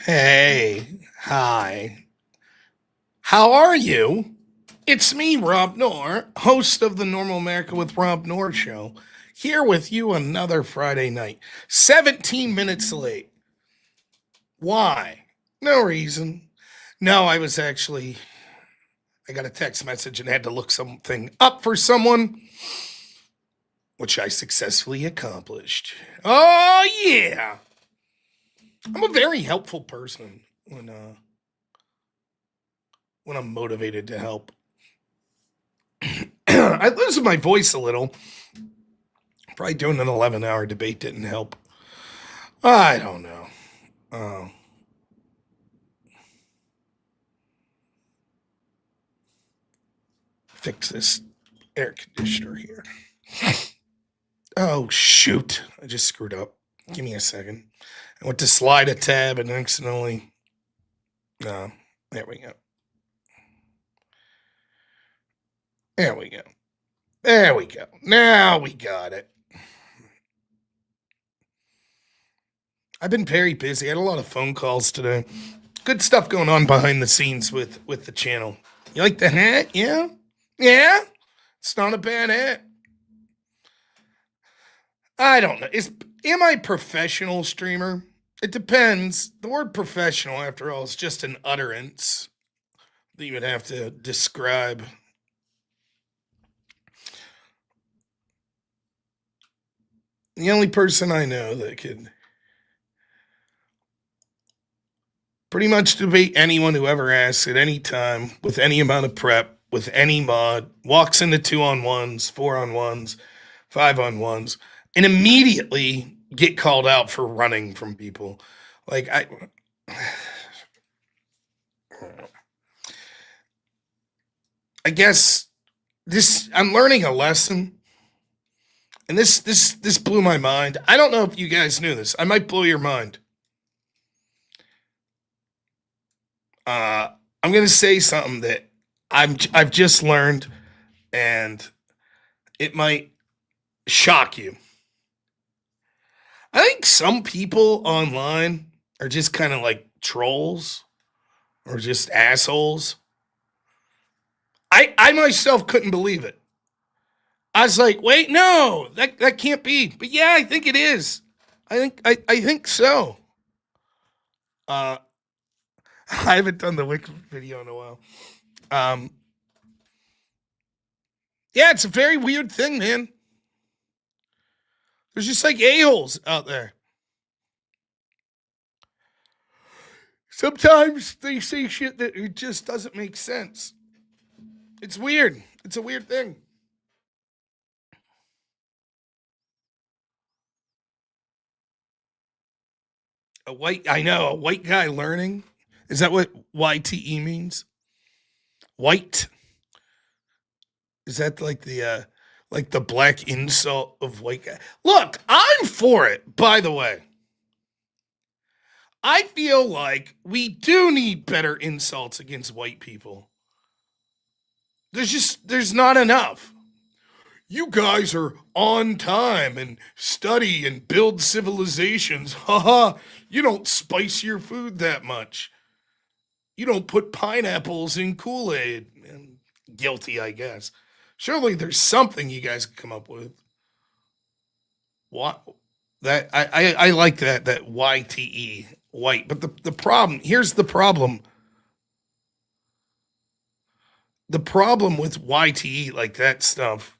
Hey, hi. How are you? It's me, robnoerr, host of the Normal America with robnoerr show, here with you another Friday night. 17 minutes late. Why? No reason. No, I got a text message and had to look something up for someone, which I successfully accomplished. Oh, yeah. I'm a very helpful person when I'm motivated to help. I losing my voice a little. Probably doing an 11-hour debate didn't help. I don't know. Uh, fix this air conditioner here. Oh, shoot. I just screwed up. Give me a second. I went to slide a tab and accidentally. No. There we go. There we go. There we go. Now we got it. I've been very busy. I had a lot of phone calls today. Good stuff going on behind the scenes with the channel. You like the hat? Yeah? Yeah? It's not a bad hat. I don't know. Am I a professional streamer? It depends. The word professional, after all, is just an utterance that you would have to describe. The only person I know that could pretty much debate anyone who ever asks at any time with any amount of prep, with any mod, walks into 2-on-1s, 4-on-1s, 5-on-1s, and immediately get called out for running from people. Like I guess I'm learning a lesson. And this blew my mind. I don't know if you guys knew this. I might blow your mind. I'm gonna say something that I've just learned, and it might shock you. I think some people online are just kind of like trolls or just assholes. I myself couldn't believe it. I was like, wait, no, that can't be. But yeah, I think it is. I think so. Uh, I haven't done the Wiki video in a while. Um, yeah, it's a very weird thing, man. There's just like a-holes out there. Sometimes they say shit that it just doesn't make sense. It's weird. It's a weird thing. A white guy learning. Is that what YTE means? White. Is that like the black insult of white guy? Look, I'm for it, by the way. I feel like we do need better insults against white people. There's not enough. You guys are on time and study and build civilizations. Haha, you don't spice your food that much. You don't put pineapples in Kool-Aid. And guilty, I guess. Surely there's something you guys can come up with. What that I like that YTE white. But the problem, here's the problem. The problem with YTE like that stuff,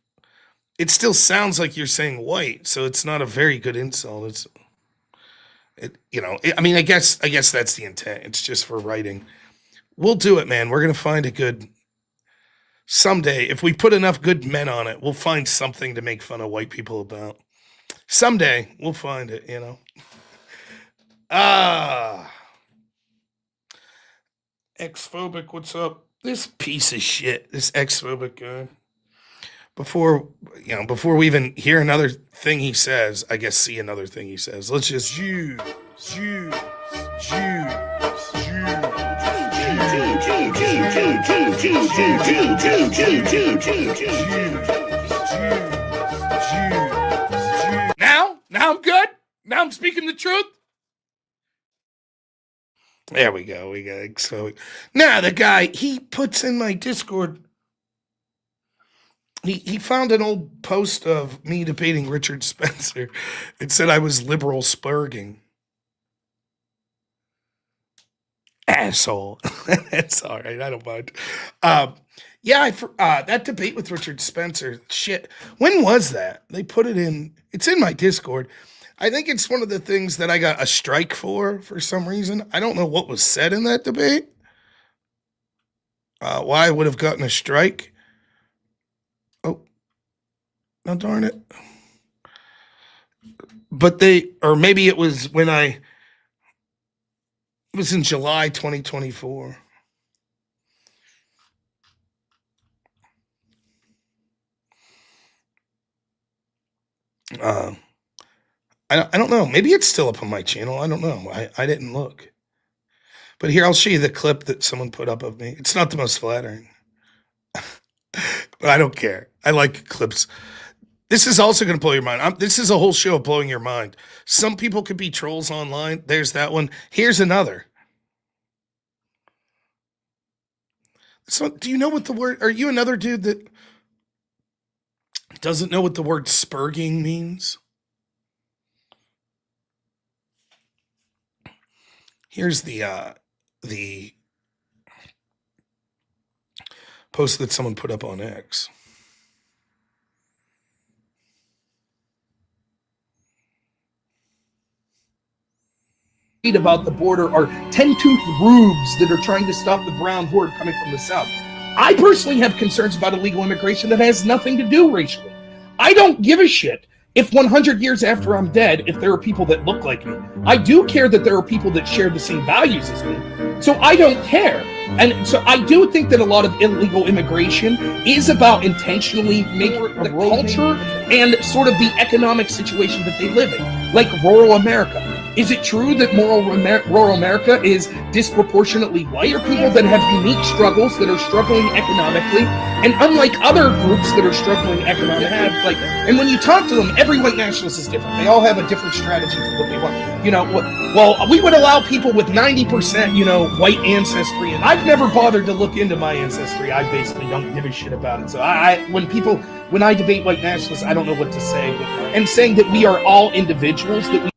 it still sounds like you're saying white, so it's not a very good insult. I mean, I guess that's the intent. It's just for writing. We'll do it, man. We're gonna find a good someday. If we put enough good men on it, we'll find something to make fun of white people about. Someday we'll find it. Ah, ex-phobic, what's up? This piece of shit, this ex-phobic guy. Before we even hear another thing he says, I guess see another thing he says. Let's just Jews, Jews, Jews, Now I'm good. Now I'm speaking the truth. There we go. We got it. So now the guy he puts in my Discord. He found an old post of me debating Richard Spencer. It said I was liberal spurging. Asshole. That's all right. I don't mind. Um, yeah, that debate with Richard Spencer. Shit. When was that? They put it in. It's in my Discord. I think it's one of the things that I got a strike for some reason. I don't know what was said in that debate. Why I would have gotten a strike. Oh, no, darn it. But or maybe it was it was in July 2024. Uh, I don't know. Maybe it's still up on my channel. I don't know. I didn't look. But here, I'll show you the clip that someone put up of me. It's not the most flattering. But I don't care. I like clips. This is also going to blow your mind. This is a whole show of blowing your mind. Some people could be trolls online. There's that one. Here's another. So, do you know what the word? Are you another dude that doesn't know what the word spurging means? Here's the post that someone put up on X. About the border are 10-toothed rubes that are trying to stop the brown horde coming from the south. I personally have concerns about illegal immigration that has nothing to do racially. I don't give a shit if 100 years after I'm dead, if there are people that look like me. I do care that there are people that share the same values as me. So I don't care. And so I do think that a lot of illegal immigration is about intentionally making the culture and sort of the economic situation that they live in, like rural America. Is it true that rural America is disproportionately white, or people that have unique struggles, that are struggling economically, and unlike other groups that are struggling economically, and when you talk to them, every white nationalist is different. They all have a different strategy for what they want. Well, we would allow people with 90%, white ancestry, and I've never bothered to look into my ancestry. I basically don't give a shit about it. So when I debate white nationalists, I don't know what to say. And saying that we are all individuals, that we.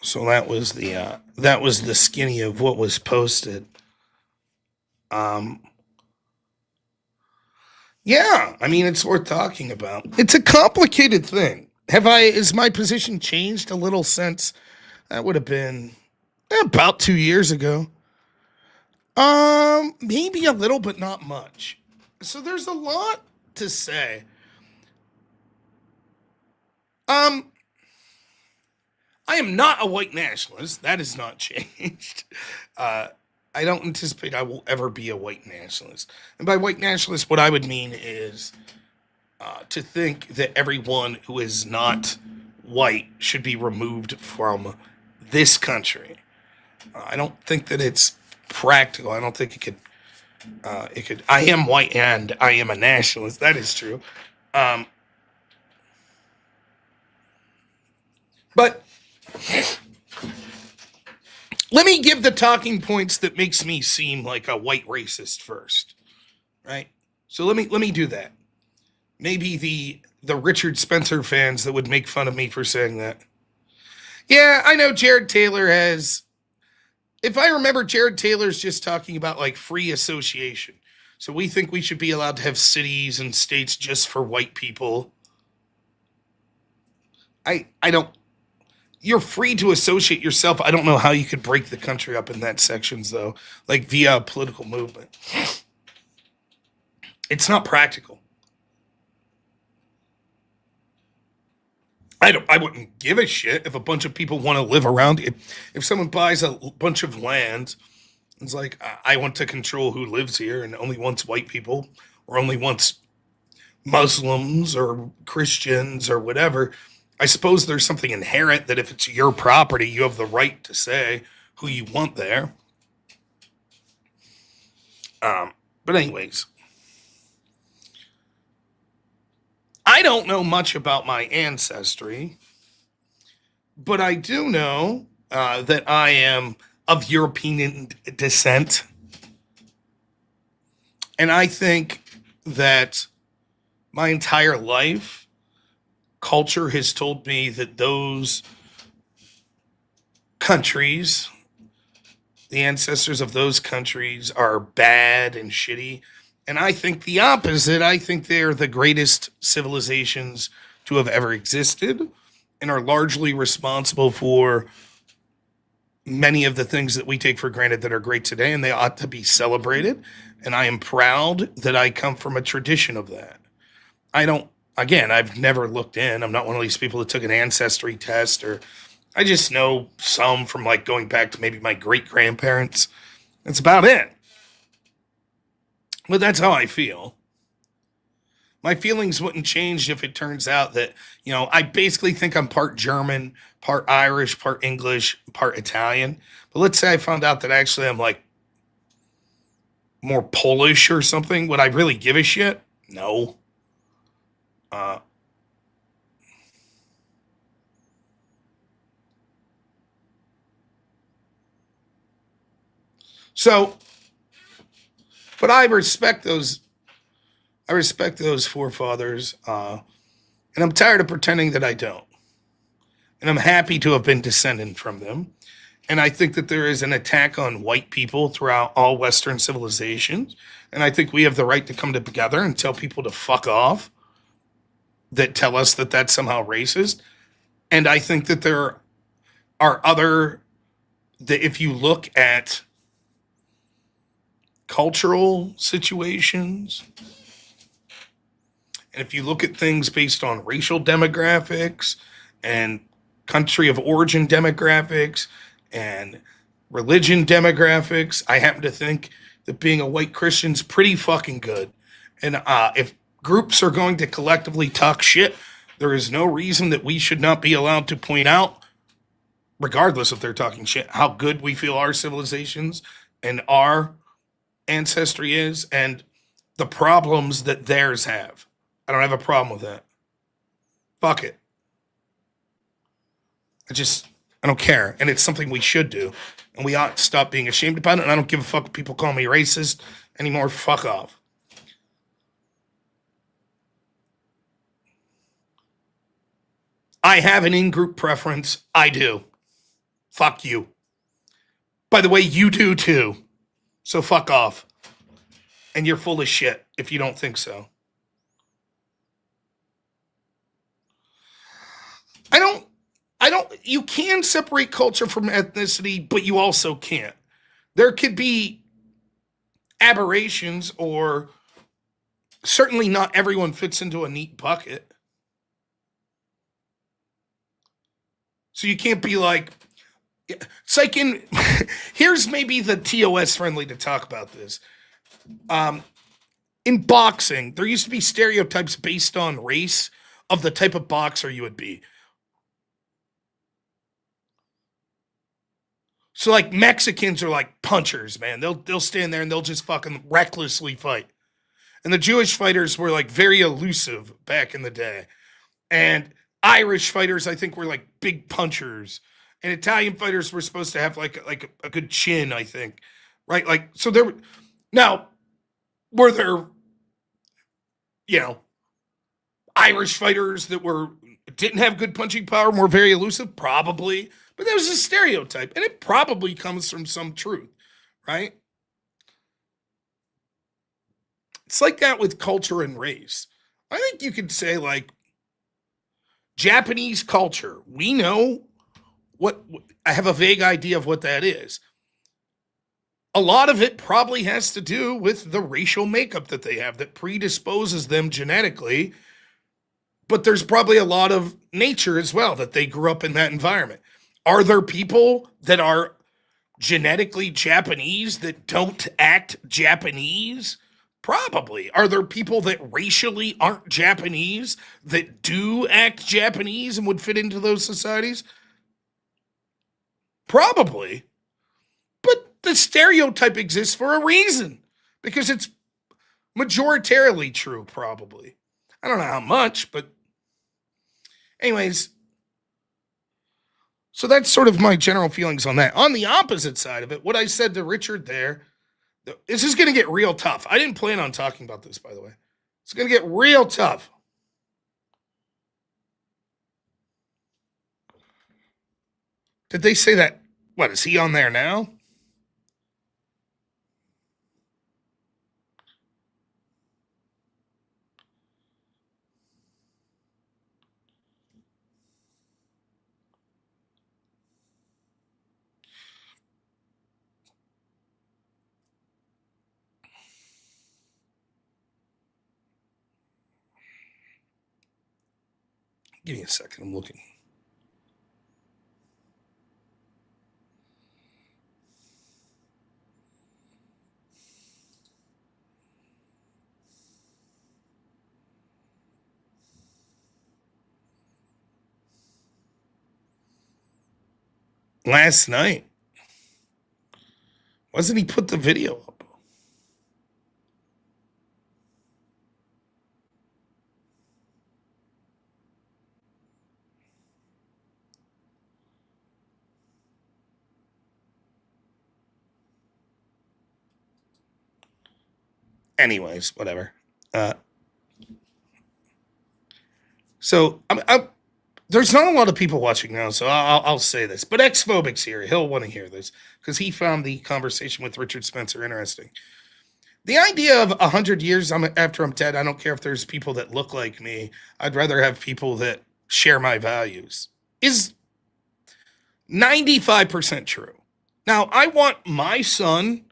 So that was the skinny of what was posted. Yeah, I mean, it's worth talking about. It's a complicated thing. Has my position changed a little since that would have been about 2 years ago? Maybe a little, but not much. So there's a lot to say. I am not a white nationalist. That has not changed. I don't anticipate I will ever be a white nationalist. And by white nationalist, what I would mean is to think that everyone who is not white should be removed from this country. I don't think that it's practical. I don't think it could. It could. I am white and I am a nationalist. That is true. But let me give the talking points that makes me seem like a white racist first, right? So let me do that. Maybe the Richard Spencer fans that would make fun of me for saying that. Yeah, I know Jared Taylor has. If I remember, Jared Taylor's just talking about like free association. So we think we should be allowed to have cities and states just for white people. I don't. You're free to associate yourself. I don't know how you could break the country up in that sections though, like via a political movement. It's not practical. I wouldn't give a shit if a bunch of people want to live around it. If someone buys a bunch of land, it's like I want to control who lives here and only wants white people or only wants Muslims or Christians or whatever. I suppose there's something inherent that if it's your property, you have the right to say who you want there. But anyways, I don't know much about my ancestry, but I do know that I am of European descent. And I think that my entire life, culture has told me that those countries, the ancestors of those countries, are bad and shitty. And I think the opposite. I think they're the greatest civilizations to have ever existed and are largely responsible for many of the things that we take for granted that are great today, and they ought to be celebrated. And I am proud that I come from a tradition of that. I don't, again, I've never looked in. I'm not one of these people that took an ancestry test, or I just know some from like going back to maybe my great grandparents. That's about it. But that's how I feel. My feelings wouldn't change if it turns out that, I basically think I'm part German, part Irish, part English, part Italian. But let's say I found out that actually I'm like more Polish or something. Would I really give a shit? No. Uh, so, but I respect those. I respect those forefathers, and I'm tired of pretending that I don't. And I'm happy to have been descendant from them. And I think that there is an attack on white people throughout all Western civilizations. And I think we have the right to come together and tell people to fuck off that tell us that that's somehow racist. And I think that there are other, that if you look at cultural situations, and if you look at things based on racial demographics and country of origin demographics and religion demographics, I happen to think that being a white Christian's pretty fucking good. And if groups are going to collectively talk shit, there is no reason that we should not be allowed to point out, regardless if they're talking shit, how good we feel our civilizations and our ancestry is and the problems that theirs have. I don't have a problem with that. Fuck it. I don't care. And it's something we should do. And we ought to stop being ashamed about it. And I don't give a fuck if people call me racist anymore. Fuck off. I have an in-group preference. I do. Fuck you. By the way, you do too. So fuck off. And you're full of shit if you don't think so. You can separate culture from ethnicity, but you also can't. There could be aberrations, or certainly not everyone fits into a neat bucket. So you can't be like, it's like here's maybe the TOS friendly to talk about this. In boxing, there used to be stereotypes based on race of the type of boxer you would be. So like Mexicans are like punchers, man. They'll stand there and they'll just fucking recklessly fight. And the Jewish fighters were like very elusive back in the day. And Irish fighters, I think, were like big punchers. And Italian fighters were supposed to have like a good chin, I think. Right? Like, so there now were there, Irish fighters that didn't have good punching power, more very elusive? Probably. But that was a stereotype, and it probably comes from some truth, right? It's like that with culture and race. I think you could say, like, Japanese culture. We know I have a vague idea of what that is. A lot of it probably has to do with the racial makeup that they have that predisposes them genetically. But there's probably a lot of nature as well, that they grew up in that environment. Are there people that are genetically Japanese that don't act Japanese? Probably. Are there people that racially aren't Japanese that do act Japanese and would fit into those societies? Probably. But the stereotype exists for a reason, because it's majoritarily true, probably. I don't know how much, but anyways. So that's sort of my general feelings on that. On the opposite side of it, what I said to Richard there, this is going to get real tough. I didn't plan on talking about this, by the way. It's going to get real tough. Did they say that? What, is he on there now? Give me a second. I'm looking. Last night. Wasn't he put the video up? Anyways, whatever. So there's not a lot of people watching now, so I'll say this. But Xphobic's here. He'll want to hear this because he found the conversation with Richard Spencer interesting. The idea of 100 years after I'm dead, I don't care if there's people that look like me. I'd rather have people that share my values, is 95% true. Now, I want my son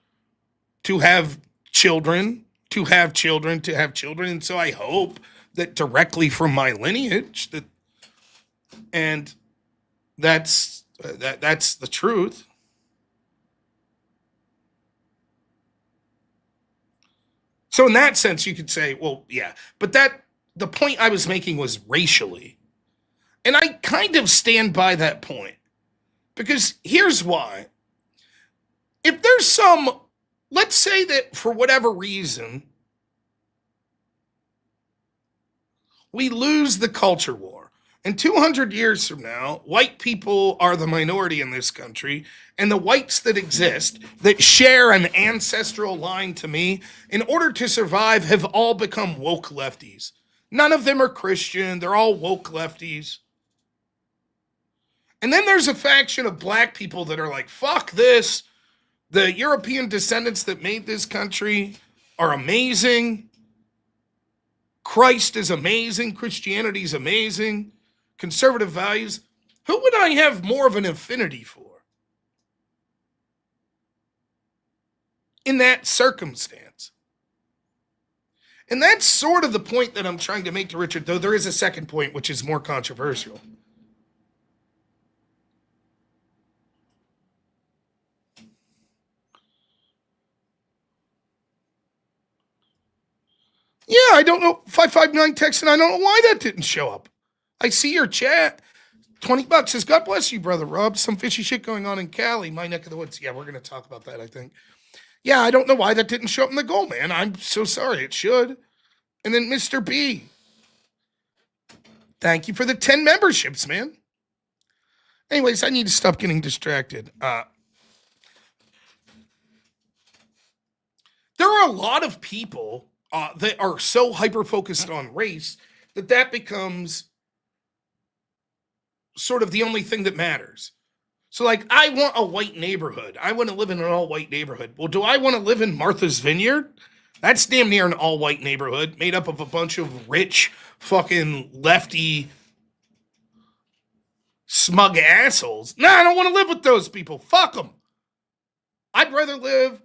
to have children, to have children, to have children. And so I hope that directly from my lineage, and that's the truth. So in that sense, you could say, well, yeah, but the point I was making was racially. And I kind of stand by that point. Because here's why. If there's let's say that for whatever reason, we lose the culture war. And 200 years from now, white people are the minority in this country, and the whites that exist, that share an ancestral line to me, in order to survive, have all become woke lefties. None of them are Christian. They're all woke lefties. And then there's a faction of black people that are like, fuck this. The European descendants that made this country are amazing. Christ is amazing. Christianity is amazing. Conservative values. Who would I have more of an affinity for in that circumstance? And that's sort of the point that I'm trying to make to Richard, though there is a second point which is more controversial. Yeah, I don't know. 559 text, and I don't know why that didn't show up. I see your chat. $20 says, God bless you, brother Rob. Some fishy shit going on in Cali, my neck of the woods. Yeah, we're going to talk about that, I think. Yeah, I don't know why that didn't show up in the goal, man. I'm so sorry. It should. And then Mr. B. Thank you for the 10 memberships, man. Anyways, I need to stop getting distracted. There are a lot of people that are so hyper-focused on race that becomes sort of the only thing that matters. So, like, I want a white neighborhood. I want to live in an all-white neighborhood. Well, do I want to live in Martha's Vineyard? That's damn near an all-white neighborhood made up of a bunch of rich, fucking lefty, smug assholes. Nah, I don't want to live with those people. Fuck them. I'd rather live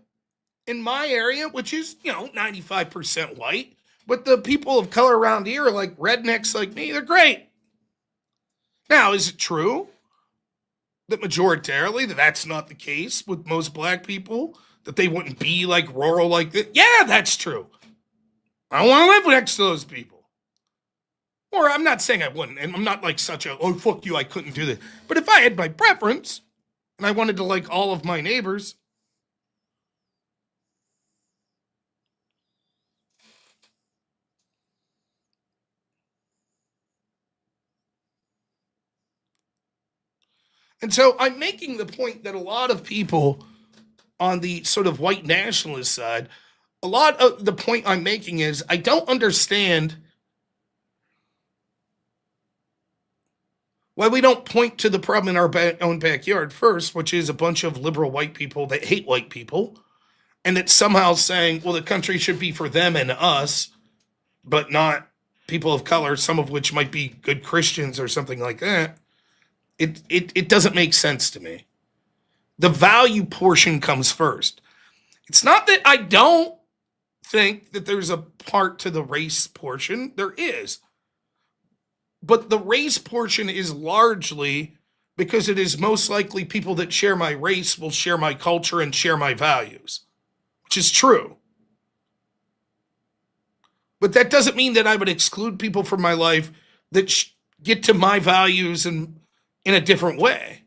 in my area, which is, 95% white. But the people of color around here are like rednecks like me. They're great. Now, is it true that majoritarily that's not the case with most black people? That they wouldn't be like rural like this? Yeah, that's true. I don't want to live next to those people. Or I'm not saying I wouldn't, and I'm not like such a, oh, fuck you, I couldn't do this. But if I had my preference, and I wanted to like all of my neighbors, And so I'm making the point that a lot of people on the sort of white nationalist side, a lot of the point I'm making is I don't understand why we don't point to the problem in our own backyard first, which is a bunch of liberal white people that hate white people, and that somehow saying, well, the country should be for them and us, but not people of color, some of which might be good Christians or something like that. It doesn't make sense to me. The value portion comes first. It's not that I don't think that there's a part to the race portion. There is. But the race portion is largely because it is most likely people that share my race will share my culture and share my values, which is true. But that doesn't mean that I would exclude people from my life that get to my values in a different way.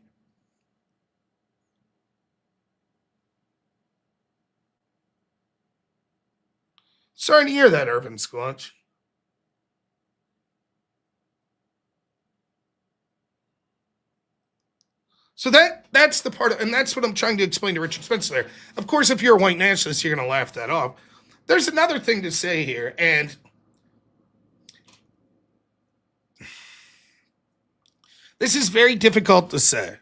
Sorry to hear that, Irvin Squatch. So that's the part, and that's what I'm trying to explain to Richard Spencer there. Of course, if you're a white nationalist, you're going to laugh that off. There's another thing to say here, and this is very difficult to say.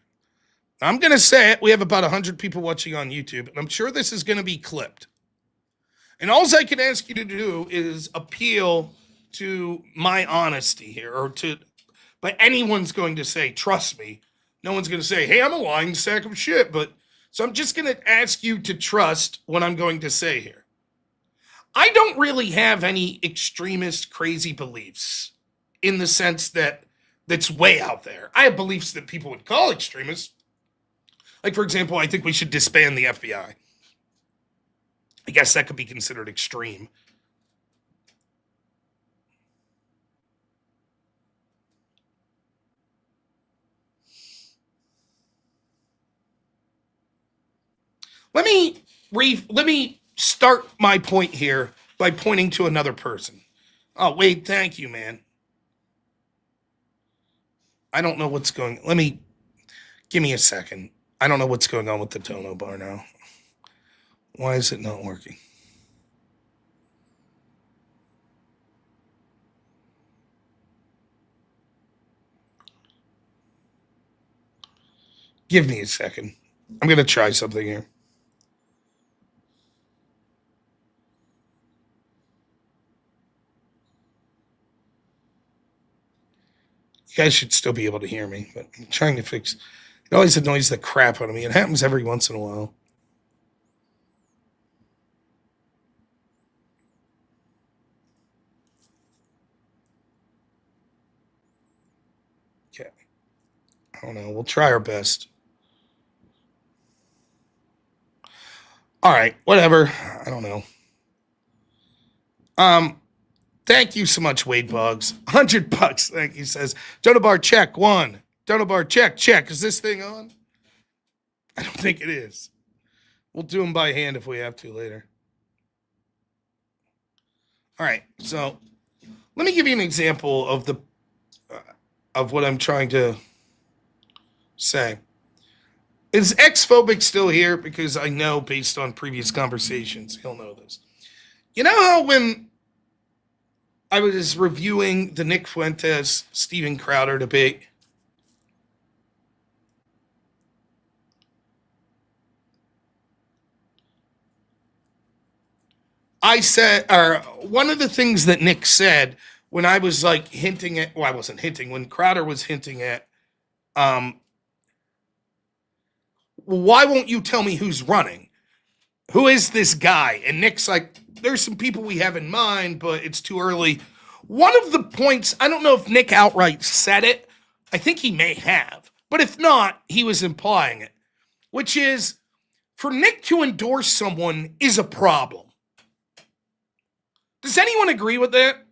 I'm going to say it. We have about 100 people watching on YouTube, and I'm sure this is going to be clipped. And all I can ask you to do is appeal to my honesty here, but anyone's going to say, trust me. No one's going to say, hey, I'm a lying sack of shit. So I'm just going to ask you to trust what I'm going to say here. I don't really have any extremist, crazy beliefs in the sense that's way out there. I have beliefs that people would call extremists. Like, for example, I think we should disband the FBI. I guess that could be considered extreme. Let me start my point here by pointing to another person. Oh, Wade, thank you, man. I don't know what's going. Give me a second. I don't know what's going on with the Tono bar now. Why is it not working? Give me a second. I'm going to try something here. You guys should still be able to hear me, but I'm trying to fix. It always annoys the crap out of me. It happens every once in a while. Okay. I don't know. We'll try our best. All right. Whatever. I don't know. Thank you so much, Wade Boggs. $100. Thank you. Says Donabar check 1. Donabar check. Is this thing on? I don't think it is. We'll do them by hand if we have to later. All right. So let me give you an example of what I'm trying to say. Is X-phobic still here? Because I know based on previous conversations, he'll know this. You know how when I was reviewing the Nick Fuentes, Steven Crowder debate, I said, or one of the things that Nick said when I was like hinting at, well, I wasn't hinting, when Crowder was hinting at, why won't you tell me who's running? Who is this guy? And Nick's like, there's some people we have in mind, but it's too early. One of the points, I don't know if Nick outright said it. I think he may have. But if not, he was implying it, which is for Nick to endorse someone is a problem. Does anyone agree with that?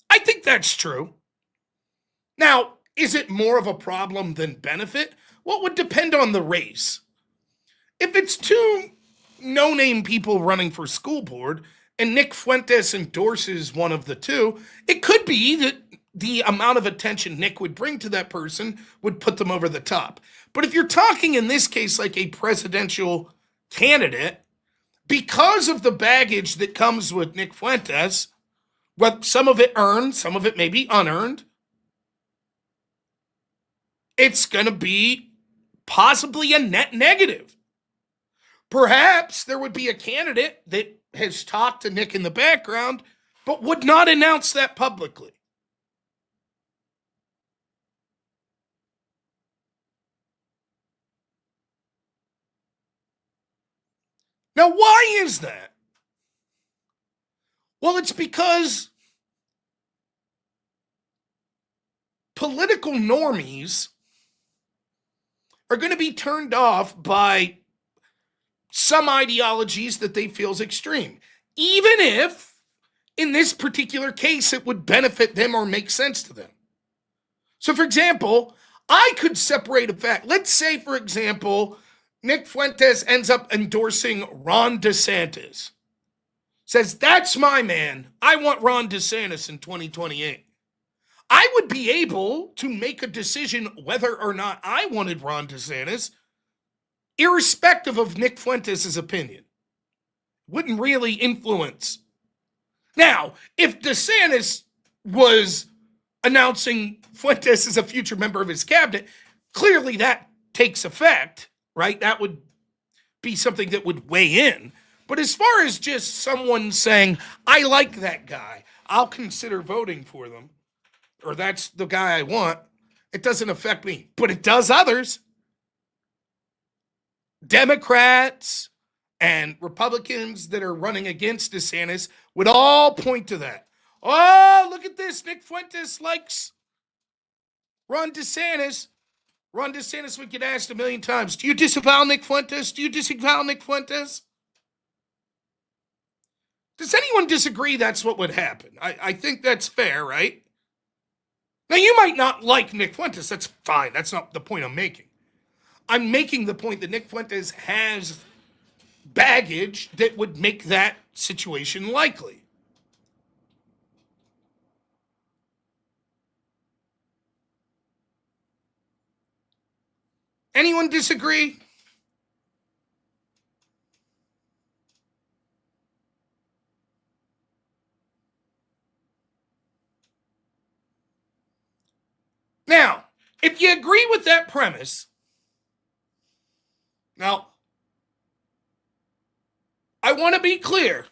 I think that's true. Now, is it more of a problem than benefit? Well, it would depend on the race. If it's two no-name people running for school board and Nick Fuentes endorses one of the two, it could be that the amount of attention Nick would bring to that person would put them over the top. But if you're talking in this case like a presidential candidate, because of the baggage that comes with Nick Fuentes, what some of it earned, some of it maybe unearned, it's going to be possibly a net negative. Perhaps there would be a candidate that has talked to Nick in the background, but would not announce that publicly. Now, why is that? Well, it's because political normies are going to be turned off by some ideologies that they feel is extreme, even if in this particular case it would benefit them or make sense to them. So, for example, I could separate a fact. Let's say, for example, Nick Fuentes ends up endorsing Ron DeSantis. Says, that's my man. I want Ron DeSantis in 2028. I would be able to make a decision whether or not I wanted Ron DeSantis, irrespective of Nick Fuentes' opinion. Wouldn't really influence. Now, if DeSantis was announcing Fuentes as a future member of his cabinet, clearly that takes effect, right? That would be something that would weigh in. But as far as just someone saying, I like that guy, I'll consider voting for them, or that's the guy I want, it doesn't affect me. But it does others. Democrats and Republicans that are running against DeSantis would all point to that. Oh, look at this. Nick Fuentes likes Ron DeSantis. Ron DeSantis would get asked a million times, do you disavow Nick Fuentes? Do you disavow Nick Fuentes? Does anyone disagree that's what would happen? I think that's fair, right? Now, you might not like Nick Fuentes. That's fine. That's not the point I'm making. I'm making the point that Nick Fuentes has baggage that would make that situation likely. Anyone disagree? Now, if you agree with that premise, now, I want to be clear.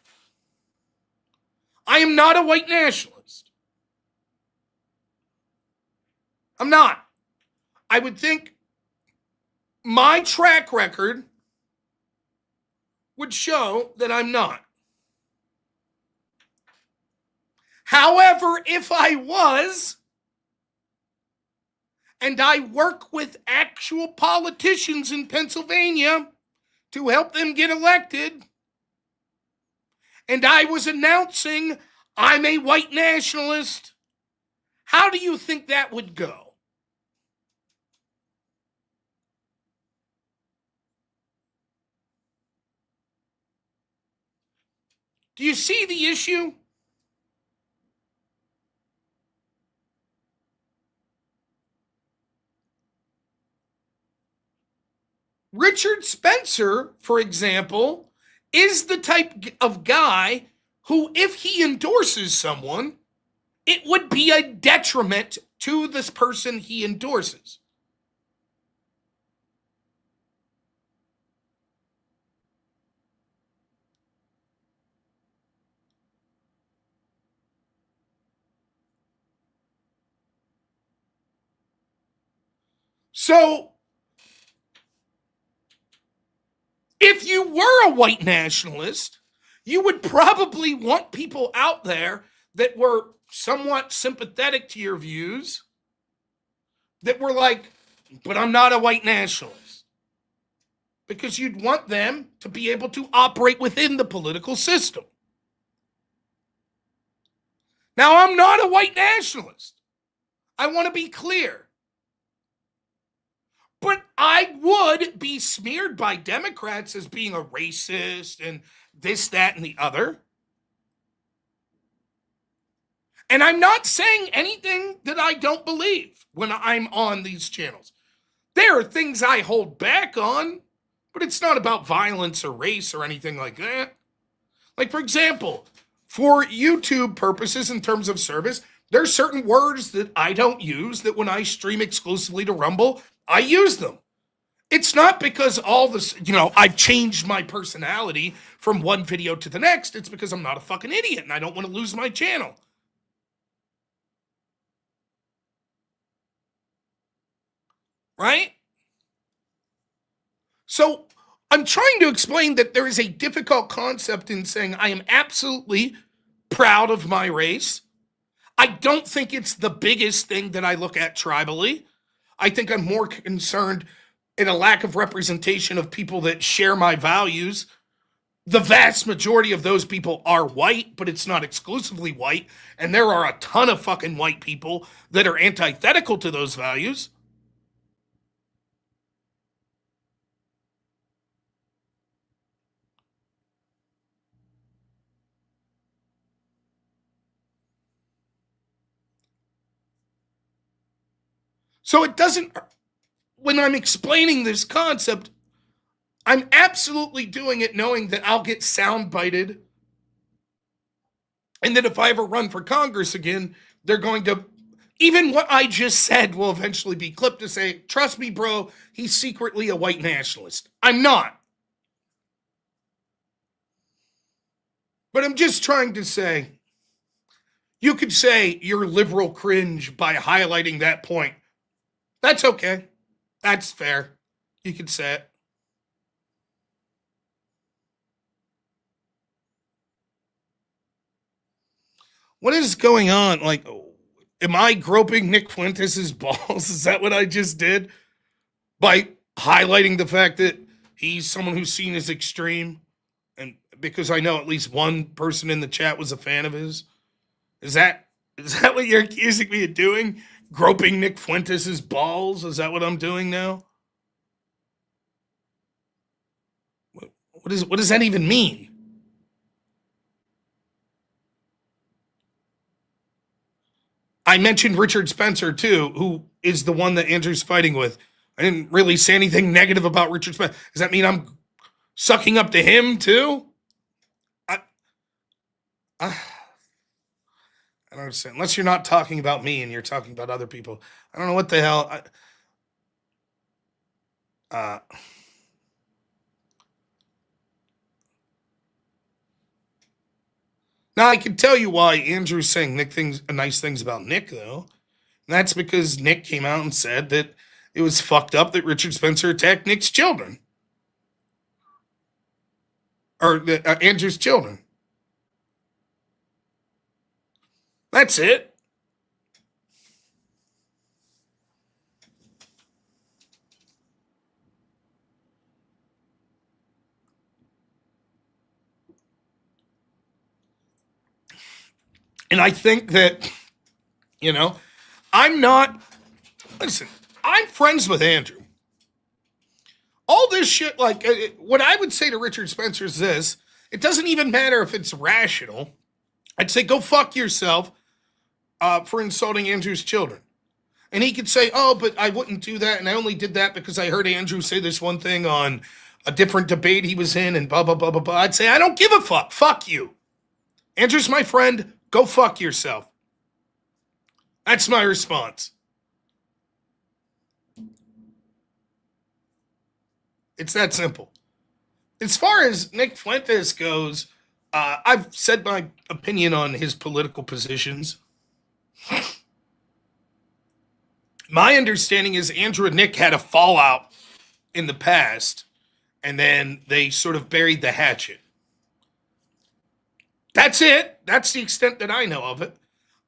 I am not a white nationalist. I'm not. I would think my track record would show that I'm not. However, if I was, and I work with actual politicians in Pennsylvania to help them get elected, and I was announcing I'm a white nationalist, how do you think that would go? Do you see the issue? Richard Spencer, for example, is the type of guy who, if he endorses someone, it would be a detriment to this person he endorses. So, if you were a white nationalist, you would probably want people out there that were somewhat sympathetic to your views, that were like, but I'm not a white nationalist. Because you'd want them to be able to operate within the political system. Now, I'm not a white nationalist. I want to be clear. But I would be smeared by Democrats as being a racist and this, that, and the other. And I'm not saying anything that I don't believe when I'm on these channels. There are things I hold back on, but it's not about violence or race or anything like that. Like, for example, for YouTube purposes in terms of service, there's certain words that I don't use that when I stream exclusively to Rumble, I use them. It's not because all this, I've changed my personality from one video to the next. It's because I'm not a fucking idiot and I don't want to lose my channel. Right? So I'm trying to explain that there is a difficult concept in saying I am absolutely proud of my race. I don't think it's the biggest thing that I look at tribally. I think I'm more concerned in a lack of representation of people that share my values. The vast majority of those people are white, but it's not exclusively white. And there are a ton of fucking white people that are antithetical to those values. So it doesn't, when I'm explaining this concept, I'm absolutely doing it knowing that I'll get soundbited. And that if I ever run for Congress again, they're going to, even what I just said will eventually be clipped to say, trust me, bro, he's secretly a white nationalist. I'm not. But I'm just trying to say, you could say you're liberal cringe by highlighting that point. That's okay. That's fair. You could say it. What is going on? Like, am I groping Nick Fuentes' balls? Is that what I just did? By highlighting the fact that he's someone who's seen as extreme? And because I know at least one person in the chat was a fan of his? Is that what you're accusing me of doing? Groping Nick Fuentes' balls? Is that what I'm doing now? What does that even mean? I mentioned Richard Spencer too, who is the one that Andrew's fighting with. I didn't really say anything negative about Richard Spencer. Does that mean I'm sucking up to him too? I don't understand. Unless you're not talking about me and you're talking about other people. I don't know what the hell. Now I can tell you why Andrew's saying nice things about Nick though. And that's because Nick came out and said that it was fucked up that Richard Spencer attacked Nick's children. Or Andrew's children. That's it. And I think that, I'm friends with Andrew. All this shit, like, what I would say to Richard Spencer is this: it doesn't even matter if it's rational. I'd say go fuck yourself for insulting Andrew's children. And he could say, oh, but I wouldn't do that, and I only did that because I heard Andrew say this one thing on a different debate he was in, and blah, blah, blah, blah, blah. I'd say, I don't give a fuck. Fuck you. Andrew's my friend. Go fuck yourself. That's my response. It's that simple. As far as Nick Fuentes goes, I've said my opinion on his political positions. My understanding is Andrew and Nick had a fallout in the past, and then they sort of buried the hatchet. That's it. That's the extent that I know of it.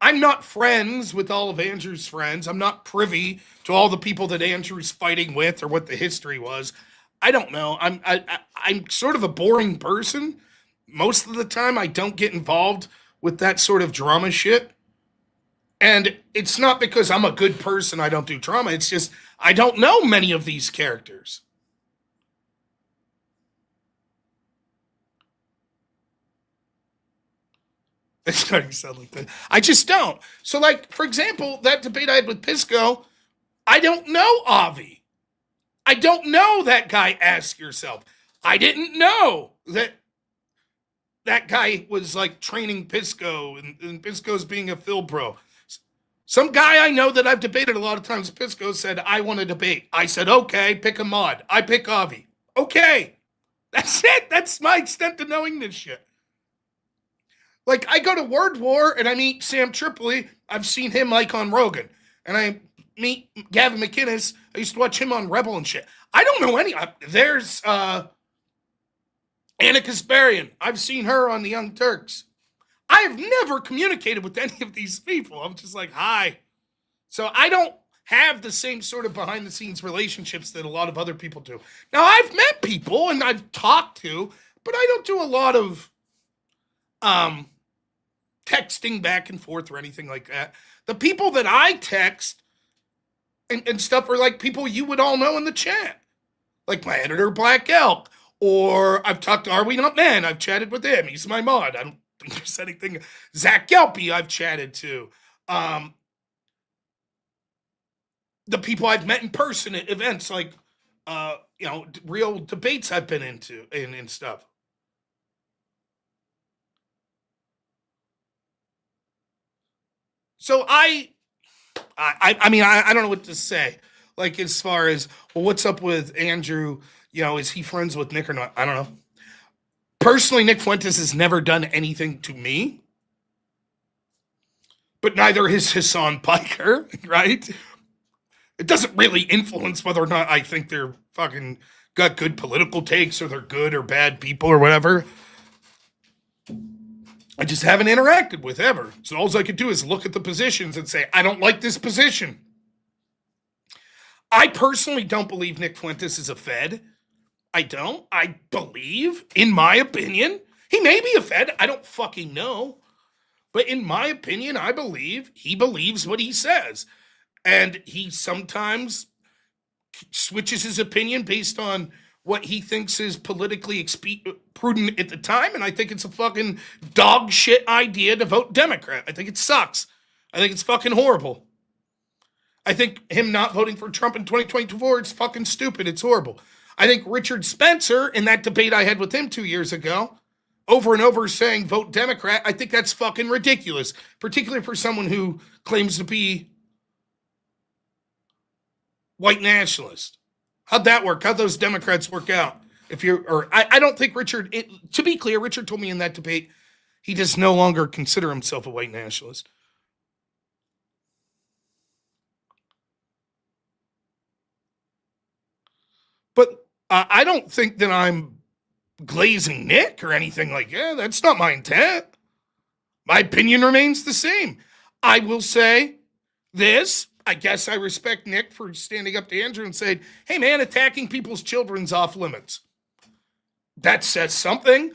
I'm not friends with all of Andrew's friends. I'm not privy to all the people that Andrew's fighting with or what the history was. I don't know. I'm sort of a boring person. Most of the time, I don't get involved with that sort of drama shit. And it's not because I'm a good person I don't do drama. It's just I don't know many of these characters. It's starting to sound like that. I just don't. So, like, for example, that debate I had with Pisco, I don't know Avi. I don't know that guy, Ask Yourself. I didn't know that guy was like training Pisco and Pisco's being a Phil bro. Some guy I know that I've debated a lot of times, Pisco said, I want to debate. I said, okay, pick a mod. I pick Avi. Okay. That's it. That's my extent to knowing this shit. Like, I go to Word War and I meet Sam Tripoli. I've seen him like on Rogan. And I meet Gavin McInnes. I used to watch him on Rebel and shit. I don't know any. There's Anna Kasparian. I've seen her on the Young Turks. I have never communicated with any of these people. I'm just like, hi. So I don't have the same sort of behind the scenes relationships that a lot of other people do. Now, I've met people and I've talked to, but I don't do a lot of texting back and forth or anything like that. The people that I text and stuff are like people you would all know in the chat, like my editor, Black Elk, or I've talked to Are We Not Men. I've chatted with him. He's my mod. I don't think there's anything. Zach Gelpy, I've chatted to. The people I've met in person at events, like, real debates I've been into and stuff. So I mean, I don't know what to say. Like, as far as, well, what's up with Andrew? Is he friends with Nick or not? I don't know. Personally, Nick Fuentes has never done anything to me. But neither has Hassan Piker, right? It doesn't really influence whether or not I think they're fucking got good political takes or they're good or bad people or whatever. I just haven't interacted with ever. So all I could do is look at the positions and say, I don't like this position. I personally don't believe Nick Fuentes is a Fed. I don't. I believe, in my opinion, he may be a Fed. I don't fucking know. But in my opinion, I believe he believes what he says. And he sometimes switches his opinion based on what he thinks is politically prudent at the time. And I think it's a fucking dog shit idea to vote Democrat. I think it sucks. I think it's fucking horrible. I think him not voting for Trump in 2024, it's fucking stupid. It's horrible. I think Richard Spencer, in that debate I had with him 2 years ago, over and over saying vote Democrat, I think that's fucking ridiculous, particularly for someone who claims to be white nationalist. How'd that work? How'd those Democrats work out? I don't think Richard, to be clear, Richard told me in that debate, he does no longer consider himself a white nationalist. But I don't think that I'm glazing Nick or anything like that. Yeah, that's not my intent. My opinion remains the same. I will say this. I guess I respect Nick for standing up to Andrew and saying, hey, man, attacking people's children's off limits. That says something.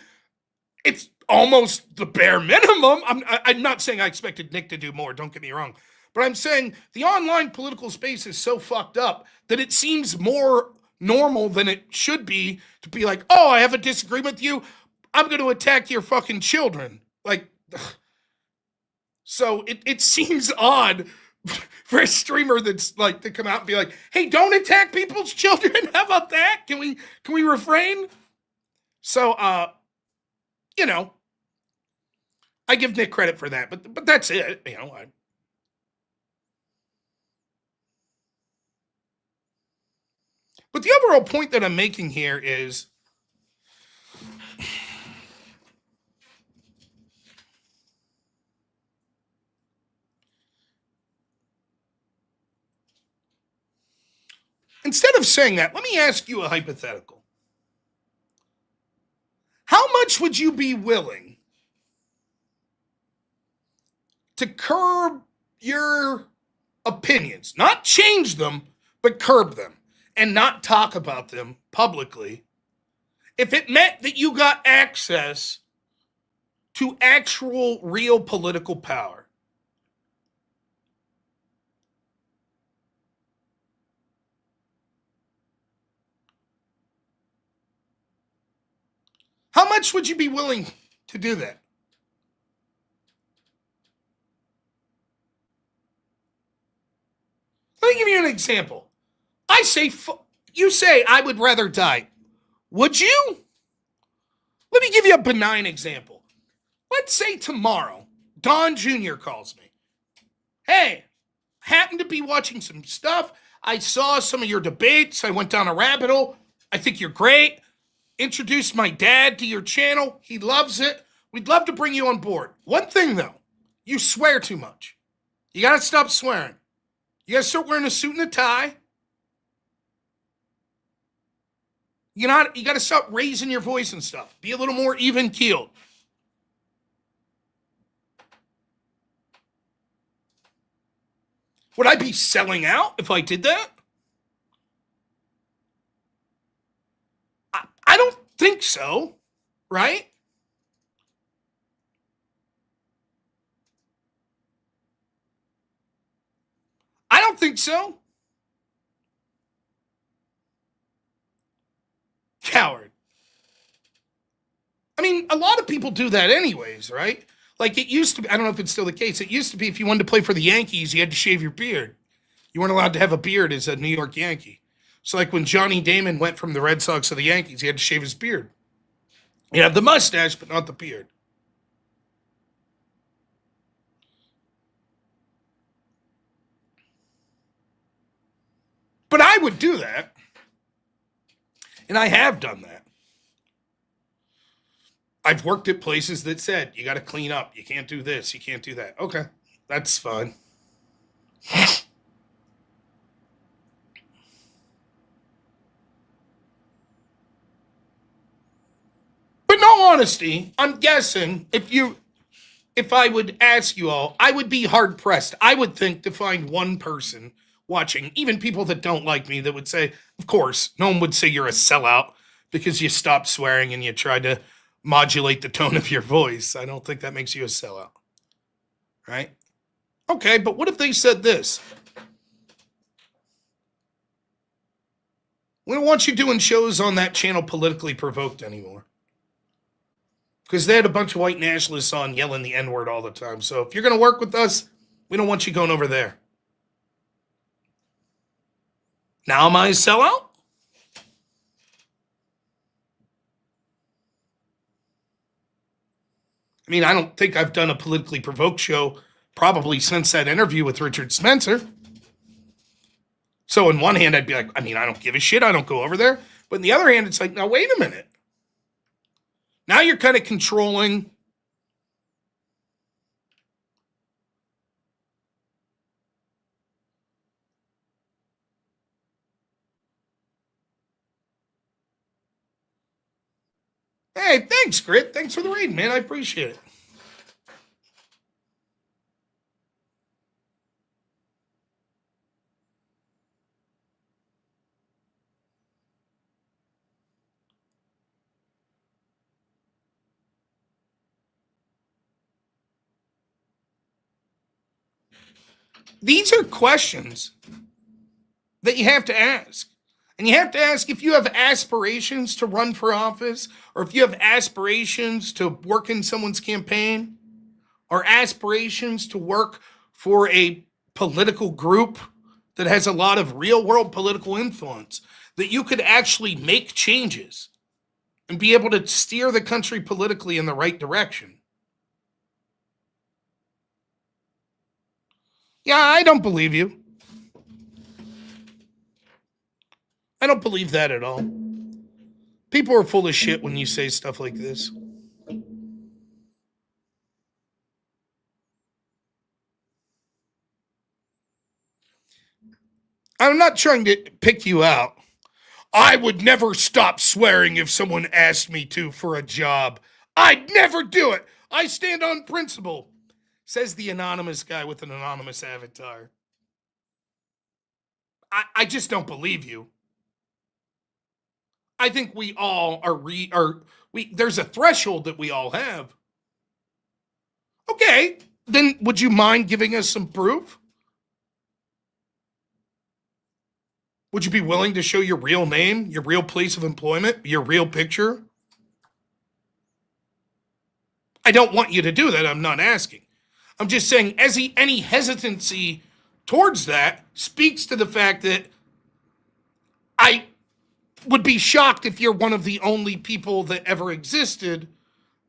It's almost the bare minimum. I'm not saying I expected Nick to do more. Don't get me wrong. But I'm saying the online political space is so fucked up that it seems more normal than it should be to be like, oh, I have a disagreement with you. I'm going to attack your fucking children. Like, so it seems odd for a streamer that's like to come out and be like, hey, don't attack people's children. How about that? Can we refrain? So, I give Nick credit for that, but that's it. But the overall point that I'm making here is instead of saying that, let me ask you a hypothetical. How much would you be willing to curb your opinions? Not change them, but curb them and not talk about them publicly if it meant that you got access to actual real political power? How much would you be willing to do that? me give you an example. I say, you say I would rather die. Would you? Let me give you a benign example. Let's say tomorrow, Don Jr. calls me. Hey, happened to be watching some stuff. I saw some of your debates. I went down a rabbit hole. I think you're great. Introduced my dad to your channel. He loves it. We'd love to bring you on board. One thing, though, you swear too much. You got to stop swearing. You got to start wearing a suit and a tie. You got to stop raising your voice and stuff. Be a little more even-keeled. Would I be selling out if I did that? I don't think so, right? I don't think so. Coward. I mean, a lot of people do that anyways, right? Like it used to be, I don't know if it's still the case. It used to be if you wanted to play for the Yankees, you had to shave your beard. You weren't allowed to have a beard as a New York Yankee. So like when Johnny Damon went from the Red Sox to the Yankees, he had to shave his beard. He'd have the mustache, but not the beard. But I would do that. And I have done that. I've worked at places that said, you got to clean up. You can't do this. You can't do that. Okay, that's fine. But in all honesty, I'm guessing if I would ask you all, I would be hard pressed. I would think to find one person watching, even people that don't like me, that would say, of course, no one would say you're a sellout because you stopped swearing and you tried to modulate the tone of your voice. I don't think that makes you a sellout. Right? Okay, but what if they said this? We don't want you doing shows on that channel Politically Provoked anymore. Because they had a bunch of white nationalists on yelling the N-word all the time. So if you're going to work with us, we don't want you going over there. Now am I a sellout? I mean, I don't think I've done a Politically Provoked show probably since that interview with Richard Spencer. So on one hand, I'd be like, I mean, I don't give a shit. I don't go over there. But on the other hand, it's like, now, wait a minute. Now you're kind of controlling. Hey, thanks, Grit. Thanks for the raid, man. I appreciate it. These are questions that you have to ask. And you have to ask if you have aspirations to run for office, or if you have aspirations to work in someone's campaign, or aspirations to work for a political group that has a lot of real world political influence, that you could actually make changes and be able to steer the country politically in the right direction. Yeah, I don't believe you. I don't believe that at all. People are full of shit when you say stuff like this. I'm not trying to pick you out. I would never stop swearing if someone asked me to for a job. I'd never do it. I stand on principle, says the anonymous guy with an anonymous avatar. I just don't believe you. I think we all there's a threshold that we all have. Okay, then would you mind giving us some proof? Would you be willing to show your real name, your real place of employment, your real picture? I don't want you to do that. I'm not asking. I'm just saying, any hesitancy towards that speaks to the fact that I would be shocked if you're one of the only people that ever existed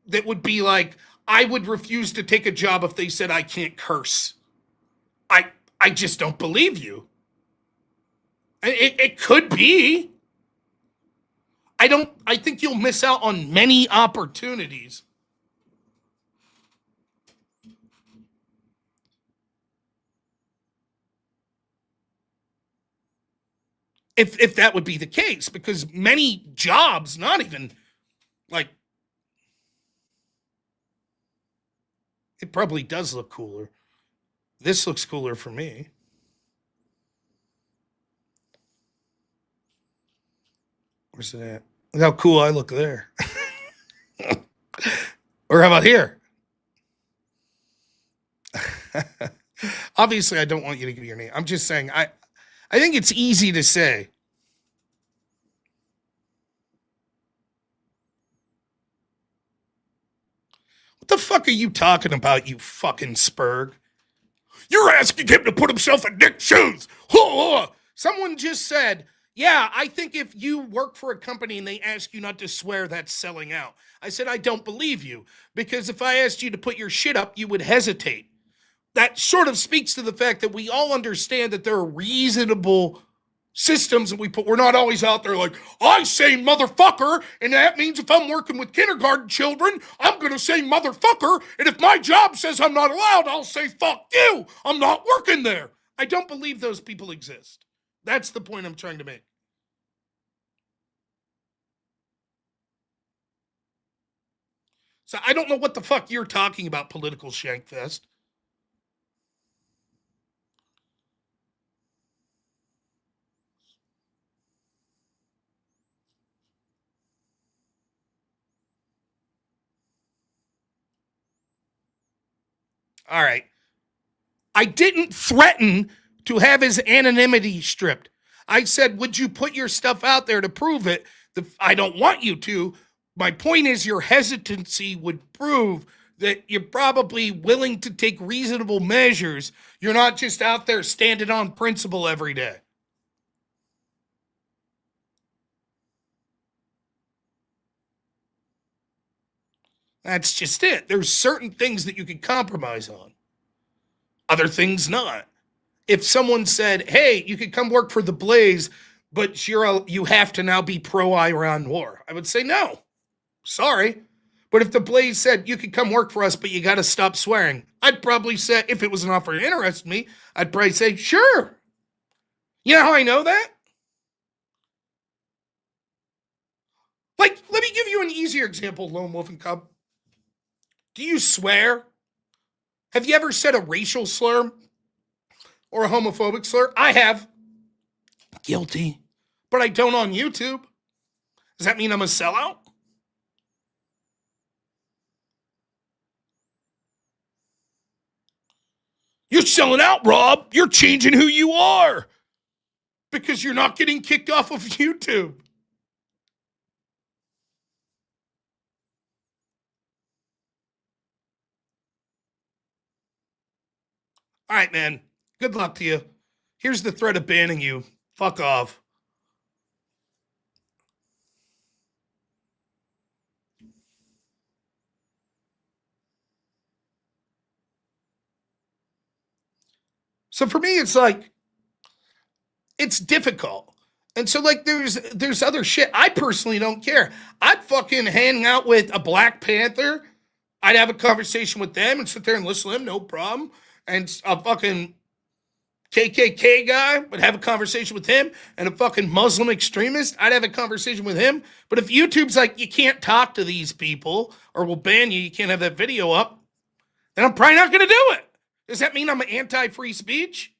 that would be like, I would refuse to take a job if they said I can't curse. I I just don't believe you. It could be. I think you'll miss out on many opportunities. If that would be the case, because many jobs, not even like, it probably does look cooler. This looks cooler for me. Where's it at? Look how cool I look there. Or how about here? Obviously, I don't want you to give your name. I'm just saying, I think it's easy to say. What the fuck are you talking about, you fucking spurg? You're asking him to put himself in Nick's shoes. Someone just said, yeah, I think if you work for a company and they ask you not to swear, that's selling out. I said, I don't believe you, because if I asked you to put your shit up, you would hesitate. That sort of speaks to the fact that we all understand that there are reasonable systems that we put. We're not always out there like, I say motherfucker, and that means if I'm working with kindergarten children, I'm going to say motherfucker, and if my job says I'm not allowed, I'll say fuck you. I'm not working there. I don't believe those people exist. That's the point I'm trying to make. So I don't know what the fuck you're talking about, political shankfest. All right. I didn't threaten to have his anonymity stripped. I said, would you put your stuff out there to prove it? I don't want you to. My point is, your hesitancy would prove that you're probably willing to take reasonable measures. You're not just out there standing on principle every day. That's just it. There's certain things that you can compromise on, other things not. If someone said, "Hey, you could come work for the Blaze, but you have to now be pro Iran war," I would say no. Sorry. But if the Blaze said you could come work for us, but you got to stop swearing, I'd probably say, if it was an offer that interested me, I'd probably say, sure. You know how I know that? Like, let me give you an easier example, Lone Wolf and Cub. Do you swear? Have you ever said a racial slur or a homophobic slur? I have. Guilty. But I don't on YouTube. Does that mean I'm a sellout? You're selling out, Rob. You're changing who you are because you're not getting kicked off of YouTube. All right, man. Good luck to you. Here's the threat of banning you. Fuck off. So for me, it's like, it's difficult. And so like there's other shit. I personally don't care. I'd fucking hang out with a Black Panther. I'd have a conversation with them and sit there and listen to them, no problem. And a fucking KKK guy would have a conversation with him, and a fucking Muslim extremist, I'd have a conversation with him. But if YouTube's like, you can't talk to these people or we'll ban you, you can't have that video up, then I'm probably not going to do it. Does that mean I'm anti-free speech?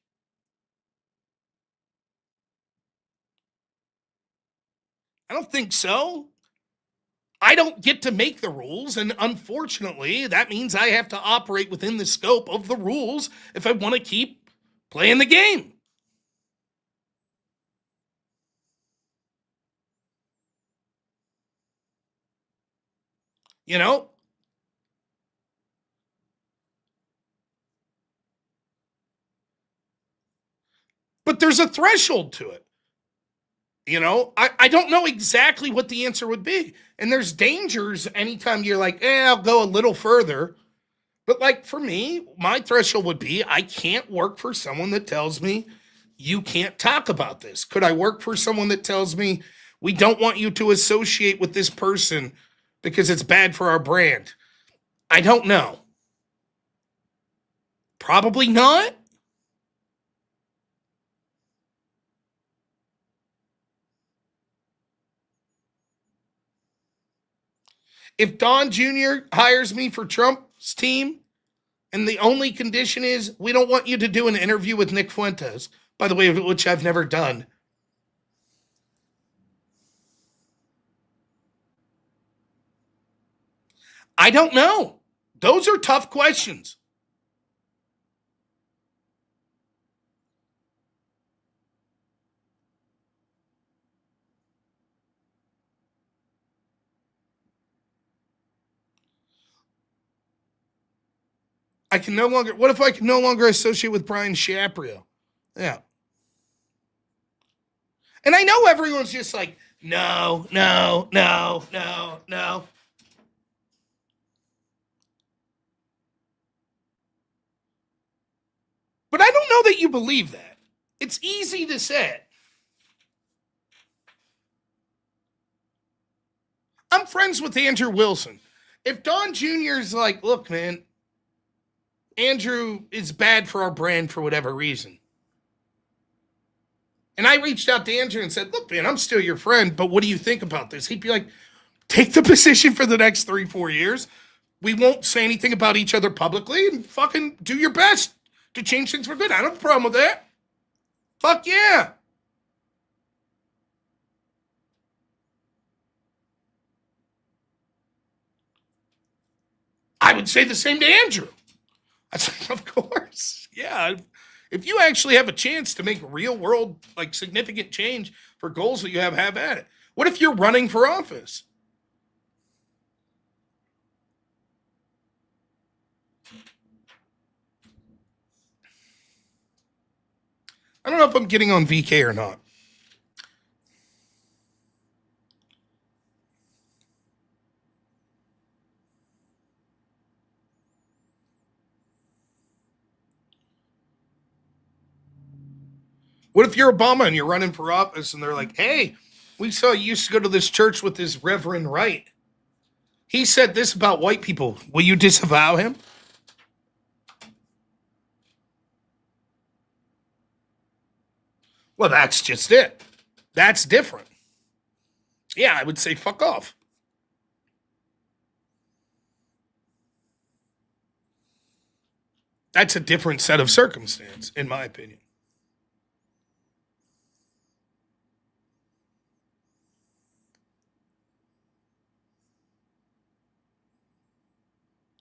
I don't think so. I don't get to make the rules, and unfortunately, that means I have to operate within the scope of the rules if I want to keep playing the game. You know? But there's a threshold to it. I don't know exactly what the answer would be. And there's dangers anytime you're like, I'll go a little further. But like for me, my threshold would be I can't work for someone that tells me you can't talk about this. Could I work for someone that tells me we don't want you to associate with this person because it's bad for our brand? I don't know. Probably not. If Don Jr. hires me for Trump's team, and the only condition is we don't want you to do an interview with Nick Fuentes, by the way, which I've never done. I don't know. Those are tough questions. What if I can no longer associate with Brian Shaprio? Yeah. And I know everyone's just like, no, no, no, no, no. But I don't know that you believe that. It's easy to say. I'm friends with Andrew Wilson. If Don Jr. is like, look, man, Andrew is bad for our brand for whatever reason. And I reached out to Andrew and said, look, man, I'm still your friend, but what do you think about this? He'd be like, take the position for the next 3-4 years. We won't say anything about each other publicly and fucking do your best to change things for good. I don't have a problem with that. Fuck yeah. I would say the same to Andrew. I said, of course. Yeah. If you actually have a chance to make real world, like significant change for goals that you have at it. What if you're running for office? I don't know if I'm getting on VK or not. What if you're Obama and you're running for office and they're like, hey, we saw you used to go to this church with this Reverend Wright. He said this about white people. Will you disavow him? Well, that's just it. That's different. Yeah, I would say fuck off. That's a different set of circumstance, in my opinion.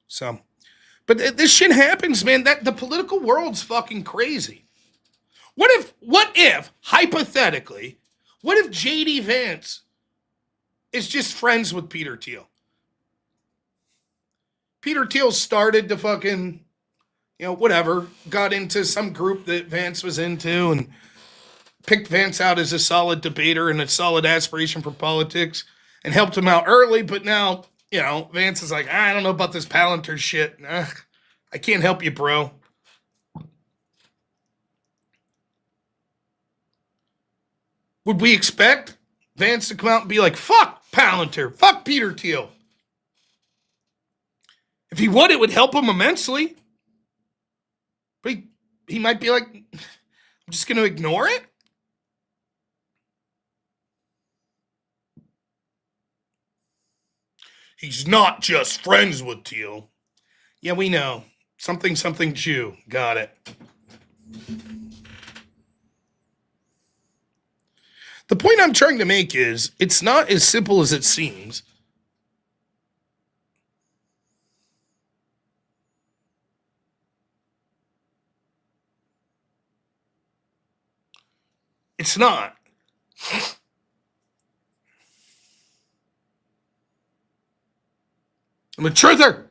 So, but this shit happens, man. That the political world's fucking crazy. What if, hypothetically, what if JD Vance is just friends with Peter Thiel? Peter Thiel started to fucking, whatever, got into some group that Vance was into and picked Vance out as a solid debater and a solid aspiration for politics and helped him out early. But now, Vance is like, I don't know about this Palantir shit. I can't help you, bro. Would we expect Vance to come out and be like, fuck Palantir, fuck Peter Thiel? If he would, it would help him immensely. But he might be like, I'm just going to ignore it. He's not just friends with Thiel. Yeah, we know. Something Jew. Got it. The point I'm trying to make is it's not as simple as it seems. It's not. I'm a truther.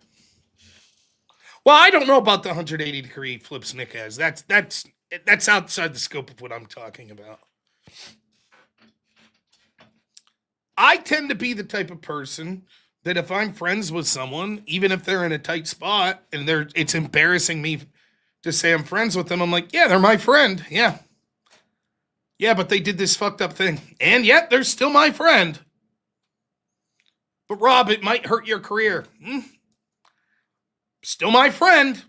Well, I don't know about the 180-degree flips Nick has. That's That's outside the scope of what I'm talking about. I tend to be the type of person that if I'm friends with someone, even if they're in a tight spot and it's embarrassing me to say I'm friends with them, I'm like, yeah, they're my friend. Yeah. Yeah, but they did this fucked up thing. And yet they're still my friend. But Rob, it might hurt your career. Still my friend.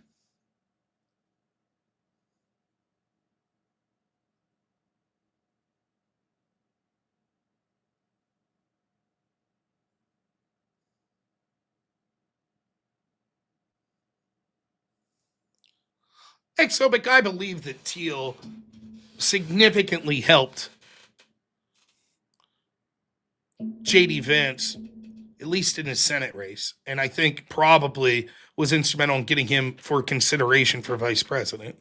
Exobic, I believe that Teal significantly helped J.D. Vance, at least in his Senate race, and I think probably was instrumental in getting him for consideration for vice president.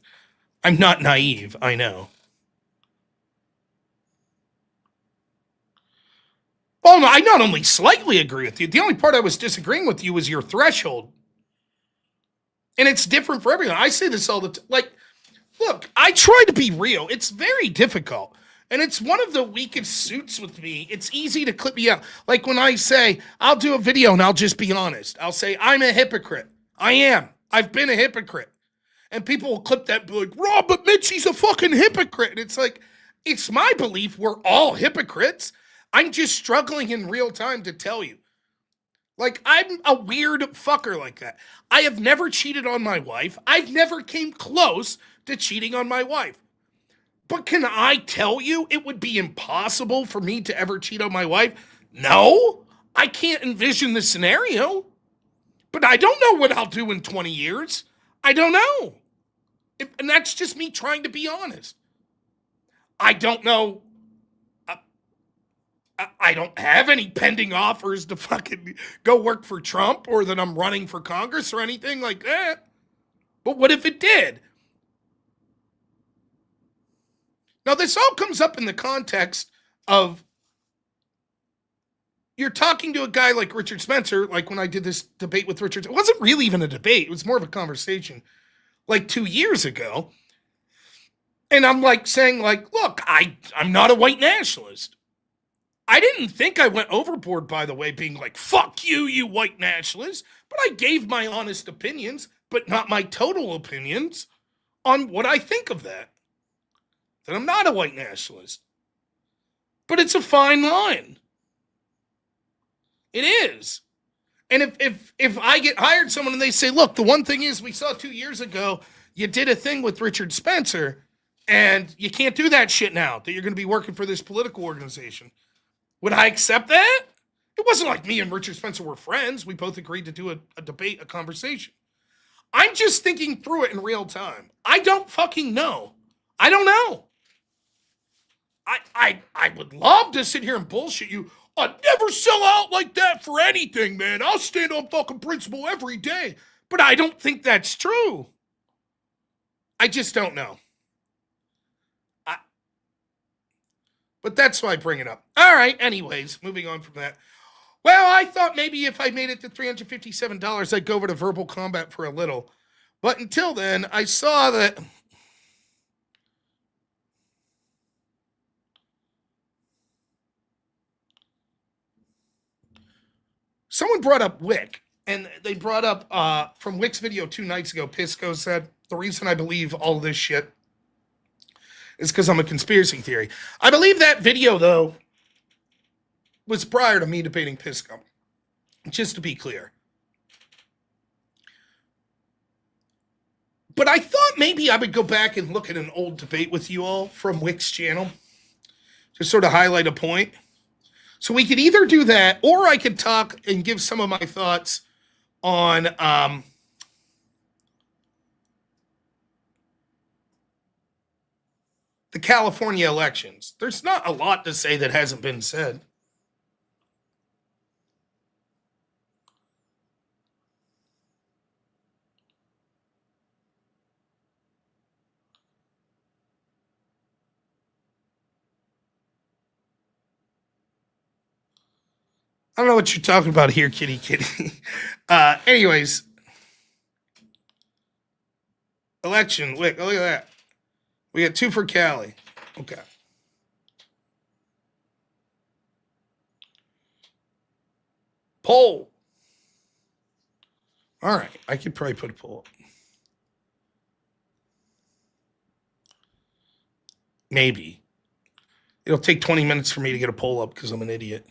I'm not naive, I know. Oh, no, I not only slightly agree with you, the only part I was disagreeing with you was your threshold. And it's different for everyone. I say this all the time. Like, look, I try to be real. It's very difficult. And it's one of the weakest suits with me. It's easy to clip me out. Like when I say, I'll do a video and I'll just be honest. I'll say, I'm a hypocrite. I am. I've been a hypocrite. And people will clip that and be like, Rob, but Mitchie's a fucking hypocrite. And it's like, it's my belief we're all hypocrites. I'm just struggling in real time to tell you. Like, I'm a weird fucker like that. I have never cheated on my wife. I've never came close to cheating on my wife. But can I tell you it would be impossible for me to ever cheat on my wife? No, I can't envision the scenario. But I don't know what I'll do in 20 years. I don't know. And that's just me trying to be honest. I don't know. I don't have any pending offers to fucking go work for Trump or that I'm running for Congress or anything like that. But what if it did? Now, this all comes up in the context of you're talking to a guy like Richard Spencer, like when I did this debate with Richard. It wasn't really even a debate. It was more of a conversation like 2 years ago. And I'm like saying like, look, I'm not a white nationalist. I didn't think I went overboard, by the way, being like, fuck you, you white nationalist. But I gave my honest opinions, but not my total opinions on what I think of that. That I'm not a white nationalist. But it's a fine line. It is. And if I get hired someone and they say, look, the one thing is we saw 2 years ago, you did a thing with Richard Spencer, and you can't do that shit now, that you're going to be working for this political organization. Would I accept that? It wasn't like me and Richard Spencer were friends. We both agreed to do a debate, a conversation. I'm just thinking through it in real time. I don't fucking know. I don't know. I would love to sit here and bullshit you. I'd never sell out like that for anything, man. I'll stand on fucking principle every day. But I don't think that's true. I just don't know. But that's why I bring it up. All right, anyways, moving on from that. Well, I thought maybe if I made it to $357, I'd go over to Verbal Combat for a little. But until then, I saw that someone brought up Wick, and they brought up from Wick's video 2 nights ago, Pisco said, the reason I believe all this shit is because I'm a conspiracy theory. I believe that video, though, was prior to me debating Pisco. Just to be clear. But I thought maybe I would go back and look at an old debate with you all from Wick's channel to sort of highlight a point. So we could either do that, or I could talk and give some of my thoughts on the California elections. There's not a lot to say that hasn't been said. I don't know what you're talking about here, kitty. Anyways, election. Wait, look at that. We got 2 for Cali. Okay. Poll. All right. I could probably put a poll up. Maybe. It'll take 20 minutes for me to get a poll up because I'm an idiot.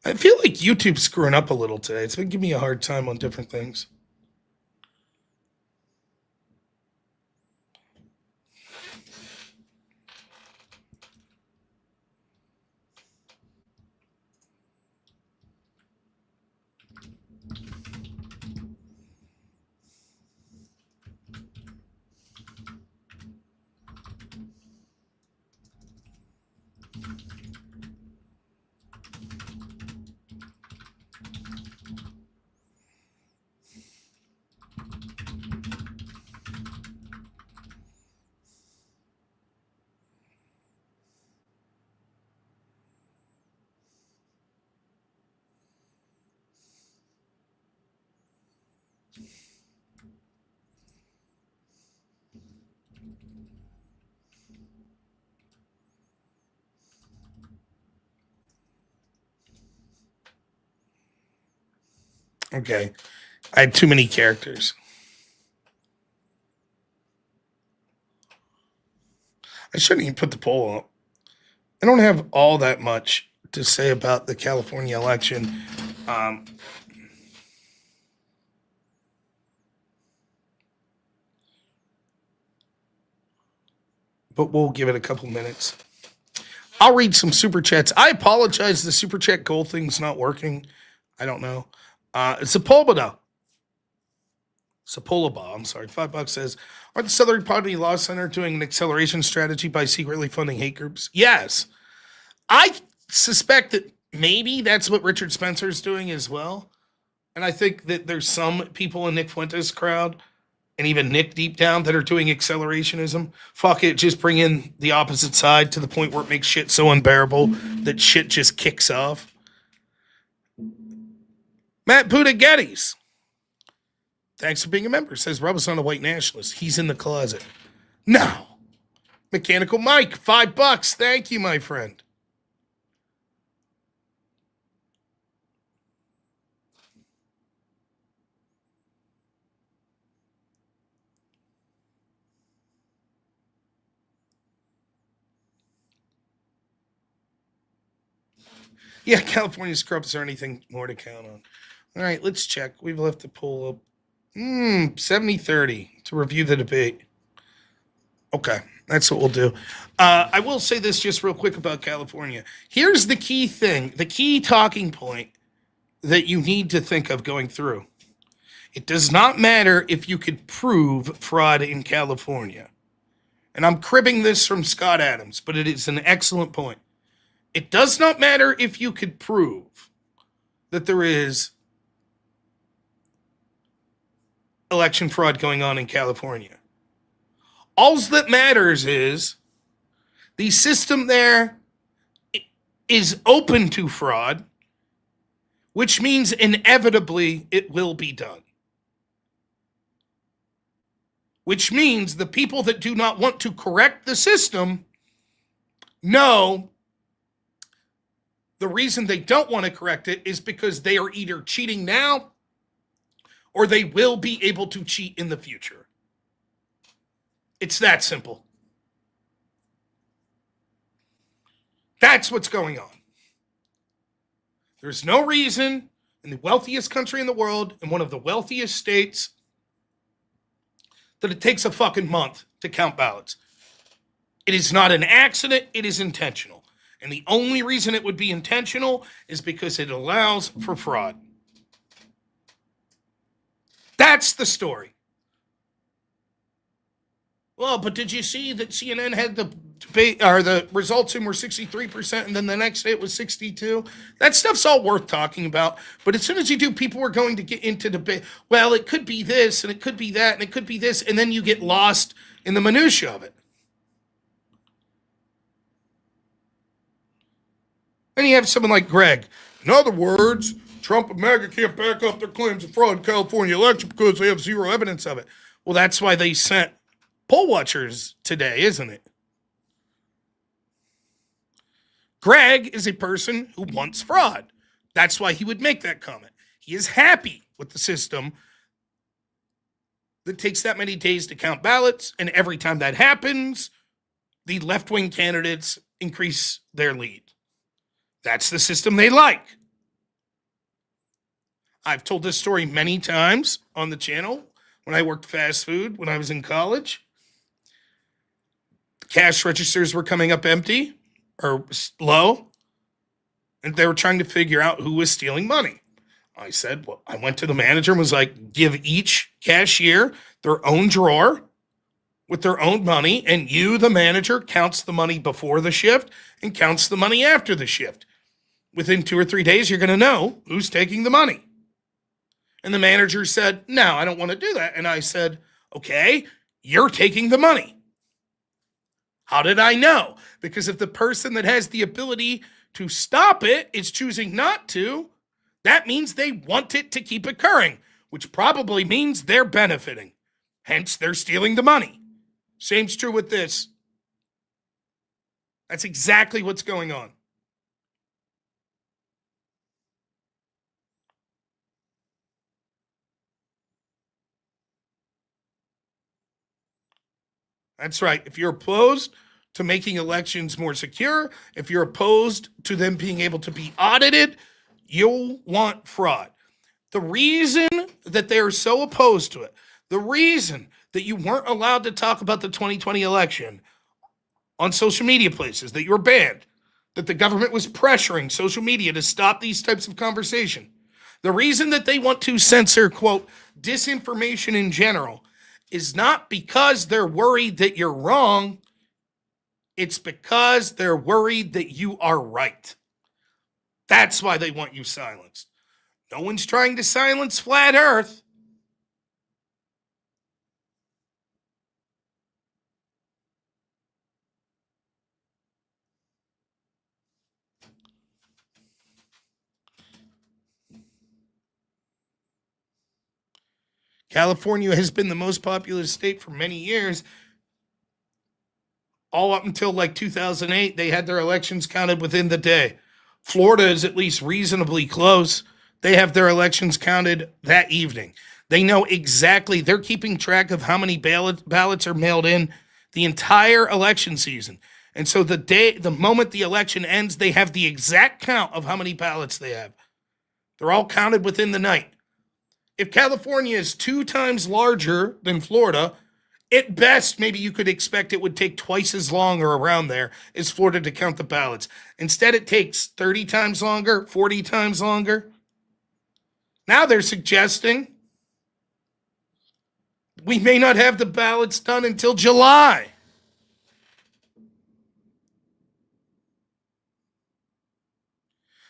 I feel like YouTube's screwing up a little today. It's been giving me a hard time on different things. Okay. I had too many characters. I shouldn't even put the poll up. I don't have all that much to say about the California election. But we'll give it a couple minutes. I'll read some super chats. I apologize. The super chat goal thing's not working. I don't know. Sepulveda. I'm sorry. $5 says, are the Southern Poverty Law Center doing an acceleration strategy by secretly funding hate groups? Yes. I suspect that maybe that's what Richard Spencer is doing as well. And I think that there's some people in Nick Fuentes' crowd and even Nick deep down that are doing accelerationism. Fuck it, just bring in the opposite side to the point where it makes shit so unbearable that shit just kicks off. Matt Buddha Geddes. Thanks for being a member. Says Rubba's not a white nationalist. He's in the closet. No. Mechanical Mike, $5. Thank you, my friend. Yeah, California scrubs or anything more to count on. All right, let's check. We've left the poll up. 70-30 to review the debate. Okay, that's what we'll do. I will say this just real quick about California. Here's the key thing, the key talking point that you need to think of going through. It does not matter if you could prove fraud in California. And I'm cribbing this from Scott Adams, but it is an excellent point. It does not matter if you could prove that there is election fraud going on in California. All that matters is the system there is open to fraud, which means inevitably it will be done. Which means the people that do not want to correct the system know the reason they don't want to correct it is because they are either cheating now or they will be able to cheat in the future. It's that simple. That's what's going on. There's no reason in the wealthiest country in the world, in one of the wealthiest states, that it takes a fucking month to count ballots. It is not an accident, it is intentional. And the only reason it would be intentional is because it allows for fraud. That's the story. Well, but did you see that CNN had the debate or the results in were 63% and then the next day it was 62? That stuff's all worth talking about. But as soon as you do, people are going to get into debate. Well, it could be this and it could be that and it could be this. And then you get lost in the minutia of it. And you have someone like Greg. In other words, Trump and MAGA can't back up their claims of fraud in California election because they have zero evidence of it. Well, that's why they sent poll watchers today, isn't it? Greg is a person who wants fraud. That's why he would make that comment. He is happy with the system that takes that many days to count ballots, and every time that happens, the left-wing candidates increase their lead. That's the system they like. I've told this story many times on the channel when I worked fast food when I was in college. The cash registers were coming up empty or low, and they were trying to figure out who was stealing money. I said, well, I went to the manager and was like, give each cashier their own drawer with their own money, and you, the manager, counts the money before the shift and counts the money after the shift. Within 2 or 3 days, you're going to know who's taking the money. And the manager said, no, I don't want to do that. And I said, okay, you're taking the money. How did I know? Because if the person that has the ability to stop it is choosing not to, that means they want it to keep occurring, which probably means they're benefiting. Hence, they're stealing the money. Same's true with this. That's exactly what's going on. That's right. If you're opposed to making elections more secure, if you're opposed to them being able to be audited, you'll want fraud. The reason that they are so opposed to it, the reason that you weren't allowed to talk about the 2020 election on social media places, that you were banned, that the government was pressuring social media to stop these types of conversation. The reason that they want to censor, quote, disinformation in general is not because they're worried that you're wrong. It's because they're worried that you are right. That's why they want you silenced. No one's trying to silence Flat Earth. California has been the most populous state for many years. All up until like 2008, they had their elections counted within the day. Florida is at least reasonably close. They have their elections counted that evening. They know exactly, they're keeping track of how many ballots are mailed in the entire election season. And so the moment the election ends, they have the exact count of how many ballots they have. They're all counted within the night. If California is 2 times larger than Florida, at best, maybe you could expect it would take twice as long or around there as Florida to count the ballots. Instead, it takes 30 times longer, 40 times longer. Now they're suggesting we may not have the ballots done until July.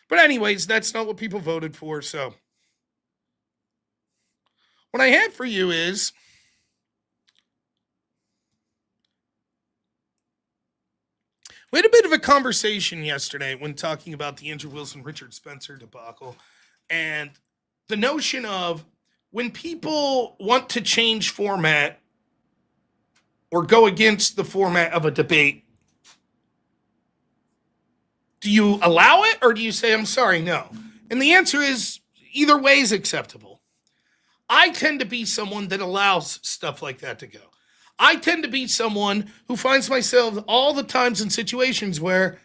But anyways, that's not what people voted for, so what I have for you is we had a bit of a conversation yesterday when talking about the Andrew Wilson-Richard Spencer debacle and the notion of when people want to change format or go against the format of a debate, do you allow it or do you say, I'm sorry, no? And the answer is either way is acceptable. I tend to be someone that allows stuff like that to go. I tend to be someone who finds myself all the times in situations where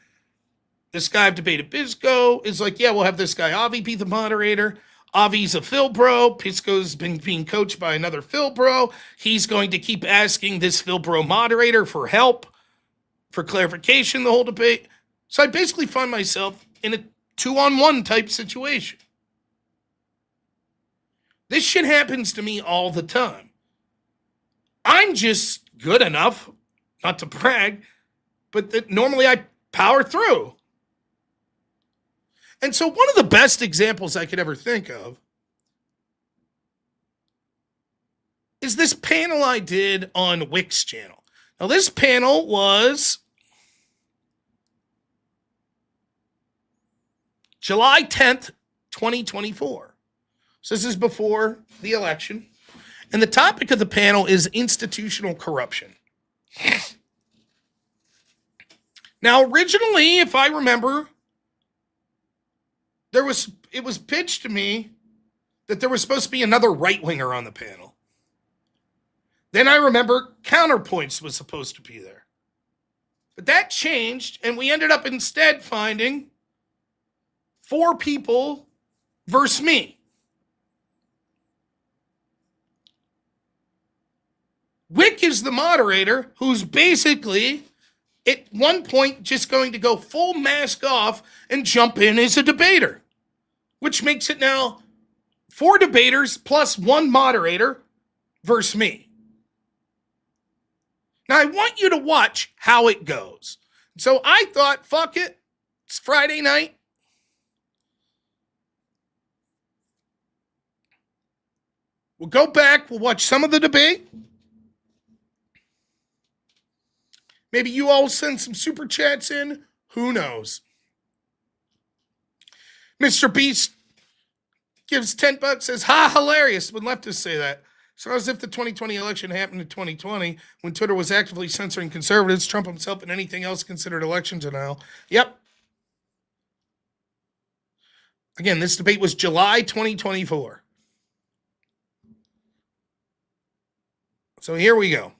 this guy I've debated, Pisco, is like, yeah, we'll have this guy Avi be the moderator. Avi's a Phil bro. Pisco's been being coached by another Phil bro. He's going to keep asking this Phil bro moderator for help, for clarification the whole debate. So I basically find myself in a 2-on-1 type situation. This shit happens to me all the time. I'm just good enough, not to brag, but that normally I power through. And so one of the best examples I could ever think of is this panel I did on Wick's channel. Now this panel was July 10th, 2024. So this is before the election. And the topic of the panel is institutional corruption. Now, originally, if I remember, it was pitched to me that there was supposed to be another right-winger on the panel. Then I remember Counterpoints was supposed to be there. But that changed, and we ended up instead finding 4 people versus me. Wick is the moderator who's basically at one point just going to go full mask off and jump in as a debater, which makes it now 4 debaters plus 1 moderator versus me. Now, I want you to watch how it goes. So I thought, fuck it. It's Friday night. We'll go back. We'll watch some of the debate. Maybe you all send some super chats in. Who knows? Mr. Beast gives $10, says, ha, hilarious when leftists say that. So as if the 2020 election happened in 2020, when Twitter was actively censoring conservatives, Trump himself, and anything else considered election denial. Yep. Again, this debate was July 2024. So here we go.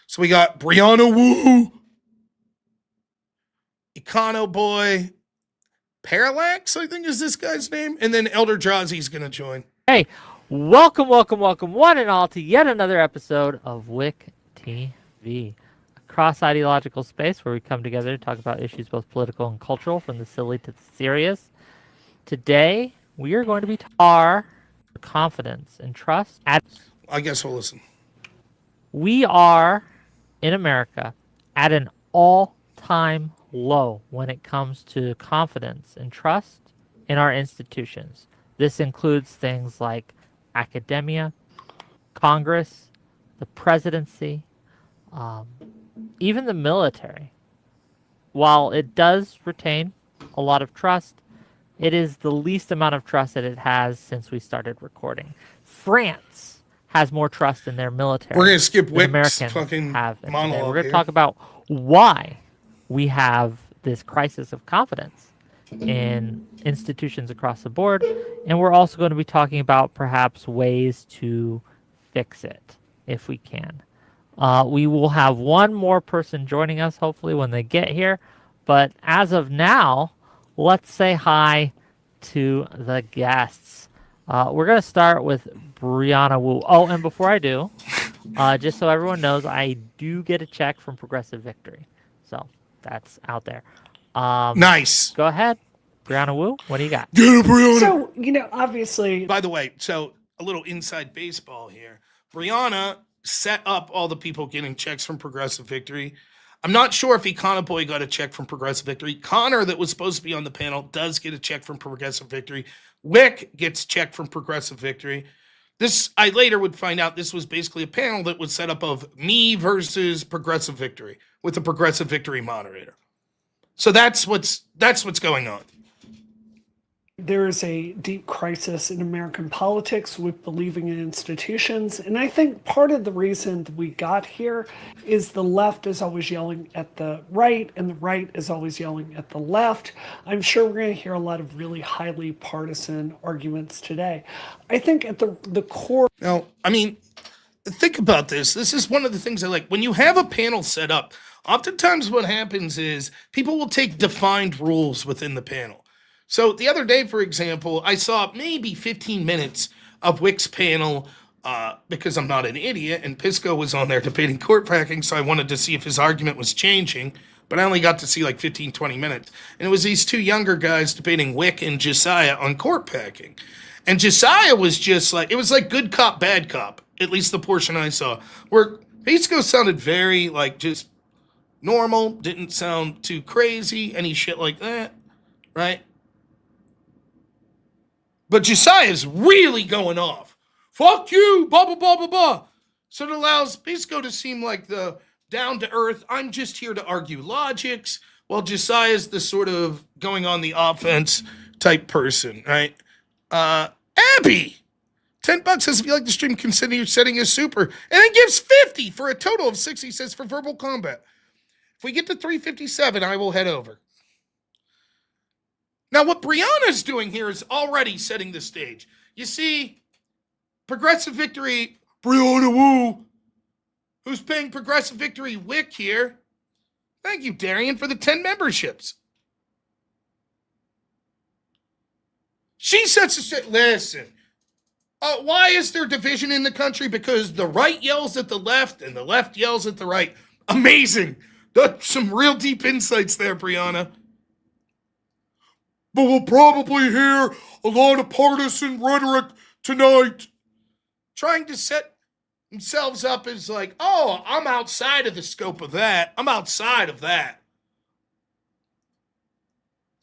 So we got Brianna Wu, Econo Boy, Parallax, I think is this guy's name. And then Elder Jazzy's going to join. Hey, welcome, one and all, to yet another episode of Wick TV, a cross-ideological space where we come together to talk about issues both political and cultural, from the silly to the serious. Today, we are going to be talking confidence and trust. I guess we'll listen. We are, in America, at an all-time low when it comes to confidence and trust in our institutions. This includes things like academia, Congress, the presidency, even the military. While it does retain a lot of trust, it is the least amount of trust that it has since we started recording. France has more trust in their military. We're going to skip than Wick's Americans fucking have. monologue. We're going to talk about why we have this crisis of confidence in institutions across the board, and we're also going to be talking about perhaps ways to fix it if we can. We will have one more person joining us hopefully when they get here, but as of now, let's say hi to the guests. We're going to start with Brianna Wu. Oh, and before I do, just so everyone knows, I do get a check from Progressive Victory. So that's out there. Nice. Go ahead, Brianna Wu. What do you got? Get it, Brianna. So, obviously. By the way, so a little inside baseball here. Brianna set up all the people getting checks from Progressive Victory. I'm not sure if Econoboy got a check from Progressive Victory. Connor, that was supposed to be on the panel, does get a check from Progressive Victory. Wick gets checked from Progressive Victory. This, I later would find out, this was basically a panel that was set up of me versus Progressive Victory with a Progressive Victory moderator. So that's what's going on. There is a deep crisis in American politics with believing in institutions. And I think part of the reason that we got here is the left is always yelling at the right and the right is always yelling at the left. I'm sure we're going to hear a lot of really highly partisan arguments today. I think at the core. Now, I mean, think about this. This is one of the things I like. When you have a panel set up, oftentimes what happens is people will take defined rules within the panel. So the other day, for example, I saw maybe 15 minutes of Wick's panel because I'm not an idiot, and Pisco was on there debating court packing, so I wanted to see if his argument was changing, but I only got to see like 15, 20 minutes. And it was these 2 younger guys debating Wick and Josiah on court packing. And Josiah was just like, it was like good cop, bad cop, at least the portion I saw, where Pisco sounded very like just normal, didn't sound too crazy, any shit like that, right? But Josiah's really going off. Fuck you, blah, blah, blah, blah, blah. So it allows Pisco to seem like the down to earth. I'm just here to argue logics, while Josiah's the sort of going on the offense type person, right? Abby, $10 says if you like the stream, consider setting a super, and then gives 50 for a total of 60 cents for verbal combat. If we get to 357, I will head over. Now, what Brianna's doing here is already setting the stage. You see, Progressive Victory, Brianna Woo, who's paying Progressive Victory Wick here. Thank you, Darian, for the 10 memberships. She sets the stage. Listen, why is there division in the country? Because the right yells at the left and the left yells at the right. Amazing. That's some real deep insights there, Brianna. But we'll probably hear a lot of partisan rhetoric tonight. Trying to set themselves up as like, oh, I'm outside of the scope of that. I'm outside of that.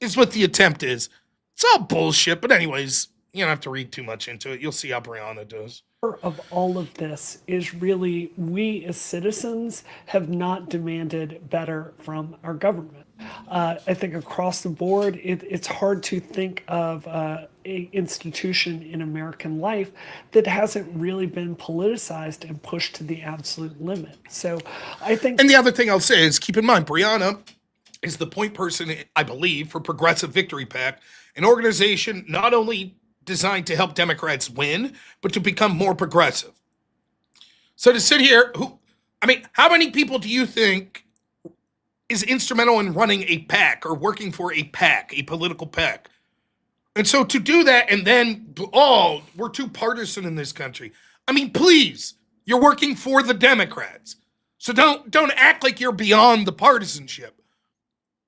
Is what the attempt is. It's all bullshit. But anyways, you don't have to read too much into it. You'll see how Brianna does. Of all of this is really we as citizens have not demanded better from our government. I think across the board, it's hard to think of a institution in American life that hasn't really been politicized and pushed to the absolute limit. So I think... And the other thing I'll say is keep in mind, Brianna is the point person, I believe, for Progressive Victory PAC, an organization not only designed to help Democrats win, but to become more progressive. So to sit here, how many people do you think is instrumental in running a PAC or working for a PAC, a political PAC? And so to do that and then, we're too partisan in this country. I mean, please, you're working for the Democrats. So don't act like you're beyond the partisanship.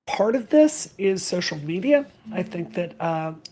Part of this is social media. I think that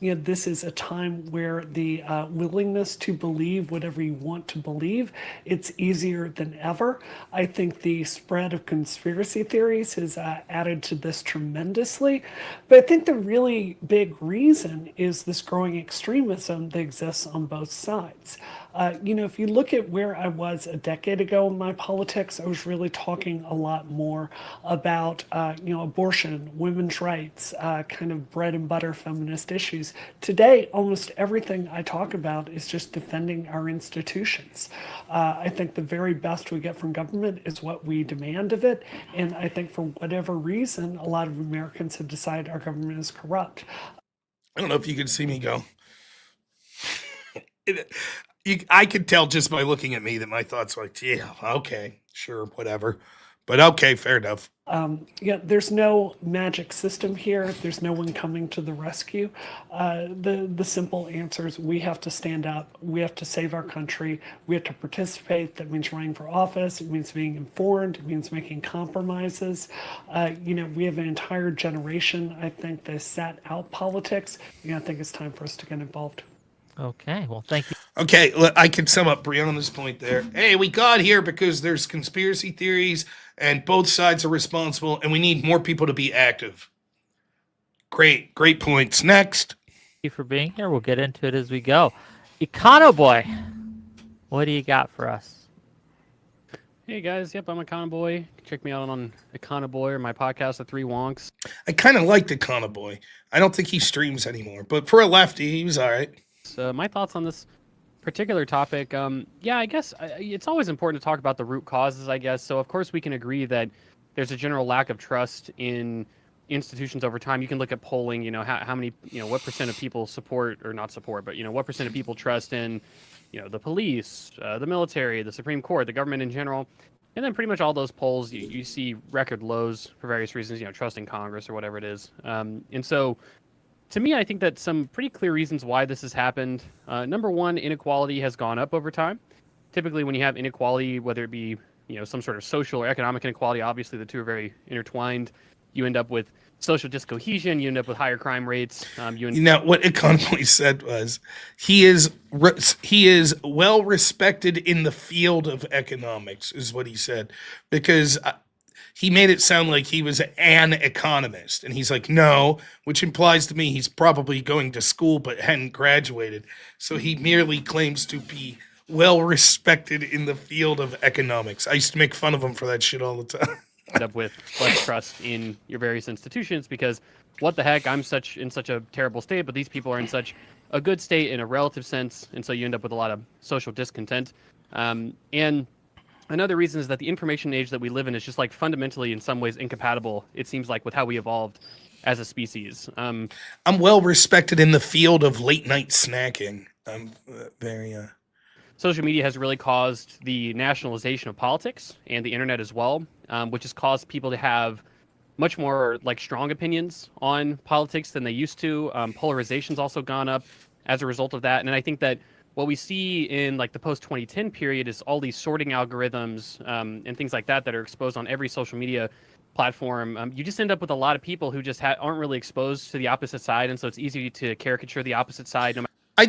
this is a time where the willingness to believe whatever you want to believe, it's easier than ever. I think the spread of conspiracy theories has added to this tremendously. But I think the really big reason is this growing extremism that exists on both sides. If you look at where I was a decade ago in my politics, I was really talking a lot more about, abortion, women's rights, kind of bread and butter feminist issues. Today, almost everything I talk about is just defending our institutions. I think the very best we get from government is what we demand of it. And I think for whatever reason, a lot of Americans have decided our government is corrupt. I don't know if you could see me go. I could tell just by looking at me that my thoughts were like, yeah, okay, sure, whatever. But okay, fair enough. There's no magic system here. There's no one coming to the rescue. The simple answer is we have to stand up. We have to save our country. We have to participate. That means running for office. It means being informed. It means making compromises. We have an entire generation, I think, that sat out politics. I think it's time for us to get involved. Okay, well, thank you. Okay, I can sum up Brianna's point there. Hey, we got here because there's conspiracy theories and both sides are responsible and we need more people to be active. Great points. Next. Thank you for being here. We'll get into it as we go. Econo Boy, what do you got for us? Hey guys, yep, I'm Econo Boy. Check me out on Econo Boy or my podcast, The Three Wonks. I kind of liked Econo Boy. I don't think he streams anymore, but for a lefty, he was all right. So my thoughts on this particular topic, I guess it's always important to talk about the root causes, I guess. So of course we can agree that there's a general lack of trust in institutions over time. You can look at polling, how many, what percent of people support or not support, but what percent of people trust in, the police, the military, the Supreme Court, the government in general. And then pretty much all those polls, you see record lows for various reasons, trust in Congress or whatever it is. And so to me, I think that some pretty clear reasons why this has happened. Number one, inequality has gone up over time. Typically, when you have inequality, whether it be some sort of social or economic inequality, obviously the two are very intertwined. You end up with social discohesion. You end up with higher crime rates. What Economy said was he is well respected in the field of economics, is what he said, because he made it sound like he was an economist. And he's like, no, which implies to me he's probably going to school but hadn't graduated. So he merely claims to be well respected in the field of economics. I used to make fun of him for that shit all the time. End up with less trust in your various institutions because what the heck, I'm in such a terrible state, but these people are in such a good state in a relative sense, and so you end up with a lot of social discontent. And another reason is that the information age that we live in is just like fundamentally in some ways incompatible, it seems like, with how we evolved as a species. I'm well respected in the field of late night snacking. I'm very Social media has really caused the nationalization of politics and the internet as well, which has caused people to have much more like strong opinions on politics than they used to. Polarization's also gone up as a result of that. And I think that what we see in like the post 2010 period is all these sorting algorithms and things like that are exposed on every social media platform. You just end up with a lot of people who just aren't really exposed to the opposite side, and so it's easy to caricature the opposite side.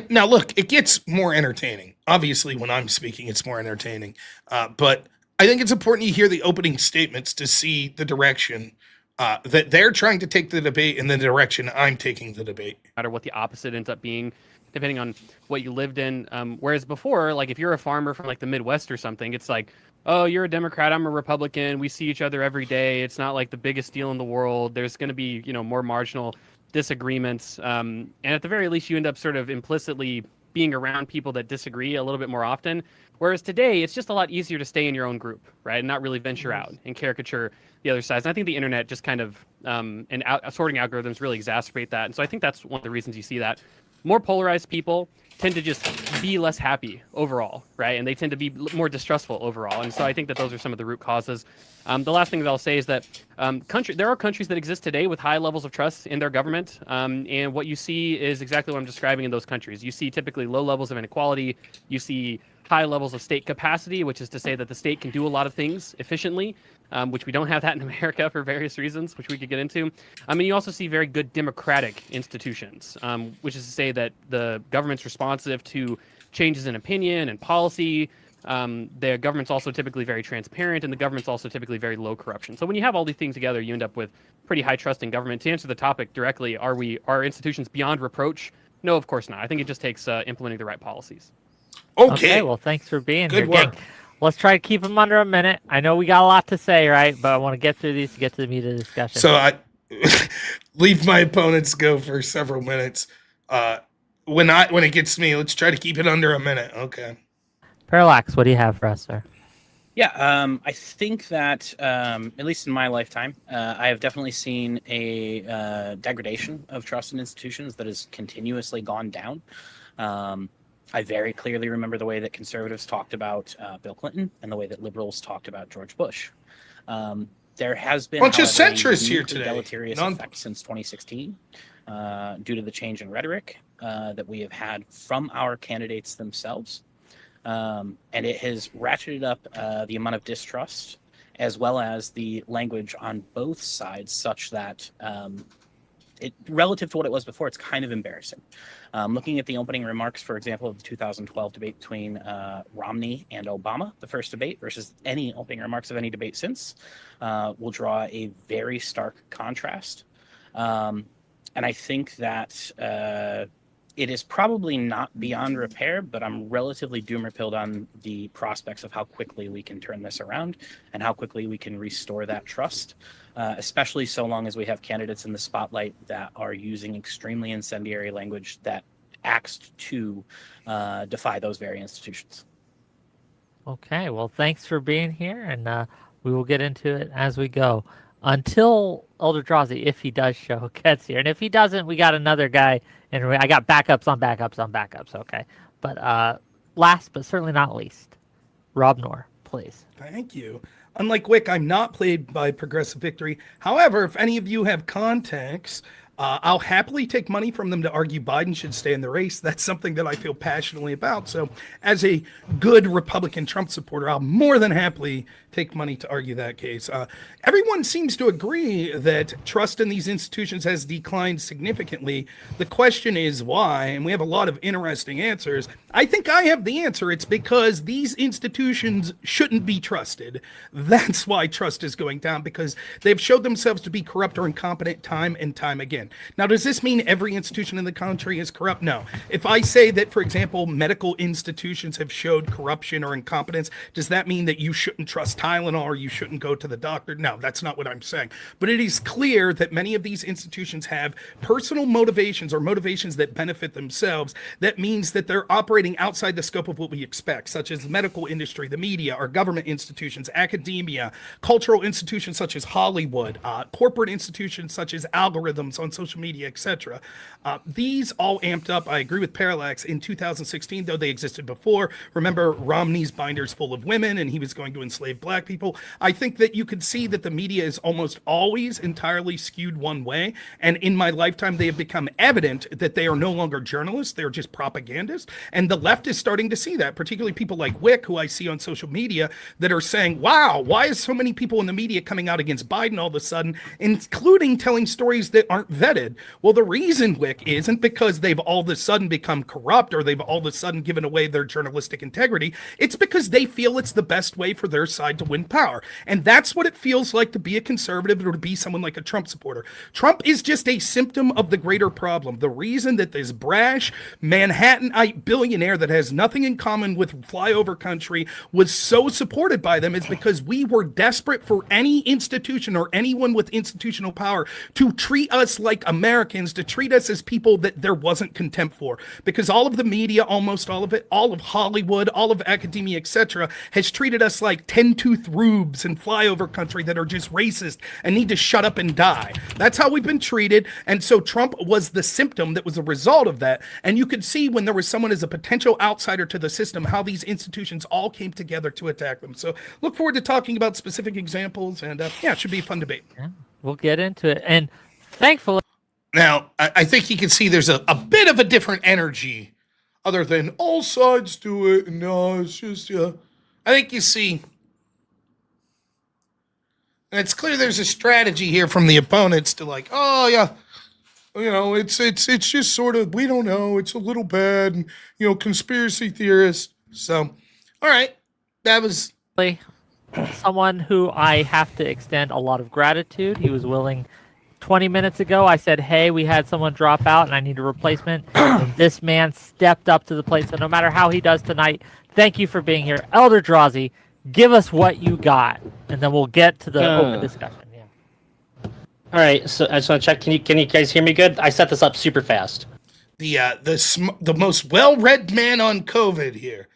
Now look, it gets more entertaining. Obviously, when I'm speaking, it's more entertaining. But I think it's important you hear the opening statements to see the direction that they're trying to take the debate and the direction I'm taking the debate. No matter what the opposite ends up being, depending on what you lived in. Whereas before, like if you're a farmer from like the Midwest or something, it's like, oh, you're a Democrat, I'm a Republican. We see each other every day. It's not like the biggest deal in the world. There's going to be, more marginal disagreements. And at the very least, you end up sort of implicitly being around people that disagree a little bit more often. Whereas today, it's just a lot easier to stay in your own group, right? And not really venture out and caricature the other sides. And I think the internet just kind of, sorting algorithms really exacerbate that. And so I think that's one of the reasons you see that. More polarized people tend to just be less happy overall, right? And they tend to be more distrustful overall. And so I think that those are some of the root causes. The last thing that I'll say is that there are countries that exist today with high levels of trust in their government. And what you see is exactly what I'm describing in those countries. You see typically low levels of inequality. You see high levels of state capacity, which is to say that the state can do a lot of things efficiently, which we don't have that in America for various reasons, which we could get into. And you also see very good democratic institutions, which is to say that the government's responsive to changes in opinion and policy. The government's also typically very transparent, and the government's also typically very low corruption. So when you have all these things together, you end up with pretty high trust in government. To answer the topic directly, are institutions beyond reproach? No, of course not. I think it just takes implementing the right policies. Okay. Well, thanks for being Good here. work. Gang, let's try to keep them under a minute. I know we got a lot to say, right? But I want to get through these to get to the meat of the discussion. So I leave my opponents go for several minutes. When it gets to me, let's try to keep it under a minute. Okay. Parallax, what do you have for us, sir? Yeah, I think that, at least in my lifetime, I have definitely seen a degradation of trust in institutions that has continuously gone down. I very clearly remember the way that conservatives talked about Bill Clinton and the way that liberals talked about George Bush. There has been Bunch of however, a centrists here uniquely today. deleterious effect since 2016 due to the change in rhetoric that we have had from our candidates themselves. And it has ratcheted up the amount of distrust as well as the language on both sides such that relative to what it was before, it's kind of embarrassing. Looking at the opening remarks, for example, of the 2012 debate between Romney and Obama, the first debate, versus any opening remarks of any debate since, will draw a very stark contrast. And I think that it is probably not beyond repair, but I'm relatively doom-pilled on the prospects of how quickly we can turn this around and how quickly we can restore that trust, especially so long as we have candidates in the spotlight that are using extremely incendiary language that acts to defy those very institutions. Okay, well, thanks for being here, and we will get into it as we go. Until Elder Drazi, if he does show, gets here. And if he doesn't, we got another guy. And I got backups on backups on backups, okay? But last but certainly not least, robnoerr, please. Thank you. Unlike Wick, I'm not played by Progressive Victory. However, if any of you have contacts, I'll happily take money from them to argue Biden should stay in the race. That's something that I feel passionately about. So as a good Republican Trump supporter, I'll more than happily take money to argue that case. Everyone seems to agree that trust in these institutions has declined significantly. The question is why, and we have a lot of interesting answers. I think I have the answer. It's because these institutions shouldn't be trusted. That's why trust is going down, because they've showed themselves to be corrupt or incompetent time and time again. happen. Now, does this mean every institution in the country is corrupt? No. If I say that, for example, medical institutions have showed corruption or incompetence, does that mean that you shouldn't trust Tylenol or you shouldn't go to the doctor? No, that's not what I'm saying. But it is clear that many of these institutions have personal motivations or motivations that benefit themselves. That means that they're operating outside the scope of what we expect, such as the medical industry, the media, our government institutions, academia, cultural institutions such as Hollywood, corporate institutions such as algorithms on social media, etc. These all amped up, I agree with Parallax, in 2016, though they existed before. Remember Romney's binders full of women and he was going to enslave black people. I think that you could see that the media is almost always entirely skewed one way. And in my lifetime, they have become evident that they are no longer journalists. They're just propagandists. And the left is starting to see that, particularly people like Wick, who I see on social media, that are saying, wow, why is so many people in the media coming out against Biden all of a sudden, including telling stories that aren't vetted? Well, the reason, Wick, isn't because they've all of a sudden become corrupt or they've all of a sudden given away their journalistic integrity. It's because they feel it's the best way for their side to win power. And that's what it feels like to be a conservative or to be someone like a Trump supporter. Trump is just a symptom of the greater problem. The reason that this brash Manhattanite billionaire that has nothing in common with flyover country was so supported by them is because we were desperate for any institution or anyone with institutional power to treat us like Americans, to treat us as people that there wasn't contempt for. Because all of the media, almost all of it, all of Hollywood, all of academia, etc., has treated us like 10-tooth rubes in flyover country that are just racist and need to shut up and die. That's how we've been treated. And so Trump was the symptom that was a result of that. And you could see when there was someone as a potential outsider to the system, how these institutions all came together to attack them. So look forward to talking about specific examples. And yeah, it should be a fun debate. Yeah, we'll get into it. And thankfully, Now, I think you can see there's a bit of a different energy other than all sides do it. No, it's just, yeah. I think you see, and it's clear there's a strategy here from the opponents to like, oh, yeah, you know, it's just sort of, we don't know, it's a little bad, and, you know, conspiracy theorists. So, all right, that was someone who I have to extend a lot of gratitude. He was willing. 20 minutes ago, I said, hey, we had someone drop out and I need a replacement. And this man stepped up to the plate. So no matter how he does tonight, thank you for being here. Elder Drazi, give us what you got, and then we'll get to the open discussion. Yeah. All right, so I just want to check. Can you guys hear me good? I set this up super fast. The most well-read man on COVID here.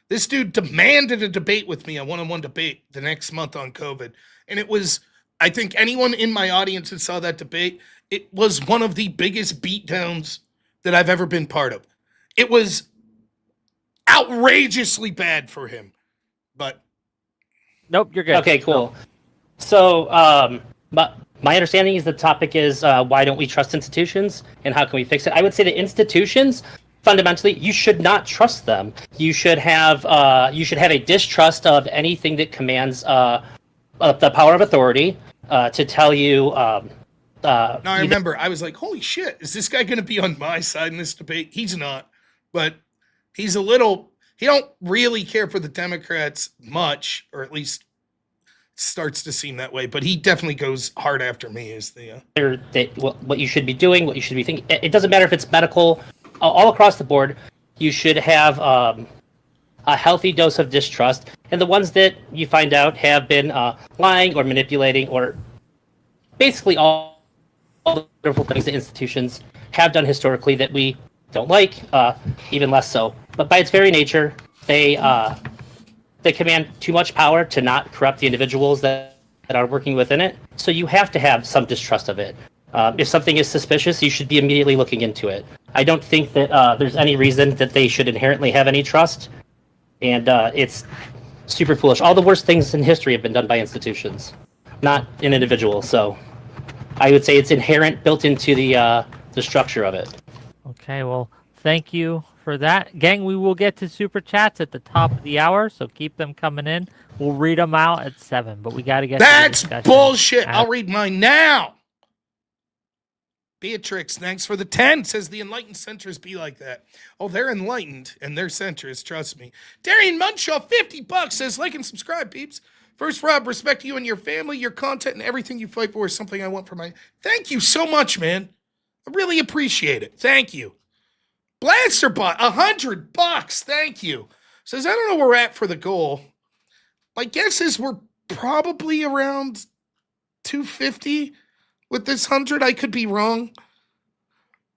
This dude demanded a debate with me, a one-on-one debate the next month on COVID. And it was, I think anyone in my audience that saw that debate, it was one of the biggest beatdowns that I've ever been part of. It was outrageously bad for him. But nope, you're good. Okay, cool. So, my understanding is the topic is why don't we trust institutions and how can we fix it? I would say that institutions, fundamentally, you should not trust them. You should have a distrust of anything that commands the power of authority to tell you. Now I remember I was like, holy shit, is this guy going to be on my side in this debate? He's not, but he's a little, he don't really care for the Democrats much, or at least starts to seem that way, but he definitely goes hard after me as the... what you should be doing, what you should be thinking. It doesn't matter if it's medical, all across the board, you should have a healthy dose of distrust. And the ones that you find out have been lying or manipulating or basically all the wonderful things that institutions have done historically that we don't like, even less so. But by its very nature, they command too much power to not corrupt the individuals that are working within it. So you have to have some distrust of it. If something is suspicious, you should be immediately looking into it. I don't think that there's any reason that they should inherently have any trust. And it's super foolish. All the worst things in history have been done by institutions, not in individuals. So I would say it's inherent, built into the structure of it. Okay, well, thank you for that. Gang, we will get to super chats at the top of the hour, so keep them coming in. We'll read them out at 7, but we got to get That's bullshit. I'll read mine now. Beatrix, thanks for the 10. Says the enlightened centrists be like that. Oh, they're enlightened and they're centrists, trust me. Darian Munshaw, $50 says like and subscribe, peeps. First, Rob, respect you and your family, your content, and everything you fight for is something I want for my... Thank you so much, man. I really appreciate it. Thank you. Blasterbot, $100. Thank you. Says, I don't know where we're at for the goal. My guess is we're probably around 250 with this 100. I could be wrong.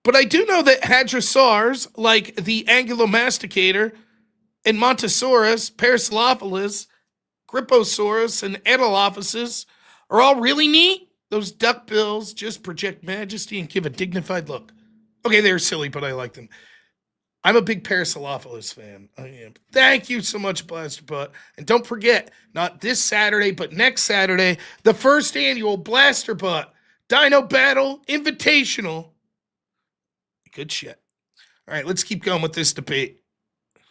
But I do know that hadrosaurs, like the angulomasticator, and Montosaurus, Parasaurolophus, Gripposaurus, and Antilophosis are all really neat. Those duckbills just project majesty and give a dignified look. Okay, they're silly, but I like them. I'm a big Parasaurolophus fan. I am. Thank you so much, Blasterbutt. And don't forget, not this Saturday, but next Saturday, the first annual Blasterbutt Dino Battle Invitational. Good shit. All right, let's keep going with this debate.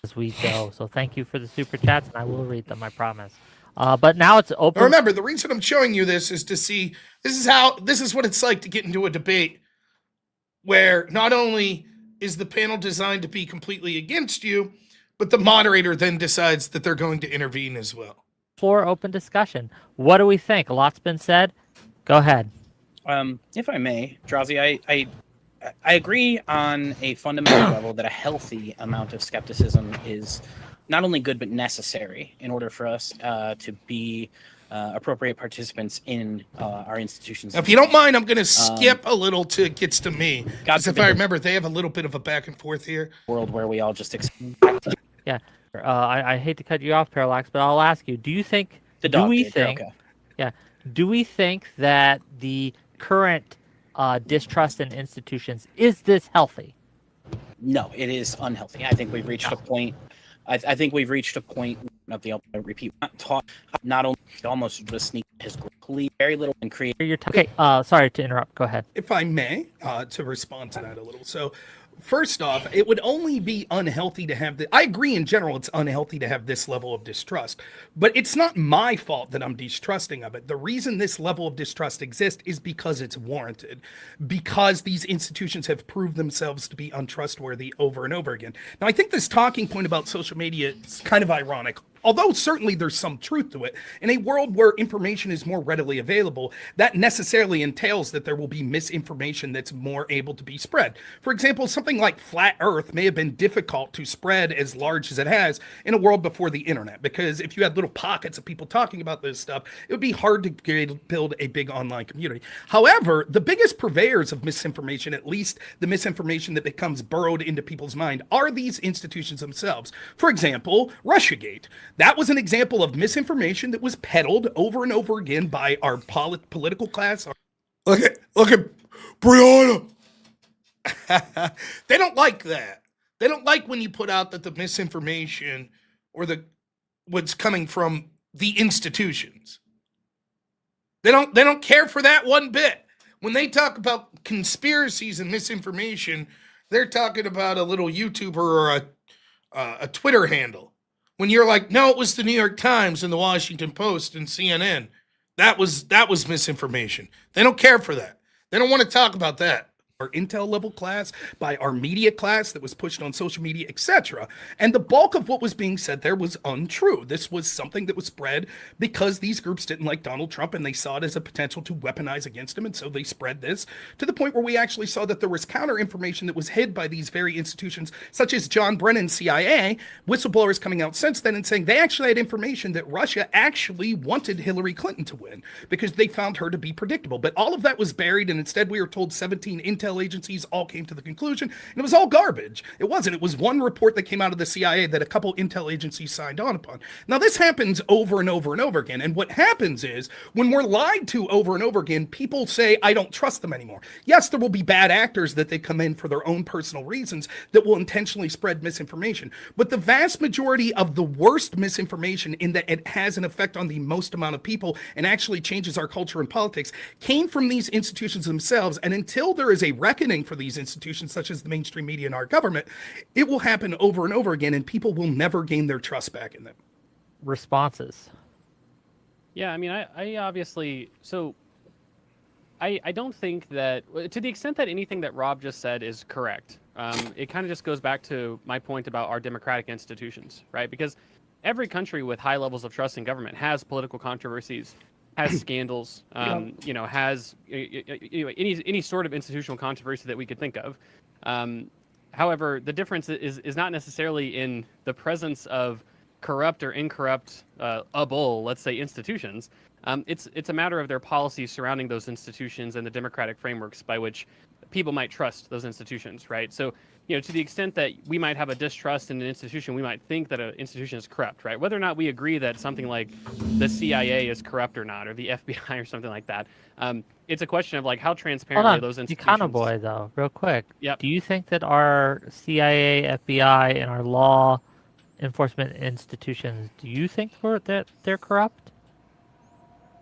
As we go. So thank you for the super chats, and I will read them, I promise. But now it's open. Now remember, the reason I'm showing you this is to see this is what it's like to get into a debate where not only is the panel designed to be completely against you, but the moderator then decides that they're going to intervene as well. Floor open discussion. What do we think? A lot's been said. Go ahead. If I may, Drazi, I agree on a fundamental level that a healthy amount of skepticism is not only good but necessary in order for us to be appropriate participants in our institutions. Now, if you don't mind, I'm going to skip a little till it gets to me. Because if I remember, they have a little bit of a back and forth here. World where we all just expect. Yeah, I hate to cut you off, Parallax, but I'll ask you: do you think? Do we think that the current distrust in institutions is this healthy? No, it is unhealthy. I think we've reached a point. I think we've reached a point. Not the repeat. Not only almost just sneak his very little and create. Okay. Sorry to interrupt. Go ahead. If I may, to respond to that a little. So, first off, it would only be unhealthy to have I agree in general it's unhealthy to have this level of distrust, but it's not my fault that I'm distrusting of it. The reason this level of distrust exists is because it's warranted, because these institutions have proved themselves to be untrustworthy over and over again. Now, I think this talking point about social media is kind of ironic. Although certainly there's some truth to it, in a world where information is more readily available, that necessarily entails that there will be misinformation that's more able to be spread. For example, something like flat Earth may have been difficult to spread as large as it has in a world before the internet, because if you had little pockets of people talking about this stuff, it would be hard to build a big online community. However, the biggest purveyors of misinformation, at least the misinformation that becomes burrowed into people's mind, are these institutions themselves. For example, Russiagate. That was an example of misinformation that was peddled over and over again by our political class. Look at Brianna. They don't like that. They don't like when you put out that the misinformation or what's coming from the institutions. They don't care for that one bit. When they talk about conspiracies and misinformation, they're talking about a little YouTuber or a Twitter handle. When you're like, no, it was the New York Times and the Washington Post and CNN. That was misinformation. They don't care for that. They don't want to talk about that. Our intel level class, by our media class that was pushed on social media, etc. And the bulk of what was being said there was untrue. This was something that was spread because these groups didn't like Donald Trump and they saw it as a potential to weaponize against him. And so they spread this to the point where we actually saw that there was counter information that was hid by these very institutions, such as John Brennan, CIA, whistleblowers coming out since then and saying they actually had information that Russia actually wanted Hillary Clinton to win because they found her to be predictable. But all of that was buried, and instead we were told 17 intel agencies all came to the conclusion, and it was all garbage. It wasn't. It was one report that came out of the CIA that a couple intel agencies signed on upon. Now, this happens over and over and over again, and what happens is, when we're lied to over and over again, people say, I don't trust them anymore. Yes, there will be bad actors that they come in for their own personal reasons that will intentionally spread misinformation, but the vast majority of the worst misinformation, in that it has an effect on the most amount of people and actually changes our culture and politics, came from these institutions themselves. And until there is a reckoning for these institutions, such as the mainstream media and our government, it will happen over and over again, and people will never gain their trust back in them. Responses. Yeah, I mean, I obviously, so I don't think that, to the extent that anything that Rob just said is correct, it kind of just goes back to my point about our democratic institutions, right? Because every country with high levels of trust in government has political controversies has scandals, has any sort of institutional controversy that we could think of. However, the difference is not necessarily in the presence of corrupt or incorrupt, let's say, institutions. It's a matter of their policies surrounding those institutions and the democratic frameworks by which people might trust those institutions, right? So, to the extent that we might have a distrust in an institution, we might think that an institution is corrupt, right? Whether or not we agree that something like the CIA is corrupt or not, or the FBI or something like that, it's a question of like how transparently those institutions. Econo boy, though, real quick. Yep. Do you think that our CIA, FBI, and our law enforcement institutions, do you think that they're corrupt?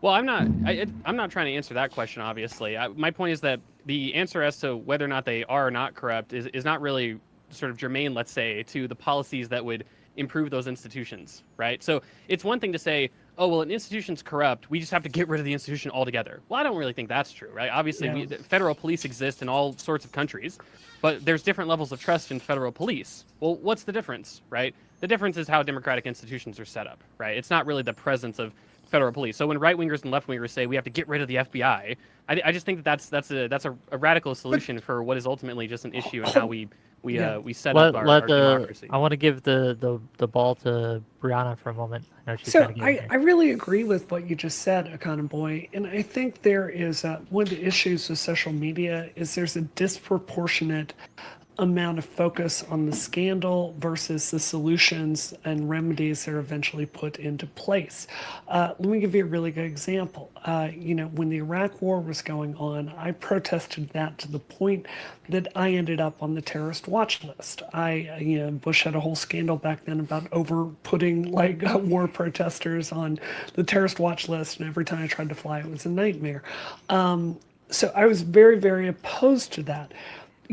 Well, I'm not trying to answer that question. Obviously, my point is that the answer as to whether or not they are or not corrupt is not really sort of germane, let's say, to the policies that would improve those institutions, right? So it's one thing to say, oh, well, an institution's corrupt, we just have to get rid of the institution altogether. Well, I don't really think that's true, right? Obviously, federal police exist in all sorts of countries, but there's different levels of trust in federal police. Well, what's the difference, right? The difference is how democratic institutions are set up, right? It's not really the presence of federal police. So when right-wingers and left-wingers say we have to get rid of the FBI, I just think that's a radical solution for what is ultimately just an issue in how we set up our democracy. I want to give the ball to Brianna for a moment. I know she's So trying to get in I really agree with what you just said, Econo Boy, and I think there is one of the issues with social media is there's a disproportionate amount of focus on the scandal versus the solutions and remedies that are eventually put into place. Let me give you a really good example. When the Iraq War was going on, I protested that to the point that I ended up on the terrorist watch list. Bush had a whole scandal back then about over putting war protesters on the terrorist watch list, and every time I tried to fly, it was a nightmare. So I was very, very opposed to that.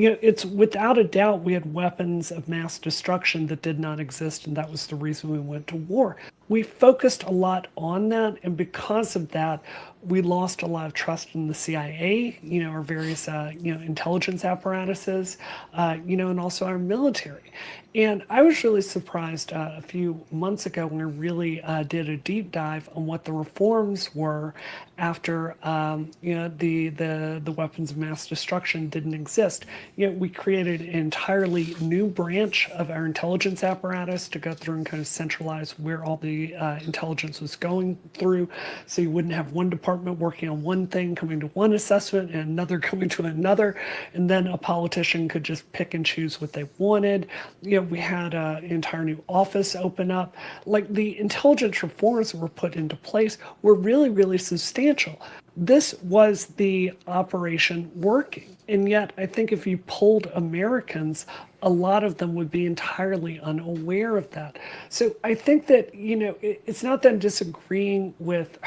It's without a doubt we had weapons of mass destruction that did not exist, and that was the reason we went to war. We focused a lot on that, and because of that, we lost a lot of trust in the CIA, our various, intelligence apparatuses, and also our military. And I was really surprised a few months ago when I really did a deep dive on what the reforms were after, the weapons of mass destruction didn't exist. We created an entirely new branch of our intelligence apparatus to go through and kind of centralize where all the intelligence was going through, so you wouldn't have one department working on one thing, coming to one assessment, and another coming to another, and then a politician could just pick and choose what they wanted. We had an entire new office open up. Like, the intelligence reforms that were put into place were really, really substantial. This was the operation working. And yet, I think if you polled Americans, a lot of them would be entirely unaware of that. So I think that, it's not that I'm disagreeing with,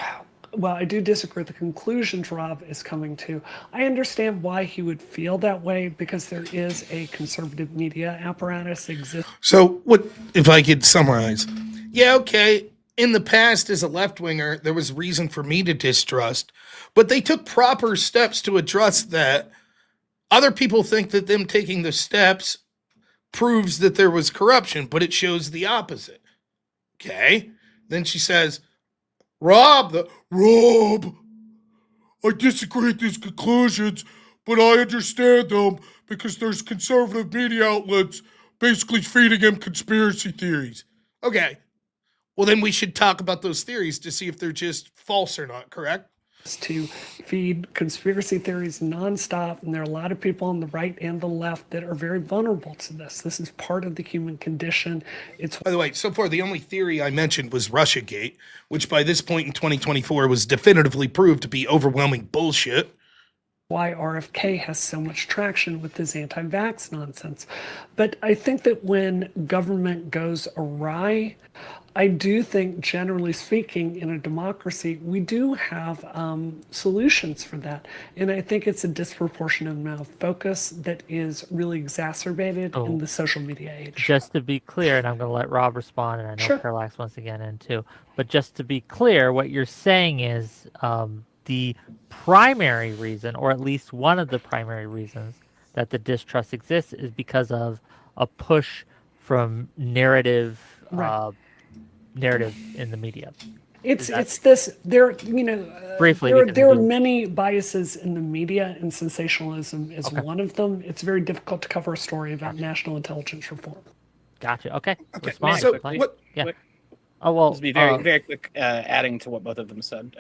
well, I do disagree with the conclusions Rob is coming to. I understand why he would feel that way, because there is a conservative media apparatus that exists. So, what if I could summarize? Yeah, okay. In the past, as a left-winger, there was reason for me to distrust, but they took proper steps to address that. Other people think that them taking the steps proves that there was corruption, but it shows the opposite. Okay? Then she says, Rob, I disagree with these conclusions, but I understand them because there's conservative media outlets basically feeding him conspiracy theories. Okay. Well, then we should talk about those theories to see if they're just false or not, correct? To feed conspiracy theories nonstop, and there are a lot of people on the right and the left that are very vulnerable to this. This is part of the human condition. By the way, so far the only theory I mentioned was Russiagate, which by this point in 2024 was definitively proved to be overwhelming bullshit. Why RFK has so much traction with his anti-vax nonsense. But I think that when government goes awry, I do think, generally speaking, in a democracy, we do have solutions for that. And I think it's a disproportionate amount of focus that is really exacerbated in the social media age. Just to be clear, and I'm going to let Rob respond, and I know Parallax wants to get in too, but just to be clear, what you're saying is the primary reason, or at least one of the primary reasons that the distrust exists, is because of a push from narrative in the media. It's this there Briefly, because there we are do- many biases in the media, and sensationalism is Okay. one of them. It's very difficult to cover a story about national intelligence reform. Gotcha. Okay. Okay, Respond. so quickly. what? Yeah. Quick. Oh well. This will be very quick, adding to what both of them said.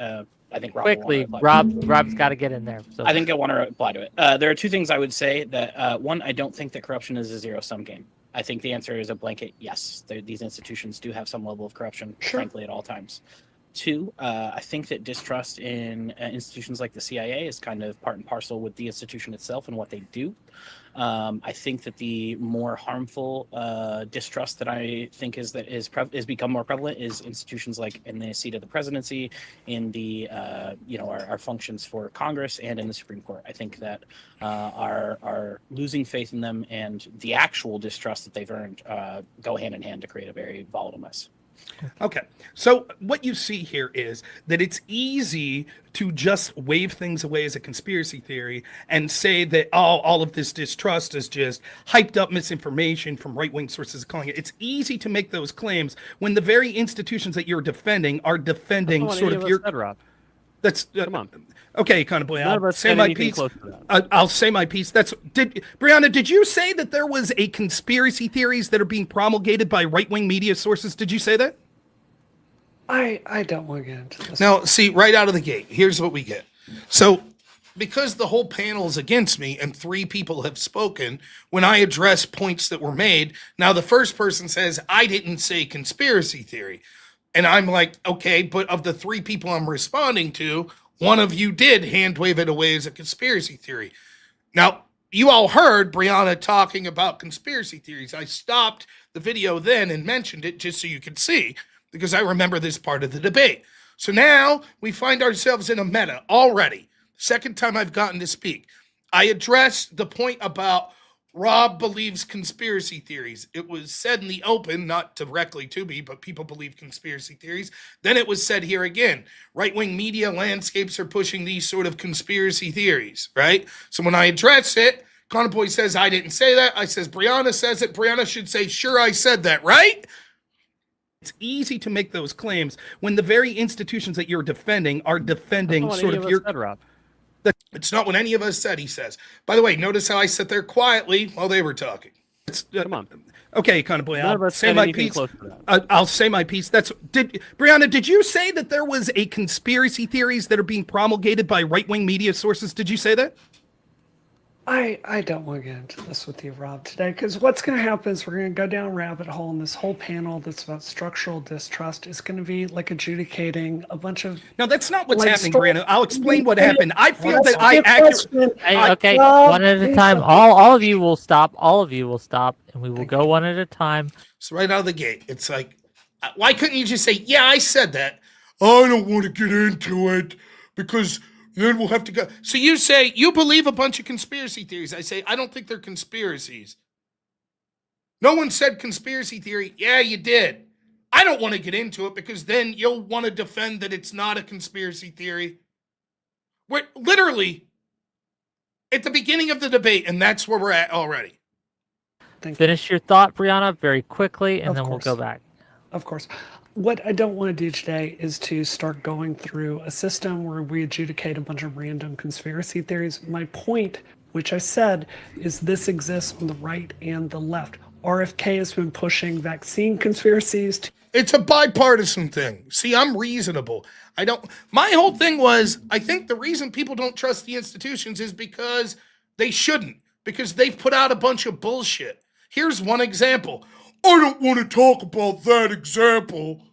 I think Rob will wanna quickly, reply. Rob's got to get in there. So I think I want to reply to it. There are two things I would say. That one, I don't think that corruption is a zero-sum game. I think the answer is a blanket yes. These institutions do have some level of corruption, frankly, at all times. Two, I think that distrust in institutions like the CIA is kind of part and parcel with the institution itself and what they do. I think that the more harmful distrust that I think is become more prevalent is institutions like in the seat of the presidency, in the our functions for Congress and in the Supreme Court. I think that our losing faith in them and the actual distrust that they've earned go hand in hand to create a very volatile mess. Okay, so what you see here is that it's easy to just wave things away as a conspiracy theory and say that all of this distrust is just hyped up misinformation from right-wing sources calling it. It's easy to make those claims when the very institutions that you're defending are defending sort of your. Said, Rob. That's Come on. Okay, kind of boy. None of I'll us say said my anything piece. close to that. I'll say my piece. Brianna, did you say that there was a conspiracy theories that are being promulgated by right-wing media sources? Did you say that? I don't want to get into this. Now, see, right out of the gate, here's what we get. So, because the whole panel is against me and 3 people have spoken, when I address points that were made, now the first person says, I didn't say conspiracy theory. And I'm like, okay, but of the 3 people I'm responding to, one of you did hand wave it away as a conspiracy theory. Now, you all heard Brianna talking about conspiracy theories. I stopped the video then and mentioned it just so you could see, because I remember this part of the debate. So now we find ourselves in a meta already. Second time I've gotten to speak. I addressed the point about Rob believes conspiracy theories. It was said in the open, not directly to me, but people believe conspiracy theories. Then it was said here again. Right-wing media landscapes are pushing these sort of conspiracy theories, right? So when I address it, Conaboy says, I didn't say that. I says, Brianna says it. Brianna should say, sure, I said that, right? It's easy to make those claims when the very institutions that you're defending are defending sort of your. Said, Rob. It's not what any of us said, he says. By the way, notice how I sat there quietly while they were talking. Come on. Okay, kind of boy. None of I'll us say said my anything piece. close to that. I'll say my piece. Brianna, did you say that there was a conspiracy theories that are being promulgated by right-wing media sources? Did you say that? I don't want to get into this with you, Rob, today, because what's going to happen is we're going to go down a rabbit hole, and this whole panel that's about structural distrust is going to be like adjudicating a bunch of. No, that's not what's Like, happening, story- Brianna. I'll explain what happened. I feel that Let's I get accurately. question. Hey, okay, Rob, one at a please time. don't- All of you will stop. All of you will stop, and we will go one at a time. So right out of the gate, it's like, why couldn't you just say, yeah, I said that? I don't want to get into it because then we'll have to go. So you say you believe a bunch of conspiracy theories. I say, I don't think they're conspiracies. No one said conspiracy theory. Yeah, you did. I don't want to get into it because then you'll want to defend that it's not a conspiracy theory. We're literally at the beginning of the debate, and that's where we're at already. Thank you. Finish your thought, Brianna, very quickly, and Of then we'll course. go back. Of course. What I don't want to do today is to start going through a system where we adjudicate a bunch of random conspiracy theories. My point, which I said, is this exists on the right and the left. RFK has been pushing vaccine conspiracies. It's a bipartisan thing. See, I'm reasonable. My whole thing was, I think the reason people don't trust the institutions is because they shouldn't, because they've put out a bunch of bullshit. Here's one example. I don't want to talk about that example.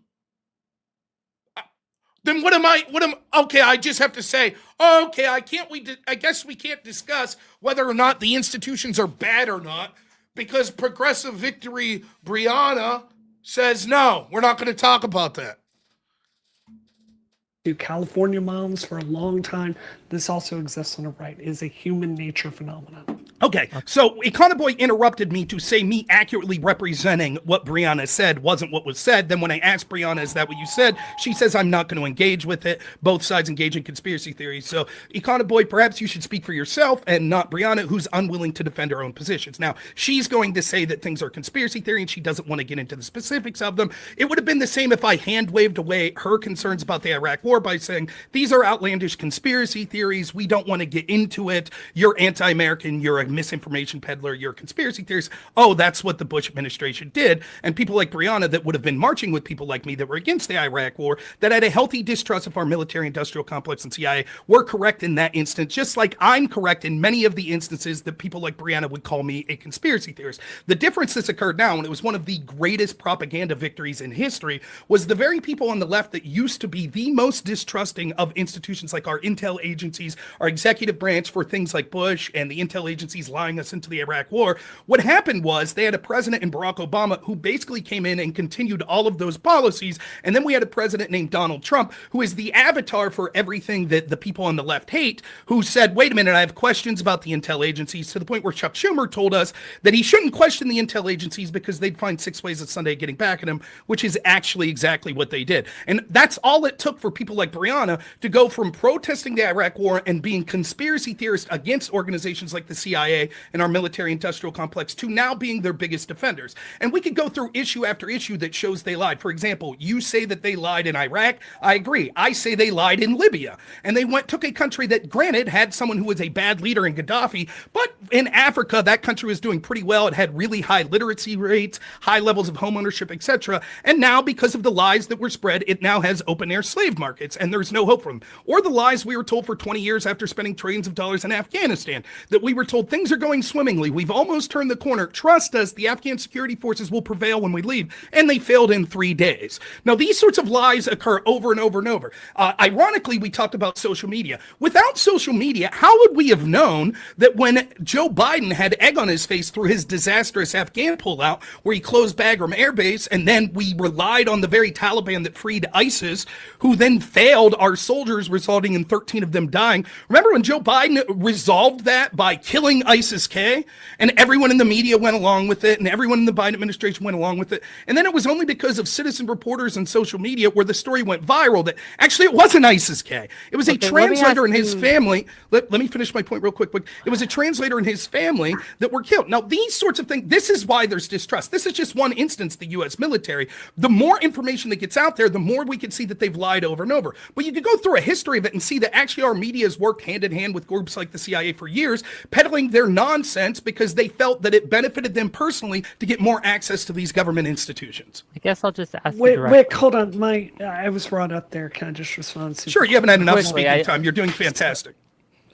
Then okay, I just have to say, okay, I guess we can't discuss whether or not the institutions are bad or not, because Progressive Victory Brianna says, no, we're not going to talk about that. To California moms for a long time. this also exists on the right. It is a human nature phenomenon. Okay, so Econoboy interrupted me to say me accurately representing what Brianna said wasn't what was said. Then when I asked Brianna, is that what you said? She says I'm not going to engage with it. Both sides engage in conspiracy theories. So Econoboy, perhaps you should speak for yourself and not Brianna, who's unwilling to defend her own positions. Now, she's going to say that things are conspiracy theory and she doesn't want to get into the specifics of them. It would have been the same if I hand-waved away her concerns about the Iraq war by saying, these are outlandish conspiracy theories. We don't want to get into it. You're anti-American. You're a misinformation peddler, you're a conspiracy theorist. Oh, that's what the Bush administration did. And people like Brianna that would have been marching with people like me that were against the Iraq war, that had a healthy distrust of our military industrial complex and CIA, were correct in that instance, just like I'm correct in many of the instances that people like Brianna would call me a conspiracy theorist. The difference that's occurred now, and it was one of the greatest propaganda victories in history, was the very people on the left that used to be the most distrusting of institutions like our intel agencies, our executive branch for things like Bush and the intel agencies lying us into the Iraq war. What happened was they had a president in Barack Obama who basically came in and continued all of those policies. And then we had a president named Donald Trump, who is the avatar for everything that the people on the left hate, who said, wait a minute, I have questions about the intel agencies, to the point where Chuck Schumer told us that he shouldn't question the intel agencies because they'd find 6 ways of Sunday getting back at him, which is actually exactly what they did. And that's all it took for people like Brianna to go from protesting the Iraq war and being conspiracy theorists against organizations like the CIA and our military industrial complex to now being their biggest defenders. And we could go through issue after issue that shows they lied. For example, you say that they lied in Iraq. I agree. I say they lied in Libya. And they took a country that, granted, had someone who was a bad leader in Gaddafi, but in Africa, that country was doing pretty well. It had really high literacy rates, high levels of home ownership, etc. And now, because of the lies that were spread, it now has open-air slave markets, and there's no hope for them. Or the lies we were told for 20 years after spending trillions of dollars in Afghanistan, that we were told things are going swimmingly. We've almost turned the corner. Trust us, the Afghan security forces will prevail when we leave. And they failed in 3 days. Now, these sorts of lies occur over and over and over. Ironically, we talked about social media. Without social media, how would we have known that when Joe Biden had egg on his face through his disastrous Afghan pullout, where he closed Bagram Air Base, and then we relied on the very Taliban that freed ISIS, who then failed our soldiers, resulting in 13 of them dying? Remember when Joe Biden resolved that by killing ISIS-K, and everyone in the media went along with it, and everyone in the Biden administration went along with it, and then it was only because of citizen reporters and social media where the story went viral that actually it wasn't ISIS-K. It was a translator and his family. Let me finish my point real quick. It was a translator and his family that were killed. Now, these sorts of things, this is why there's distrust. This is just one instance, the U.S. military. The more information that gets out there, the more we can see that they've lied over and over. But you could go through a history of it and see that actually our media has worked hand in hand with groups like the CIA for years, peddling their nonsense because they felt that it benefited them personally to get more access to these government institutions. I guess I'll just ask Wait, you directly. hold on. I was brought up there. Can I just respond? Sure, you haven't had enough Quickly, speaking time. You're doing fantastic.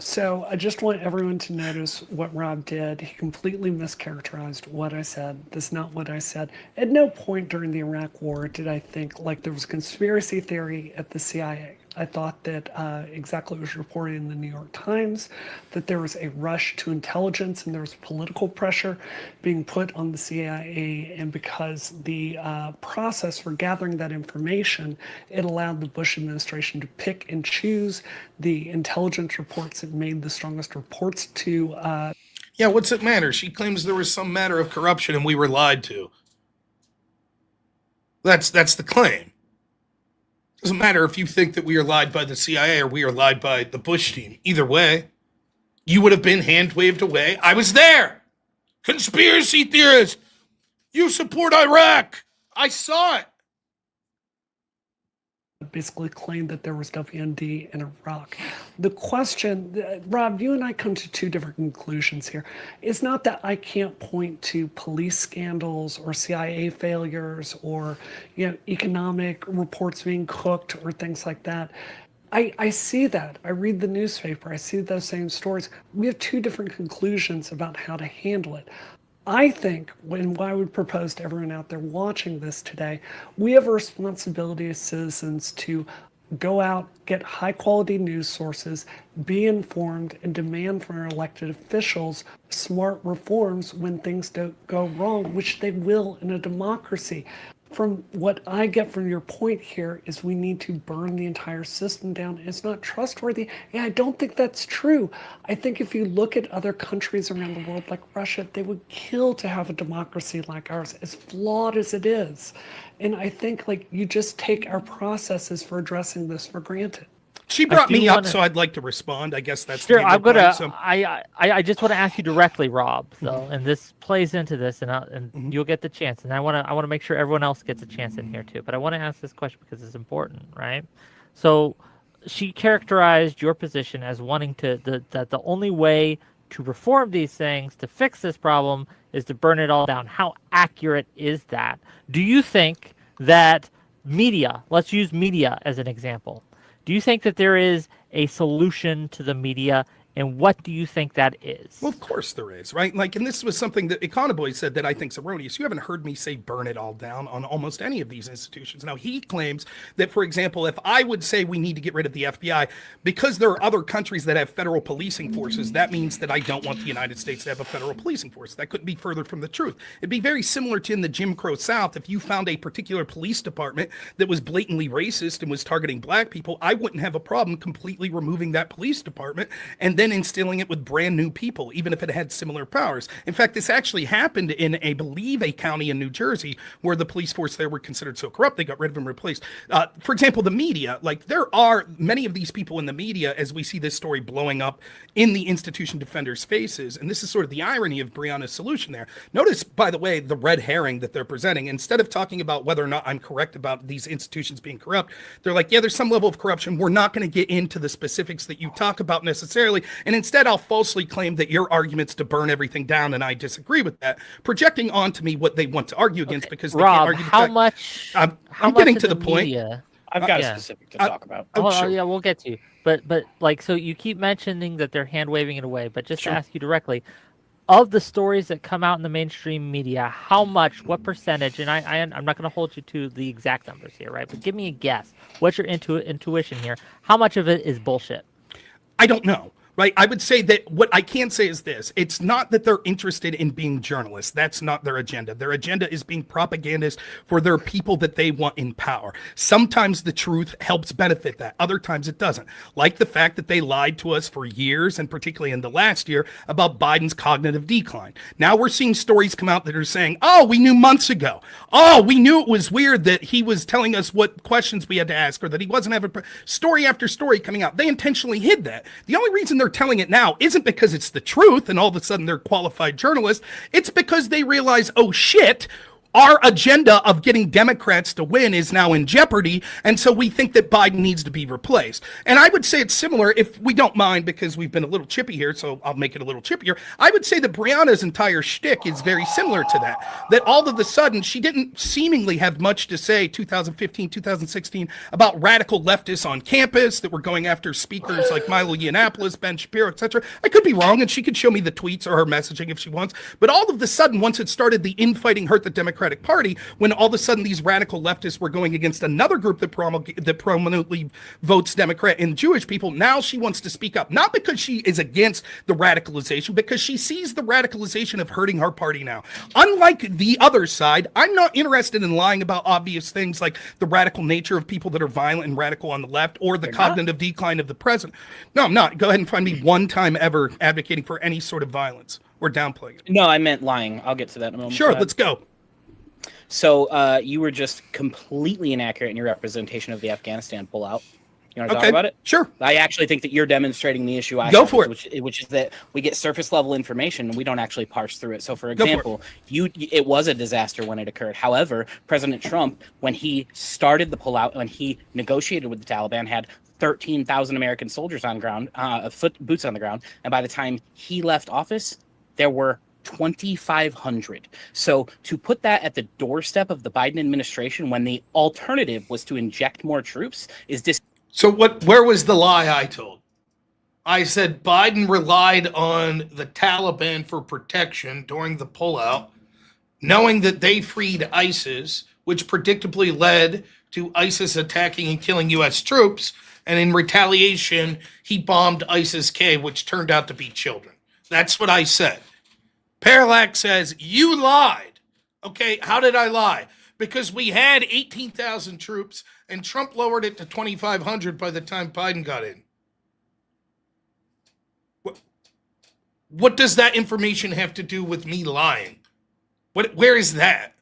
So I just want everyone to notice what Rob did. He completely mischaracterized what I said. That's not what I said. At no point during the Iraq War did I think like there was conspiracy theory at the CIA. I thought that exactly what was reported in the New York Times, that there was a rush to intelligence and there was political pressure being put on the CIA. And because the process for gathering that information, it allowed the Bush administration to pick and choose the intelligence reports that made the strongest reports to. Yeah, what's it matter? She claims there was some matter of corruption and we were lied to. That's the claim. Doesn't matter if you think that we are lied by the CIA or we are lied by the Bush team. Either way, you would have been hand-waved away. I was there. Conspiracy theorists. You support Iraq. I saw it. Basically claimed that there was WMD in Iraq. The question, Rob, you and I come to two different conclusions here. It's not that I can't point to police scandals or CIA failures or economic reports being cooked or things like that. I see that. I read the newspaper. I see those same stories. We have two different conclusions about how to handle it. I think, and what I would propose to everyone out there watching this today, we have a responsibility as citizens to go out, get high quality news sources, be informed, and demand from our elected officials smart reforms when things don't go wrong, which they will in a democracy. from what I get from your point here is we need to burn the entire system down. It's not trustworthy. Yeah, I don't think that's true. I think if you look at other countries around the world like Russia, they would kill to have a democracy like ours, as flawed as it is. And I think like you just take our processes for addressing this for granted. She brought do me up, wanna- so I'd like to respond. I guess that's Sure, the major I'm gonna. point, so- I just want to ask you directly, Rob. Though, and this plays into this, and you'll get the chance. And I want to make sure everyone else gets a chance in here too. But I want to ask this question because it's important, right? So, she characterized your position as wanting that the only way to reform these things, to fix this problem, is to burn it all down. How accurate is that? Do you think that media? Let's use media as an example. Do you think that there is a solution to the media, and what do you think that is? Well, of course there is, right? Like, and this was something that Econoboy said that I think is erroneous. You haven't heard me say burn it all down on almost any of these institutions. Now, he claims that, for example, if I would say we need to get rid of the FBI, because there are other countries that have federal policing forces, that means that I don't want the United States to have a federal policing force. That couldn't be further from the truth. It'd be very similar to in the Jim Crow South. If you found a particular police department that was blatantly racist and was targeting black people, I wouldn't have a problem completely removing that police department and then instilling it with brand new people, even if it had similar powers. In fact, this actually happened in, I believe, a county in New Jersey where the police force there were considered so corrupt they got rid of them and replaced. For example, the media, like there are many of these people in the media, as we see this story blowing up in the institution defenders' faces, and this is sort of the irony of Brianna's solution there. Notice, by the way, the red herring that they're presenting. Instead of talking about whether or not I'm correct about these institutions being corrupt, they're like, yeah, there's some level of corruption. We're not going to get into the specifics that you talk about necessarily, and instead I'll falsely claim that your argument's to burn everything down, and I disagree with that, projecting onto me what they want to argue against because they Rob, can't argue the how fact. much? I'm how much getting of to the point. media- I've got yeah. a specific to talk about. Oh, Oh, sure. yeah, we'll get to you. But like, so you keep mentioning that they're hand waving it away. But just Sure. to ask you directly, of the stories that come out in the mainstream media, how much, what percentage? And I'm not going to hold you to the exact numbers here, right? But give me a guess. What's your intuition here? How much of it is bullshit? I don't know. Right. I would say that what I can say is this. It's not that they're interested in being journalists. That's not their agenda. Their agenda is being propagandists for their people that they want in power. Sometimes the truth helps benefit that. Other times it doesn't. Like the fact that they lied to us for years, and particularly in the last year, about Biden's cognitive decline. Now we're seeing stories come out that are saying, oh, we knew months ago. Oh, we knew it was weird that he was telling us what questions we had to ask, or that he wasn't having story after story coming out. They intentionally hid that. The only reason they're telling it now isn't because it's the truth and all of a sudden they're qualified journalists. It's because they realize, oh shit, our agenda of getting Democrats to win is now in jeopardy, and so we think that Biden needs to be replaced. And I would say it's similar, if we don't mind, because we've been a little chippy here, so I'll make it a little chippier. I would say that Brianna's entire shtick is very similar to that. That all of a sudden, she didn't seemingly have much to say 2015, 2016 about radical leftists on campus that were going after speakers like Milo Yiannopoulos, Ben Shapiro, etc. I could be wrong, and she could show me the tweets or her messaging if she wants. But all of a sudden, once it started, the infighting hurt the Democratic Party, when all of a sudden these radical leftists were going against another group that prominently votes Democrat and Jewish people. Now she wants to speak up, not because she is against the radicalization, because she sees the radicalization of hurting her party now. Unlike the other side, I'm not interested in lying about obvious things like the radical nature of people that are violent and radical on the left, or the cognitive decline of the president. No, I'm not. Go ahead and find me one time ever advocating for any sort of violence or downplaying it. No, I meant lying. I'll get to that in a moment. Sure, let's go. So you were just completely inaccurate in your representation of the Afghanistan pullout. You want to talk about it? Sure. I actually think that you're demonstrating the issue I Go have, for it. which is that we get surface level information and we don't actually parse through it. So, for example, it was a disaster when it occurred. However, President Trump, when he started the pullout, when he negotiated with the Taliban, had 13,000 American soldiers on ground, boots on the ground, and by the time he left office, there were 2,500. So to put that at the doorstep of the Biden administration when the alternative was to inject more troops is So where was the lie I told? I said Biden relied on the Taliban for protection during the pullout, knowing that they freed ISIS, which predictably led to ISIS attacking and killing U.S. troops. And in retaliation, he bombed ISIS-K, which turned out to be children. That's what I said. Parallax says, you lied. Okay, how did I lie? because we had 18,000 troops and Trump lowered it to 2,500 by the time Biden got in. What does that information have to do with me lying? Where is that?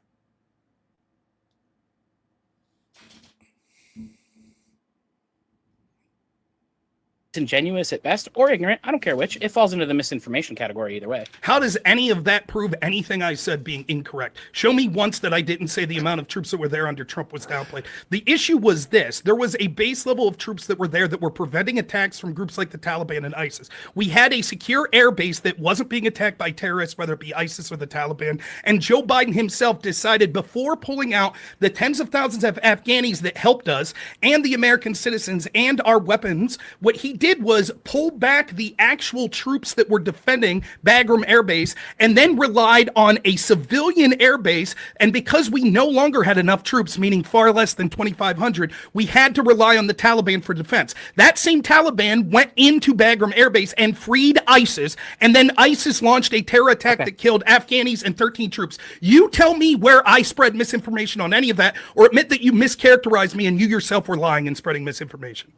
Disingenuous at best or ignorant. I don't care which. It falls into the misinformation category either way. How does any of that prove anything I said being incorrect? Show me once that I didn't say the amount of troops that were there under Trump was downplayed. The issue was this. There was a base level of troops that were there that were preventing attacks from groups like the Taliban and ISIS. We had a secure air base that wasn't being attacked by terrorists, whether it be ISIS or the Taliban. And Joe Biden himself decided before pulling out the tens of thousands of Afghanis that helped us and the American citizens and our weapons, what he did was pull back the actual troops that were defending Bagram Air Base and then relied on a civilian air base. And because we no longer had enough troops, meaning far less than 2,500, we had to rely on the Taliban for defense. That same Taliban went into Bagram Air Base and freed ISIS, and then ISIS launched a terror attack that killed Afghanis and 13 troops. You tell me where I spread misinformation on any of that, or admit that you mischaracterized me and you yourself were lying and spreading misinformation.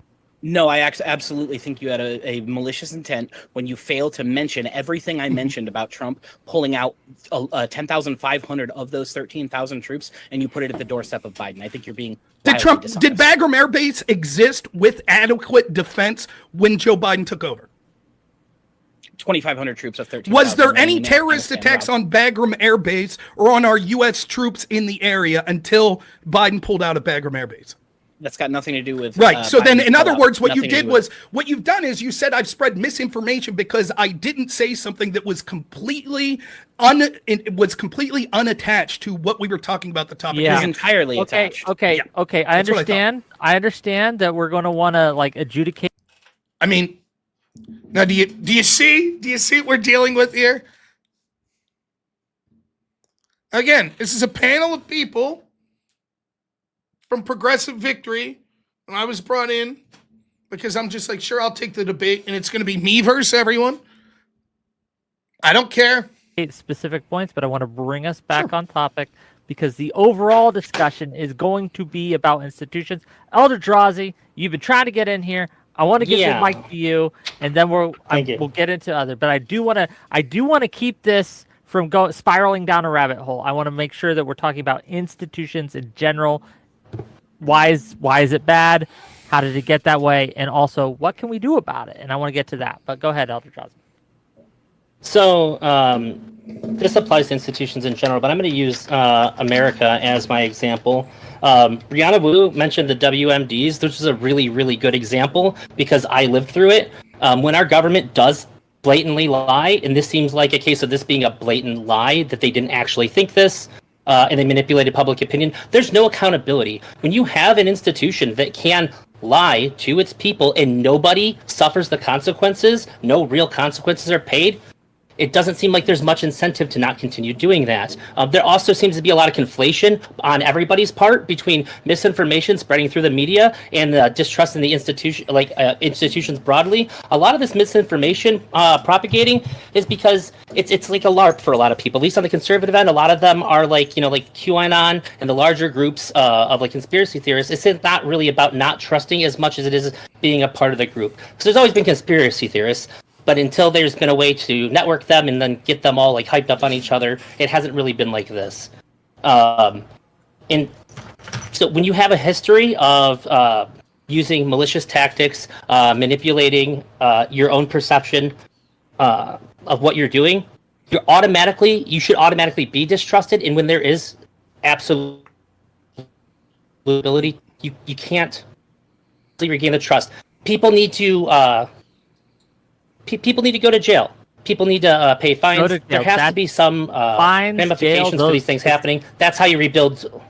No, I absolutely think you had a malicious intent when you failed to mention everything I mentioned about Trump pulling out 10,500 of those 13,000 troops, and you put it at the doorstep of Biden. I think you're being did Bagram Air Base exist with adequate defense when Joe Biden took over? 2,500 troops of 13,000. Was there any terrorist attacks on Bagram Air Base or on our U.S. troops in the area until Biden pulled out of Bagram Air Base? That's got nothing to do with right. So then, in other words, what you did was what you've done is you said I've spread misinformation because I didn't say something that was completely unattached to what we were talking about. The topic is entirely attached. Okay. I understand. I understand that we're going to want to like adjudicate. I mean, now do you see what we're dealing with here? Again, this is a panel of people from Progressive Victory, and I was brought in because I'm just like, sure, I'll take the debate, and it's going to be me versus everyone. I don't care. Specific points, but I want to bring us back on topic because the overall discussion is going to be about institutions. Elder Drazi, you've been trying to get in here. I want to give the mic to you, and then we'll get into other. But I do want to keep this from spiraling down a rabbit hole. I want to make sure that we're talking about institutions in general. Why is it bad? How did it get that way? And also, what can we do about it? And I want to get to that. But go ahead, Elder Drazi. So this applies to institutions in general, but I'm going to use America as my example. Brianna Wu mentioned the WMDs. This is a really, really good example because I lived through it. When our government does blatantly lie, and this seems like a case of this being a blatant lie, that they didn't actually think this, and they manipulated public opinion, there's no accountability. When you have an institution that can lie to its people and nobody suffers the consequences, no real consequences are paid, it doesn't seem like there's much incentive to not continue doing that. There also seems to be a lot of conflation on everybody's part between misinformation spreading through the media and distrust in the institution, institutions broadly. A lot of this misinformation propagating is because it's like a LARP for a lot of people. At least on the conservative end, a lot of them are like QAnon and the larger groups of like conspiracy theorists. It's not really about not trusting as much as it is being a part of the group. Because there's always been conspiracy theorists. But until there's been a way to network them and then get them all like hyped up on each other, it hasn't really been like this. And so when you have a history of using malicious tactics, manipulating your own perception of what you're doing, you should automatically be distrusted. And when there is absolute ability, you can't regain the trust. People need to go to jail. People need to pay fines. There has to be some ramifications for these things happening. That's how you rebuild.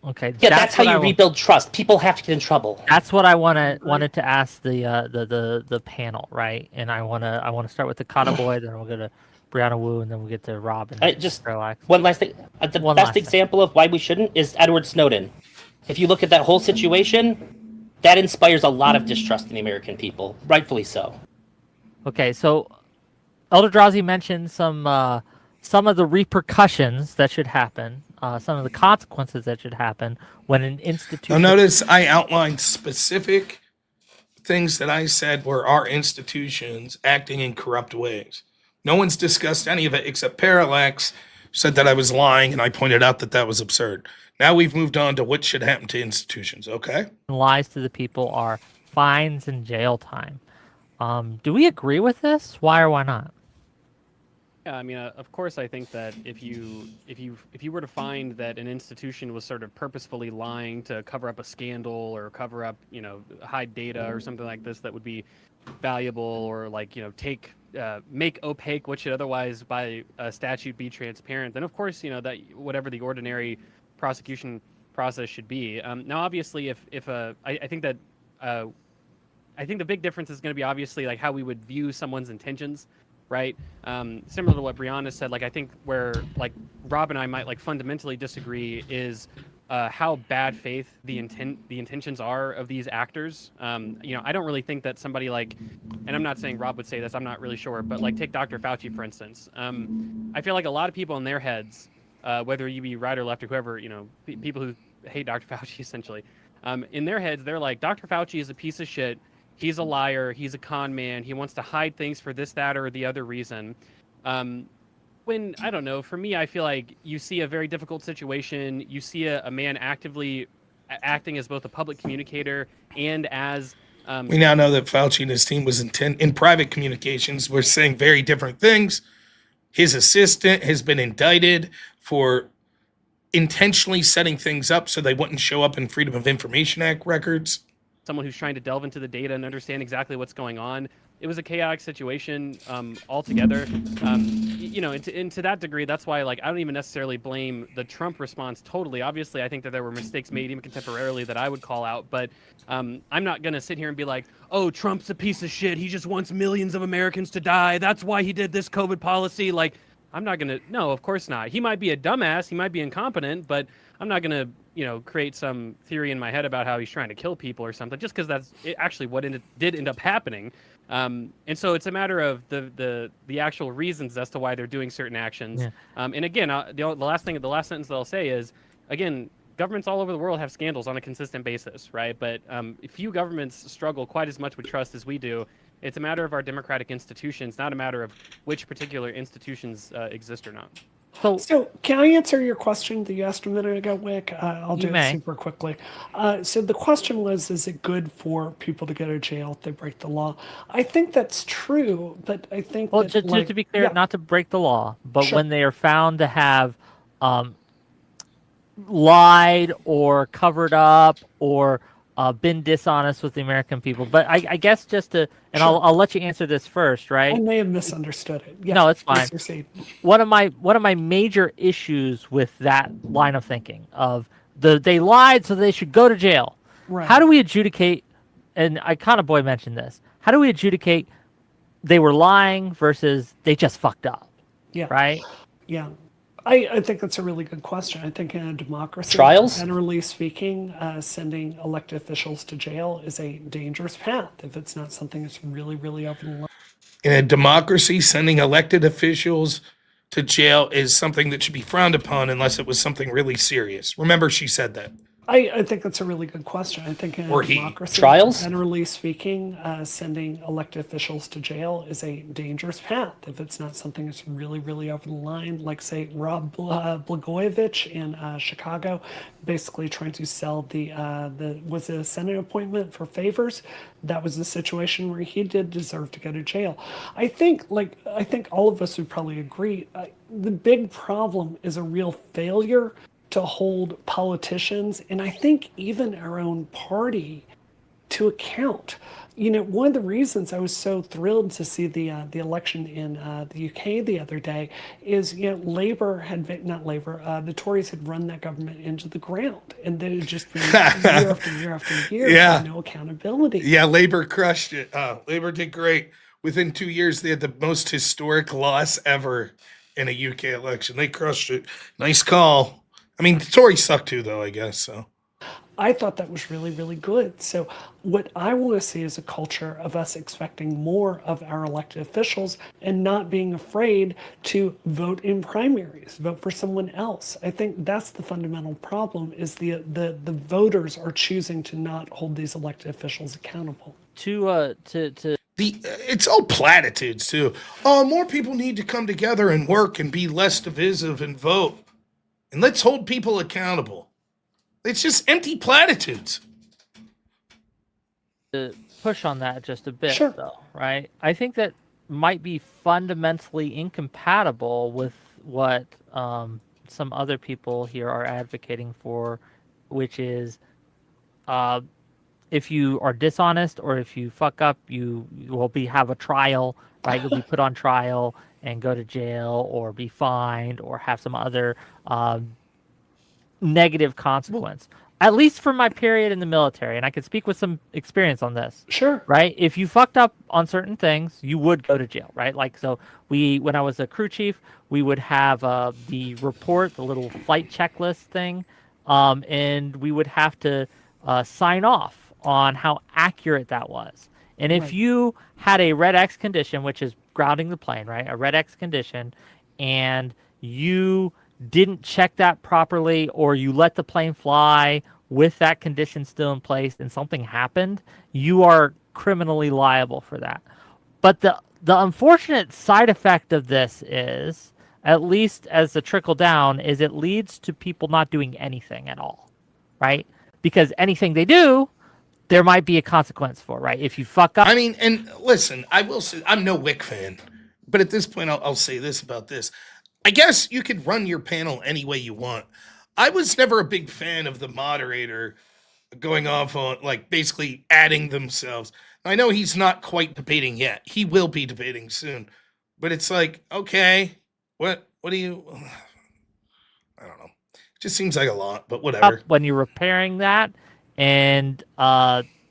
Okay. Yeah, that's how you rebuild trust. People have to get in trouble. That's what I wanted to ask the panel, right? And I want to start with the Kata boy, then we'll go to Brianna Wu, and then we'll get to Rob. And just relax. One last thing. The best example of why we shouldn't is Edward Snowden. If you look at that whole situation, that inspires a lot of distrust in the American people, rightfully so. Okay, so Elder Drazi mentioned some some of the repercussions that should happen, some of the consequences that should happen when an Now, institution. notice I outlined specific things that I said were our institutions acting in corrupt ways. No one's discussed any of it except Parallax said that I was lying, and I pointed out that that was absurd. Now we've moved on to what should happen to institutions, okay? Lies to the people are fines and jail time. Do we agree with this? Why or why not? Yeah, I mean, of course, I think that if you were to find that an institution was sort of purposefully lying to cover up a scandal or cover up, hide data or something like this that would be valuable, or like, make opaque what should otherwise by statute be transparent, then of course, that whatever the ordinary prosecution process should be. Now, obviously, I think that I think the big difference is going to be obviously like how we would view someone's intentions, right? Similar to what Brianna said, like I think where like Rob and I might like fundamentally disagree is how bad faith the intentions are of these actors. I don't really think that somebody like, and I'm not saying Rob would say this, I'm not really sure, but like take Dr. Fauci for instance. I feel like a lot of people in their heads, whether you be right or left or whoever, people who hate Dr. Fauci essentially, in their heads they're like, Dr. Fauci is a piece of shit. He's a liar. He's a con man. He wants to hide things for this, that, or the other reason. When, I don't know, for me, I feel like you see a very difficult situation. You see a man actively acting as both a public communicator and as... We now know that Fauci and his team was in private communications were saying very different things. His assistant has been indicted for intentionally setting things up so they wouldn't show up in Freedom of Information Act records. Someone who's trying to delve into the data and understand exactly what's going on. It was a chaotic situation altogether. And to that degree, that's why like I don't even necessarily blame the Trump response totally. Obviously, I think that there were mistakes made even contemporarily that I would call out. But I'm not going to sit here and be like, oh, Trump's a piece of shit. He just wants millions of Americans to die. That's why he did this COVID policy. Like, I'm not going to. No, of course not. He might be a dumbass. He might be incompetent, but I'm not going to create some theory in my head about how he's trying to kill people or something, just because that's actually what did end up happening. And so it's a matter of the actual reasons as to why they're doing certain actions. Yeah. And again, the last sentence that I'll say is, again, governments all over the world have scandals on a consistent basis, right? But few governments struggle quite as much with trust as we do. It's a matter of our democratic institutions, not a matter of which particular institutions exist or not. So can I answer your question that you asked a minute ago, Wick? I'll do it super quickly. So the question was, is it good for people to go to jail if they break the law? I think that's true, but I think just to be clear, not to break the law, but when they are found to have lied or covered up or been dishonest with the American people. But I guess just to, and I'll let you answer this first, right? I may have misunderstood it. Yeah, no, it's fine. One of my major issues with that line of thinking of they lied, so they should go to jail. Right. How do we adjudicate? And I kind of boy mentioned this. How do we adjudicate they were lying versus they just fucked up? Yeah. Right. Yeah. I think that's a really good question. I think in a democracy, trials, generally speaking, sending elected officials to jail is a dangerous path if it's not something that's really, really over the line. In a democracy, sending elected officials to jail is something that should be frowned upon unless it was something really serious. Remember, she said that. I think that's a really good question. I think in a democracy, generally speaking, sending elected officials to jail is a dangerous path if it's not something that's really, really over the line. Like, say, Rod Blagojevich in Chicago, basically trying to sell was it a Senate appointment for favors? That was the situation where he did deserve to go to jail. I think all of us would probably agree. The big problem is a real failure to hold politicians, and I think even our own party, to account. One of the reasons I was so thrilled to see the election in the UK the other day is, Labour the Tories had run that government into the ground, and then it just been year after year after year, with no accountability. Yeah, Labour crushed it. Labour did great. Within 2 years, they had the most historic loss ever in a UK election. They crushed it. Nice call. I mean, the Tories suck too, though, I guess. So I thought that was really, really good. So, what I want to see is a culture of us expecting more of our elected officials and not being afraid to vote in primaries, vote for someone else. I think that's the fundamental problem: is the voters are choosing to not hold these elected officials accountable. To It's all platitudes too. Oh, more people need to come together and work and be less divisive and vote. And let's hold people accountable. It's just empty platitudes. push on that just a bit, Sure. though, right? I think that might be fundamentally incompatible with what some other people here are advocating for, which is uh, if you are dishonest or if you fuck up, you will have a trial, right? You'll be put on trial and go to jail or be fined or have some other negative consequence. At least for my period in the military, and I can speak with some experience on this. Sure. Right? If you fucked up on certain things, you would go to jail, right? Like, so when I was a crew chief, we would have the report, the little flight checklist thing, and we would have to sign off on how accurate that was. And if Right. you had a red X condition, which is grounding the plane, right? A red X condition, and you didn't check that properly, or you let the plane fly with that condition still in place and something happened, you are criminally liable for that. But the unfortunate side effect of this is, at least as a trickle down, is it leads to people not doing anything at all, right? Because anything they do, there might be a consequence for, right? If you fuck up. I mean, and listen, I will say, I'm no Wick fan, but at this point, I'll say this about this. I guess you could run your panel any way you want. I was never a big fan of the moderator going off on, like, basically adding themselves. I know he's not quite debating yet. He will be debating soon. But it's like, okay, what do you I don't know. It just seems like a lot, but Up whatever. when you're repairing that, and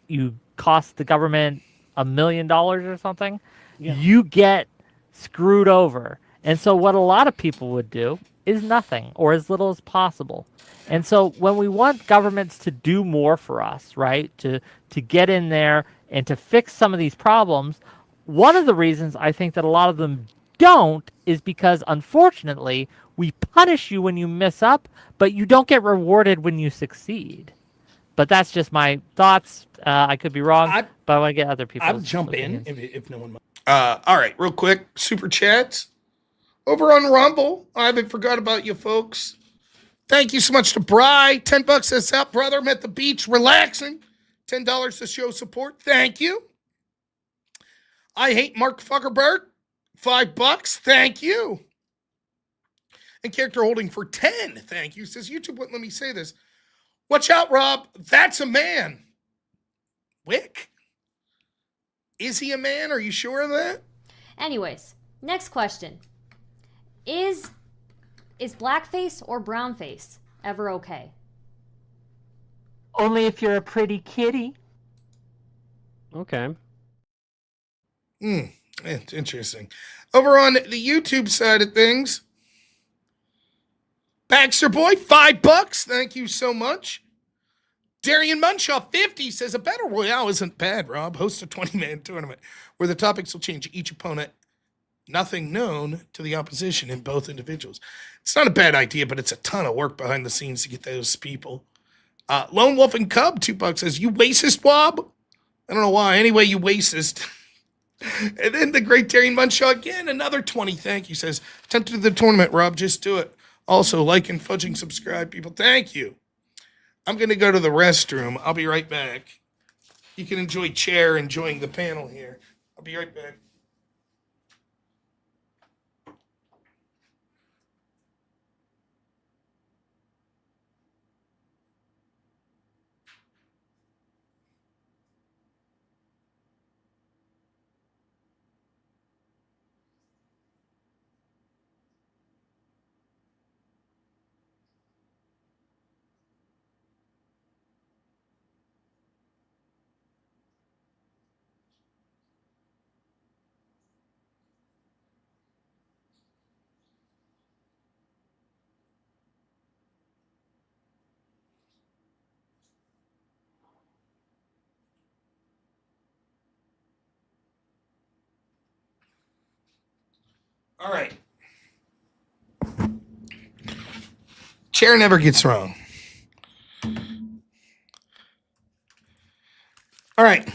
you cost the government $1 million or something, Yeah. you get screwed over. And so what a lot of people would do is nothing or as little as possible. And so when we want governments to do more for us, right, to get in there and to fix some of these problems, one of the reasons I think that a lot of them don't is because, unfortunately, we punish you when you mess up, but you don't get rewarded when you succeed. But that's just my thoughts. I could be wrong, but I want to get other people's I'll jump in opinions. if no one mind. All right, real quick, super chats over on Rumble. I haven't forgot about you folks. Thank you so much to Bry. $10 says out, brother. I'm at the beach relaxing. $10 to show support. Thank you. I hate Mark Fuckerberg. $5. Thank you. And character holding for 10. Thank you. Says YouTube wouldn't let me say this. Watch out, Rob. That's a man. Wick? Is he a man? Are you sure of that? Anyways, next question. Is blackface or brownface ever okay? Only if you're a pretty kitty. Okay. It's interesting. Over on the YouTube side of things, Baxter Boy, $5. Thank you so much. Darian Munshaw, 50, says a battle royale isn't bad, Rob. Host a 20-man tournament where the topics will change each opponent. Nothing known to the opposition in both individuals. It's not a bad idea, but it's a ton of work behind the scenes to get those people. Lone Wolf and Cub, $2 says, you racist, Wob? I don't know why. Anyway, you racist. And then the great Darian Munshaw again, another 20. Thank you. Says, tempted to the tournament, Rob. Just do it. Also, like and fudging subscribe, people. Thank you. I'm going to go to the restroom. I'll be right back. You can enjoy Chair enjoying the panel here. I'll be right back. All right. Chair never gets wrong. All right.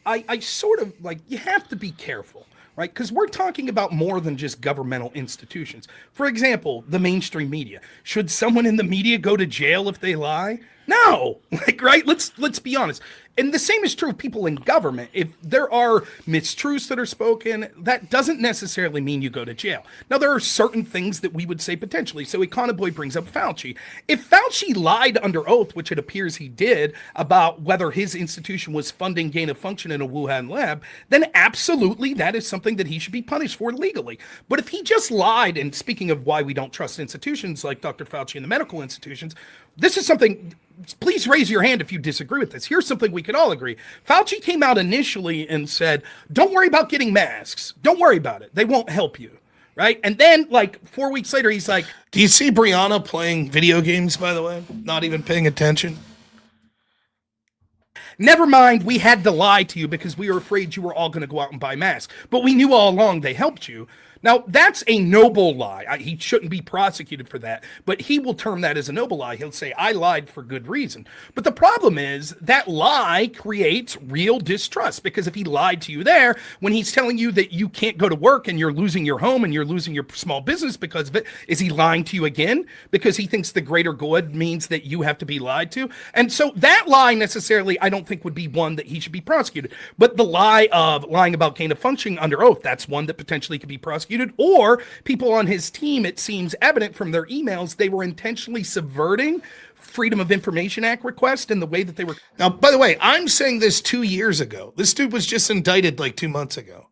I sort of like, you have to be careful, right? Because we're talking about more than just governmental institutions. For example, the mainstream media. Should someone in the media go to jail if they lie? No, like, right? Let's be honest. And the same is true of people in government. If there are mistruths that are spoken, that doesn't necessarily mean you go to jail. Now, there are certain things that we would say potentially. So Econoboy brings up Fauci. If Fauci lied under oath, which it appears he did, about whether his institution was funding gain of function in a Wuhan lab, then absolutely that is something that he should be punished for legally. But if he just lied, and speaking of why we don't trust institutions like Dr. Fauci and the medical institutions, this is something, please raise your hand if you disagree with this. Here's something we can all agree. Fauci came out initially and said, don't worry about getting masks. Don't worry about it. They won't help you. Right. And then like 4 weeks later, he's like, do you see Brianna playing video games, by the way? Not even paying attention. never mind, we had to lie to you because we were afraid you were all going to go out and buy masks. But we knew all along they helped you. Now, that's a noble lie. He shouldn't be prosecuted for that, but he will term that as a noble lie. He'll say, I lied for good reason. But the problem is that lie creates real distrust, because if he lied to you there, when he's telling you that you can't go to work and you're losing your home and you're losing your small business because of it, is he lying to you again? Because he thinks the greater good means that you have to be lied to? And so that lie necessarily, I don't think would be one that he should be prosecuted. But the lie of lying about gain of function under oath, that's one that potentially could be prosecuted. Or people on his team, it seems evident from their emails, they were intentionally subverting Freedom of Information Act request in the way that they were. Now, by the way, I'm saying this 2 years ago. This dude was just indicted like 2 months ago.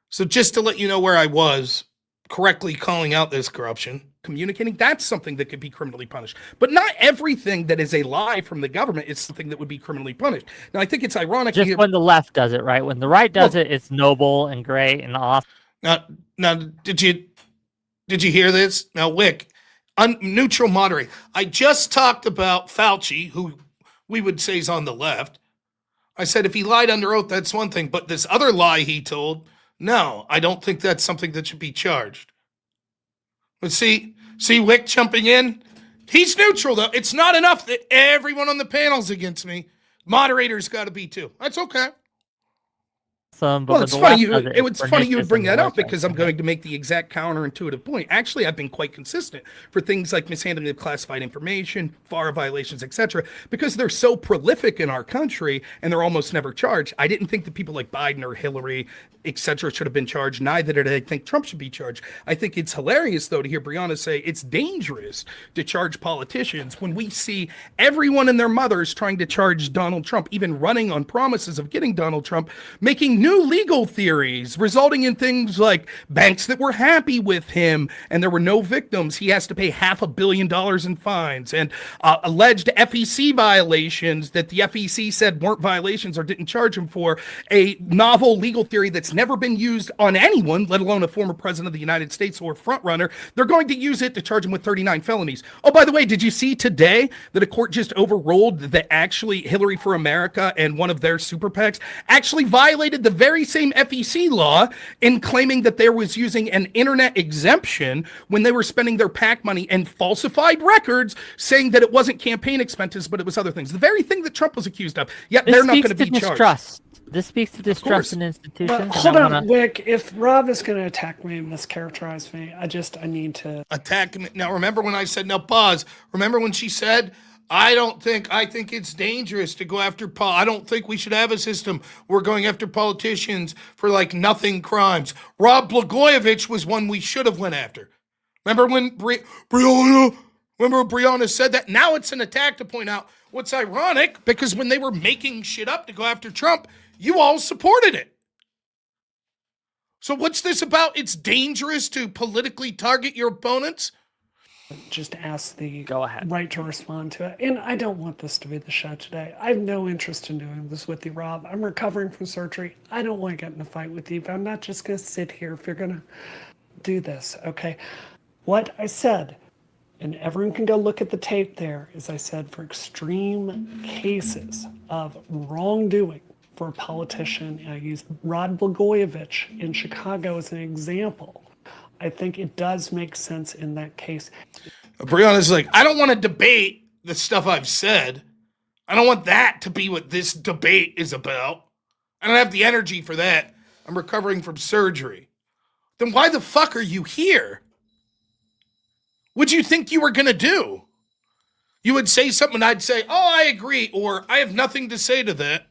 So just to let you know where I was correctly calling out this corruption. Communicating, that's something that could be criminally punished. But not everything that is a lie from the government is something that would be criminally punished. Now, I think it's ironic. Just when the left does it, right? When the right does it, it's noble and great and awesome. Now, did you hear this? Now, Wick, neutral moderate. I just talked about Fauci, who we would say is on the left. I said if he lied under oath, that's one thing. But this other lie he told, no, I don't think that's something that should be charged. But see Wick jumping in? He's neutral, though. It's not enough that everyone on the panel's against me. Moderators got to be, too. That's okay. Well, it's funny you would bring that up, because I'm going to make the exact counterintuitive point. Actually, I've been quite consistent for things like mishandling of classified information, FARA violations, etc., because they're so prolific in our country and they're almost never charged. I didn't think that people like Biden or Hillary, etc., should have been charged. Neither did I think Trump should be charged. I think it's hilarious, though, to hear Brianna say it's dangerous to charge politicians when we see everyone and their mothers trying to charge Donald Trump, even running on promises of getting Donald Trump, making new legal theories, resulting in things like banks that were happy with him and there were no victims, he has to pay $500 million in fines, and alleged FEC violations that the FEC said weren't violations or didn't charge him for, a novel legal theory that's never been used on anyone, let alone a former president of the United States or frontrunner. They're going to use it to charge him with 39 felonies. Oh, by the way, did you see today that a court just overruled that actually Hillary for America and one of their super PACs actually violated the very same FEC law in claiming that they was using an internet exemption when they were spending their PAC money, and falsified records saying that it wasn't campaign expenses, but it was other things. The very thing that Trump was accused of. Yet they're not going to be charged. This speaks to distrust in institutions. But hold on, Wick. If Rob is going to attack me and mischaracterize me, I need to attack me. Now, remember when I said, now pause. Remember when she said, I think it's dangerous to go after I don't think we should have a system. We're going after politicians for like nothing crimes. Rob Blagojevich was one we should have went after. Remember when Brianna said that? Now it's an attack to point out what's ironic, because when they were making shit up to go after Trump, you all supported it. So what's this about? It's dangerous to politically target your opponents? just ask the right to respond to it. And I don't want this to be the show today. I have no interest in doing this with you, Rob. I'm recovering from surgery. I don't want to get in a fight with you, but I'm not just going to sit here if you're going to do this, okay? What I said, and everyone can go look at the tape there, is I said for extreme cases of wrongdoing, for a politician, and I use Rod Blagojevich in Chicago as an example, I think it does make sense in that case. Brianna's like, I don't want to debate the stuff I've said. I don't want that to be what this debate is about. I don't have the energy for that. I'm recovering from surgery. Then why the fuck are you here? What'd you think you were going to do? You would say something and I'd say, oh, I agree, or I have nothing to say to that.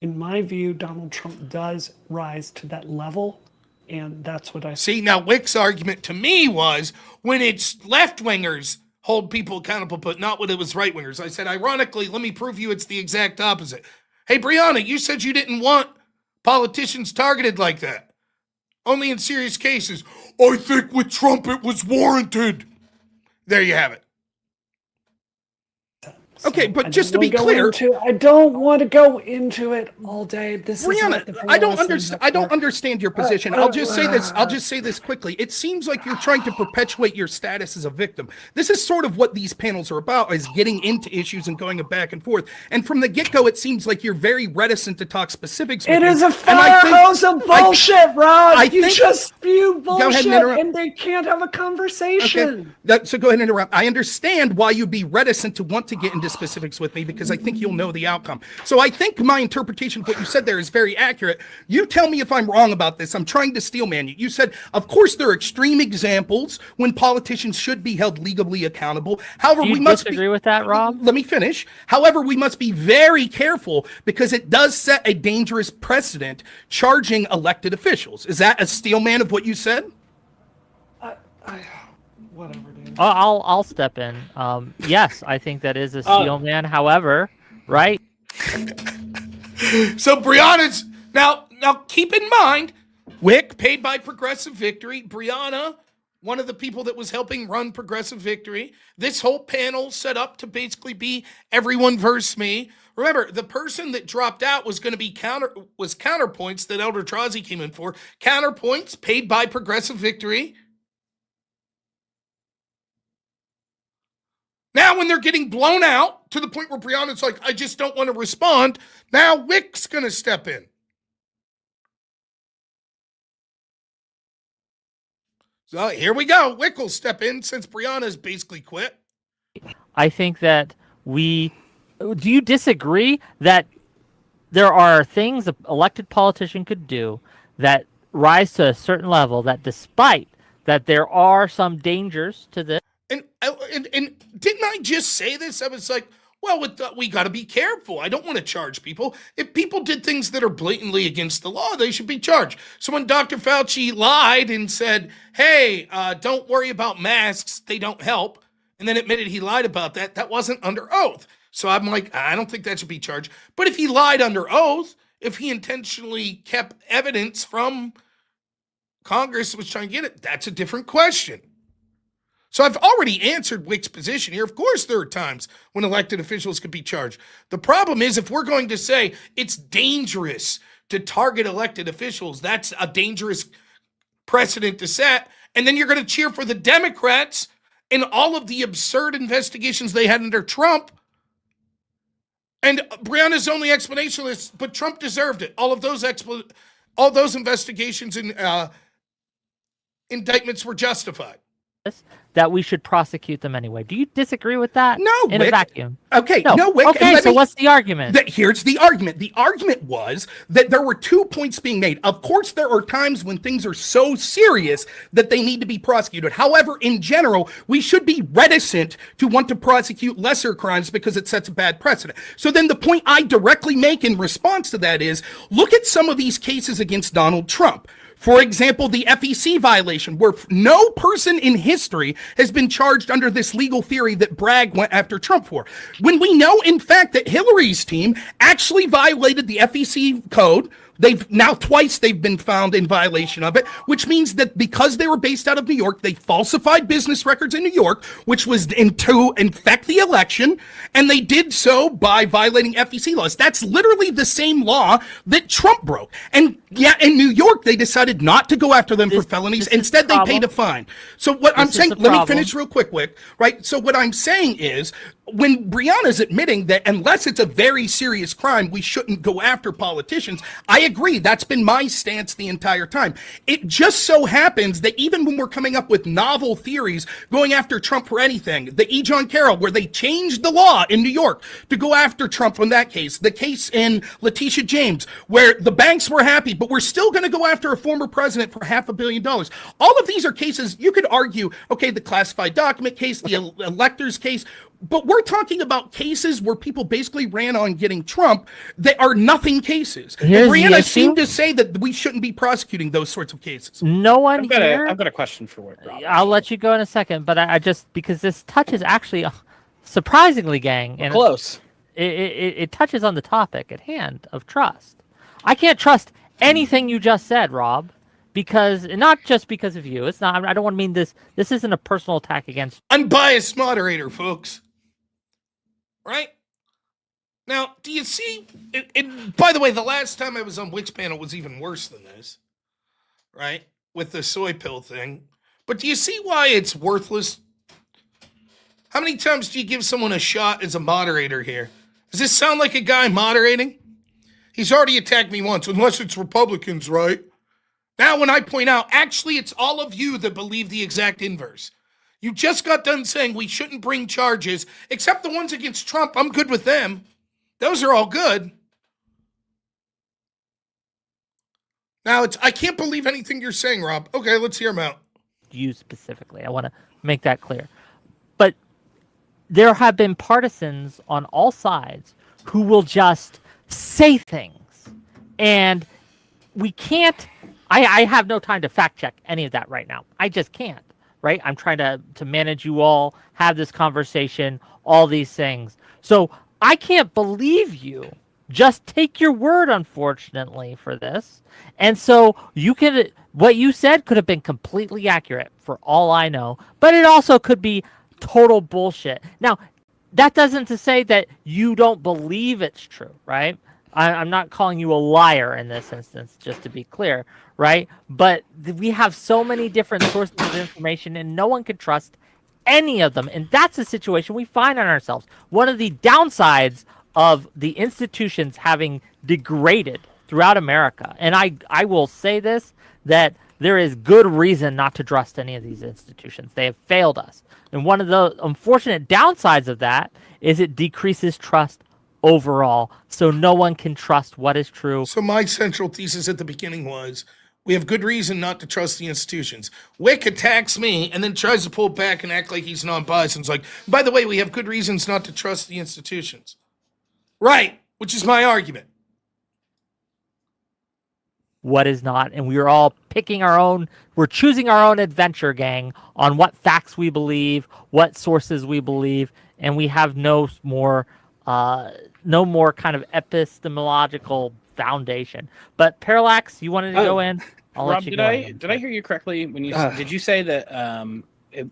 In my view, Donald Trump does rise to that level, and that's what I See, now Wick's argument to me was when it's left-wingers hold people accountable, but not when it was right-wingers. I said, ironically, let me prove you it's the exact opposite. Hey, Brianna, you said you didn't want politicians targeted like that. Only in serious cases. I think with Trump it was warranted. There you have it. Okay, but just to be clear, I don't want to go into it all day. This is Brianna, what the I don't panelists understand. end up I don't for. understand your position. I'll just say this. I'll just say this quickly. It seems like you're trying to perpetuate your status as a victim. This is sort of what these panels are about: is getting into issues and going back and forth. And from the get-go, it seems like you're very reticent to talk specifics. It with is me. a fire hose of bullshit, Rob. You just spew Go ahead bullshit, and interrupt. and they can't have a conversation. So go ahead and interrupt. I understand why you'd be reticent to want to get into specifics with me, because I think you'll know the outcome. So I think my interpretation of what you said there is very accurate. You tell me if I'm wrong about this. I'm trying to steelman you. You said, of course, there are extreme examples when politicians should be held legally accountable. However, Do you we must disagree with that, Rob? Let me finish. However, we must be very careful because it does set a dangerous precedent charging elected officials. Is that a steelman of what you said? Whatever, dude. I'll step in. Yes, I think that is a steel man. However, right? So Brianna's now keep in mind, Wick paid by Progressive Victory. Brianna, one of the people that was helping run Progressive Victory. This whole panel set up to basically be everyone versus me. Remember, the person that dropped out was going to be counterpoints that Elder Trazi came in for. Counterpoints paid by Progressive Victory. Now, when they're getting blown out to the point where Brianna's like, I just don't want to respond, now Wick's going to step in. So here we go. Wick will step in since Brianna's basically quit. I think that do you disagree that there are things an elected politician could do that rise to a certain level that despite that there are some dangers to this? And didn't I just say this? I was like, well, we got to be careful. I don't want to charge people. If people did things that are blatantly against the law, they should be charged. So when Dr. Fauci lied and said, hey, don't worry about masks, they don't help, and then admitted he lied about that, that wasn't under oath. So I'm like, I don't think that should be charged. But if he lied under oath, if he intentionally kept evidence from Congress that was trying to get it, that's a different question. So I've already answered Wick's position here. Of course, there are times when elected officials could be charged. The problem is if we're going to say it's dangerous to target elected officials, that's a dangerous precedent to set. And then you're going to cheer for the Democrats and all of the absurd investigations they had under Trump. And Brianna's only explanation is, but Trump deserved it. All those investigations and indictments were justified. That we should prosecute them anyway. Do you disagree with that? No, in Wick. a vacuum. Okay, no, Wick. Okay, so what's the argument? Here's the argument. The argument was that there were 2 points being made. Of course, there are times when things are so serious that they need to be prosecuted. However, in general, we should be reticent to want to prosecute lesser crimes because it sets a bad precedent. So then the point I directly make in response to that is, look at some of these cases against Donald Trump. For example, the FEC violation, where no person in history has been charged under this legal theory that Bragg went after Trump for. When we know, in fact, that Hillary's team actually violated the FEC code. Twice they've been found in violation of it, which means that because they were based out of New York, they falsified business records in New York, which was to infect the election, and they did so by violating FEC laws. That's literally the same law that Trump broke. And yeah, in New York, they decided not to go after them for felonies. Instead, they paid a fine. So what I'm saying, let me finish real quick, Wick, right? So what I'm saying is, when Brianna's admitting that unless it's a very serious crime, we shouldn't go after politicians, I agree. That's been my stance the entire time. It just so happens that even when we're coming up with novel theories going after Trump for anything, the E. John Carroll, where they changed the law in New York to go after Trump on that case, the case in Letitia James, where the banks were happy, but we're still going to go after a former president for $500 million. All of these are cases you could argue, okay, the classified document case, the electors case, but we're talking about cases where people basically ran on getting Trump that are nothing cases. And Brianna seemed to say that we shouldn't be prosecuting those sorts of cases. No one I've got a question for Rob. I'll let you go in a second, but I just, because this touches actually, surprisingly, gang, and Close. it touches on the topic at hand of trust. I can't trust anything you just said, Rob, because not just because of you. It's not. I don't want to mean this. This isn't a personal attack against. Unbiased moderator, folks. Right? Now, do you see? And by the way, the last time I was on Wix panel was even worse than this. Right? With the soy pill thing. But do you see why it's worthless? How many times do you give someone a shot as a moderator here? Does this sound like a guy moderating? He's already attacked me once, unless it's Republicans, right? Now, when I point out, actually, it's all of you that believe the exact inverse. You just got done saying we shouldn't bring charges, except the ones against Trump. I'm good with them. Those are all good. Now, I can't believe anything you're saying, Rob. Okay, let's hear them out. You specifically. I want to make that clear. But there have been partisans on all sides who will just say things. And we can't, I have no time to fact check any of that right now. I just can't, right? I'm trying to manage you all, have this conversation, all these things. So I can't believe you. Just take your word, unfortunately, for this. And so what you said could have been completely accurate for all I know, but it also could be total bullshit. Now, that doesn't to say that you don't believe it's true, right? I'm not calling you a liar in this instance, just to be clear, right? But we have so many different sources of information, and no one can trust any of them. And that's the situation we find on ourselves. One of the downsides of the institutions having degraded throughout America, and I will say this, that there is good reason not to trust any of these institutions. They have failed us. And one of the unfortunate downsides of that is it decreases trust overall, so no one can trust what is true. So my central thesis at the beginning was, we have good reason not to trust the institutions. Wick attacks me and then tries to pull back and act like he's non-biased. And it's like, by the way, we have good reasons not to trust the institutions. Right, which is my argument. What is not, and we are all picking our own, we're choosing our own adventure, gang, on what facts we believe, what sources we believe, and we have no more kind of epistemological foundation. But Parallax, you wanted to go in? I'll Rob, let you did I hear you correctly when you did you say that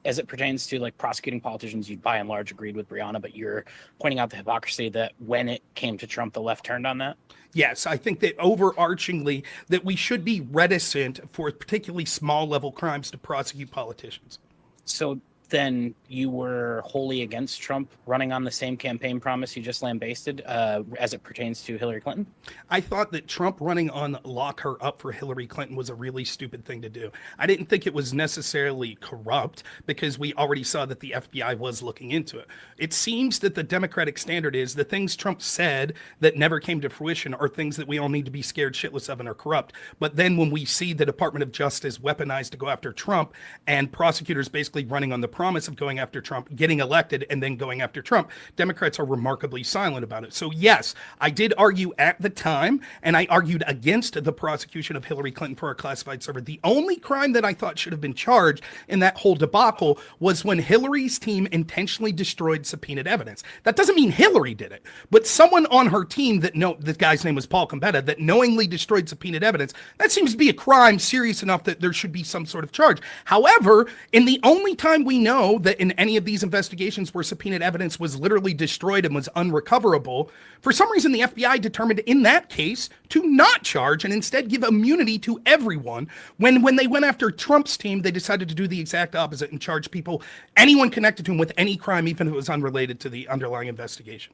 as it pertains to like prosecuting politicians, you by and large agreed with Brianna, but you're pointing out the hypocrisy that when it came to Trump, the left turned on that? Yes, I think that overarchingly that we should be reticent for particularly small level crimes to prosecute politicians. So then you were wholly against Trump running on the same campaign promise you just lambasted as it pertains to Hillary Clinton? I thought that Trump running on lock her up for Hillary Clinton was a really stupid thing to do. I didn't think it was necessarily corrupt because we already saw that the FBI was looking into it. It seems that the Democratic standard is the things Trump said that never came to fruition are things that we all need to be scared shitless of and are corrupt. But then when we see the Department of Justice weaponized to go after Trump and prosecutors basically running on the promise of going after Trump, getting elected, and then going after Trump, Democrats are remarkably silent about it. So yes, I did argue at the time, and I argued against the prosecution of Hillary Clinton for a classified server. The only crime that I thought should have been charged in that whole debacle was when Hillary's team intentionally destroyed subpoenaed evidence. That doesn't mean Hillary did it, but someone on her team the guy's name was Paul Combetta, that knowingly destroyed subpoenaed evidence, that seems to be a crime serious enough that there should be some sort of charge. However, in the only time we know that in any of these investigations where subpoenaed evidence was literally destroyed and was unrecoverable, for some reason the FBI determined in that case to not charge and instead give immunity to everyone. When they went after Trump's team, they decided to do the exact opposite and charge people, anyone connected to him, with any crime, even if it was unrelated to the underlying investigation.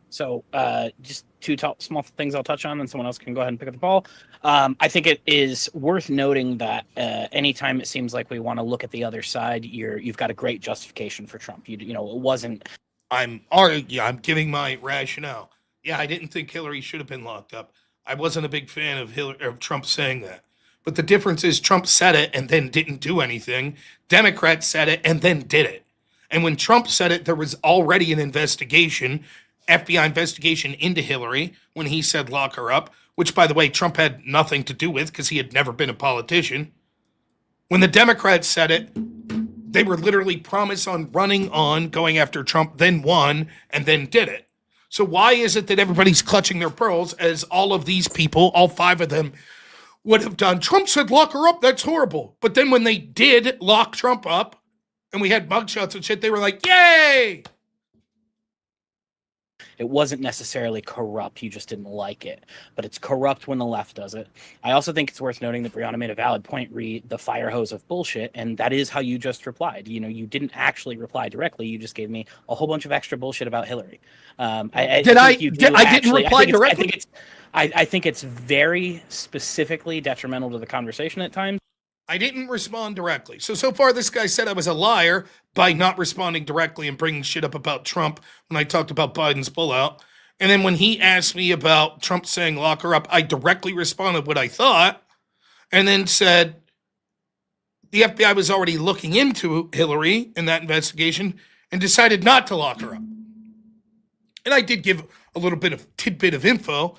So just two small things I'll touch on, and someone else can go ahead and pick up the ball. I think it is worth noting that anytime it seems like we want to look at the other side, you've got a great justification for Trump. You know, it wasn't. I'm giving my rationale. Yeah, I didn't think Hillary should have been locked up. I wasn't a big fan of Trump saying that. But the difference is Trump said it and then didn't do anything. Democrats said it and then did it. And when Trump said it, there was already an investigation, FBI investigation into Hillary when he said lock her up, which, by the way, Trump had nothing to do with because he had never been a politician. When the Democrats said it, they were literally promised on running on, going after Trump, then won, and then did it. So why is it that everybody's clutching their pearls as all of these people, all 5 of them, would have done? Trump said lock her up, that's horrible. But then when they did lock Trump up, and we had mugshots and shit, they were like, yay! It wasn't necessarily corrupt. You just didn't like it. But it's corrupt when the left does it. I also think it's worth noting that Brianna made a valid point, re the fire hose of bullshit, and that is how you just replied. You know, you didn't actually reply directly. You just gave me a whole bunch of extra bullshit about Hillary. I didn't reply directly. I think it's very specifically detrimental to the conversation at times. I didn't respond directly. So far, this guy said I was a liar by not responding directly and bringing shit up about Trump when I talked about Biden's pullout. And then when he asked me about Trump saying lock her up, I directly responded what I thought and then said the FBI was already looking into Hillary in that investigation and decided not to lock her up. And I did give a little bit of tidbit of info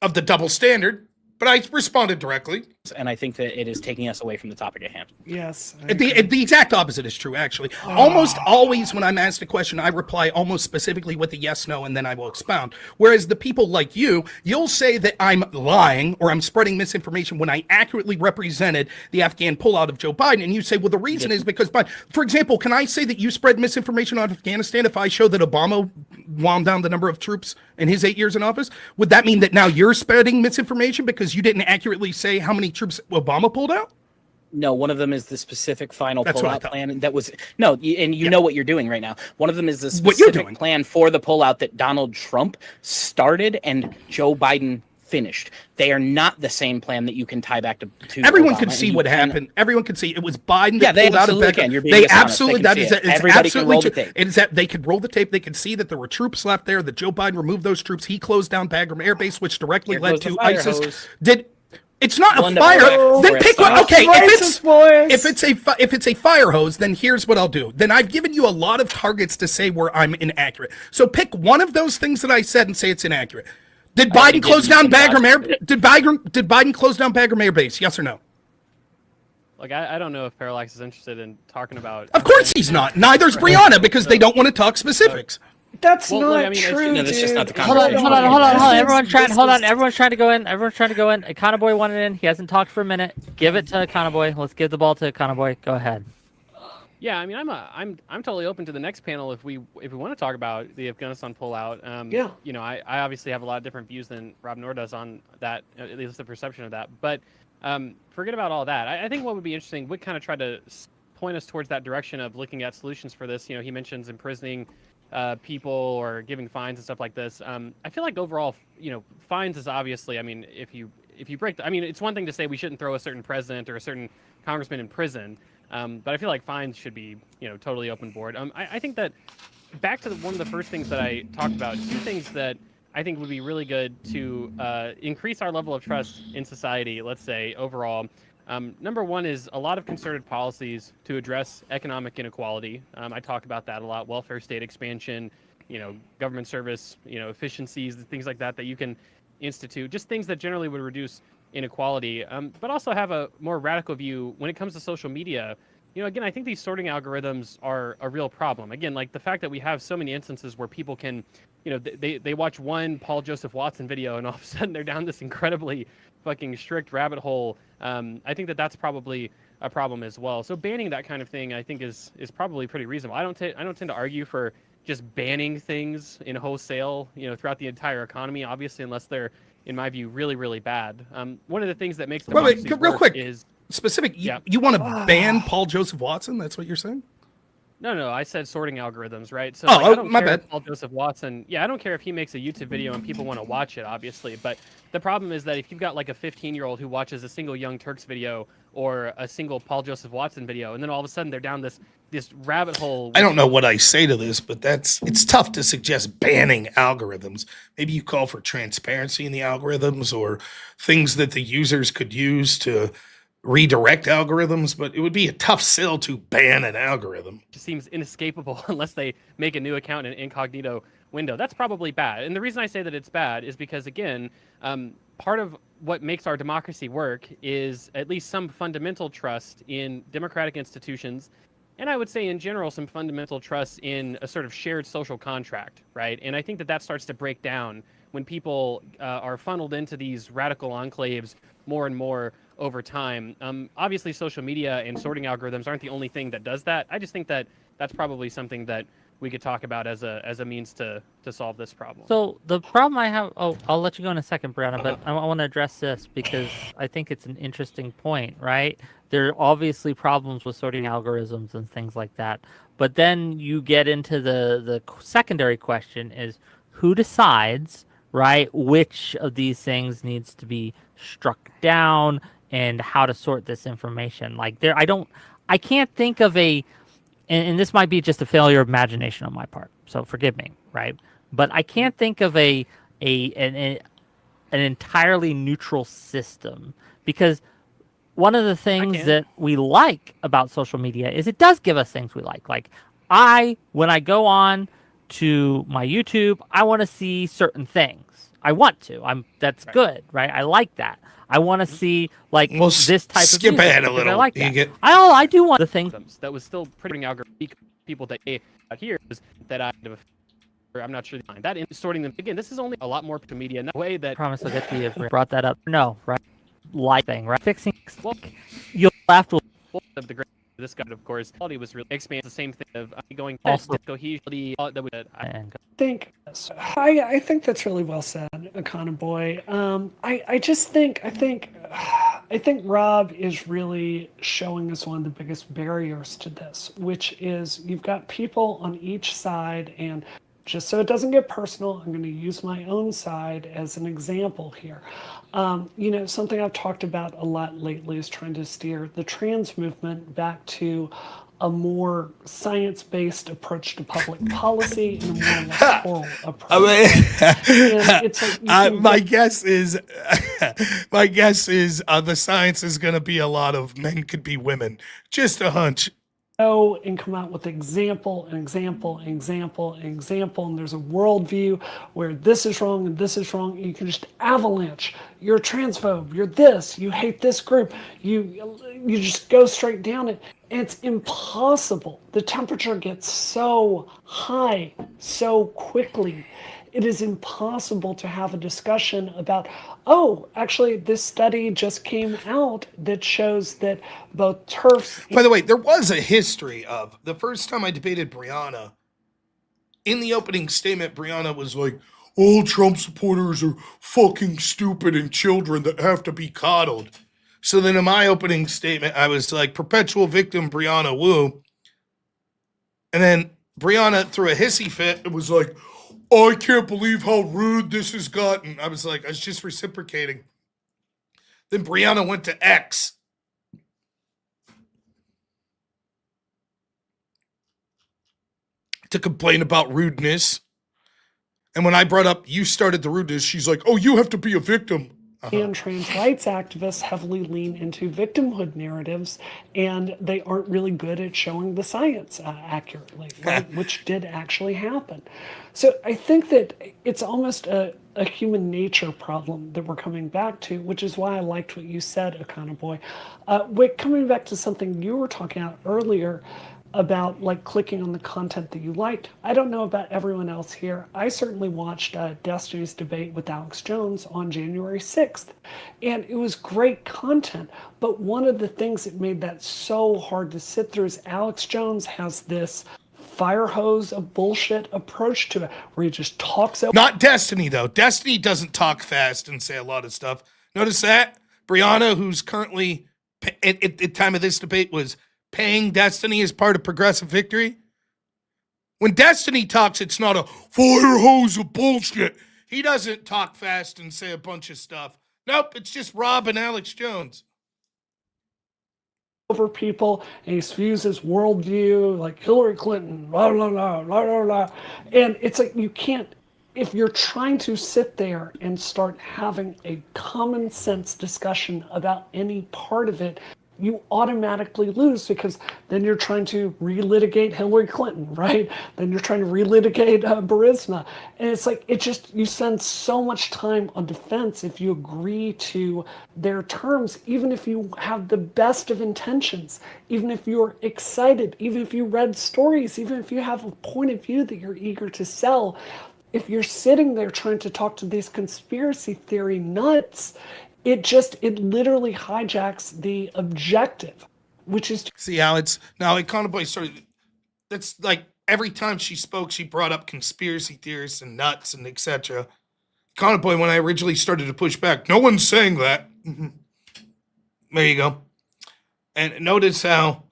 of the double standard, but I responded directly. And I think that it is taking us away from the topic at hand. Yes. The exact opposite is true, actually. Almost always when I'm asked a question, I reply almost specifically with a yes, no, and then I will expound. Whereas the people like you'll say that I'm lying or I'm spreading misinformation when I accurately represented the Afghan pullout of Joe Biden. And you say, well, the reason is because, for example, can I say that you spread misinformation on Afghanistan if I show that Obama wound down the number of troops in his 8 years in office? Would that mean that now you're spreading misinformation because you didn't accurately say how many troops Obama pulled out? No, one of them is the specific final pullout plan that was know what you're doing right now. One of them is the specific plan for the pullout that Donald Trump started and Joe Biden finished. They are not the same plan that you can tie back to everyone Obama. could see what happened. Everyone could see it was Biden that pulled out of Beckham. They absolutely that is everybody can roll the tape. It is that they could roll the tape. They could see that there were troops left there. That Joe Biden removed those troops. He closed down Bagram Air Base, which directly led to ISIS. It's not a fire. Then pick one. Okay, if it's a fire hose, then here's what I'll do. Then I've given you a lot of targets to say where I'm inaccurate. So pick one of those things that I said and say it's inaccurate. Did Biden close down Bagram Air? Did Biden close down Bagram Air Base? Yes or no? Like I don't know if Parallax is interested in talking about. Of course he's not. Neither's Brianna because they don't want to talk specifics. That's not true. No, that's just not the Hold conversation. on. Everyone's trying to go in. Econoboy wanted in. He hasn't talked for a minute. Give it to Econoboy. Let's give the ball to Econoboy. Go ahead. Yeah, I mean, I'm totally open to the next panel if we want to talk about the Afghanistan pullout. Yeah. You know, I obviously have a lot of different views than robnoerr does on that, at least the perception of that. But forget about all that. I think what would be interesting would kind of try to point us towards that direction of looking at solutions for this. You know, he mentions imprisoning people or giving fines and stuff like this. I feel like overall, you know, fines is obviously, I mean, if you break, I mean, it's one thing to say we shouldn't throw a certain president or a certain congressman in prison. But I feel like fines should be, you know, totally open board. I think that back to one of the first things that I talked about, 2 things that I think would be really good to increase our level of trust in society, let's say, overall. Number one is a lot of concerted policies to address economic inequality. I talk about that a lot, welfare state expansion, you know, government service, you know, efficiencies, things like that you can institute, just things that generally would reduce inequality, but also have a more radical view when it comes to social media. You know, again, I think these sorting algorithms are a real problem. Again, like the fact that we have so many instances where people can, you know, they watch one Paul Joseph Watson video and all of a sudden they're down this incredibly fucking strict rabbit hole. I think that that's probably a problem as well. So banning that kind of thing, I think, is probably pretty reasonable. I don't tend to argue for just banning things in wholesale, throughout the entire economy, obviously, unless they're, in my view, really, really bad. One of the things that makes democracy real work quick. is Specific, Yeah. you want to ban Paul Joseph Watson? That's what you're saying? No, I said sorting algorithms, right? So Oh, I don't my care bad. if Paul Joseph Watson. Yeah, I don't care if he makes a YouTube video and people want to watch it, obviously. But the problem is that if you've got like a 15-year-old who watches a single Young Turks video or a single Paul Joseph Watson video, and then all of a sudden they're down this rabbit hole. I don't know what I say to this, but it's tough to suggest banning algorithms. Maybe you call for transparency in the algorithms or things that the users could use to redirect algorithms, but it would be a tough sell to ban an algorithm. Just seems inescapable unless they make a new account in an incognito window. That's probably bad. And the reason I say that it's bad is because, again, part of what makes our democracy work is at least some fundamental trust in democratic institutions. And I would say, in general, some fundamental trust in a sort of shared social contract, right? And I think that starts to break down when people are funneled into these radical enclaves more and more over time. Obviously, social media and sorting algorithms aren't the only thing that does that. I just think that that's probably something that we could talk about as a means to solve this problem. So the problem I have, I'll let you go in a second, Brianna, but I want to address this because I think it's an interesting point, right? There are obviously problems with sorting algorithms and things like that. But then you get into the secondary question is who decides, right, which of these things needs to be struck down and how to sort this information. Like I can't think of and this might be just a failure of imagination on my part, so forgive me, right? But I can't think of an entirely neutral system because one of the things that we like about social media is it does give us things we like. Like when I go on to my YouTube, I want to see certain things. I want to. That's good, right? I like that. I want to see this type of skip music ahead a because little. I like You that. I do want the thing that was still pretty algorithm people that here is that I'm not sure that in sorting them again. This is only a lot more to media in that way that I promise I'll get to you if we brought that up. No, right? Light thing, right? Fixing you'll laugh with of the great. This guy, of course, quality was really expands the same thing of going cohesion. I think that's really well said, Akana boy. I think Rob is really showing us one of the biggest barriers to this, which is you've got people on each side, and just so it doesn't get personal, I'm going to use my own side as an example here. Something I've talked about a lot lately is trying to steer the trans movement back to a more science-based approach to public policy and a more electoral approach. My guess is the science is going to be a lot of men could be women. Just a hunch. Go and come out with example, and there's a worldview where this is wrong and this is wrong, and you can just avalanche. You're a transphobe, you're this, you hate this group, you just go straight down it. And it's impossible. The temperature gets so high so quickly. It is impossible to have a discussion about, actually, this study just came out that shows that both TERFs... By the way, there was a history of the first time I debated Brianna. In the opening statement, Brianna was like, all Trump supporters are fucking stupid and children that have to be coddled. So then in my opening statement, I was like, perpetual victim Brianna Wu. And then Brianna threw a hissy fit and was like, I can't believe how rude this has gotten. I was just reciprocating. Then Brianna went to X. To complain about rudeness. And when I brought up, you started the rudeness, she's like, oh, you have to be a victim. And trans rights activists heavily lean into victimhood narratives, and they aren't really good at showing the science accurately, right? Which did actually happen. So I think that it's almost a human nature problem that we're coming back to, which is why I liked what you said, Akana Boy. Wick, coming back to something you were talking about earlier about like clicking on the content that you liked. I don't know about everyone else here. I certainly watched Destiny's debate with Alex Jones on January 6th, and it was great content. But one of the things that made that so hard to sit through is Alex Jones has this fire hose of bullshit approach to it where he just talks over. Not Destiny, though. Destiny doesn't talk fast and say a lot of stuff. Notice that? Brianna, who's currently, at the time of this debate, was paying Destiny as part of Progressive Victory. When Destiny talks, it's not a fire hose of bullshit. He doesn't talk fast and say a bunch of stuff. Nope, it's just Rob and Alex Jones. Over people, and he spews his worldview like Hillary Clinton, blah, blah, blah, blah, blah, blah. And it's like you can't, if you're trying to sit there and start having a common sense discussion about any part of it, you automatically lose, because then you're trying to relitigate Hillary Clinton, right? Then you're trying to relitigate Burisma. And it's like, it just, you spend so much time on defense if you agree to their terms, even if you have the best of intentions, even if you're excited, even if you read stories, even if you have a point of view that you're eager to sell. If you're sitting there trying to talk to these conspiracy theory nuts, it literally hijacks the objective, which is See how it's now Icona Boy started. That's like every time she spoke, she brought up conspiracy theorists and nuts and etc. Icona Boy, when I originally started to push back, no one's saying that. There you go. And notice how,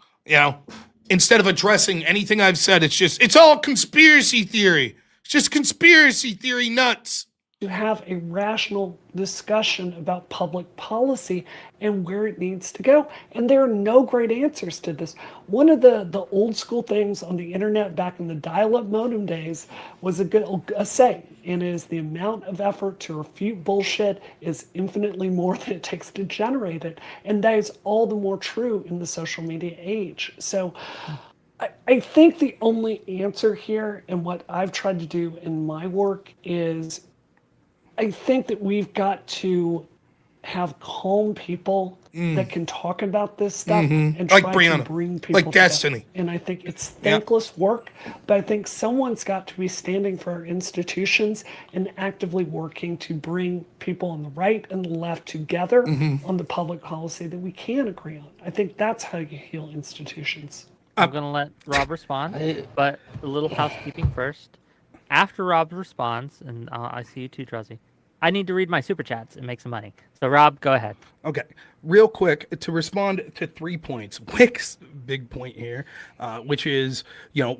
instead of addressing anything I've said, it's all conspiracy theory. It's just conspiracy theory nuts. to have a rational discussion about public policy and where it needs to go. And there are no great answers to this. One of the old school things on the internet back in the dial-up modem days was a saying, and it is the amount of effort to refute bullshit is infinitely more than it takes to generate it. And that is all the more true in the social media age. So I think the only answer here, and what I've tried to do in my work, is I think that we've got to have calm people that can talk about this stuff and Like try Brianna, to bring people like together. Destiny. And I think it's thankless work, but I think someone's got to be standing for our institutions and actively working to bring people on the right and the left together on the public policy that we can agree on. I think that's how you heal institutions. I'm going to let Rob respond, but a little housekeeping first. After Rob responds, and I see you too, Druzzy, I need to read my super chats and make some money. So, Rob, go ahead. Okay, real quick to respond to 3 points. Wick's big point here, which is,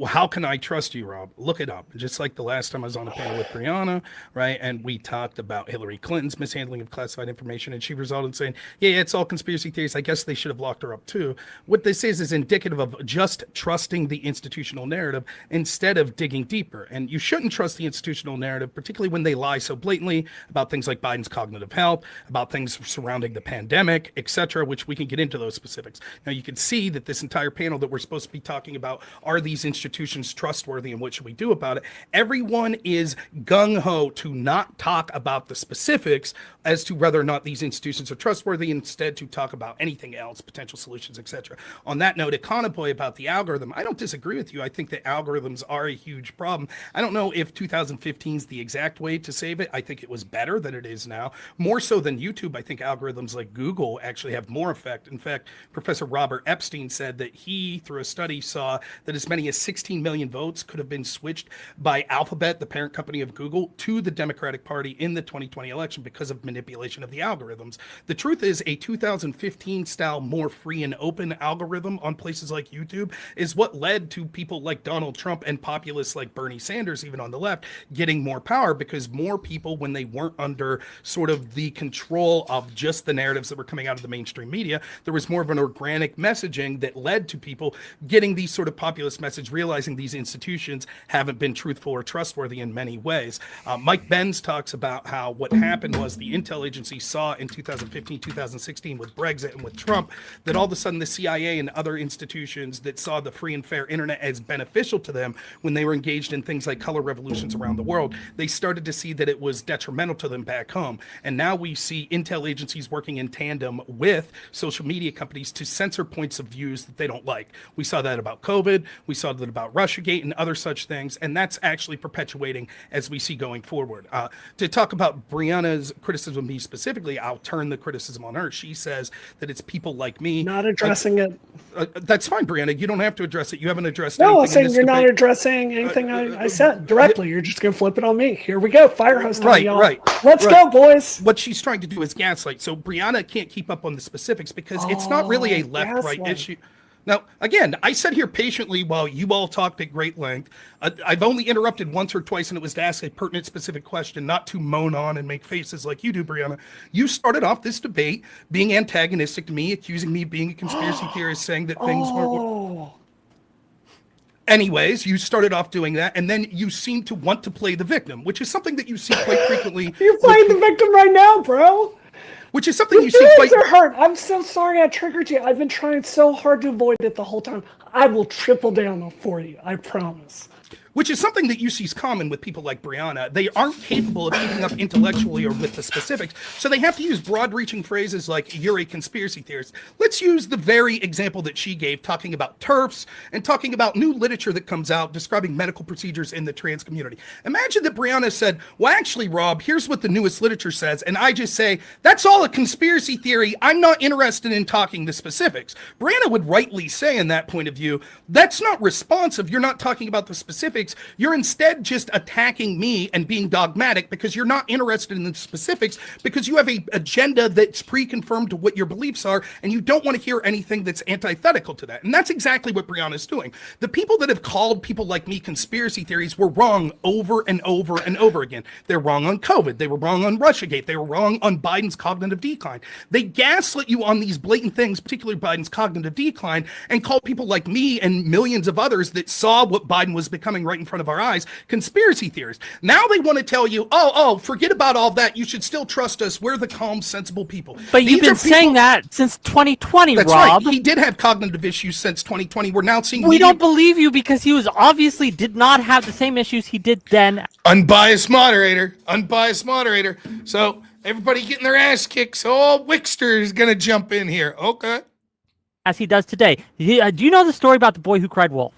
how can I trust you, Rob? Look it up. Just like the last time I was on a panel with Brianna, right? And we talked about Hillary Clinton's mishandling of classified information, and she resulted in saying, yeah, it's all conspiracy theories. I guess they should have locked her up too. What this is indicative of just trusting the institutional narrative instead of digging deeper. And you shouldn't trust the institutional narrative, particularly when they lie so blatantly about things like Biden's cognitive health, about things surrounding the pandemic, etc., which we can get into those specifics. Now, you can see that this entire panel that we're supposed to be talking about, are these institutions trustworthy and what should we do about it? Everyone is gung-ho to not talk about the specifics as to whether or not these institutions are trustworthy, instead to talk about anything else, potential solutions, etc. On that note, Econoboy, about the algorithm, I don't disagree with you. I think that algorithms are a huge problem. I don't know if 2015 is the exact way to save it. I think it was better than it is now. More so than YouTube, I think algorithms like Google actually have more effect. In fact, Professor Robert Epstein said that he, through a study, saw that as many as 16 million votes could have been switched by Alphabet, the parent company of Google, to the Democratic Party in the 2020 election because of manipulation of the algorithms. The truth is, a 2015 style, more free and open algorithm on places like YouTube is what led to people like Donald Trump and populists like Bernie Sanders, even on the left, getting more power, because more people, when they weren't under sort of the control control of just the narratives that were coming out of the mainstream media. There was more of an organic messaging that led to people getting these sort of populist message, realizing these institutions haven't been truthful or trustworthy in many ways. Mike Benz talks about how what happened was the intel agency saw in 2015, 2016 with Brexit and with Trump that all of a sudden the CIA and other institutions that saw the free and fair internet as beneficial to them when they were engaged in things like color revolutions around the world, they started to see that it was detrimental to them back home. And now we see intel agencies working in tandem with social media companies to censor points of views that they don't like. We saw that about COVID. We saw that about Russiagate and other such things. And that's actually perpetuating as we see going forward. To talk about Brianna's criticism of me specifically, I'll turn the criticism on her. She says that it's people like me. Not addressing it. That's fine, Brianna. You don't have to address it. You haven't addressed No, I'm anything in saying this you're not debate. addressing anything I said directly. You're just going to flip it on me. Here we go. Fire hose time, Right, y'all. right, Let's right. go, boys. What she's trying to do is gaslight. So Brianna can't keep up on the specifics because it's not really a left-right gaslight. issue. Now, again, I sat here patiently while you all talked at great length. I've only interrupted once or twice, and it was to ask a pertinent, specific question, not to moan on and make faces like you do, Brianna. You started off this debate being antagonistic to me, accusing me of being a conspiracy theorist, saying that things weren't... Oh, Anyways, you started off doing that, and then you seem to want to play the victim, which is something that you see quite frequently. you're playing the victim right now, bro. Which is something Your you see feelings quite... are hurt. I'm so sorry I triggered you. I've been trying so hard to avoid it the whole time. I will triple down for you. I promise. Which is something that you see is common with people like Brianna. They aren't capable of keeping up intellectually or with the specifics, so they have to use broad-reaching phrases like, you're a conspiracy theorist. Let's use the very example that she gave, talking about TERFs and talking about new literature that comes out describing medical procedures in the trans community. Imagine that Brianna said, well, actually, Rob, here's what the newest literature says, and I just say, that's all a conspiracy theory. I'm not interested in talking the specifics. Brianna would rightly say in that point of view, that's not responsive. You're not talking about the specifics. You're instead just attacking me and being dogmatic because you're not interested in the specifics because you have an agenda that's pre-confirmed to what your beliefs are and you don't want to hear anything that's antithetical to that. And that's exactly what Brianna's doing. The people that have called people like me conspiracy theories were wrong over and over and over again. They're wrong on COVID. They were wrong on Russiagate. They were wrong on Biden's cognitive decline. They gaslit you on these blatant things, particularly Biden's cognitive decline, and call people like me and millions of others that saw what Biden was becoming right in front of our eyes, conspiracy theorists. Now they want to tell you, oh, forget about all that. You should still trust us. We're the calm, sensible people. But you've been saying that since 2020, That's Rob. right. He did have cognitive issues since 2020. We're now seeing... We don't believe you because he was obviously did not have the same issues he did then. Unbiased moderator. Unbiased moderator. So everybody getting their ass kicked. So old Wickster is going to jump in here. Okay. As he does today. Do you know the story about the boy who cried wolf?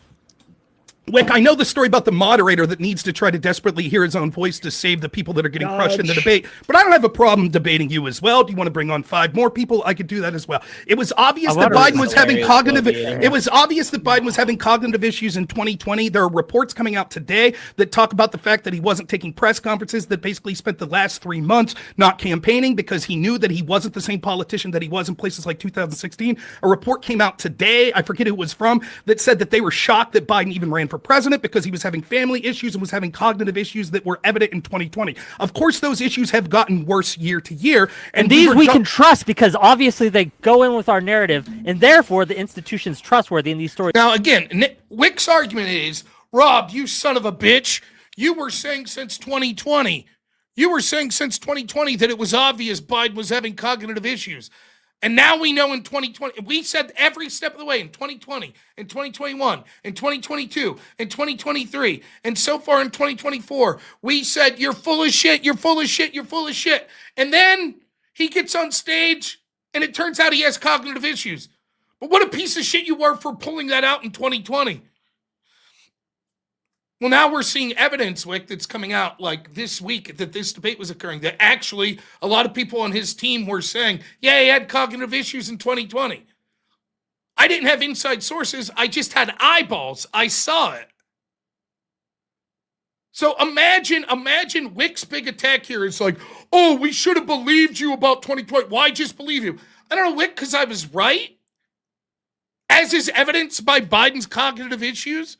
Wick, I know the story about the moderator that needs to try to desperately hear his own voice to save the people that are getting crushed in the debate, but I don't have a problem debating you as well. Do you want to bring on 5 more people? I could do that as well. It was obvious that Biden was having cognitive... It was obvious that Biden was having cognitive issues in 2020. There are reports coming out today that talk about the fact that he wasn't taking press conferences, that basically spent the last 3 months not campaigning because he knew that he wasn't the same politician that he was in places like 2016. A report came out today, I forget who it was from, that said that they were shocked that Biden even ran for president because he was having family issues and was having cognitive issues that were evident in 2020. Of course, those issues have gotten worse year to year. And these we can trust because obviously they go in with our narrative and therefore the institution's trustworthy in these stories. Now, again, Wick's argument is, Rob, you son of a bitch, you were saying since 2020. You were saying since 2020 that it was obvious Biden was having cognitive issues. And now we know in 2020, we said every step of the way in 2020, in 2021, in 2022, in 2023, and so far in 2024, we said, you're full of shit, you're full of shit, you're full of shit. And then he gets on stage and it turns out he has cognitive issues. But what a piece of shit you were for pulling that out in 2020. Well, now we're seeing evidence, Wick, that's coming out like this week that this debate was occurring, that actually a lot of people on his team were saying, yeah, he had cognitive issues in 2020. I didn't have inside sources. I just had eyeballs. I saw it. So imagine Wick's big attack here is like, oh, we should have believed you about 2020. Why just believe you? I don't know, Wick, because I was right? As is evidenced by Biden's cognitive issues?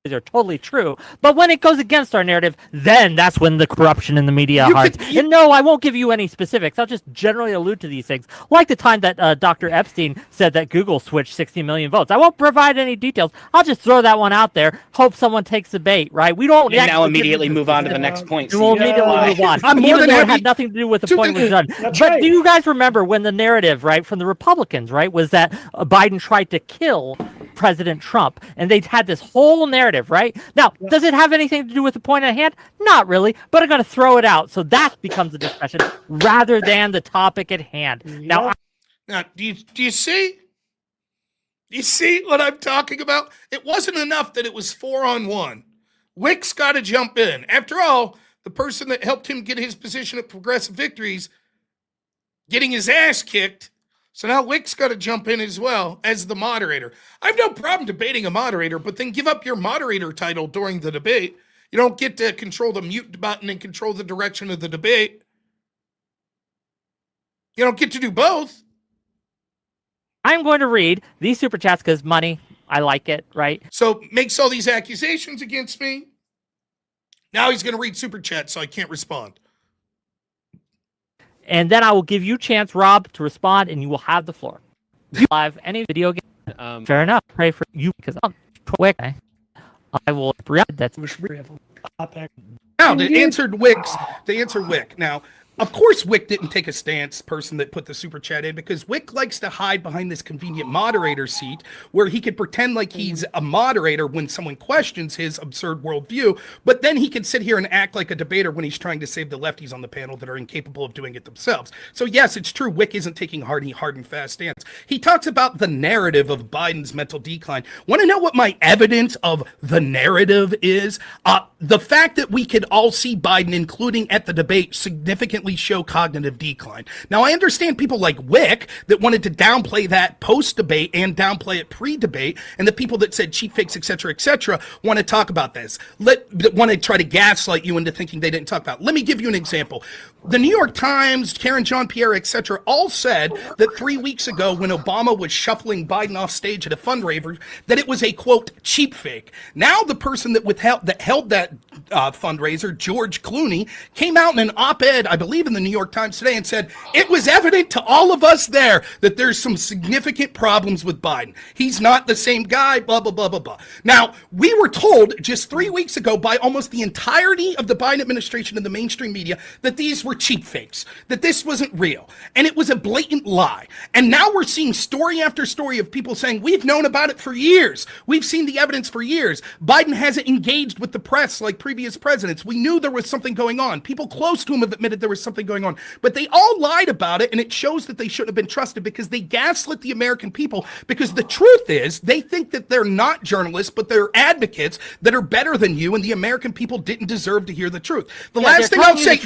are totally true. But when it goes against our narrative, then that's when the corruption in the media hearts. And no, I won't give you any specifics. I'll just generally allude to these things. Like the time that Dr. Epstein said that Google switched 60 million votes. I won't provide any details. I'll just throw that one out there. Hope someone takes the bait, right? We don't And now immediately move on to the next point. We'll immediately move on. I'm more Even than though it happy had nothing to do with the point was done. That's But right. do you guys remember when the narrative, right, from the Republicans, right, was that Biden tried to kill President Trump, and they had this whole narrative, right? Now, does it have anything to do with the point at hand? Not really, but I'm going to throw it out, so that becomes a discussion rather than the topic at hand. Now, Now, do you see? Do you see what I'm talking about? It wasn't enough that it was 4-on-1. Wick's got to jump in. After all, the person that helped him get his position at Progressive Victories getting his ass kicked. So now Wick's got to jump in as well as the moderator. I have no problem debating a moderator, but then give up your moderator title during the debate. You don't get to control the mute button and control the direction of the debate. You don't get to do both. I'm going to read these super chats because money, I like it, right? So makes all these accusations against me. Now he's going to read super chat, so I can't respond. And then I will give you a chance, Rob, to respond, and you will have the floor. You live any video game. Fair enough. Pray for you because I'm quick. I will react. That's Topic. Now, to answer Wick. Now, of course, Wick didn't take a stance, person that put the super chat in, because Wick likes to hide behind this convenient moderator seat where he could pretend like he's a moderator when someone questions his absurd worldview, but then he can sit here and act like a debater when he's trying to save the lefties on the panel that are incapable of doing it themselves. So yes, it's true, Wick isn't taking hard and fast stance. He talks about the narrative of Biden's mental decline. Want to know what my evidence of the narrative is? The fact that we could all see Biden, including at the debate, significantly show cognitive decline. Now, I understand people like Wick that wanted to downplay that post-debate and downplay it pre-debate, and the people that said cheap fakes, etc., want to talk about this. Want to try to gaslight you into thinking they didn't talk about it. Let me give you an example. The New York Times, Karen Jean-Pierre, etc., all said that 3 weeks ago when Obama was shuffling Biden off stage at a fundraiser, that it was a, quote, cheap fake. Now the person that held that fundraiser, George Clooney, came out in an op-ed, I believe in the New York Times today, and said, it was evident to all of us there that there's some significant problems with Biden. He's not the same guy, blah, blah, blah, blah, blah. Now, we were told just 3 weeks ago by almost the entirety of the Biden administration and the mainstream media that these were cheap fakes, that this wasn't real, and it was a blatant lie. And now we're seeing story after story of people saying, we've known about it for years. We've seen the evidence for years. Biden hasn't engaged with the press like previous presidents. We knew there was something going on. People close to him have admitted there was something going on, but they all lied about it, and it shows that they shouldn't have been trusted because they gaslit the American people, because the truth is they think that they're not journalists, but they're advocates that are better than you, and the American people didn't deserve to hear the truth. The last thing I'll say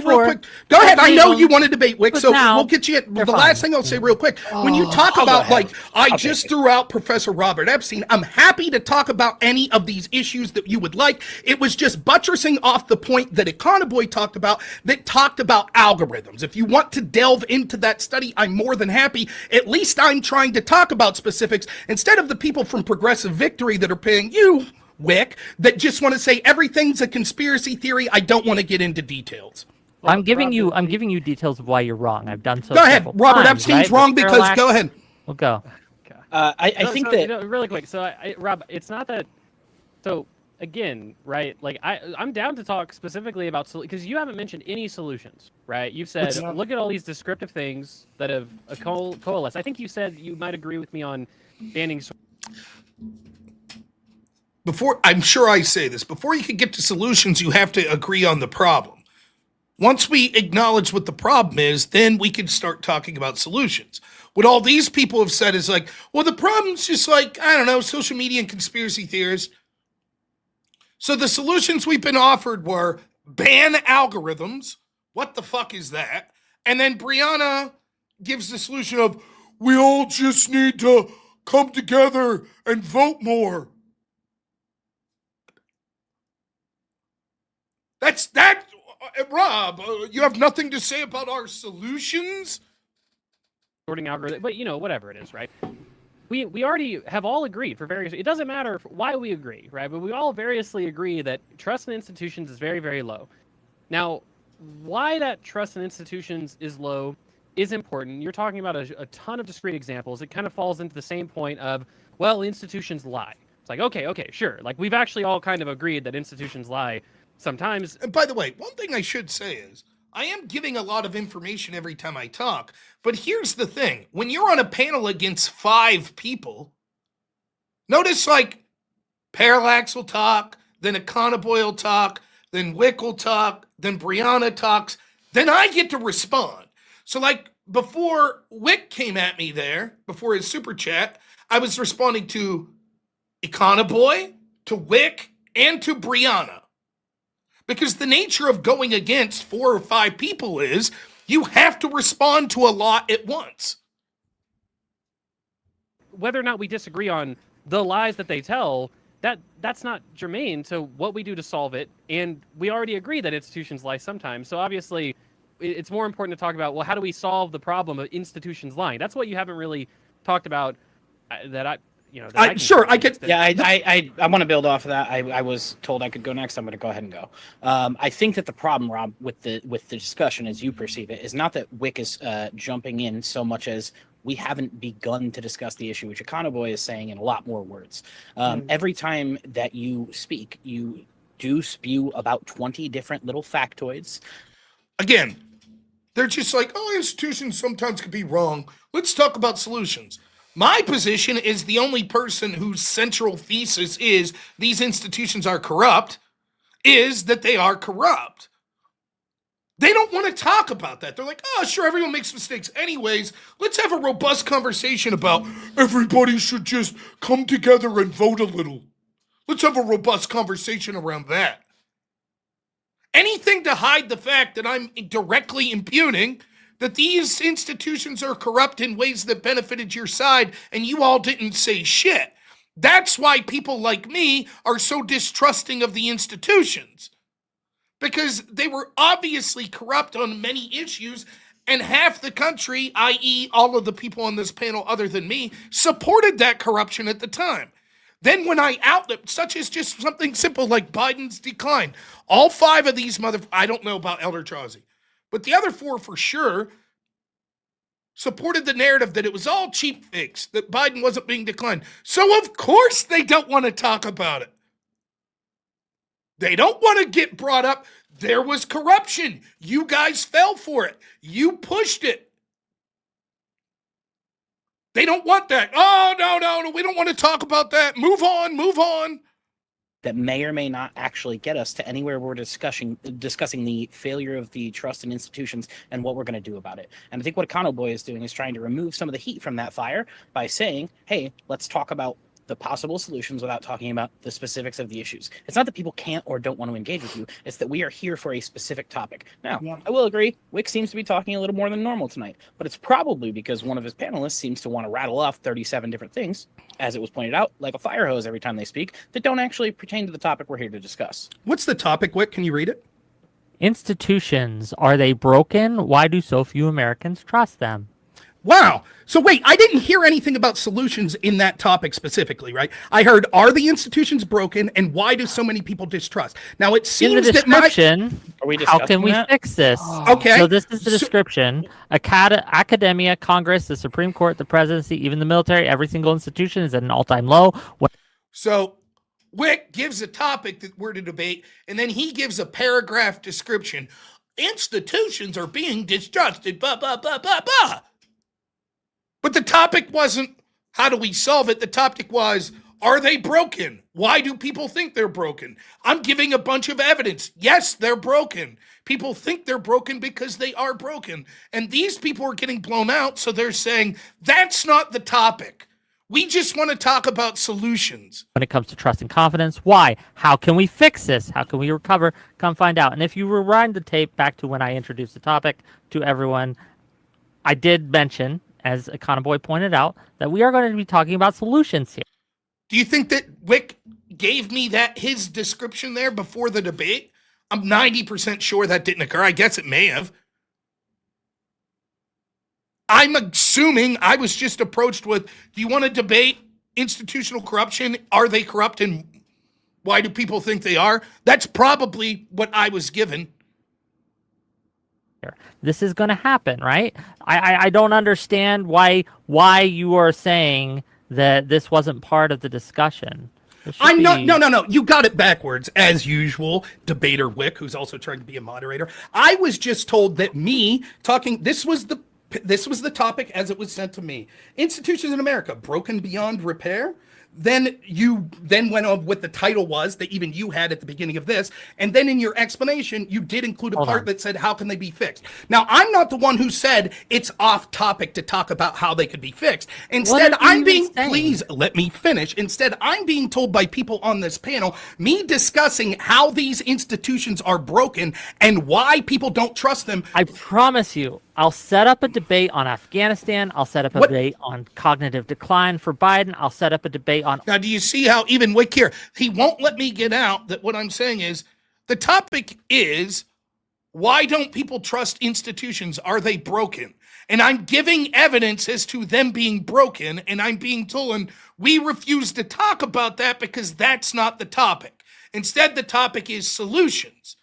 real quick. Go ahead. I know you want to debate, Wick, so we'll get you at the last thing I'll say real quick. When you talk about, like, I just threw out Professor Robert Epstein, I'm happy to talk about any of these issues that you would like. It was just buttressing off the point that Econoboy talked about, that talked about algorithms. If you want to delve into that study, I'm more than happy. At least I'm trying to talk about specifics instead of the people from Progressive Victory that are paying you, Wick, that just want to say everything's a conspiracy theory. I don't want to get into details. I'm giving you details of why you're wrong. I've done so. Go ahead. Robert Epstein's wrong because Parallax, go ahead. We'll go. I think that really quick. So, Rob, it's not that. So again, right? Like I'm down to talk specifically about because you haven't mentioned any solutions, right? You've said look at all these descriptive things that have coalesced. I think you said you might agree with me on banning. I'm sure I say this, before you can get to solutions, you have to agree on the problem. Once we acknowledge what the problem is, then we can start talking about solutions. What all these people have said is like, well, the problem's just like, I don't know, social media and conspiracy theorists. So the solutions we've been offered were ban algorithms. What the fuck is that? And then Brianna gives the solution of, we all just need to come together and vote more. That's that. Rob, you have nothing to say about our solutions? Sorting algorithm, but whatever it is, right? we already have all agreed for various. It doesn't matter why we agree, right? But we all variously agree that trust in institutions is very, very low. Now, why that trust in institutions is low is important. You're talking about a ton of discrete examples. It kind of falls into the same point of, well, institutions lie. It's like, okay, sure. Like, we've actually all kind of agreed that institutions lie sometimes. And by the way, one thing I should say is I am giving a lot of information every time I talk, but here's the thing. When you're on a panel against 5 people, notice like Parallax will talk, then Econoboy will talk, then Wick will talk, then Brianna talks, then I get to respond. So like before Wick came at me there, before his super chat, I was responding to Econoboy, to Wick, and to Brianna. Because the nature of going against 4 or 5 people is you have to respond to a lot at once. Whether or not we disagree on the lies that they tell, that's not germane to what we do to solve it. And we already agree that institutions lie sometimes. So obviously, it's more important to talk about, well, how do we solve the problem of institutions lying? That's what you haven't really talked about. Sure, I could. Yeah, I want to build off of that. I was told I could go next. I'm going to go ahead and go. I think that the problem, Rob, with the discussion as you perceive it, is not that Wick is jumping in so much as we haven't begun to discuss the issue, which Econoboy is saying in a lot more words. Every time that you speak, you do spew about 20 different little factoids. Again, they're just like, oh, institutions sometimes could be wrong. Let's talk about solutions. My position is the only person whose central thesis is these institutions are corrupt, is that they are corrupt. They don't want to talk about that. They're like, oh, sure, everyone makes mistakes. Anyways, let's have a robust conversation about everybody should just come together and vote a little. Let's have a robust conversation around that. Anything to hide the fact that I'm directly impugning that these institutions are corrupt in ways that benefited your side and you all didn't say shit. That's why people like me are so distrusting of the institutions. Because they were obviously corrupt on many issues, and half the country, i.e. all of the people on this panel other than me, supported that corruption at the time. Then when I outlet, such as just something simple like Biden's decline, all 5 of these I don't know about Elder Chauzy, but the other 4 for sure supported the narrative that it was all cheap fakes, that Biden wasn't being declined. So of course they don't want to talk about it. They don't want to get brought up. There was corruption. You guys fell for it. You pushed it. They don't want that. Oh, no, we don't want to talk about that. Move on. That may or may not actually get us to anywhere we're discussing the failure of the trust in institutions and what we're going to do about it. And I think what Econoboy is doing is trying to remove some of the heat from that fire by saying, hey, let's talk about the possible solutions without talking about the specifics of the issues. It's not that people can't or don't want to engage with you. It's that we are here for a specific topic. Now, I will agree, Wick seems to be talking a little more than normal tonight, but it's probably because one of his panelists seems to want to rattle off 37 different things, as it was pointed out, like a fire hose every time they speak, that don't actually pertain to the topic we're here to discuss. What's the topic, Wick? Can you read it? Institutions, are they broken? Why do so few Americans trust them? Wow. So wait, I didn't hear anything about solutions in that topic specifically, right? I heard, are the institutions broken and why do so many people distrust? Now it seems in the description, how can we that? fix this? Okay. So this is the description. Academia, Congress, the Supreme Court, the presidency, even the military, every single institution is at an all-time low. So Wick gives a topic that we're to debate, and then he gives a paragraph description. Institutions are being distrusted, blah, blah, blah, blah, blah. But the topic wasn't, how do we solve it? The topic was, are they broken? Why do people think they're broken? I'm giving a bunch of evidence. Yes, they're broken. People think they're broken because they are broken. And these people are getting blown out, so they're saying, that's not the topic. We just want to talk about solutions. When it comes to trust and confidence, why? How can we fix this? How can we recover? Come find out. And if you rewind the tape back to when I introduced the topic to everyone, I did mention, as Econoboy pointed out, that we are going to be talking about solutions here. Do you think that Wick gave me his description there before the debate? I'm 90% sure that didn't occur. I guess it may have. I'm assuming I was just approached with, do you want to debate institutional corruption? Are they corrupt, and why do people think they are? That's probably what I was given. This is going to happen, right? I don't understand why you are saying that this wasn't part of the discussion. I'm not. No. You got it backwards, as usual. Debater Wick, who's also trying to be a moderator. I was just told that me talking. This was the topic as it was sent to me. Institutions in America broken beyond repair. Then you went on what the title was that even you had at the beginning of this, and then in your explanation you did include a part that said how can they be fixed. Now I'm not the one who said it's off topic to talk about how they could be fixed. Instead, I'm being please let me finish. Instead, I'm being told by people on this panel, me discussing how these institutions are broken and why people don't trust them. I promise you, I'll set up a debate on Afghanistan. I'll set up a debate on cognitive decline for Biden. I'll set up a debate on... Now, do you see how even Wick here, he won't let me get out that what I'm saying is, the topic is, why don't people trust institutions? Are they broken? And I'm giving evidence as to them being broken, and I'm being told, and we refuse to talk about that because that's not the topic. Instead, the topic is solutions.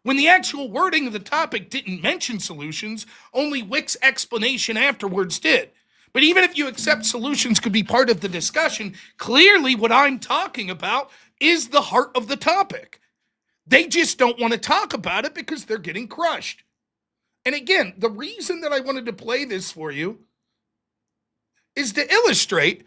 When the actual wording of the topic didn't mention solutions, only Wick's explanation afterwards did. But even if you accept solutions could be part of the discussion, clearly what I'm talking about is the heart of the topic. They just don't want to talk about it because they're getting crushed. And again, the reason that I wanted to play this for you is to illustrate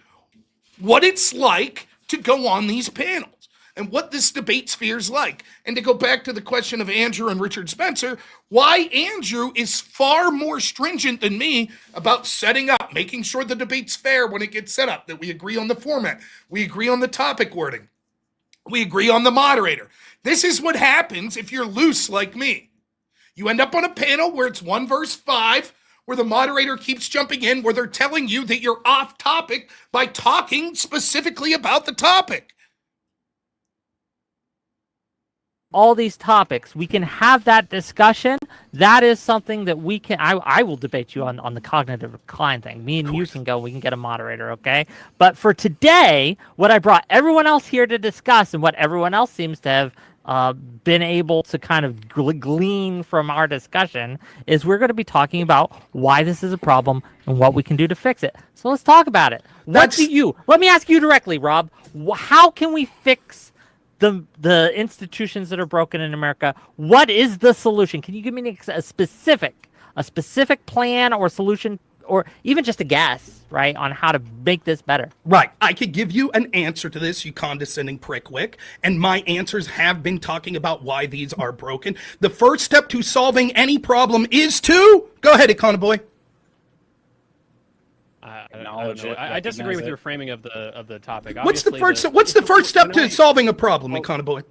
what it's like to go on these panels. And what this debate sphere is like. And to go back to the question of Andrew and Richard Spencer, why Andrew is far more stringent than me about setting up, making sure the debate's fair when it gets set up, that we agree on the format, we agree on the topic wording, we agree on the moderator. This is what happens if you're loose like me. You end up on a panel where it's 1 verse 5, where the moderator keeps jumping in, where they're telling you that you're off topic by talking specifically about the topic. All these topics, we can have that discussion. That is something that we can, I will debate you on the cognitive decline thing. Me and you can go, we can get a moderator, okay? But for today, what I brought everyone else here to discuss, and what everyone else seems to have been able to kind of glean from our discussion, is we're going to be talking about why this is a problem and what we can do to fix it. So let's talk about it. Let me ask you directly, Rob, how can we fix the institutions that are broken in America? What is the solution? Can you give me a specific plan or solution, or even just a guess, right, on how to make this better? Right. I could give you an answer to this, you condescending prick Wick, and my answers have been talking about why these are broken. The first step to solving any problem is to... Go ahead, Econoboy. I disagree with your framing of the topic. What's the first step to solving a problem, Econoboy?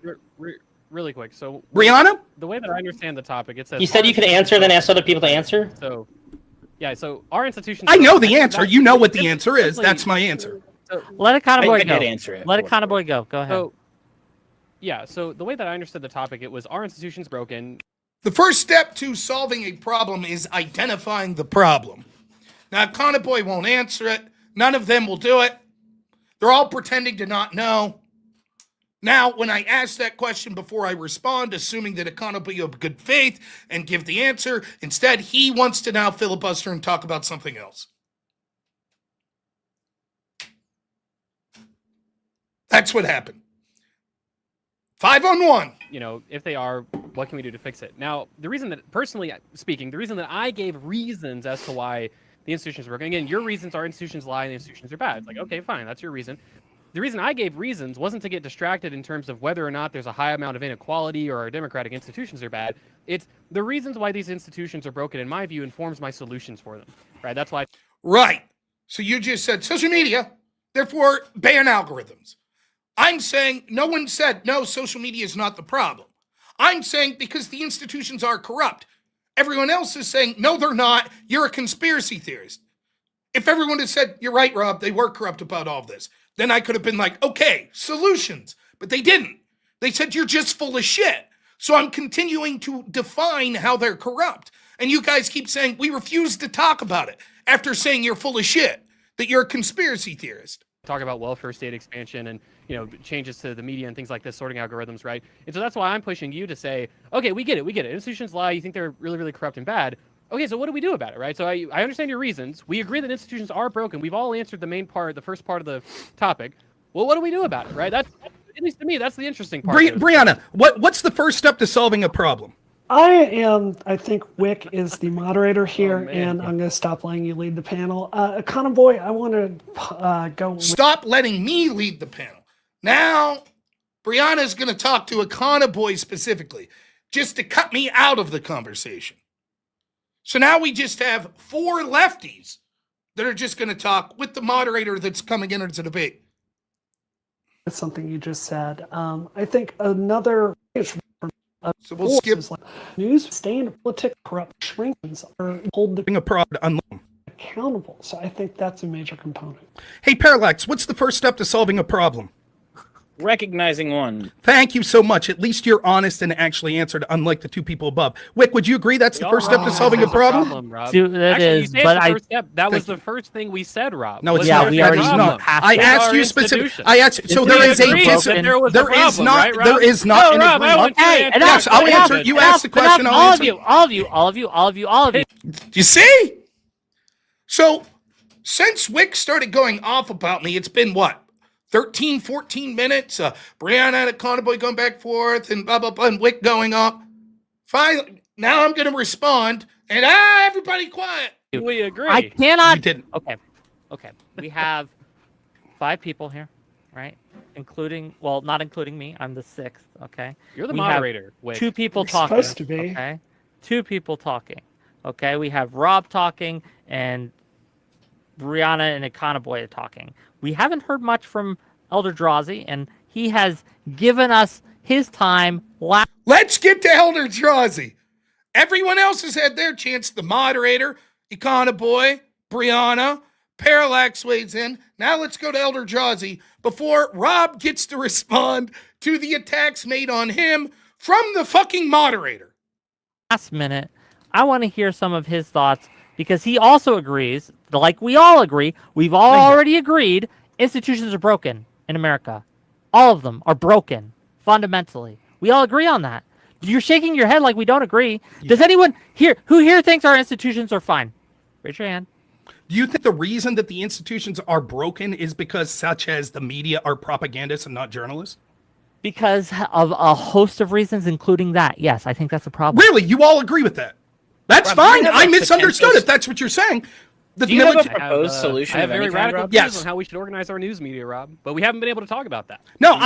Really quick. So Brianna? The way that I understand the topic, it says... You said you could answer, then ask other people to answer? So our institutions... I know the answer. You know what the answer is. That's my answer. Let Econoboy go. I did answer it. Let Econoboy go. Go ahead. So the way that I understood the topic, it was, our institutions broken? The first step to solving a problem is identifying the problem. Now, Econoboy won't answer it. None of them will do it. They're all pretending to not know. Now, when I ask that question before I respond, assuming that Econoboy of good faith and give the answer, instead he wants to now filibuster and talk about something else. That's what happened. 5-on-1. You know, if they are, what can we do to fix it? Now, the reason that, personally speaking, the reason that I gave reasons as to why the institutions are broken, again, your reasons are institutions lie and the institutions are bad. It's like, okay, fine, that's your reason. The reason I gave reasons wasn't to get distracted in terms of whether or not there's a high amount of inequality or our democratic institutions are bad. It's the reasons why these institutions are broken, in my view, informs my solutions for them. Right? That's why. Right. So you just said social media, therefore ban algorithms. I'm saying no one said, no, social media is not the problem. I'm saying because the institutions are corrupt. Everyone else is saying, no, they're not. You're a conspiracy theorist. If everyone had said, you're right, Rob, they were corrupt about all of this, then I could have been like, okay, solutions. But they didn't. They said, you're just full of shit. So I'm continuing to define how they're corrupt. And you guys keep saying, we refuse to talk about it. after saying you're full of shit, that you're a conspiracy theorist. Talk about welfare state expansion and changes to the media and things like this, sorting algorithms, right? And so that's why I'm pushing you to say, okay, we get it. Institutions lie. You think they're really, really corrupt and bad. Okay, so what do we do about it, right? So I understand your reasons. We agree that institutions are broken. We've all answered the first part of the topic. Well, what do we do about it, right? That's at least to me, that's the interesting part. Brianna, what's the first step to solving a problem? I think Wick is the moderator here, and I'm going to stop letting you lead the panel. Boy, I want to go. Stop letting me lead the panel. Now, Brianna's going to talk to Boy specifically, just to cut me out of the conversation. So now we just have 4 lefties that are just going to talk with the moderator that's coming into the debate. Something you just said. I think another... So we'll skip news, staying political corrupt shrinkings or hold the accountable. So I think that's a major component. Hey, Parallax, what's the first step to solving a problem? Recognizing one. Thank you so much. At least you're honest and actually answered, unlike the 2 people above. Wick, would you agree that's the first step to solving a problem? Rob. Dude, that Actually, is, you but the first step. That was the first thing we said, Rob. No, it's Yeah, not. we already It's know. not. I asked you specifically. I asked. So If there we is a agree dis- there was a there is problem, not. right, Rob? There is not. No, Rob, I want you to Hey, answer. enough, Yes, I'll enough, answer. You enough, asked the question. enough. I'll All answer. of you. You see? So, since Wick started going off about me, it's been what? 13, 14 minutes? Brianna and Conboy going back and forth and blah, blah, blah, and Wick going up. Finally, now I'm going to respond, and everybody quiet. We agree. I cannot. You didn't. Okay. We have 5 people here, right? Not including me. I'm the 6th. Okay. You're the We have moderator. Wick. 2 people You're talking. supposed to be. Okay. 2 people talking. Okay. We have Rob talking and Brianna and Econoboy talking. We haven't heard much from Elder Drazi, and he has given us his time. Let's get to Elder Drazi. Everyone else has had their chance. The moderator, Econoboy, Brianna, Parallax weighs in. Now let's go to Elder Drazi before Rob gets to respond to the attacks made on him from the fucking moderator. Last minute, I want to hear some of his thoughts because he also agrees, like we all agree, we've all already agreed, institutions are broken in America. All of them are broken, fundamentally. We all agree on that. You're shaking your head like we don't agree. Yeah. Does anyone who here thinks our institutions are fine? Raise your hand. Do you think the reason that the institutions are broken is because such as the media are propagandists and not journalists? Because of a host of reasons, including that. Yes, I think that's a problem. Really? You all agree with that? That's fine. I misunderstood if that's what you're saying. Do you have a proposed solution? I have very radical Rob? views on how we should organize our news media, Rob. But we haven't been able to talk about that. No,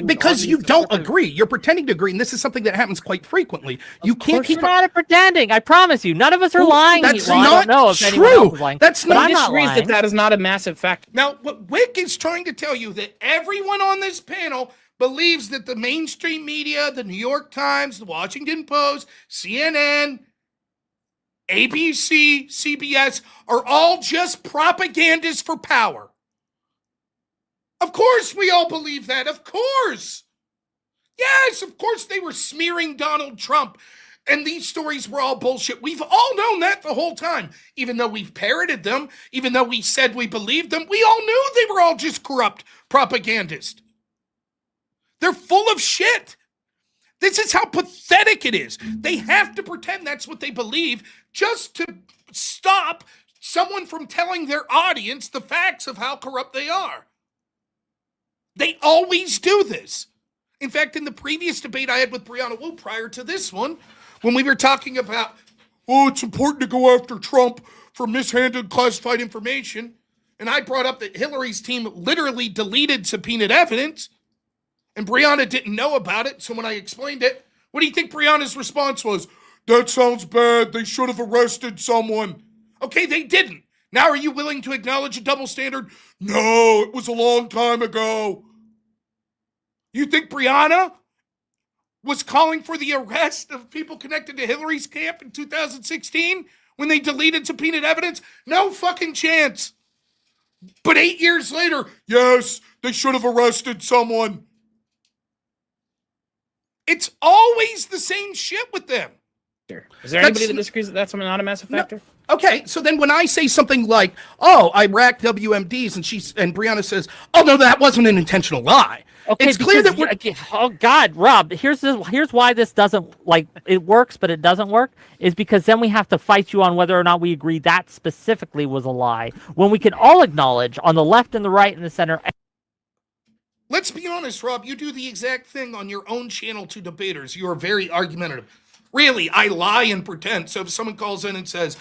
because you don't agree. You're pretending to agree, and this is something that happens quite frequently. You can't keep. We're not pretending. I promise you. None of us are lying. That's well, not I don't know if anyone true. else is lying, That's but not. I'm not lying. that is not a massive factor. Now, what Wick is trying to tell you that everyone on this panel believes that the mainstream media, the New York Times, the Washington Post, CNN, ABC, CBS are all just propagandists for power. Of course we all believe that. Of course. Yes, of course they were smearing Donald Trump and these stories were all bullshit. We've all known that the whole time. Even though we've parroted them, even though we said we believed them, we all knew they were all just corrupt propagandists. They're full of shit. This is how pathetic it is. They have to pretend that's what they believe just to stop someone from telling their audience the facts of how corrupt they are. They always do this. In fact, in the previous debate I had with Brianna Wu prior to this one, when we were talking about, it's important to go after Trump for mishandled classified information, and I brought up that Hillary's team literally deleted subpoenaed evidence, and Brianna didn't know about it, so when I explained it, what do you think Brianna's response was? That sounds bad. They should have arrested someone. Okay, they didn't. Now are you willing to acknowledge a double standard? No, it was a long time ago. You think Brianna was calling for the arrest of people connected to Hillary's camp in 2016 when they deleted subpoenaed evidence? No fucking chance. But 8 years later, yes, they should have arrested someone. It's always the same shit with them. Is there anybody that disagrees that that's not a massive factor? Okay, so then when I say something like, "Oh, I racked WMDs," and Brianna says, "Oh no, that wasn't an intentional lie." Okay, It's clear that oh God, Rob, here's why this doesn't it works, but it doesn't work is because then we have to fight you on whether or not we agree that specifically was a lie. When we can all acknowledge on the left and the right and the center. Let's be honest, Rob. You do the exact thing on your own channel to debaters. You are very argumentative. Really, I lie and pretend. So if someone calls in and says,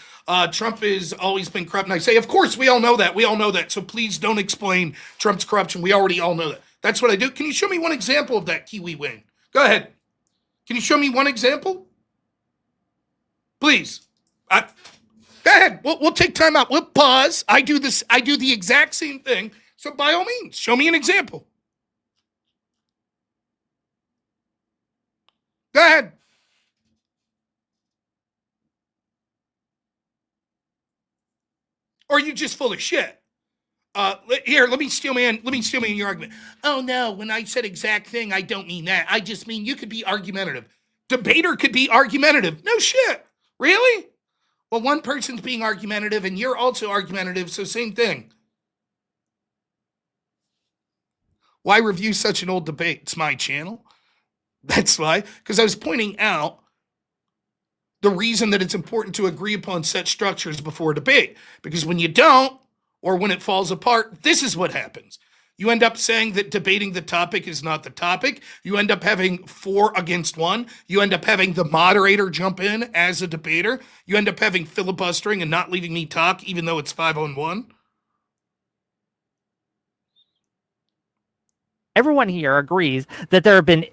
Trump has always been corrupt, and I say, of course, we all know that. We all know that. So please don't explain Trump's corruption. We already all know that. That's what I do. Can you show me one example of that, Kiwi Wayne? Go ahead. Can you show me one example? Please. Go ahead. We'll take time out. We'll pause. I do the exact same thing. So by all means, show me an example. Go ahead. Or are you just full of shit? Here, let me steal me in your argument. Oh no, when I said exact thing, I don't mean that. I just mean you could be argumentative. Debater could be argumentative. No shit. Really? Well, one person's being argumentative and you're also argumentative, so same thing. Why review such an old debate? It's my channel. That's why. Because I was pointing out the reason that it's important to agree upon such structures before debate. Because when you don't, or when it falls apart, this is what happens. You end up saying that debating the topic is not the topic. You end up having 4 against 1. You end up having the moderator jump in as a debater. You end up having filibustering and not leaving me talk, even though it's 5-on-1. Everyone here agrees that there have been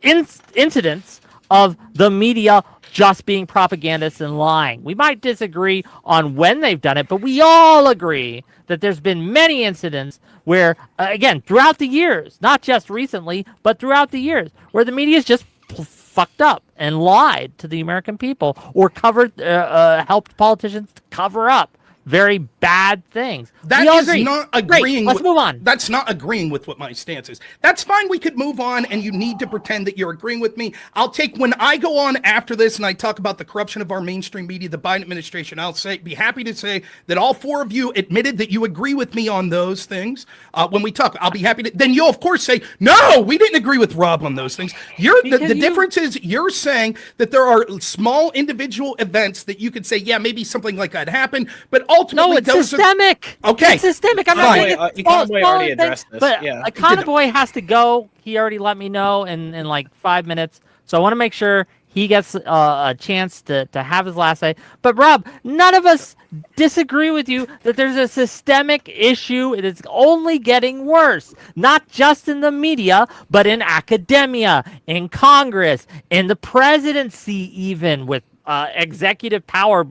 incidents of the media just being propagandists and lying. We might disagree on when they've done it, but we all agree that there's been many incidents where, again, throughout the years, not just recently, but throughout the years, where the media's just fucked up and lied to the American people or helped politicians to cover up very bad things. That is not agreeing. Let's move on. That's not agreeing with what my stance is. That's fine. We could move on, and you need to pretend that you're agreeing with me. I'll take when I go on after this and I talk about the corruption of our mainstream media, the Biden administration. I'll be happy to say that all 4 of you admitted that you agree with me on those things. When we talk, I'll be happy to. Then you'll of course say, no, we didn't agree with Rob on those things. The difference is you're saying that there are small individual events that you could say, yeah, maybe something like that happened, but ultimately, no, it's systemic. Okay. It's systemic. I'm not saying it's Econoboy already addressed this. but Yeah. Econoboy has to go. He already let me know in like 5 minutes. So I want to make sure he gets a chance to have his last say. But Rob, none of us disagree with you that there's a systemic issue. It is only getting worse, not just in the media, but in academia, in Congress, in the presidency, even with executive power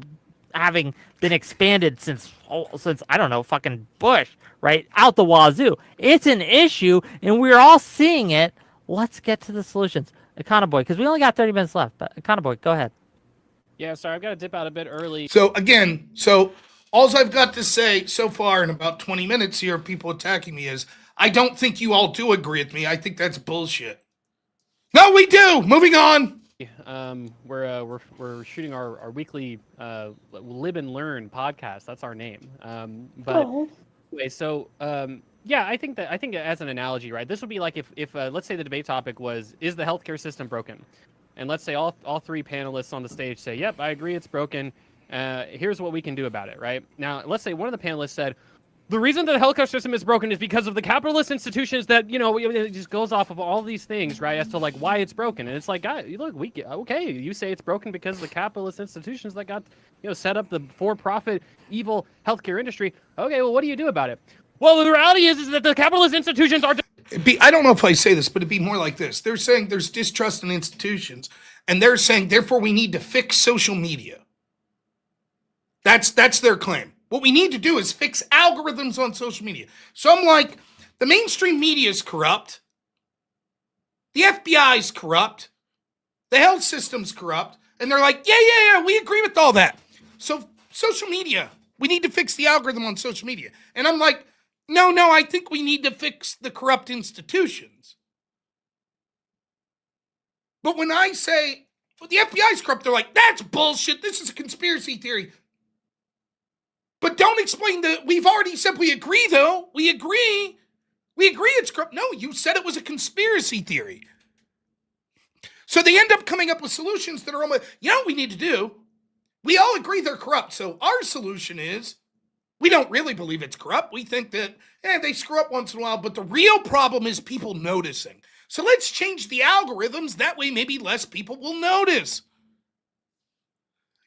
having been expanded since I don't know, fucking Bush, right? Out the wazoo. It's an issue, and we're all seeing it. Let's get to the solutions. Econoboy, because we only got 30 minutes left, but Econoboy, go ahead. Yeah, sorry, I've got to dip out a bit early. So again, all I've got to say so far in about 20 minutes here, people attacking me is, I don't think you all do agree with me. I think that's bullshit. No, we do. Moving on. We're shooting our weekly Live and Learn podcast. That's our name. Anyway, so yeah, I think as an analogy, right? This would be like if let's say the debate topic was, is the healthcare system broken? And let's say all 3 panelists on the stage say, yep, I agree it's broken. Here's what we can do about it, right? Now, let's say one of the panelists said, the reason that the healthcare system is broken is because of the capitalist institutions that, it just goes off of all these things, right, as to like why it's broken. And it's like, guys, look, okay, you say it's broken because of the capitalist institutions that got, set up the for-profit evil healthcare industry. Okay, well, what do you do about it? Well, the reality is that the capitalist institutions are... I don't know if I say this, but it'd be more like this. They're saying there's distrust in institutions, and they're saying, therefore, we need to fix social media. That's their claim. What we need to do is fix algorithms on social media. So I'm like, the mainstream media is corrupt. The FBI is corrupt. The health system's corrupt. And they're like, yeah, we agree with all that. So social media, we need to fix the algorithm on social media. And I'm like, no, I think we need to fix the corrupt institutions. But when I say, well, the FBI is corrupt, they're like, that's bullshit. This is a conspiracy theory. But don't explain that. We've already said we agree, though. We agree. We agree it's corrupt. No, you said it was a conspiracy theory. So they end up coming up with solutions that are almost, you know what we need to do? We all agree they're corrupt. So our solution is, we don't really believe it's corrupt. We think that they screw up once in a while, but the real problem is people noticing. So let's change the algorithms. That way maybe less people will notice.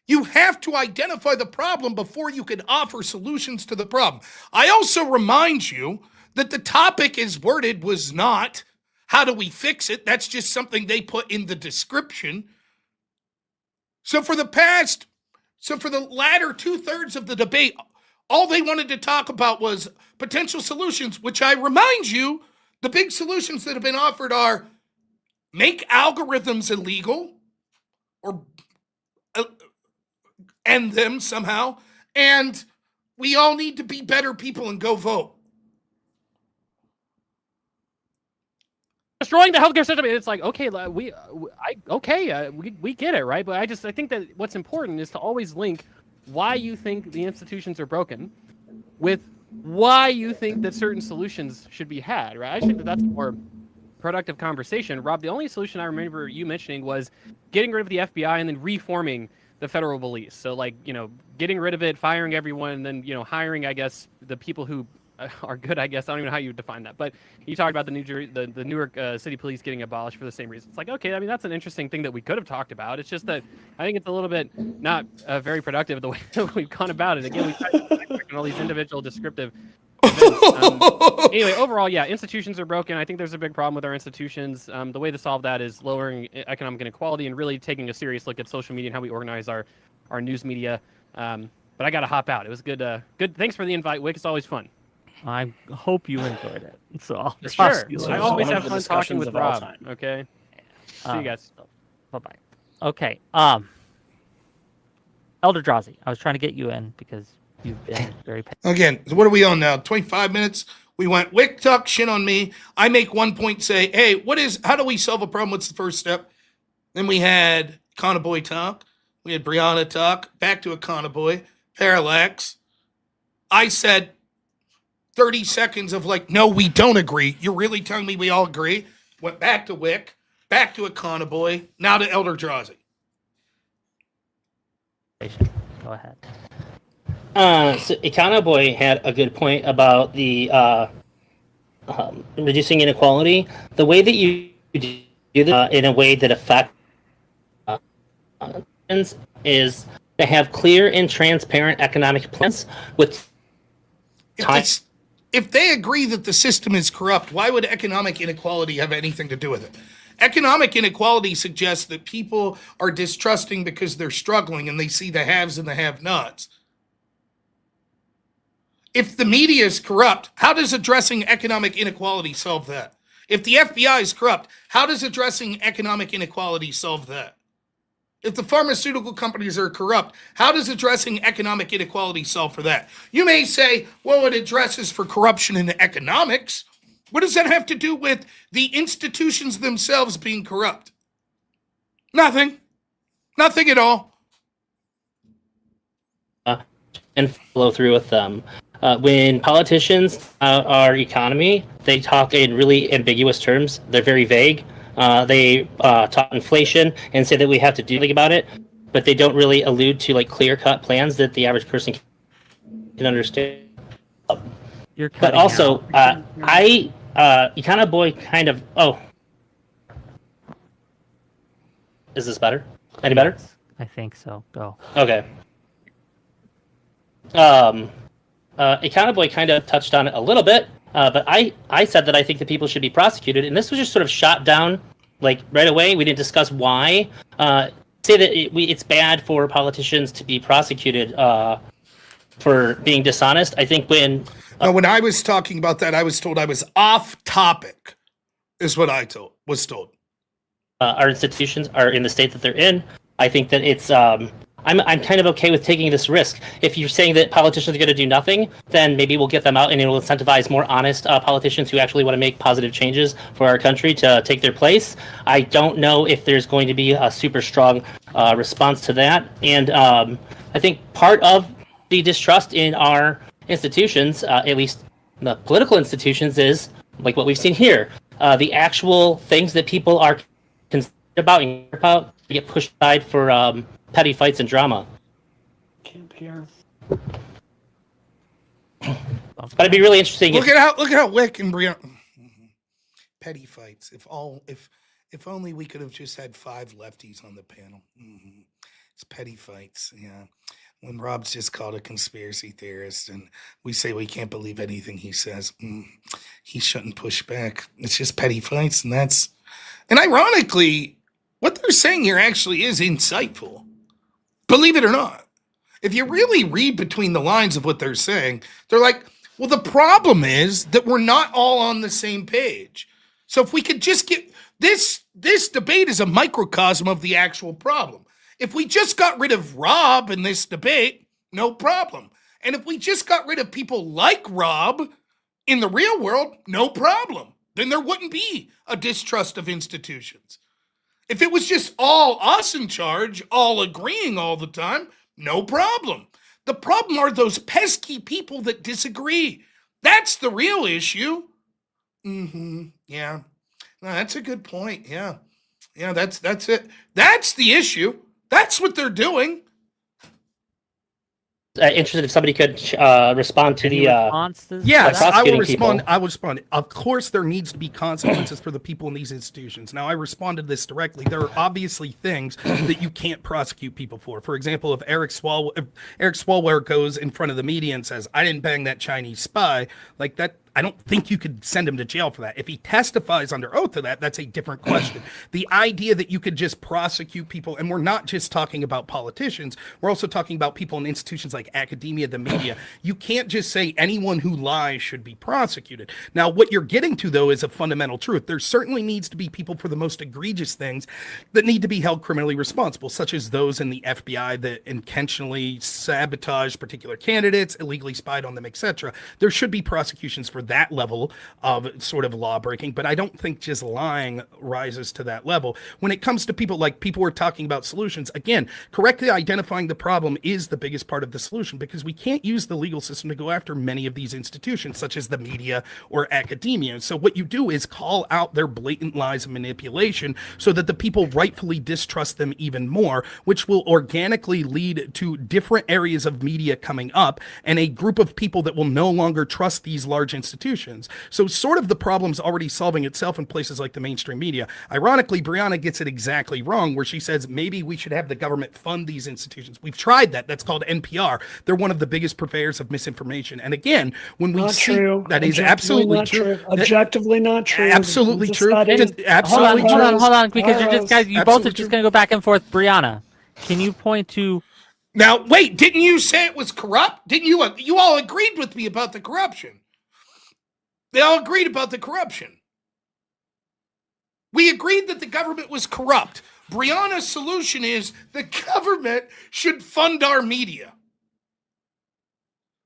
You have to identify the problem before you can offer solutions to the problem. I also remind you that the topic as worded was not, how do we fix it? That's just something they put in the description. So for the latter 2/3 of the debate, all they wanted to talk about was potential solutions, which I remind you, the big solutions that have been offered are make algorithms illegal or end them somehow, and we all need to be better people and go vote. Destroying the healthcare system. It's like, okay, we get it, right? But I think that what's important is to always link why you think the institutions are broken with why you think that certain solutions should be had, right? I think that that's a more productive conversation. Rob, the only solution I remember you mentioning was getting rid of the FBI and then reforming the federal police. So, like, getting rid of it, firing everyone, and then, hiring, I guess, the people who are good, I guess. I don't even know how you would define that. But you talked about the Newark City Police getting abolished for the same reason. It's like, okay, I mean, that's an interesting thing that we could have talked about. It's just that I think it's a little bit not very productive the way that we've gone about it. Again, we tried to on all these individual descriptive events. Anyway, overall, yeah, institutions are broken. I think there's a big problem with our institutions. The way to solve that is lowering economic inequality and really taking a serious look at social media and how we organize our news media. But I got to hop out. It was good. Good. Thanks for the invite, Wick. It's always fun. I hope you enjoyed it. So I'll sure. you I always have fun talking with Rob. Okay. See you guys. Bye-bye. Okay. Eldrazi, I was trying to get you in because you've been very patient. Again, so what are we on now? 25 minutes? We went Wick talk shit on me. I make one point, say, hey, how do we solve a problem? What's the first step? Then we had Conaboy talk. We had Brianna talk. Back to a Conaboy. Parallax. I said 30 seconds of like, no, we don't agree. You're really telling me we all agree? Went back to Wick. Back to a Conaboy. Now to Eldrazi. Go ahead. So Econoboy had a good point about the reducing inequality. The way that you do this in a way that affects is to have clear and transparent economic plans with time. If they agree that the system is corrupt, why would economic inequality have anything to do with it? Economic inequality suggests that people are distrusting because they're struggling and they see the haves and the have-nots. If the media is corrupt, how does addressing economic inequality solve that? If the FBI is corrupt, how does addressing economic inequality solve that? If the pharmaceutical companies are corrupt, how does addressing economic inequality solve for that? You may say, well, it addresses for corruption in economics. What does that have to do with the institutions themselves being corrupt? Nothing. Nothing at all. And flow through with them. When politicians our economy, they talk in really ambiguous terms. They're very vague. They talk inflation and say that we have to do something about it, but they don't really allude to like clear-cut plans that the average person can understand. You're but also, Econoboy kind of. Oh, is this better? Any better? I think so. Go. Okay. Econoboy kind of touched on it a little bit, but I said that I think that people should be prosecuted, and this was just sort of shot down like right away. We didn't discuss why. Say that it's bad for politicians to be prosecuted for being dishonest. I think when I was talking about that, I was told I was off topic, is what I was told. Our institutions are in the state that they're in. I think that it's. I'm kind of okay with taking this risk. If you're saying that politicians are going to do nothing, then maybe we'll get them out and it will incentivize more honest politicians who actually want to make positive changes for our country to take their place. I don't know if there's going to be a super strong response to that. And I think part of the distrust in our institutions, at least the political institutions, is like what we've seen here. The actual things that people are concerned about and care about get pushed aside for petty fights and drama. Can't hear. But it'd be really interesting. Look at how Wick and Brianna. Petty fights. If only we could have just had 5 lefties on the panel. It's petty fights. Yeah. When Rob's just called a conspiracy theorist and we say we can't believe anything he says, he shouldn't push back. It's just petty fights, and ironically, what they're saying here actually is insightful. Believe it or not. If you really read between the lines of what they're saying, they're like, well, the problem is that we're not all on the same page. So if we could just get this debate is a microcosm of the actual problem. If we just got rid of Rob in this debate, no problem. And if we just got rid of people like Rob in the real world, no problem. Then there wouldn't be a distrust of institutions. If it was just all us in charge, all agreeing all the time, no problem. The problem are those pesky people that disagree. That's the real issue. Yeah. No, that's a good point. Yeah. Yeah, that's it. That's the issue. That's what they're doing. Interested if somebody could respond to the responses? Yes, I will prosecuting respond. people. I will respond. Of course, there needs to be consequences for the people in these institutions. Now, I responded this directly. There are obviously things that you can't prosecute people for. For example, if Eric Swalwell goes in front of the media and says, "I didn't bang that Chinese spy," like that, I don't think you could send him to jail for that. If he testifies under oath to that, that's a different question. The idea that you could just prosecute people, and we're not just talking about politicians, we're also talking about people in institutions like academia, the media. You can't just say anyone who lies should be prosecuted. Now, what you're getting to, though, is a fundamental truth. There certainly needs to be people for the most egregious things that need to be held criminally responsible, such as those in the FBI that intentionally sabotage particular candidates, illegally spied on them, etc. There should be prosecutions for that level of sort of law breaking, but I don't think just lying rises to that level. When it comes to people who are talking about solutions, again, correctly identifying the problem is the biggest part of the solution, because we can't use the legal system to go after many of these institutions, such as the media or academia. So what you do is call out their blatant lies and manipulation so that the people rightfully distrust them even more, which will organically lead to different areas of media coming up and a group of people that will no longer trust these large institutions. So sort of the problem's already solving itself in places like the mainstream media. Ironically, Brianna gets it exactly wrong, where she says maybe we should have the government fund these institutions. We've tried that. That's called NPR. They're one of the biggest purveyors of misinformation. And again, when we Not see true. that is absolutely not true. Objectively not true. Absolutely This is true. study. Absolutely hold true. on, because you're just guys. You both Absolutely are just true. gonna go back and forth. Brianna, can you point to? Now, wait, didn't you say it was corrupt? Didn't you? You all agreed with me about the corruption. They all agreed about the corruption. We agreed that the government was corrupt. Brianna's solution is the government should fund our media.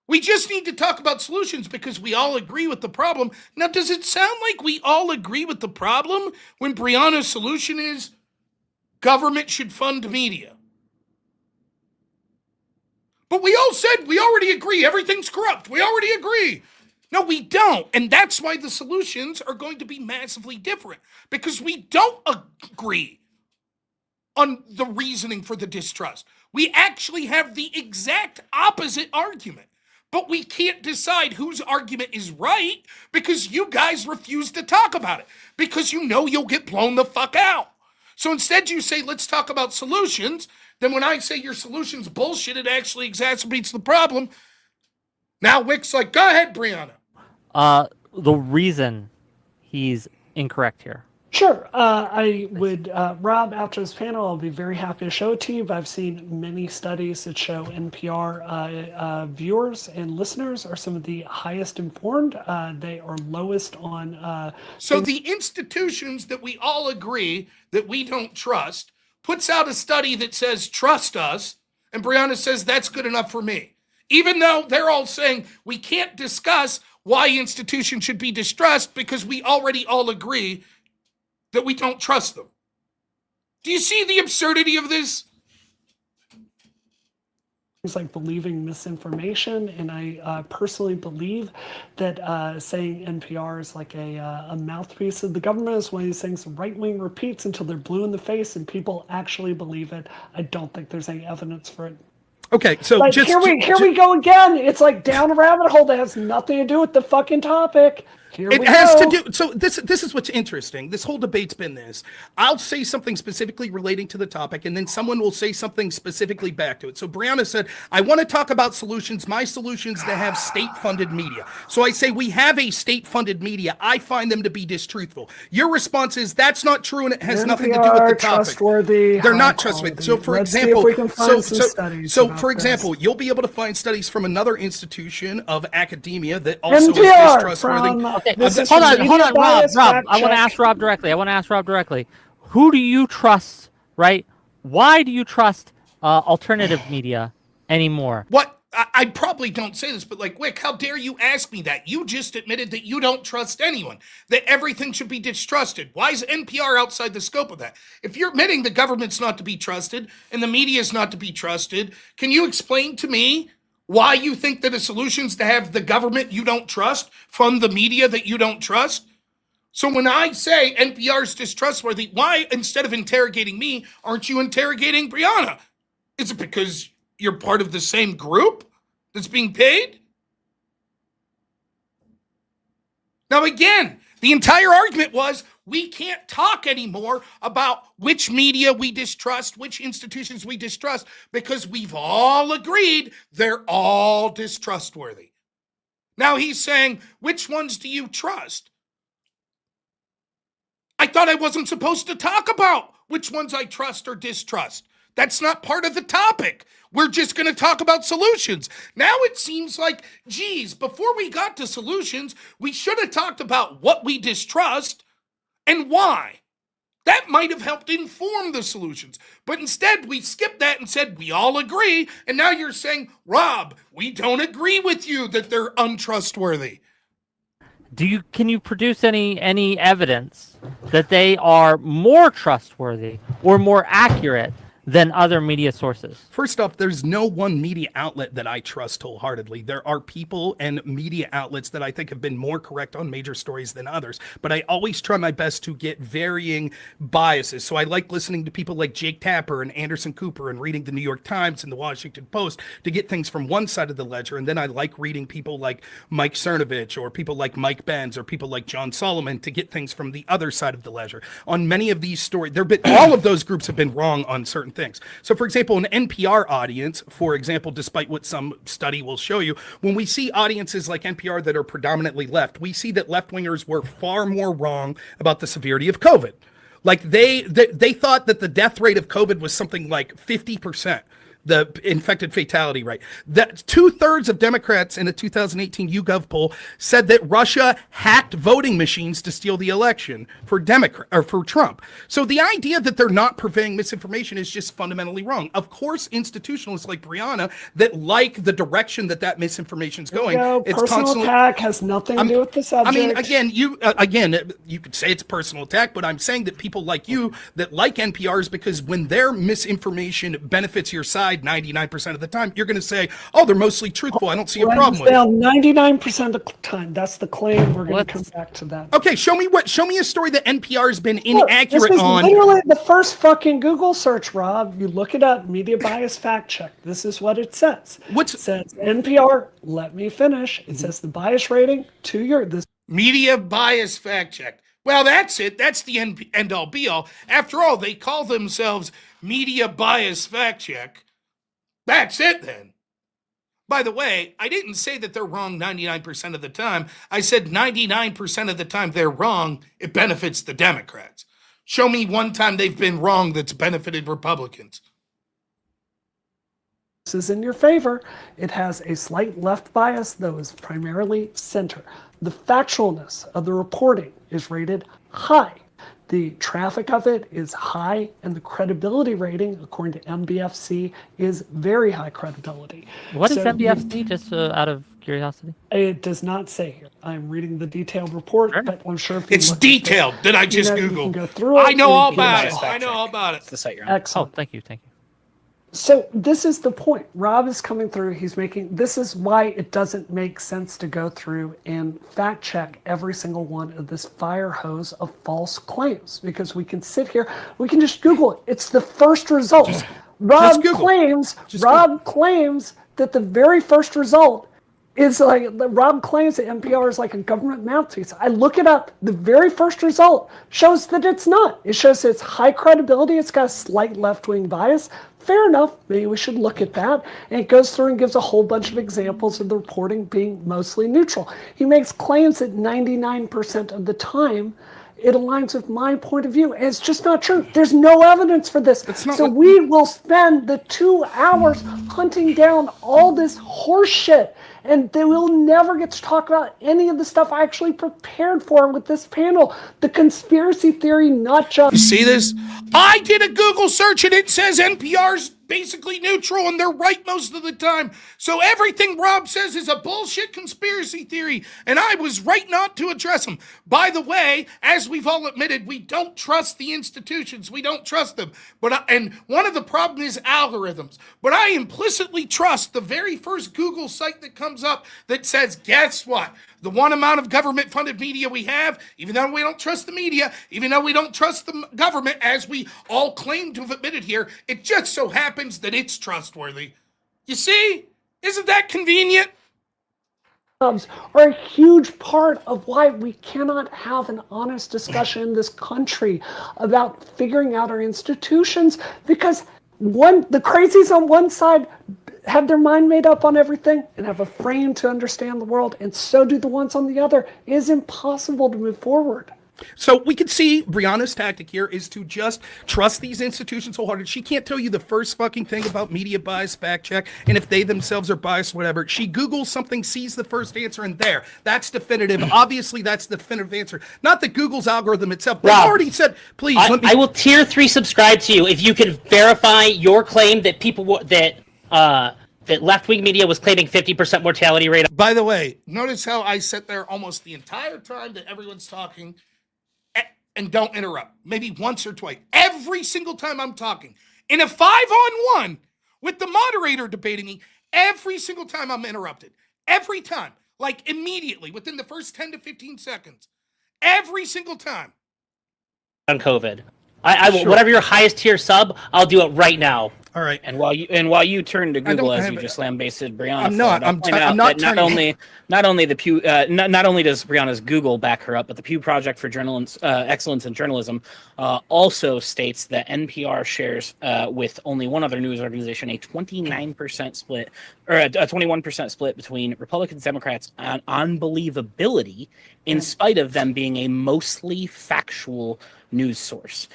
We just need to talk about solutions because we all agree with the problem. Now, does it sound like we all agree with the problem when Brianna's solution is government should fund media? But we all said we already agree everything's corrupt. We already agree. No, we don't. And that's why the solutions are going to be massively different, because we don't agree on the reasoning for the distrust. We actually have the exact opposite argument, but we can't decide whose argument is right because you guys refuse to talk about it because you know you'll get blown the fuck out. So instead you say, let's talk about solutions. Then when I say your solution's bullshit, it actually exacerbates the problem. Now Wick's like, go ahead, Brianna. The reason he's incorrect here. Sure. I would, Rob, after this panel, I'll be very happy to show it to you, but I've seen many studies that show NPR viewers and listeners are some of the highest informed. They are lowest on... So the institutions that we all agree that we don't trust puts out a study that says, trust us, and Brianna says, that's good enough for me. Even though they're all saying we can't discuss why institutions should be distrust because we already all agree that we don't trust them. Do you see the absurdity of this? things like believing misinformation, and I personally believe that saying NPR is like a mouthpiece of the government is one of these things the right wing repeats until they're blue in the face and people actually believe it. I don't think there's any evidence for it. Okay, so But just here we go again. It's like down a rabbit hole that has nothing to do with the fucking topic. Here it we has go. to do. So this is what's interesting. This whole debate's been this. I'll say something specifically relating to the topic, and then someone will say something specifically back to it. So Brianna said, "I want to talk about solutions. My solutions to have state-funded media." So I say we have a state-funded media. I find them to be distruthful. Your response is that's not true, and it has nothing to do with the topic. Trustworthy. They're high not quality. trustworthy. So, for Let's see example, if we can find some studies about for this. example, you'll be able to find studies from another institution of academia that also is NPR distrustworthy. from Okay, this is hold on, media Rob. bias Rob, fact I want to check. ask Rob directly. Who do you trust, right? Why do you trust alternative media anymore? What? I probably don't say this, but like, Wick, how dare you ask me that? You just admitted that you don't trust anyone, that everything should be distrusted. Why is NPR outside the scope of that? If you're admitting the government's not to be trusted and the media is not to be trusted, can you explain to me why you think that a solution's to have the government you don't trust fund the media that you don't trust? So when I say NPR's distrustworthy, why, instead of interrogating me, aren't you interrogating Brianna? Is it because you're part of the same group that's being paid? Now, again, the entire argument was we can't talk anymore about which media we distrust, which institutions we distrust, because we've all agreed they're all distrustworthy. Now he's saying, which ones do you trust? I thought I wasn't supposed to talk about which ones I trust or distrust. That's not part of the topic. We're just going to talk about solutions. Now it seems like, geez, before we got to solutions, we should have talked about what we distrust and why. That might have helped inform the solutions. But instead, we skipped that and said, we all agree. And now you're saying, Rob, we don't agree with you that they're untrustworthy. Can you produce any evidence that they are more trustworthy or more accurate than other media sources? First off, there's no one media outlet that I trust wholeheartedly. There are people and media outlets that I think have been more correct on major stories than others, but I always try my best to get varying biases. So I like listening to people like Jake Tapper and Anderson Cooper and reading the New York Times and the Washington Post to get things from one side of the ledger. And then I like reading people like Mike Cernovich or people like Mike Benz or people like John Solomon to get things from the other side of the ledger. On many of these stories, all of those groups have been wrong on certain things. So, for example, an NPR audience, for example, despite what some study will show you, when we see audiences like NPR that are predominantly left, we see that left-wingers were far more wrong about the severity of COVID. Like they thought that the death rate of COVID was something like 50%. The infected fatality rate. That 2/3 of Democrats in a 2018 YouGov poll said that Russia hacked voting machines to steal the election for Trump. So the idea that they're not purveying misinformation is just fundamentally wrong. Of course, institutionalists like Brianna that like the direction that misinformation is going. It's personal constantly attack has nothing to do with the subject. I mean, again, you could say it's personal attack, but I'm saying that people like you that like NPRs because when their misinformation benefits your side 99% of the time, you're going to say, oh, they're mostly truthful. I don't see a problem with it. 99% of the time. That's the claim. We're going to come back to that. Okay, show me a story that NPR has been inaccurate this is on. Literally the first fucking Google search, Rob. You look it up, media bias fact check. This is what it says. It says NPR, let me finish. It says the bias rating to your media bias fact check. Well, that's it. That's the end all be all. After all, they call themselves media bias fact check. That's it then. By the way, I didn't say that they're wrong 99% of the time. I said 99% of the time they're wrong. It benefits the Democrats. Show me one time they've been wrong that's benefited Republicans. This is in your favor. It has a slight left bias, though is primarily center. The factualness of the reporting is rated high. The traffic of it is high, and the credibility rating, according to MBFC, is very high credibility. What is MBFC, just out of curiosity? It does not say here. I'm reading the detailed report, but I'm sure if you it's detailed. Did I just Google? You can go through it. I know all about it. I know all about it. It's the site you're on. Excellent. Oh, thank you. So this is the point. Rob is coming through. This is why it doesn't make sense to go through and fact check every single one of this fire hose of false claims, because we can sit here, we can just Google it. It's the first result. Rob claims that the very first result is Rob claims that NPR is like a government mouthpiece. I look it up. The very first result shows that it's not. It shows that it's high credibility. It's got a slight left-wing bias. Fair enough. Maybe we should look at that. And it goes through and gives a whole bunch of examples of the reporting being mostly neutral. He makes claims that 99% of the time it aligns with my point of view. And it's just not true. There's no evidence for this. So we will spend the 2 hours hunting down all this horse shit, and they will never get to talk about any of the stuff I actually prepared for with this panel. The conspiracy theory, not just... You see this? I did a Google search and it says NPR's basically neutral and they're right most of the time. So everything Rob says is a bullshit conspiracy theory, and I was right not to address them. By the way, as we've all admitted, we don't trust the institutions. We don't trust them. And one of the problems is algorithms. But I implicitly trust the very first Google site that comes up that says, guess what? The one amount of government-funded media we have, even though we don't trust the media, even though we don't trust the government, as we all claim to have admitted here, it just so happens that it's trustworthy. You see? Isn't that convenient? Are a huge part of why we cannot have an honest discussion in this country about figuring out our institutions, because the crazies on one side have their mind made up on everything and have a frame to understand the world, and so do the ones on the other. It is impossible to move forward. So we could see Brianna's tactic here is to just trust these institutions wholeheartedly. She can't tell you the first fucking thing about media bias, fact check, and if they themselves are biased, whatever. She Googles something, sees the first answer, and that's definitive. Obviously, that's the definitive answer. Not that Google's algorithm itself. Rob, they already said, please, I will tier 3 subscribe to you if you can verify your claim that that left-wing media was claiming 50% mortality rate. By the way, notice how I sit there almost the entire time that everyone's talking and don't interrupt. Maybe once or twice. Every single time I'm talking. In a 5-on-1 with the moderator debating me, every single time I'm interrupted. Every time. Like immediately, within the first 10 to 15 seconds. Every single time. On COVID. I will, whatever your highest tier sub, I'll do it right now. All right. And while you turn to Google as you just lambasted Brianna, I'm not not only the Pew, not only does Brianna's Google back her up, but the Pew Project for Excellence in Journalism also states that NPR shares with only one other news organization a 29% split, or a 21% split between Republicans, Democrats on believability, in spite of them being a mostly factual news source.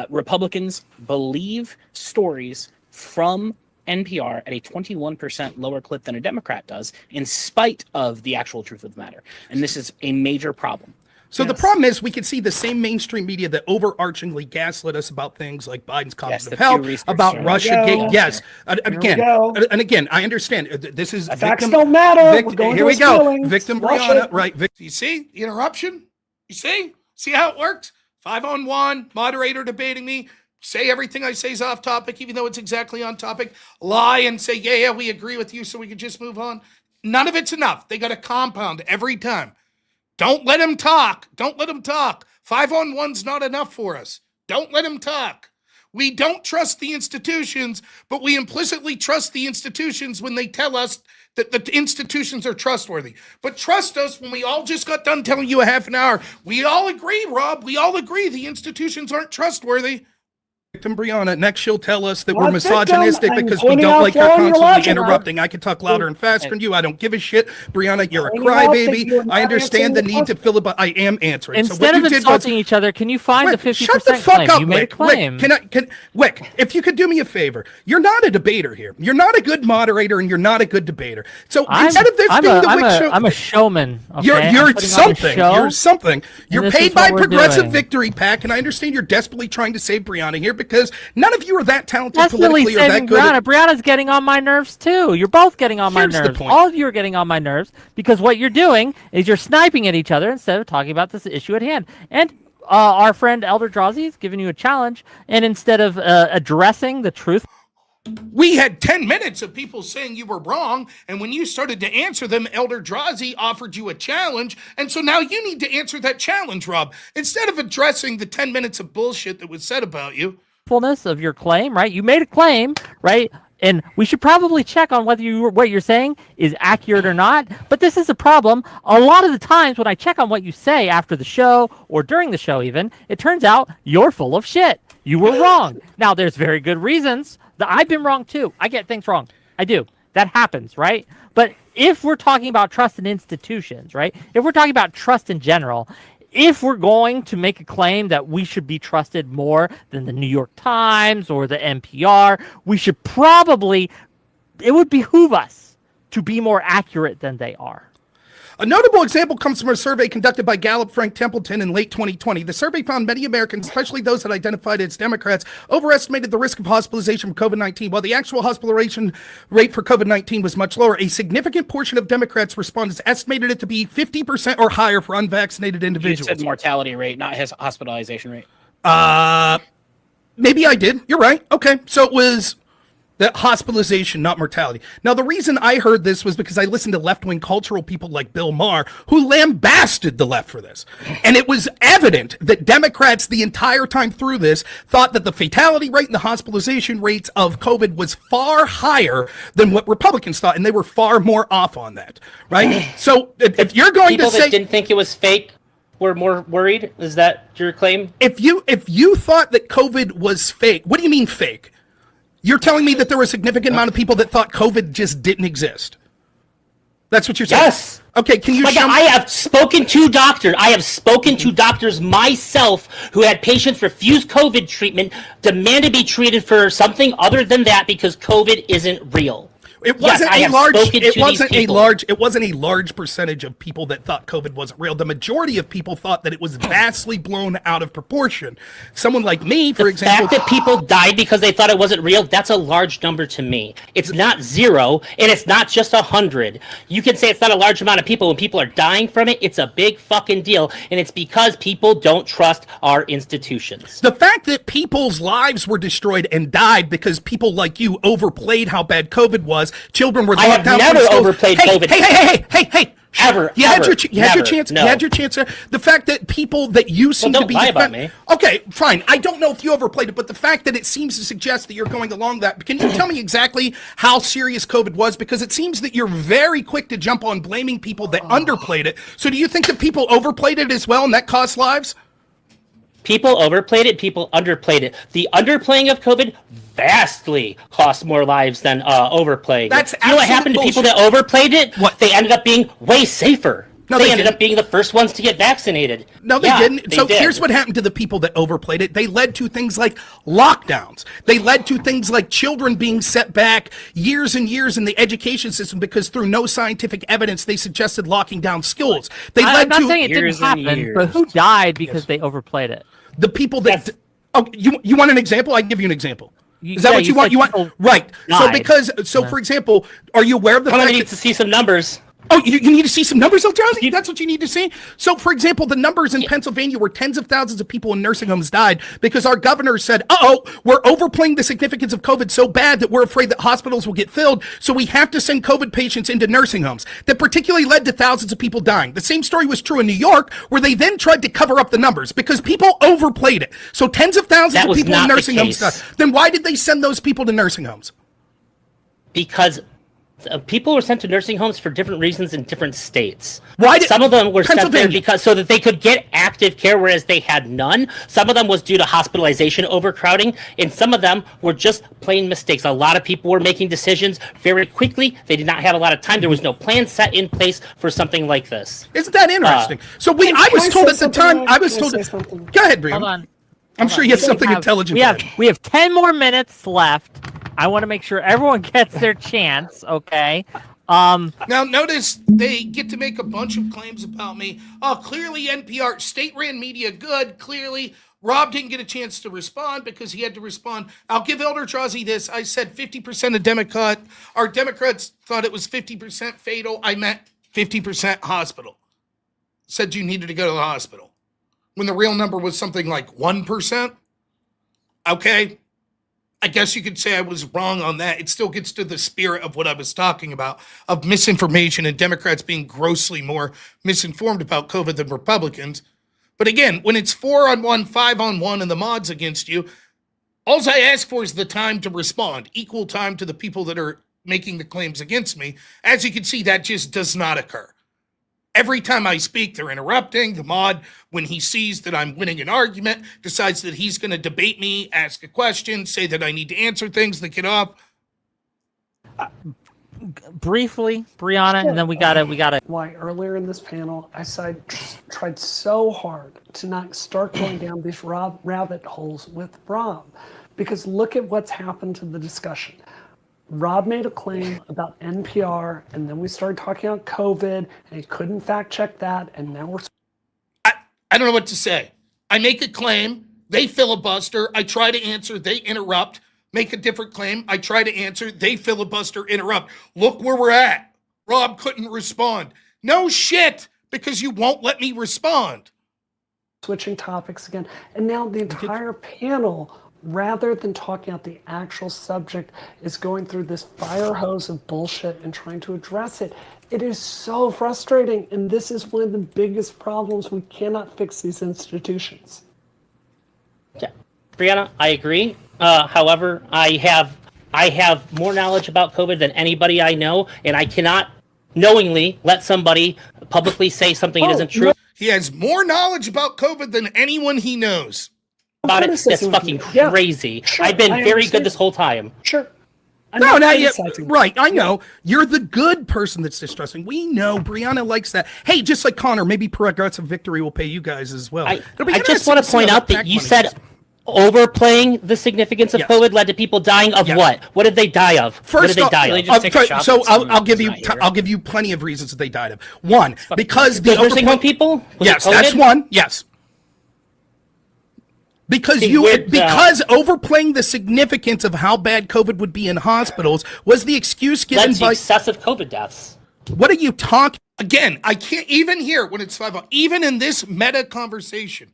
Republicans believe stories from NPR at a 21% lower clip than a Democrat does, in spite of the actual truth of the matter. And this is a major problem. So the problem is we can see the same mainstream media that overarchingly gaslit us about things like Biden's cognitive health, about Russiagate. Yes. And again, I understand. This is facts don't matter. Here we go. Victim Brianna. Right. You see the interruption? You see? See how it worked? 5-on-1, moderator debating me, say everything I say is off topic, even though it's exactly on topic, lie and say, yeah, we agree with you, so we can just move on. None of it's enough. They got a compound every time. Don't let him talk. Don't let him talk. 5-on-1's not enough for us. Don't let him talk. We don't trust the institutions, but we implicitly trust the institutions when they tell us that the institutions are trustworthy. But trust us when we all just got done telling you a half an hour. We all agree, Rob. We all agree the institutions aren't trustworthy. Victim Brianna. Next, she'll tell us that we're misogynistic because we don't like her constantly interrupting. I can talk louder and faster than you. I don't give a shit. Brianna, you're a crybaby. I understand the need to fill it, but I am answering. Instead of insulting each other, can you find the 50% shut the fuck claim? up, You made a claim. Wick, if you could do me a favor, you're not a debater here. You're not a good moderator, and you're not a good debater. So instead of this being the Wick show, I'm a showman. Okay? You're something. You're something. You're paid by Progressive doing. Victory PAC, and I understand you're desperately trying to save Brianna here because none of you are that talented That's politically really or that saving good. Brianna. Brianna's getting on my nerves too. You're both getting on my Here's the nerves. point. All of you are getting on my nerves because what you're doing is you're sniping at each other instead of talking about this issue at hand. And our friend Elder Drazi is giving you a challenge, and instead of addressing the truth. We had 10 minutes of people saying you were wrong, and when you started to answer them, Elder Drazi offered you a challenge, and so now you need to answer that challenge, Rob, instead of addressing the 10 minutes of bullshit that was said about you. Fullness of your claim, right? You made a claim, right? And we should probably check on whether what you're saying is accurate or not. But this is a problem. A lot of the times when I check on what you say after the show or during the show even, it turns out you're full of shit. You were wrong. Now, there's very good reasons that I've been wrong too. I get things wrong. I do. That happens, right? But if we're talking about trust in institutions, right? If we're talking about trust in general, if we're going to make a claim that we should be trusted more than the New York Times or the NPR, we should probably, it would behoove us to be more accurate than they are. A notable example comes from a survey conducted by Gallup Frank Templeton in late 2020. The survey found many Americans, especially those that identified as Democrats, overestimated the risk of hospitalization from COVID-19, while the actual hospitalization rate for COVID-19 was much lower. A significant portion of Democrats' respondents estimated it to be 50% or higher for unvaccinated individuals. You said mortality rate, not his hospitalization rate. Maybe I did. You're right. Okay, so it was that hospitalization, not mortality. Now, the reason I heard this was because I listened to left-wing cultural people like Bill Maher, who lambasted the left for this. And it was evident that Democrats the entire time through this thought that the fatality rate and the hospitalization rates of COVID was far higher than what Republicans thought, and they were far more off on that, right? So if you're going People to say... that didn't think it was fake were more worried? Is that your claim? If you thought that COVID was fake, what do you mean fake? You're telling me that there were a significant amount of people that thought COVID just didn't exist. That's what you're saying? Yes. Okay, can you I have spoken to doctors. I have spoken to doctors myself who had patients refuse COVID treatment, demand to be treated for something other than that because COVID isn't real. It wasn't it wasn't a large percentage of people that thought COVID wasn't real. The majority of people thought that it was vastly blown out of proportion. Someone like me, for example, the fact that people died because they thought it wasn't real, that's a large number to me. It's not 0, and it's not just 100. You can say it's not a large amount of people. When people are dying from it, it's a big fucking deal, and it's because people don't trust our institutions. The fact that people's lives were destroyed and died because people like you overplayed how bad COVID was. Children were locked down. I have never overplayed COVID. Hey! Ever. You had your chance. No. You had your chance. The fact that people that you seem to be... Don't lie about me. Okay, fine. I don't know if you overplayed it, but the fact that it seems to suggest that you're going along that... Can you tell me exactly how serious COVID was? Because it seems that you're very quick to jump on blaming people that underplayed it. So do you think that people overplayed it as well and that cost lives? People overplayed it, people underplayed it. The underplaying of COVID vastly cost more lives than overplaying. That's you know what happened to people that overplayed it? What? They ended up being way safer. No, they ended up being the first ones to get vaccinated. No, they didn't. So here's what happened to the people that overplayed it. They led to things like lockdowns. They led to things like children being set back years and years in the education system because through no scientific evidence they suggested locking down schools. I'm not saying it didn't happen, but who died because they overplayed it? The people that... Oh, you want an example? I can give you an example. Is that what you want? You want right? Died. For example, are you aware of the fact need to see some numbers? Oh, you need to see some numbers, Eldrazi? That's what you need to see? So, for example, the numbers in Pennsylvania where tens of thousands of people in nursing homes died because our governor said, we're overplaying the significance of COVID so bad that we're afraid that hospitals will get filled, so we have to send COVID patients into nursing homes. That particularly led to thousands of people dying. The same story was true in New York, where they then tried to cover up the numbers because people overplayed it. So tens of thousands of people in nursing homes died. Then why did they send those people to nursing homes? Because people were sent to nursing homes for different reasons in different states. Why did some of them were sent there Pennsylvania so that they could get active care, whereas they had none. Some of them was due to hospitalization overcrowding, and some of them were just plain mistakes. A lot of people were making decisions very quickly. They did not have a lot of time. There was no plan set in place for something like this. Isn't that interesting? I was told at the time. I was told. Go ahead, Brianna. Hold on. I'm sure you have something intelligent. We have 10 more minutes left. I want to make sure everyone gets their chance, okay? Now, notice they get to make a bunch of claims about me. Oh, clearly NPR, state-ran media, good. Clearly, Rob didn't get a chance to respond because he had to respond. I'll give Elder Drazi this. I said 50% of Democrats thought it was 50% fatal. I meant 50% hospital. Said you needed to go to the hospital. When the real number was something like 1%. Okay? I guess you could say I was wrong on that. It still gets to the spirit of what I was talking about, of misinformation and Democrats being grossly more misinformed about COVID than Republicans. But again, when it's 4-on-1, 5-on-1, and the mods against you, all I ask for is the time to respond, equal time to the people that are making the claims against me. As you can see, that just does not occur. Every time I speak, they're interrupting. The mod, when he sees that I'm winning an argument, decides that he's going to debate me, ask a question, say that I need to answer things that get off. Briefly, Brianna, and then we gotta. Why earlier in this panel, I tried so hard to not start going down these rabbit holes with Rob, because look at what's happened to the discussion. Rob made a claim about NPR, and then we started talking about COVID, and he couldn't fact check that, and now we're... I don't know what to say. I make a claim, they filibuster, I try to answer, they interrupt, make a different claim, I try to answer, they filibuster, interrupt. Look where we're at. Rob couldn't respond. No shit, because you won't let me respond. Switching topics again, and now the entire panel, rather than talking about the actual subject, is going through this fire hose of bullshit and trying to address it. It is so frustrating, and this is one of the biggest problems. We cannot fix these institutions. Yeah. Brianna, I agree. However, I have more knowledge about COVID than anybody I know, and I cannot knowingly let somebody publicly say something that isn't true. He has more knowledge about COVID than anyone he knows. About it, that's fucking crazy. Sure, I've been I very understand. good this whole time. Sure. No, not yet. Right, I know. You're the good person that's distrusting. We know Brianna likes that. Hey, just like Connor, maybe Progressive Victory will pay you guys as well. I just want to point out that you said overplaying the significance of COVID led to people dying of what? What did they die of? First what did they die of? So I'll give you plenty of reasons that they died of. One, because the nursing home people? Yes, that's one. Yes. Because overplaying the significance of how bad COVID would be in hospitals was the excuse given by excessive COVID deaths. What are you talking? Again, I can't even hear when it's 5 o'clock. Even in this meta conversation,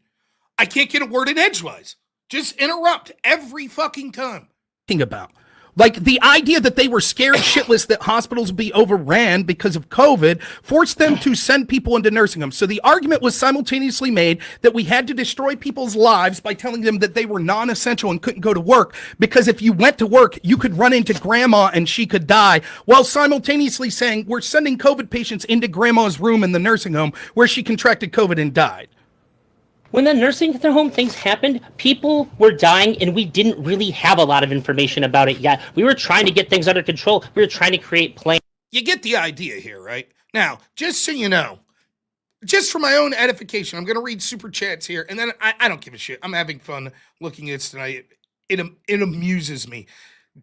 I can't get a word in edgewise. Just interrupt every fucking time. About like the idea that they were scared shitless that hospitals would be overran because of COVID forced them to send people into nursing homes. So the argument was simultaneously made that we had to destroy people's lives by telling them that they were non-essential and couldn't go to work, because if you went to work, you could run into grandma and she could die, while simultaneously saying we're sending COVID patients into grandma's room in the nursing home where she contracted COVID and died. When the nursing home things happened, people were dying, and we didn't really have a lot of information about it yet. We were trying to get things under control. We were trying to create plans. You get the idea here, right? Now, just so you know, just for my own edification, I'm going to read super chats here, and then I don't give a shit. I'm having fun looking at this tonight. It amuses me.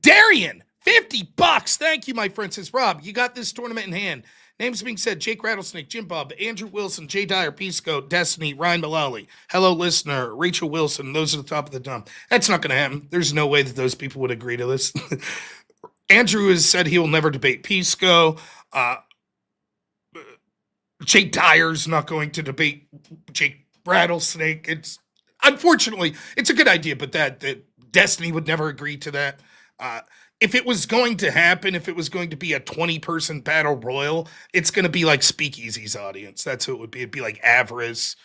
Darian, $50. Thank you, my friend. Says, Rob, you got this tournament in hand. Names being said: Jake Rattlesnake, Jim Bob, Andrew Wilson, Jay Dyer, Pisco, Destiny, Ryan Mullally, Hello Listener, Rachel Wilson. Those are the top of the dump. That's not going to happen. There's no way that those people would agree to this. Andrew has said he will never debate Pisco. Jay Dyer's not going to debate Jake Rattlesnake. Unfortunately, it's a good idea, but that Destiny would never agree to that. If it was going to happen, if it was going to be a 20-person battle royal, it's going to be like Speakeasy's audience. That's who it would be. It'd be like Avarice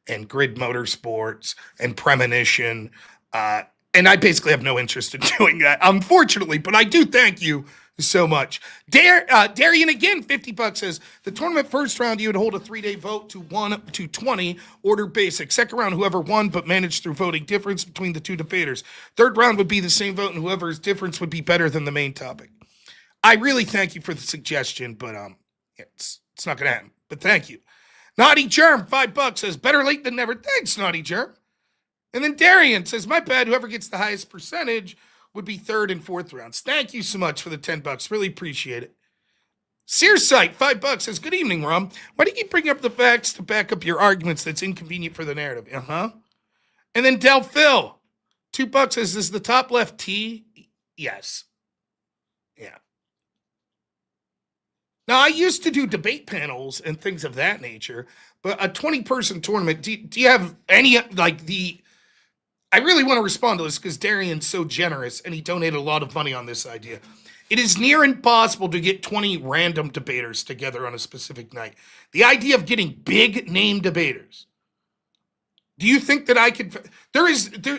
and Grid Motorsports and Premonition. And I basically have no interest in doing that, unfortunately, but I do thank you so much. Darian again, $50 says, the tournament first round, you would hold a 3-day vote to 1 to 20, order basic. Second round, whoever won but managed through voting difference between the two debaters. Third round would be the same vote, and whoever's difference would be better than the main topic. I really thank you for the suggestion, but it's not going to happen. But thank you. Naughty Germ, $5 says, better late than never. Thanks, Naughty Germ. And then Darian says, my bad, whoever gets the highest percentage would be third and fourth rounds. Thank you so much for the $10. Really appreciate it. Searsight, $5 says, good evening, Rom. Why do you keep bringing up the facts to back up your arguments that's inconvenient for the narrative? And then Del Phil, $2 says, is the top left T? Yes. Yeah. Now, I used to do debate panels and things of that nature, but a 20-person tournament, do you have any, like I really want to respond to this because Darian's so generous and he donated a lot of money on this idea. It is near impossible to get 20 random debaters together on a specific night. The idea of getting big name debaters. Do you think that I could? There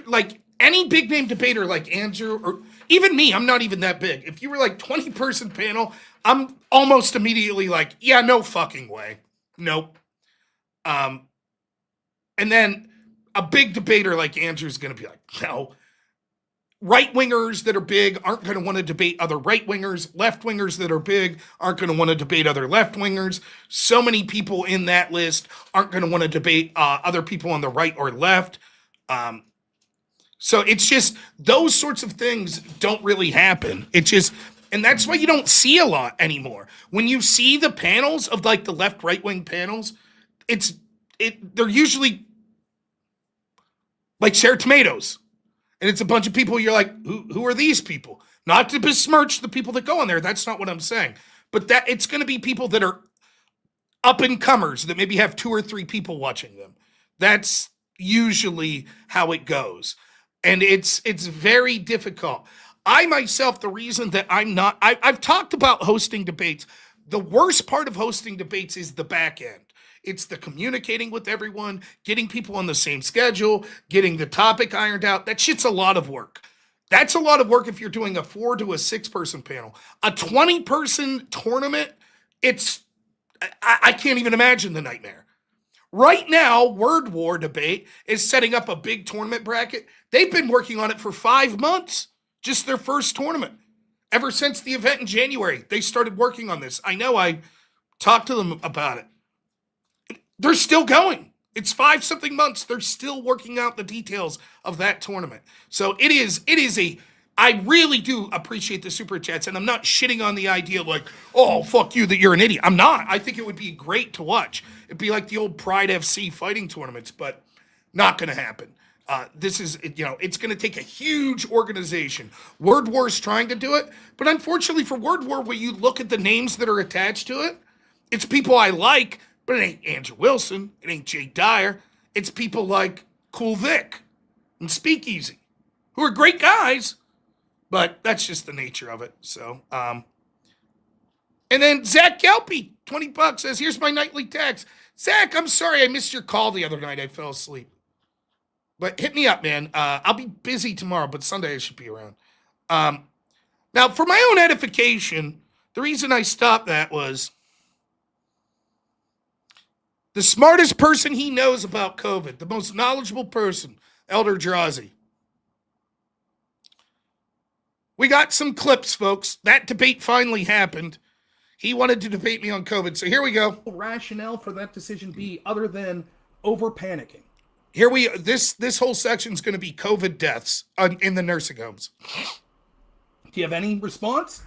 like any big name debater like Andrew or even me, I'm not even that big. If you were like 20 person panel, I'm almost immediately like, yeah, no fucking way. Nope. And then a big debater like Andrew's going to be like, no. Right-wingers that are big aren't going to want to debate other right-wingers. Left-wingers that are big aren't going to want to debate other left-wingers. So many people in that list aren't going to want to debate other people on the right or left. So it's just those sorts of things don't really happen. It's just, and that's why you don't see a lot anymore. When you see the panels of like the left right-wing panels, they're usually like Share Tomatoes. And it's a bunch of people you're like, who are these people? Not to besmirch the people that go in there. That's not what I'm saying. But that it's going to be people that are up and comers that maybe have 2 or 3 people watching them. That's usually how it goes. And it's very difficult. I myself, the reason that I've talked about hosting debates. The worst part of hosting debates is the back end. It's the communicating with everyone, getting people on the same schedule, getting the topic ironed out. That shit's a lot of work. That's a lot of work if you're doing a 4 to a 6 person panel. A 20 person tournament, I can't even imagine the nightmare. Right now, Word War Debate is setting up a big tournament bracket. They've been working on it for 5 months, just their first tournament. Ever since the event in January, they started working on this. I know I talked to them about it. They're still going. It's 5-something months. They're still working out the details of that tournament. So I really do appreciate the super chats, and I'm not shitting on the idea like, oh, fuck you that you're an idiot. I'm not. I think it would be great to watch. It'd be like the old Pride FC fighting tournaments, but not going to happen. This is, it's going to take a huge organization. Word War's trying to do it, but unfortunately for Word War, when you look at the names that are attached to it, it's people I like, but it ain't Andrew Wilson. It ain't Jay Dyer. It's people like Cool Vic and Speakeasy, who are great guys, but that's just the nature of it. So, and then Zach Kelpie, $20 says, here's my nightly text. Zach, I'm sorry I missed your call the other night. I fell asleep. But hit me up, man. I'll be busy tomorrow, but Sunday I should be around. Now, for my own edification, the reason I stopped that was the smartest person he knows about COVID, the most knowledgeable person, Elder Drazi. We got some clips, folks. That debate finally happened. He wanted to debate me on COVID, so here we go. Rationale for that decision be other than over panicking? This whole section is going to be COVID deaths in the nursing homes. Do you have any response?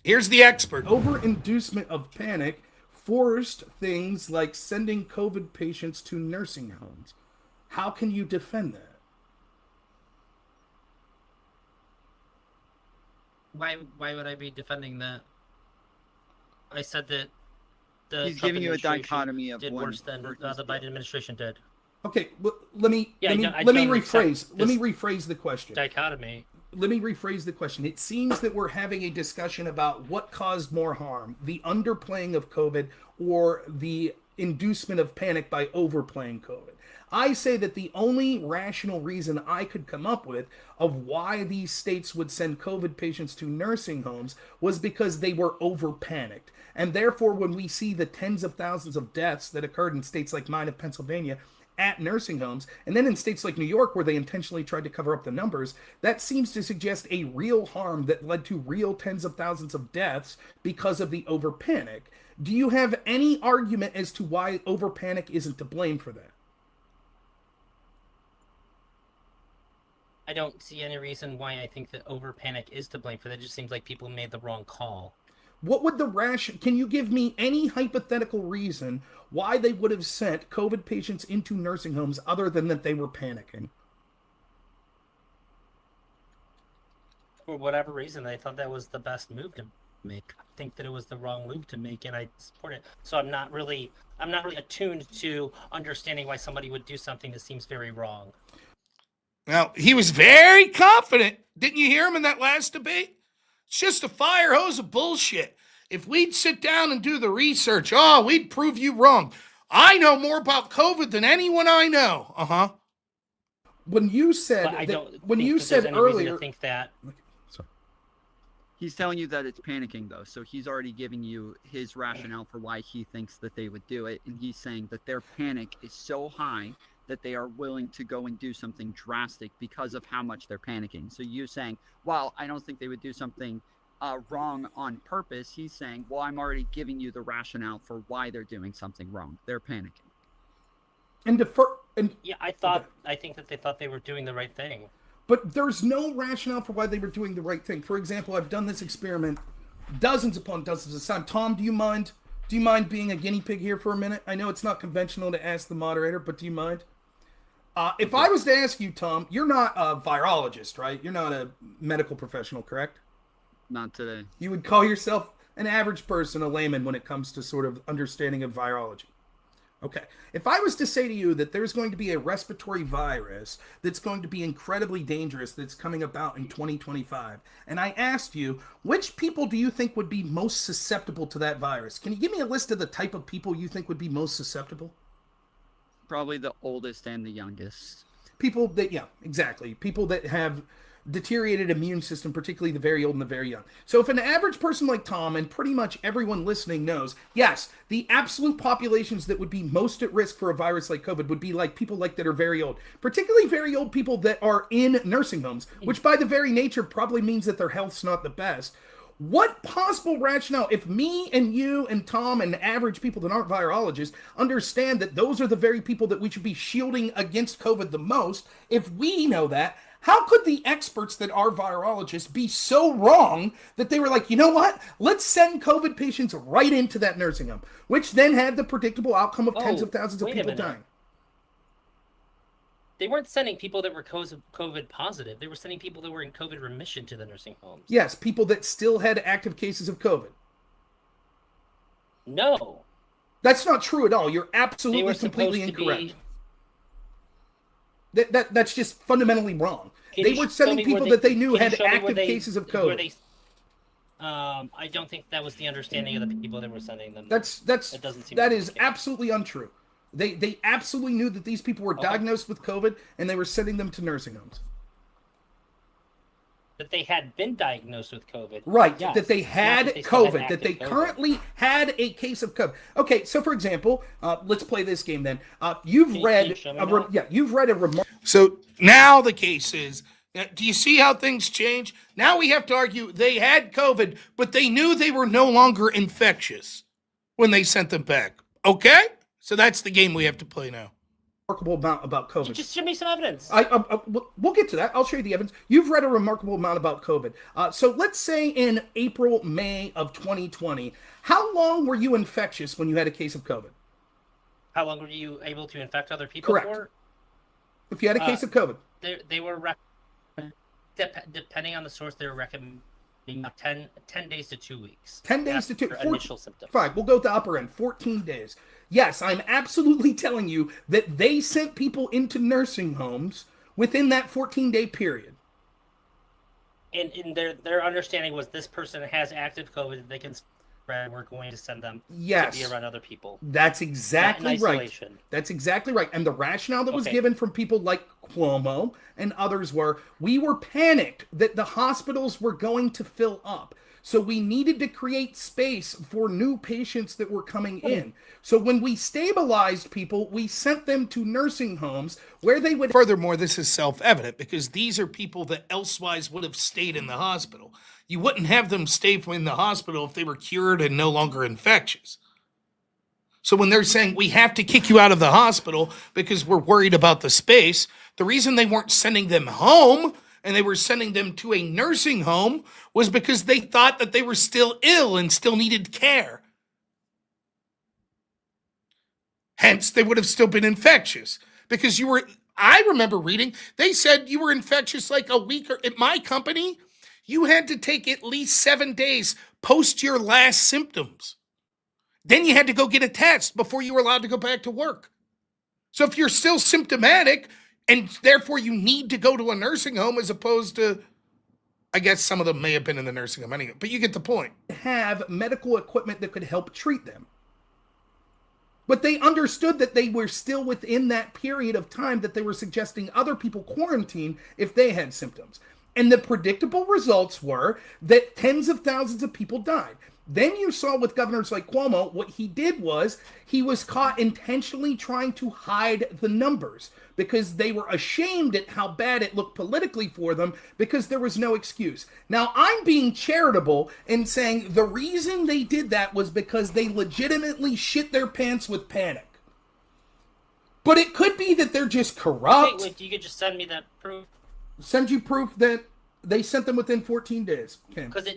Here's the expert. Over-inducement of panic forced things like sending COVID patients to nursing homes. How can you defend that? Why would I be defending that? I said that the He's Trump giving you a administration dichotomy of did one worse than the Biden administration did. Okay, let me rephrase. Let me rephrase the question. Dichotomy. Let me rephrase the question. It seems that we're having a discussion about what caused more harm, the underplaying of COVID or the inducement of panic by overplaying COVID. I say that the only rational reason I could come up with of why these states would send COVID patients to nursing homes was because they were over panicked. And therefore, when we see the tens of thousands of deaths that occurred in states like mine of Pennsylvania at nursing homes, and then in states like New York where they intentionally tried to cover up the numbers, that seems to suggest a real harm that led to real tens of thousands of deaths because of the over panic. Do you have any argument as to why over panic isn't to blame for that? I don't see any reason why I think that over panic is to blame for that. It just seems like people made the wrong call. What would can you give me any hypothetical reason why they would have sent COVID patients into nursing homes other than that they were panicking? For whatever reason, they thought that was the best move make. I think that it was the wrong move to make, and I support it. So I'm not really attuned to understanding why somebody would do something that seems very wrong. Now, he was very confident. Didn't you hear him in that last debate? It's just a fire hose of bullshit. If we'd sit down and do the research, we'd prove you wrong. I know more about COVID than anyone I know. Uh-huh. When you said But I that, don't when think you that said there's any reason earlier, to think that. He's telling you that it's panicking, though, so he's already giving you his rationale for why he thinks that they would do it, and he's saying that their panic is so high that they are willing to go and do something drastic because of how much they're panicking. So you saying, well, I don't think they would do something wrong on purpose. He's saying, well, I'm already giving you the rationale for why they're doing something wrong. They're panicking. Yeah, I think that they thought they were doing the right thing. But there's no rationale for why they were doing the right thing. For example, I've done this experiment dozens upon dozens of times. Tom, do you mind being a guinea pig here for a minute? I know it's not conventional to ask the moderator, but do you mind? If I was to ask you, Tom, you're not a virologist, right? You're not a medical professional, correct? Not today. You would call yourself an average person, a layman, when it comes to sort of understanding of virology. Okay. If I was to say to you that there's going to be a respiratory virus that's going to be incredibly dangerous that's coming about in 2025, and I asked you, which people do you think would be most susceptible to that virus? Can you give me a list of the type of people you think would be most susceptible? Probably the oldest and the youngest. People that, yeah, exactly. People that have deteriorated immune system, particularly the very old and the very young. So if an average person like Tom, and pretty much everyone listening knows, yes, the absolute populations that would be most at risk for a virus like COVID would be like people like that are very old, particularly very old people that are in nursing homes, which by the very nature probably means that their health's not the best. What possible rationale, if me and you and Tom and average people that aren't virologists understand that those are the very people that we should be shielding against COVID the most, if we know that, how could the experts that are virologists be so wrong that they were like, you know what? Let's send COVID patients right into that nursing home, which then had the predictable outcome of tens of thousands of people dying. They weren't sending people that were COVID positive. They were sending people that were in COVID remission to the nursing homes. Yes, people that still had active cases of COVID. No. That's not true at all. You're absolutely completely incorrect. That's just fundamentally wrong. They were sending people that they knew had active cases of COVID. I don't think that was the understanding of the people that were sending them. That is absolutely untrue. They absolutely knew that these people were diagnosed with COVID, and they were sending them to nursing homes. That they had been diagnosed with COVID. Right, yes. that they had COVID, that they currently had a case of COVID. Okay, so for example, let's play this game then. You've read a remark. So now the case is, do you see how things change? Now we have to argue they had COVID, but they knew they were no longer infectious when they sent them back. Okay? So that's the game we have to play now. Remarkable amount about COVID. Just show me some evidence. We'll get to that. I'll show you the evidence. You've read a remarkable amount about COVID. So let's say in April, May of 2020, how long were you infectious when you had a case of COVID? How long were you able to infect other people for? If you had a case of COVID. They were, depending on the source, they were recommending 10 days to 2 weeks. 10 days to 2 weeks. Initial symptoms. Fine, we'll go with the upper end, 14 days. Yes, I'm absolutely telling you that they sent people into nursing homes within that 14-day period. And their understanding was this person has active COVID that they can spread. We're going to send them to be around other people. That's exactly right. That's exactly right. And the rationale that was given from people like Cuomo and others were, we were panicked that the hospitals were going to fill up. So we needed to create space for new patients that were coming in. So when we stabilized people, we sent them to nursing homes where they would... Furthermore, this is self-evident because these are people that elsewise would have stayed in the hospital. You wouldn't have them stay in the hospital if they were cured and no longer infectious. So when they're saying we have to kick you out of the hospital because we're worried about the space, the reason they weren't sending them home and they were sending them to a nursing home was because they thought that they were still ill and still needed care. Hence, they would have still been infectious because I remember reading, they said you were infectious like a week or at my company, you had to take at least 7 days post your last symptoms. Then you had to go get a test before you were allowed to go back to work. So if you're still symptomatic and therefore you need to go to a nursing home as opposed to, I guess some of them may have been in the nursing home anyway, but you get the point. Have medical equipment that could help treat them. But they understood that they were still within that period of time that they were suggesting other people quarantine if they had symptoms. And the predictable results were that tens of thousands of people died. Then you saw with governors like Cuomo, what he did was he was caught intentionally trying to hide the numbers because they were ashamed at how bad it looked politically for them because there was no excuse. Now, I'm being charitable and saying the reason they did that was because they legitimately shit their pants with panic. But it could be that they're just corrupt. Wait, you could just send me that proof? Send you proof that they sent them within 14 days. Because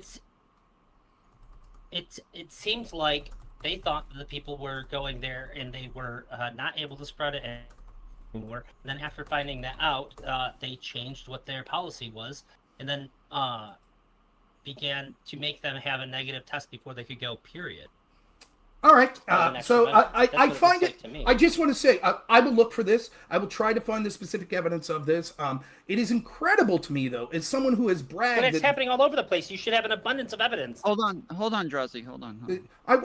it seems like they thought that the people were going there and they were not able to spread it anymore. And then after finding that out, they changed what their policy was and then began to make them have a negative test before they could go, period. All right. So I That's find what it. looks like to me. I just want to say I will look for this. I will try to find the specific evidence of this. It is incredible to me, though, as someone who has bragged. But it's that, happening all over the place. You should have an abundance of evidence. Hold on, Drowsy. Hold on. I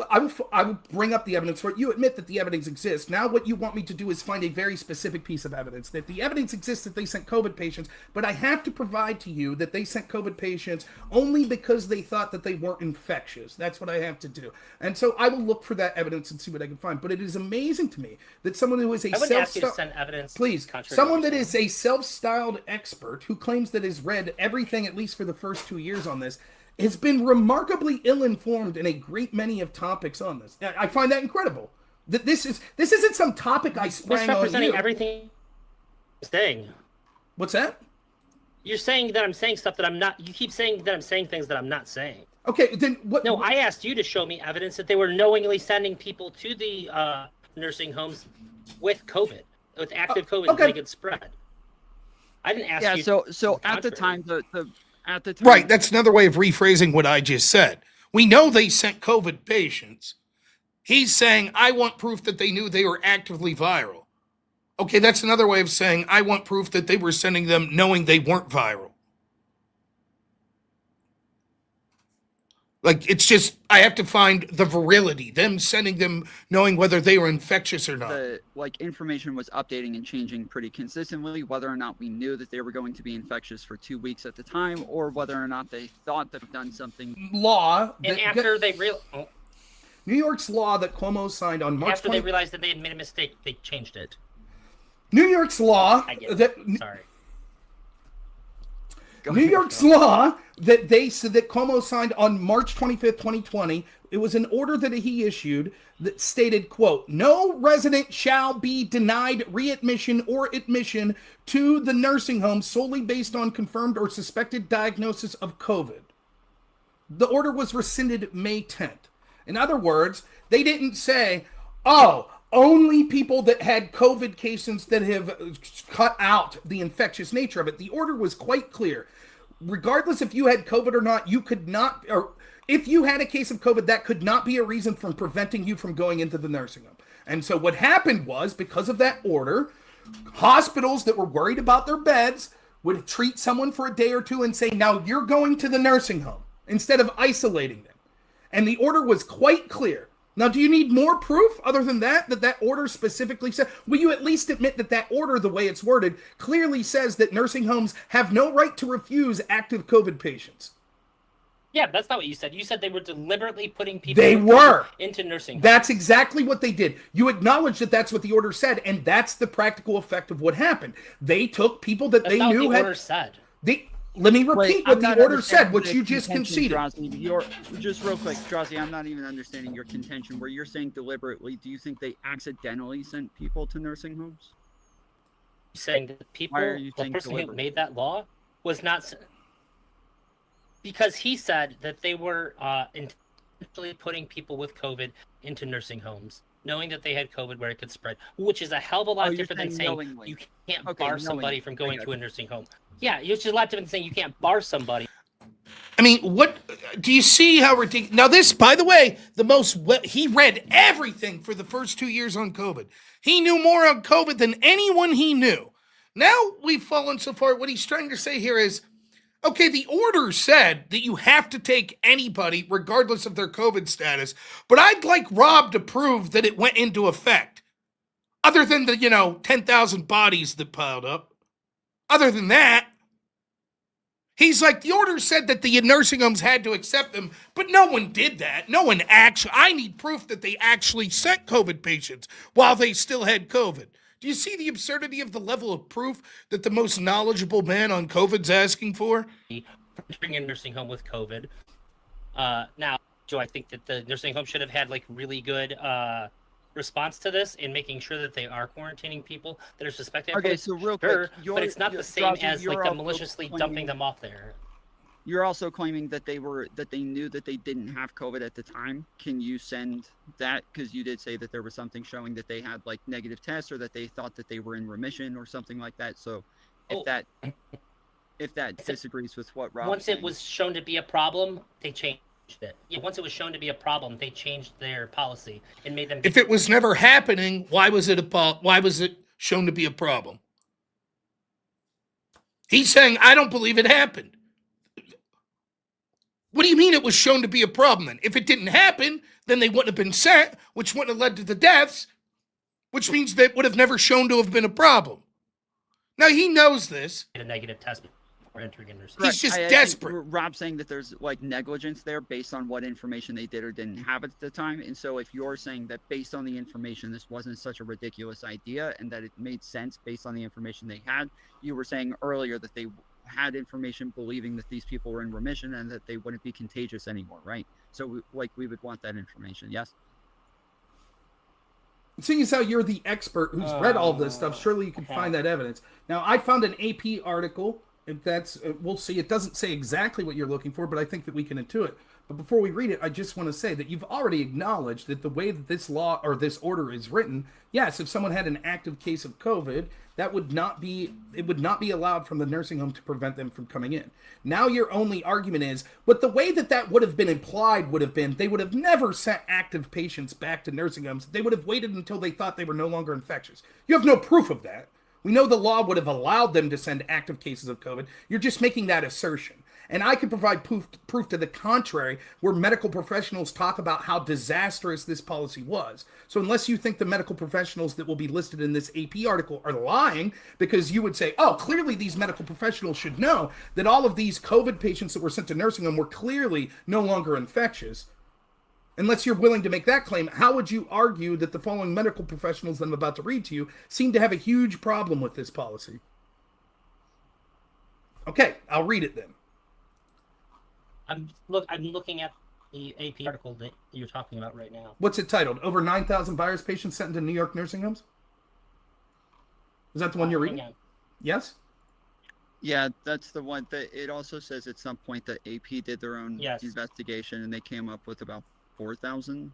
will bring up the evidence for it. You admit that the evidence exists. Now, what you want me to do is find a very specific piece of evidence that the evidence exists that they sent COVID patients, but I have to provide to you that they sent COVID patients only because they thought that they weren't infectious. That's what I have to do, and so I will look for that evidence and see what I can find. But it is amazing to me that someone who is a I wouldn't ask you to send evidence. please, someone that is a self-styled expert who claims that has read everything at least for the first 2 years on this has been remarkably ill-informed in a great many of topics on this. I find that incredible. That this isn't some topic I sprang on Misrepresenting you. everything I'm saying. What's that? You're saying that I'm saying stuff that I'm not. You keep saying that I'm saying things that I'm not saying. Okay, then what? No, I asked you to show me evidence that they were knowingly sending people to the nursing homes with COVID, with active COVID, okay. that they could spread. I didn't ask you. So at the time, at the time, Right, that's another way of rephrasing what I just said. We know they sent COVID patients. He's saying, I want proof that they knew they were actively viral. Okay, that's another way of saying, I want proof that they were sending them knowing they weren't viral. Like, it's just, I have to find the virility, them sending them knowing whether they were infectious or not. the information was updating and changing pretty consistently, whether or not we knew that they were going to be infectious for 2 weeks at the time, or whether or not they thought they've done something. Law. And after they New York's law that Cuomo signed on March after 20, they realized that they had made a mistake, they changed it. New York's law I get that it. Sorry. New York's law that they said that Cuomo signed on March 25th, 2020. It was an order that he issued that stated, quote, no resident shall be denied readmission or admission to the nursing home solely based on confirmed or suspected diagnosis of COVID. The order was rescinded May 10th. In other words, they didn't say, oh, only people that had COVID cases that have cut out the infectious nature of it. The order was quite clear. Regardless if you had COVID or not, you could not, or if you had a case of COVID, that could not be a reason from preventing you from going into the nursing home. And so what happened was, because of that order, hospitals that were worried about their beds would treat someone for a day or two and say, now you're going to the nursing home, instead of isolating them. And the order was quite clear. Now, do you need more proof other than that order specifically said? Will you at least admit that order, the way it's worded, clearly says that nursing homes have no right to refuse active COVID patients? Yeah, but that's not what you said. You said they were deliberately putting people into nursing homes. That's exactly what they did. You acknowledge that that's what the order said, and that's the practical effect of what happened. They took people that they knew had... Order said. Let me repeat what the order said, which you just conceded. Just real quick, Drowsy, I'm not even understanding your contention where you're saying deliberately. Do you think they accidentally sent people to nursing homes? Saying that the person who made that law was not... Because he said that they were intentionally putting people with COVID into nursing homes, knowing that they had COVID where it could spread, which is a hell of a lot different than saying knowingly. You can't bar somebody from going to a nursing home. Yeah, it's just a lot different than saying you can't bar somebody. I mean, what do you see how ridiculous? Now, this, by the way, he read everything for the first 2 years on COVID. He knew more on COVID than anyone he knew. Now we've fallen so far. What he's trying to say here is, okay, the order said that you have to take anybody regardless of their COVID status, but I'd like Rob to prove that it went into effect. Other than the, 10,000 bodies that piled up. Other than that, he's like, the order said that the nursing homes had to accept them, but no one did that. No one actually, I need proof that they actually sent COVID patients while they still had COVID. Do you see the absurdity of the level of proof that the most knowledgeable man on COVID's asking for? Entering a nursing home with COVID. Now, do I think that the nursing home should have had like really good response to this in making sure that they are quarantining people that are suspected? Okay, so real quick, but it's not the same as like them maliciously dumping them off there. You're also claiming that they knew that they didn't have COVID at the time. Can you send that? Because you did say that there was something showing that they had like negative tests or that they thought that they were in remission or something like that. So if that disagrees with what Rob once it was shown to be a problem, they changed it. Yeah, once it was shown to be a problem, they changed their policy and made them. If it was never happening, why was it shown to be a problem? He's saying, I don't believe it happened. What do you mean it was shown to be a problem then? If it didn't happen, then they wouldn't have been sent, which wouldn't have led to the deaths, which means that would have never shown to have been a problem. Now, he knows this. A negative test before entering in. He's just desperate. Rob's saying that there's like negligence there based on what information they did or didn't have at the time. And so if you're saying that based on the information, this wasn't such a ridiculous idea and that it made sense based on the information they had, you were saying earlier that they had information believing that these people were in remission and that they wouldn't be contagious anymore, right? So we would want that information, yes? Seeing as how you're the expert who's read all this stuff, surely you can find that evidence. Now, I found an AP article. If that's, we'll see. It doesn't say exactly what you're looking for, but I think that we can intuit. But before we read it, I just want to say that you've already acknowledged that the way that this law or this order is written, yes, if someone had an active case of COVID, it would not be allowed from the nursing home to prevent them from coming in. Now your only argument is, but the way that would have been implied would have been they would have never sent active patients back to nursing homes. They would have waited until they thought they were no longer infectious. You have no proof of that. We know the law would have allowed them to send active cases of COVID. You're just making that assertion. And I could provide proof to the contrary, where medical professionals talk about how disastrous this policy was. So unless you think the medical professionals that will be listed in this AP article are lying, because you would say, oh, clearly these medical professionals should know that all of these COVID patients that were sent to nursing home were clearly no longer infectious. Unless you're willing to make that claim, how would you argue that the following medical professionals that I'm about to read to you seem to have a huge problem with this policy? Okay, I'll read it then. I'm looking at the AP article that you're talking about right now. What's it titled? Over 9,000 virus patients sent into New York nursing homes? Is that the one you're reading? Yes? Yeah, that's the one. That it also says at some point that AP did their own investigation and they came up with about 4,000.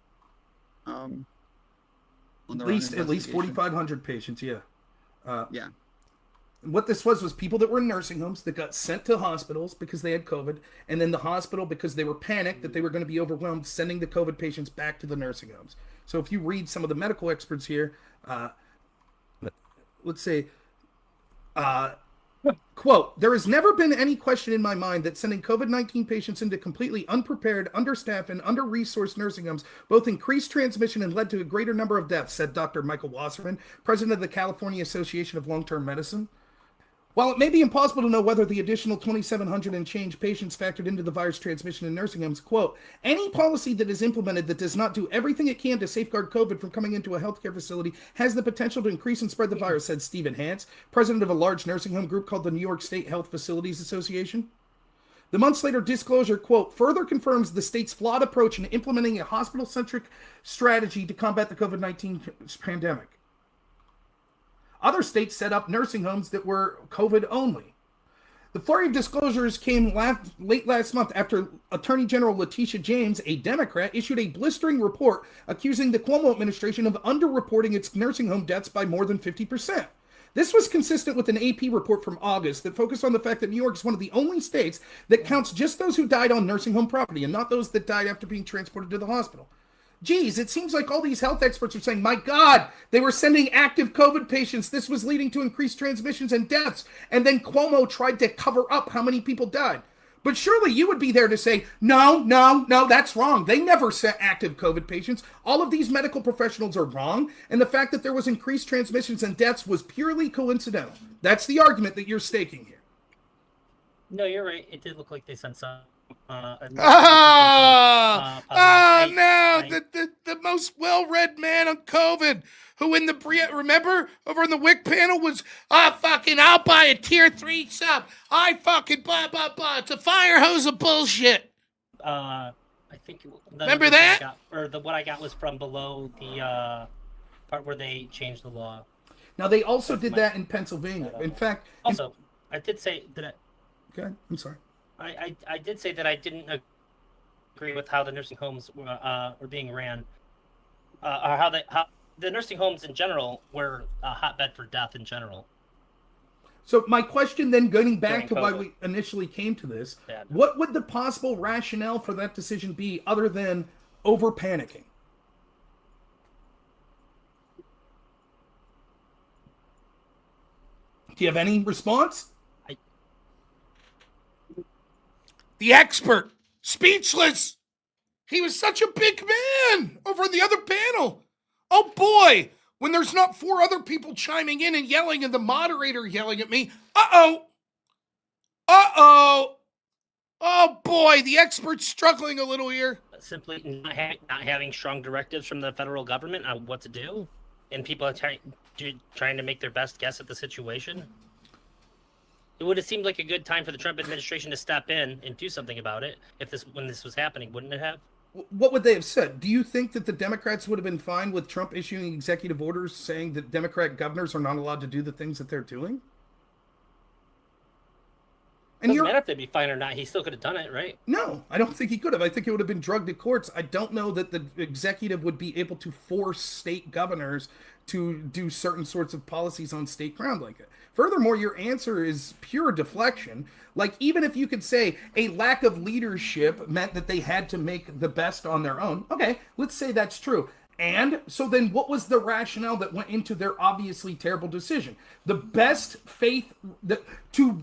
At least 4,500 patients. Yeah. Yeah. What this was people that were in nursing homes that got sent to hospitals because they had COVID, and then the hospital, because they were panicked that they were going to be overwhelmed, sending the COVID patients back to the nursing homes. So if you read some of the medical experts here, let's say, quote, there has never been any question in my mind that sending COVID-19 patients into completely unprepared, understaffed, and under-resourced nursing homes both increased transmission and led to a greater number of deaths, said Dr. Michael Wasserman, president of the California Association of Long-Term Medicine. While it may be impossible to know whether the additional 2,700 and change patients factored into the virus transmission in nursing homes, quote, any policy that is implemented that does not do everything it can to safeguard COVID from coming into a healthcare facility has the potential to increase and spread the virus, said Stephen Hance, president of a large nursing home group called the New York State Health Facilities Association. The months later disclosure, quote, further confirms the state's flawed approach in implementing a hospital-centric strategy to combat the COVID-19 pandemic. Other states set up nursing homes that were COVID only. The flurry of disclosures came late last month after Attorney General Letitia James, a Democrat, issued a blistering report accusing the Cuomo administration of underreporting its nursing home deaths by more than 50%. This was consistent with an AP report from August that focused on the fact that New York is one of the only states that counts just those who died on nursing home property and not those that died after being transported to the hospital. Geez, it seems like all these health experts are saying, my God, they were sending active COVID patients. This was leading to increased transmissions and deaths. And then Cuomo tried to cover up how many people died. But surely you would be there to say, no, that's wrong. They never sent active COVID patients. All of these medical professionals are wrong. And the fact that there was increased transmissions and deaths was purely coincidental. That's the argument that you're staking here. No, you're right. It did look like they sent some. The most well-read man on COVID, who in the remember over in the WIC panel was, I'll buy a tier 3 sub. I fucking blah blah blah. It's a fire hose of bullshit. I think remember that? What I got was from below the part where they changed the law. Now they also did that in Pennsylvania. In fact, also I did say that. Okay, I'm sorry. I did say that I didn't agree with how the nursing homes were being ran, or how the nursing homes in general were a hotbed for death in general. So my question then, going back to During why COVID. we initially came to this, Yeah. what would the possible rationale for that decision be other than over panicking? Do you have any response? The expert, speechless. He was such a big man over in the other panel. Oh boy, when there's not 4 other people chiming in and yelling and the moderator yelling at me, oh boy, the expert's struggling a little here. Simply not having strong directives from the federal government on what to do, and people are trying to make their best guess at the situation. It would have seemed like a good time for the Trump administration to step in and do something about it when this was happening, wouldn't it have? What would they have said? Do you think that the Democrats would have been fine with Trump issuing executive orders saying that Democrat governors are not allowed to do the things that they're doing? It doesn't matter if they'd be fine or not. He still could have done it, right? No, I don't think he could have. I think it would have been drugged to courts. I don't know that the executive would be able to force state governors to do certain sorts of policies on state ground like that. Furthermore, your answer is pure deflection. Like, even if you could say a lack of leadership meant that they had to make the best on their own. Okay, let's say that's true. And so then what was the rationale that went into their obviously terrible decision? The best faith to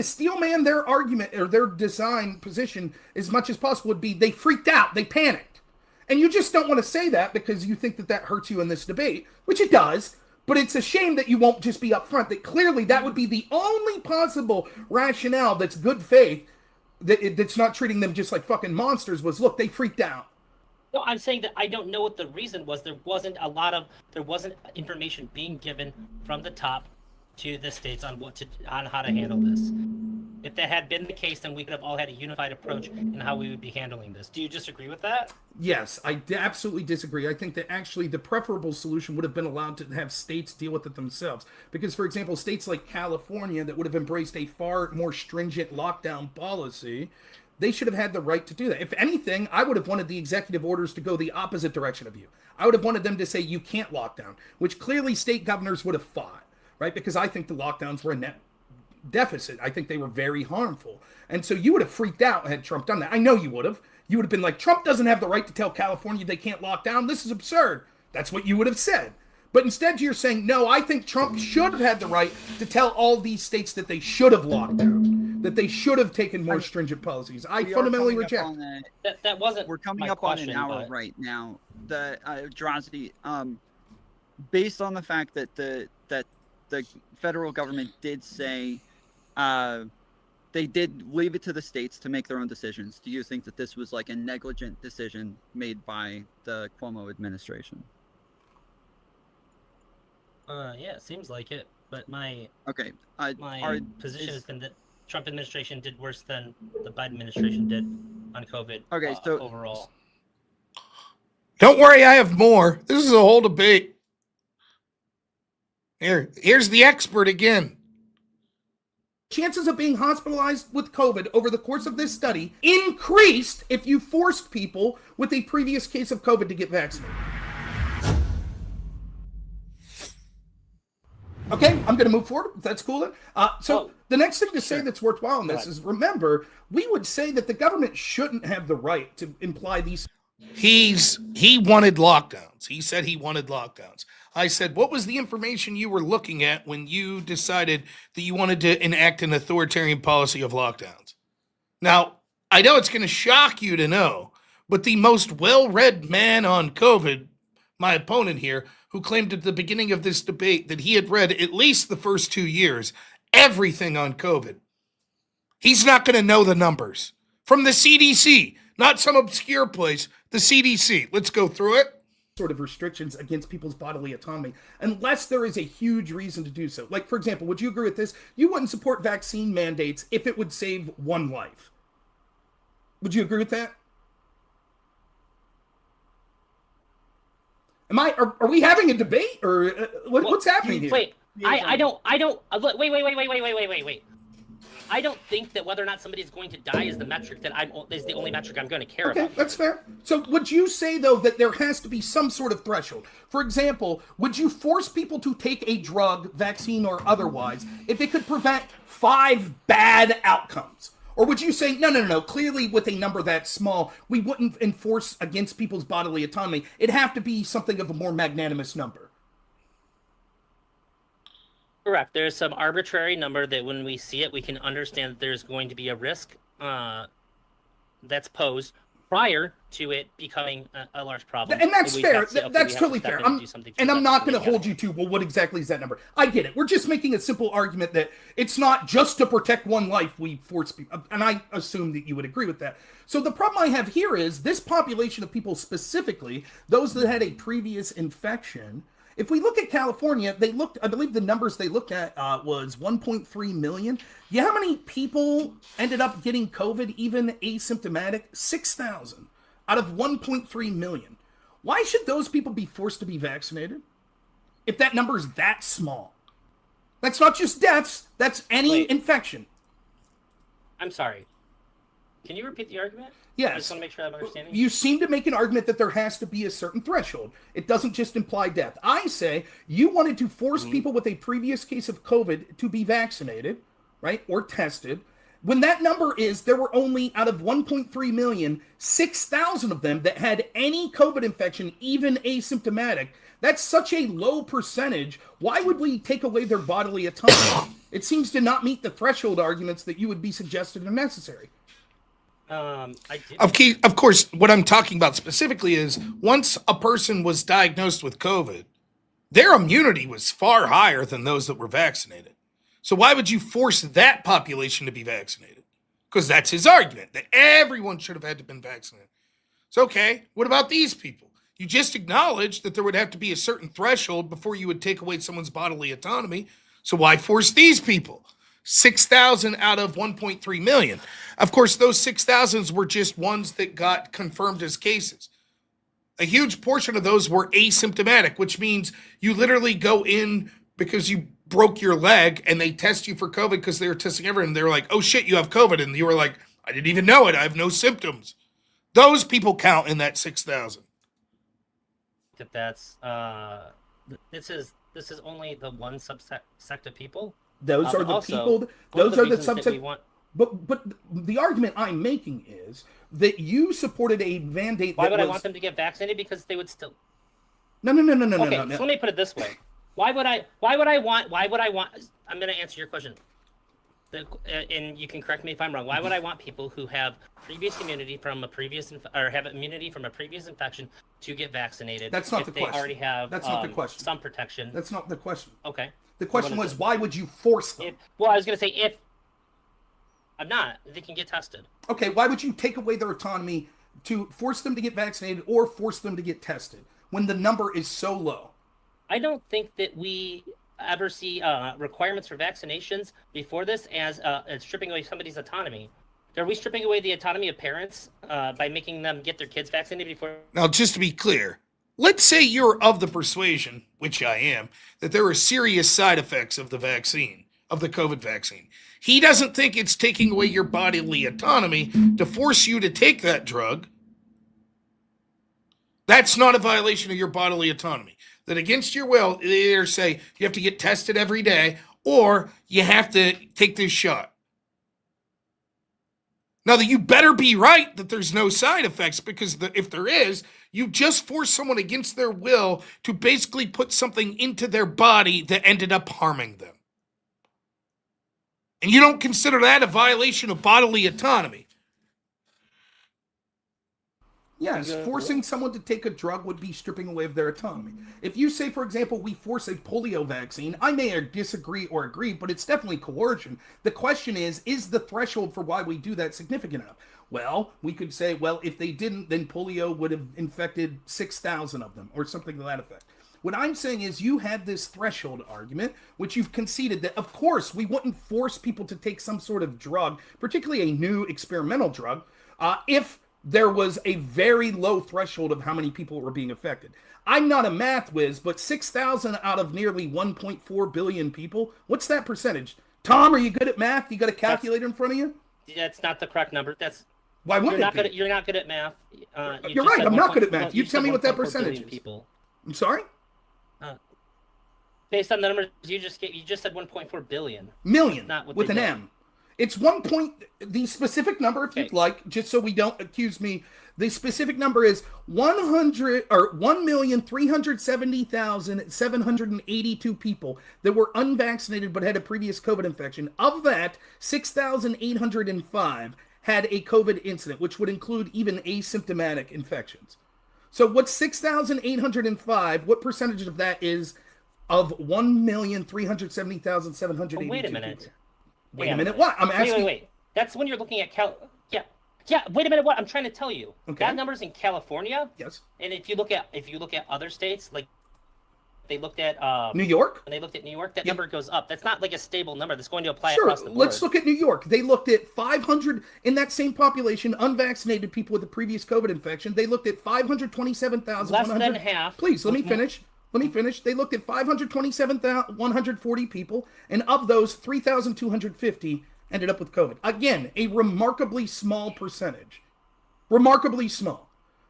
steelman their argument or their design position as much as possible would be they freaked out, they panicked. And you just don't want to say that because you think that that hurts you in this debate, which it does. But it's a shame that you won't just be upfront, that clearly that would be the only possible rationale that's good faith, that's not treating them just like fucking monsters, was, look, they freaked out. No, I'm saying that I don't know what the reason was. There wasn't information being given from the top to the states on how to handle this. If that had been the case, then we could have all had a unified approach in how we would be handling this. Do you disagree with that? Yes, I absolutely disagree. I think that actually the preferable solution would have been allowed to have states deal with it themselves. Because, for example, states like California that would have embraced a far more stringent lockdown policy, they should have had the right to do that. If anything, I would have wanted the executive orders to go the opposite direction of you. I would have wanted them to say you can't lock down, which clearly state governors would have fought, right? Because I think the lockdowns were a net deficit. I think they were very harmful. And so you would have freaked out had Trump done that. I know you would have. You would have been like, Trump doesn't have the right to tell California they can't lock down. This is absurd. That's what you would have said. But instead you're saying, no, I think Trump should have had the right to tell all these states that they should have locked down, that they should have taken more stringent policies. I fundamentally reject. That wasn't. We're coming my up question, on an hour but... right now. The Drowsy, based on the fact that the federal government did say they did leave it to the states to make their own decisions. Do you think that this was like a negligent decision made by the Cuomo administration? Yeah, it seems like it. But my position has been that Trump administration did worse than the Biden administration did on COVID. Okay, so overall. Don't worry, I have more. This is a whole debate. Here's the expert again. Chances of being hospitalized with COVID over the course of this study increased if you forced people with a previous case of COVID to get vaccinated. Okay, I'm going to move forward. That's cool. The next thing to say that's worthwhile in this is, remember, we would say that the government shouldn't have the right to imply these. He wanted lockdowns. He said he wanted lockdowns. I said, what was the information you were looking at when you decided that you wanted to enact an authoritarian policy of lockdowns? Now, I know it's going to shock you to know, but the most well-read man on COVID, my opponent here, who claimed at the beginning of this debate that he had read at least the first 2 years, everything on COVID. He's not going to know the numbers. From the CDC, not some obscure place, the CDC. Let's go through it. Sort of restrictions against people's bodily autonomy, unless there is a huge reason to do so. Like, for example, would you agree with this? You wouldn't support vaccine mandates if it would save one life. Would you agree with that? Are we having a debate, or what's happening here? Wait, I don't. Wait. I don't think that whether or not somebody's going to die is the metric that is the only metric I'm going to care about. Okay, that's fair. So would you say, though, that there has to be some sort of threshold? For example, would you force people to take a drug, vaccine or otherwise, if it could prevent 5 bad outcomes? Or would you say, no, clearly with a number that small, we wouldn't enforce against people's bodily autonomy. It'd have to be something of a more magnanimous number. Correct. There's some arbitrary number that when we see it, we can understand that there's going to be a risk that's posed prior to it becoming a large problem. And that's fair. That's totally fair. I'm not going to hold you to, well, what exactly is that number? I get it. We're just making a simple argument that it's not just to protect one life we force people. And I assume that you would agree with that. So the problem I have here is this population of people specifically, those that had a previous infection. If we look at California, I believe the numbers they looked at was 1.3 million. You know how many people ended up getting COVID, even asymptomatic? 6,000 out of 1.3 million. Why should those people be forced to be vaccinated if that number is that small? That's not just deaths, that's any infection. I'm sorry. Can you repeat the argument? Yes. I just want to make sure I'm understanding. You seem to make an argument that there has to be a certain threshold. It doesn't just imply death. I say you wanted to force people with a previous case of COVID to be vaccinated, right, or tested. When that number is, there were only, out of 1.3 million, 6,000 of them that had any COVID infection, even asymptomatic. That's such a low percentage. Why would we take away their bodily autonomy? It seems to not meet the threshold arguments that you would be suggested are necessary. Of course, what I'm talking about specifically is once a person was diagnosed with COVID, their immunity was far higher than those that were vaccinated. So why would you force that population to be vaccinated? Because that's his argument, that everyone should have had to been vaccinated. So, okay, what about these people? You just acknowledged that there would have to be a certain threshold before you would take away someone's bodily autonomy. So why force these people? 6,000 out of 1.3 million. Of course, those 6,000s were just ones that got confirmed as cases. A huge portion of those were asymptomatic, which means you literally go in because you broke your leg and they test you for COVID because they were testing everyone. They're like, oh shit, you have COVID. And you were like, I didn't even know it. I have no symptoms. Those people count in that 6,000. That's this is only the one subsect of people. Those are the people. Those are the subset. But the argument I'm making is that you supported a mandate. Why would I want them to get vaccinated? Because they would still. No. Okay, so let me put it this way. Why would I want? I'm going to answer your question. And you can correct me if I'm wrong. Why would I want people who have previous immunity from a previous have immunity from a previous infection to get vaccinated? That's not the question. If they already have not the question. Some protection. That's not the question. Okay. The question was, why would you force them? I was going to say if I'm not, they can get tested. Okay, why would you take away their autonomy to force them to get vaccinated or force them to get tested when the number is so low? I don't think that we ever see requirements for vaccinations before this as stripping away somebody's autonomy. Are we stripping away the autonomy of parents by making them get their kids vaccinated before? Now, just to be clear, let's say you're of the persuasion, which I am, that there are serious side effects of the vaccine, of the COVID vaccine. He doesn't think it's taking away your bodily autonomy to force you to take that drug. That's not a violation of your bodily autonomy. that against your will, they either say you have to get tested every day or you have to take this shot. Now, that you better be right that there's no side effects, because if there is, you just forced someone against their will to basically put something into their body that ended up harming them. And you don't consider that a violation of bodily autonomy. Yes, forcing someone to take a drug would be stripping away of their autonomy. If you say, for example, we force a polio vaccine, I may disagree or agree, but it's definitely coercion. The question is the threshold for why we do that significant enough? Well, we could say, well, if they didn't, then polio would have infected 6,000 of them, or something to that effect. What I'm saying is you had this threshold argument, which you've conceded that, of course, we wouldn't force people to take some sort of drug, particularly a new experimental drug, if there was a very low threshold of how many people were being affected. I'm not a math whiz, but 6,000 out of nearly 1.4 billion people, what's that percentage? Tom, are you good at math? You got a calculator in front of you? That's not the correct number. Why wouldn't it be? You're not good at math. You're right, I'm not good at math. You tell me what that percentage is. People. I'm sorry? Based on the numbers you just said 1.4 billion. Million, with an M. It's the specific number, if you'd like, just so we don't accuse me. The specific number is 1,370,782 people that were unvaccinated but had a previous COVID infection. Of that, 6,805 had a COVID incident, which would include even asymptomatic infections. So what's 6,805? What percentage of that is of 1,370,782? Wait a minute. People? Wait a minute, what? I'm asking. Wait. That's when you're looking at Yeah. Wait a minute. What I'm trying to tell you. Okay. That number's in California. Yes. And if you look at other states, like they looked at New York. And they looked at New York. That number goes up. That's not like a stable number that's going to apply Sure. across the board. Let's look at New York. They looked at 500 in that same population, unvaccinated people with a previous COVID infection. They looked at 527,100. Less than half. Please let me finish. They looked at 527,140 people, and of those, 3,250 ended up with COVID. Again, a remarkably small percentage. Remarkably small.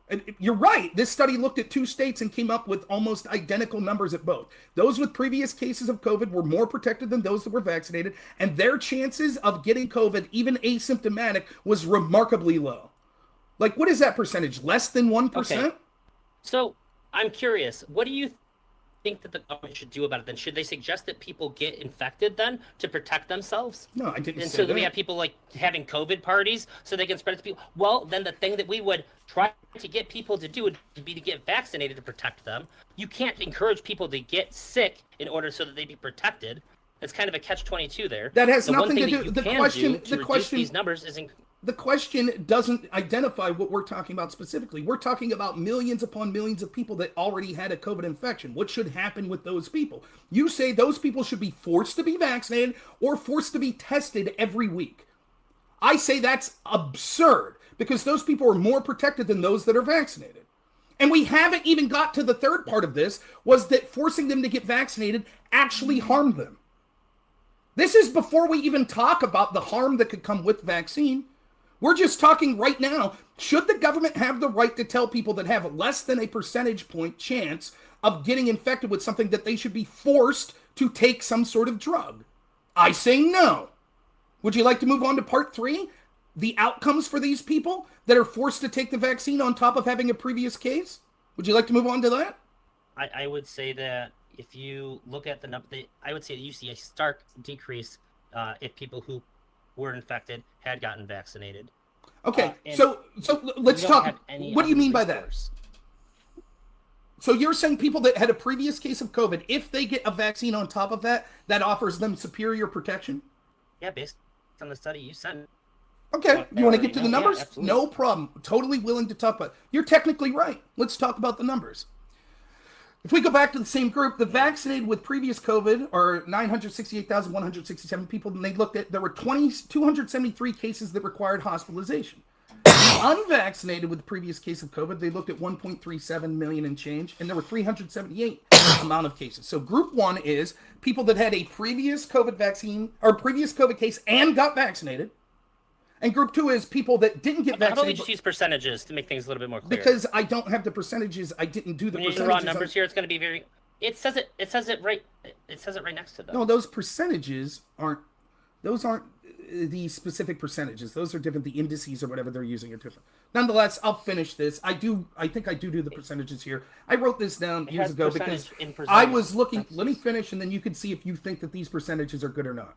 And you're right. This study looked at 2 states and came up with almost identical numbers at both. Those with previous cases of COVID were more protected than those that were vaccinated, and their chances of getting COVID, even asymptomatic, was remarkably low. Like, what is that percentage? Less than 1%? Okay. So, I'm curious. What do you think that the government should do about it then? Should they suggest that people get infected then to protect themselves? No, I didn't say that. And so we have people like having COVID parties so they can spread it to people. Well, then the thing that we would try to get people to do would be to get vaccinated to protect them. You can't encourage people to get sick in order so that they be protected. It's kind of a catch-22 there. That has the nothing one thing to do. That you can do to reduce these numbers is the question doesn't identify what we're talking about specifically. We're talking about millions upon millions of people that already had a COVID infection. What should happen with those people? You say those people should be forced to be vaccinated or forced to be tested every week. I say that's absurd because those people are more protected than those that are vaccinated. And we haven't even got to the third part of this, was that forcing them to get vaccinated actually harmed them. This is before we even talk about the harm that could come with vaccine. We're just talking right now, should the government have the right to tell people that have less than a percentage point chance of getting infected with something that they should be forced to take some sort of drug? I say no. Would you like to move on to part 3? The outcomes for these people that are forced to take the vaccine on top of having a previous case? Would you like to move on to that? I would say that if you look at the number, I would say that you see a stark decrease if people who were infected had gotten vaccinated. Okay, so let's talk. What do you mean by that? So you're saying people that had a previous case of COVID, if they get a vaccine on top of that, that offers them superior protection? Yeah, based on the study you sent. Okay, you want to get to the numbers? Yeah, no problem. Totally willing to talk about it. You're technically right. Let's talk about the numbers. If we go back to the same group, the vaccinated with previous COVID are 968,167 people, and they looked at, there were 273 cases that required hospitalization. The unvaccinated with the previous case of COVID, they looked at 1.37 million and change, and there were 378 amount of cases. So group 1 is people that had a previous COVID vaccine or previous COVID case and got vaccinated. And group 2 is people that didn't get vaccinated. How do we just use percentages to make things a little bit more clear? Because I don't have the percentages. I didn't do the percentages. When you use raw numbers here, it's going to be very... It says it. It says it right. It says it right next to them. No, those percentages aren't. Those aren't the specific percentages. Those are different. The indices or whatever they're using are different. Nonetheless, I'll finish this. I think I do the percentages here. I wrote this down years ago because I was looking. Let me finish, and then you can see if you think that these percentages are good or not.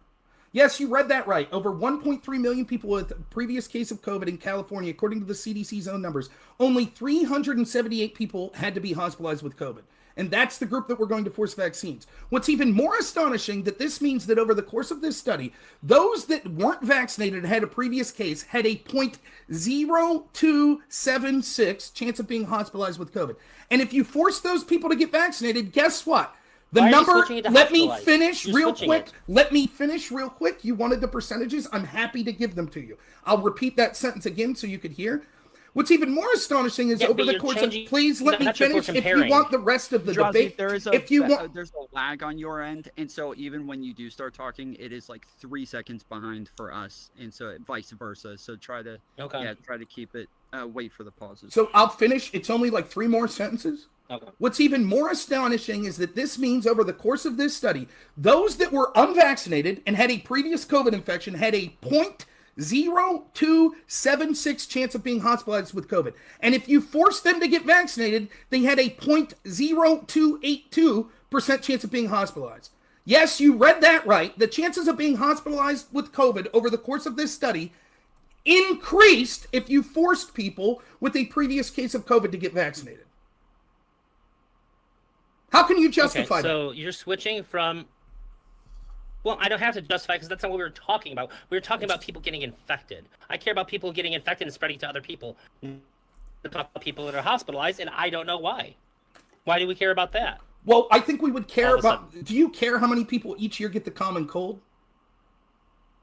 Yes, you read that right. Over 1.3 million people with a previous case of COVID in California, according to the CDC's own numbers. Only 378 people had to be hospitalized with COVID. And that's the group that we're going to force vaccines. What's even more astonishing that this means that over the course of this study, those that weren't vaccinated and had a previous case had a 0.0276 chance of being hospitalized with COVID. And if you force those people to get vaccinated, guess what? The number, let me finish real quick. Let me finish real quick. You wanted the percentages? I'm happy to give them to you. I'll repeat that sentence again so you could hear. What's even more astonishing is over the course of, please let me finish if you want the rest of the debate. There's a lag on your end, and so even when you do start talking, it is like 3 seconds behind for us, and so vice versa. So try to keep it, wait for the pauses. So I'll finish. It's only like 3 more sentences. Okay. What's even more astonishing is that this means over the course of this study, those that were unvaccinated and had a previous COVID infection had a 0.0276 chance of being hospitalized with COVID. And if you force them to get vaccinated, they had a 0.0282% chance of being hospitalized. Yes, you read that right. The chances of being hospitalized with COVID over the course of this study increased if you forced people with a previous case of COVID to get vaccinated. How can you justify that? So you're switching from... Well, I don't have to justify because that's not what we were talking about. We were talking about people getting infected. I care about people getting infected and spreading to other people. We talk about people that are hospitalized, and I don't know why. Why do we care about that? Well, I think we would care about... Do you care how many people each year get the common cold?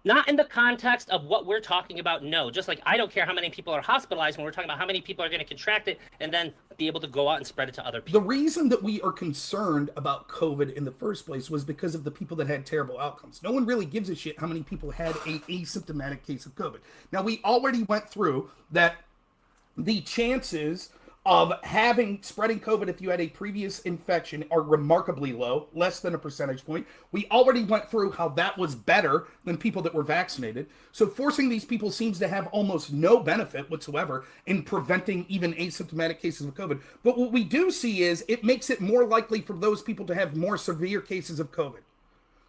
Not in the context of what we're talking about, no. Just like I don't care how many people are hospitalized when we're talking about how many people are going to contract it and then be able to go out and spread it to other people. The reason that we are concerned about COVID in the first place was because of the people that had terrible outcomes. No one really gives a shit how many people had a asymptomatic case of COVID. Now, we already went through that the chances of spreading COVID if you had a previous infection are remarkably low, less than a percentage point. We already went through how that was better than people that were vaccinated. So forcing these people seems to have almost no benefit whatsoever in preventing even asymptomatic cases of COVID. But what we do see is it makes it more likely for those people to have more severe cases of COVID.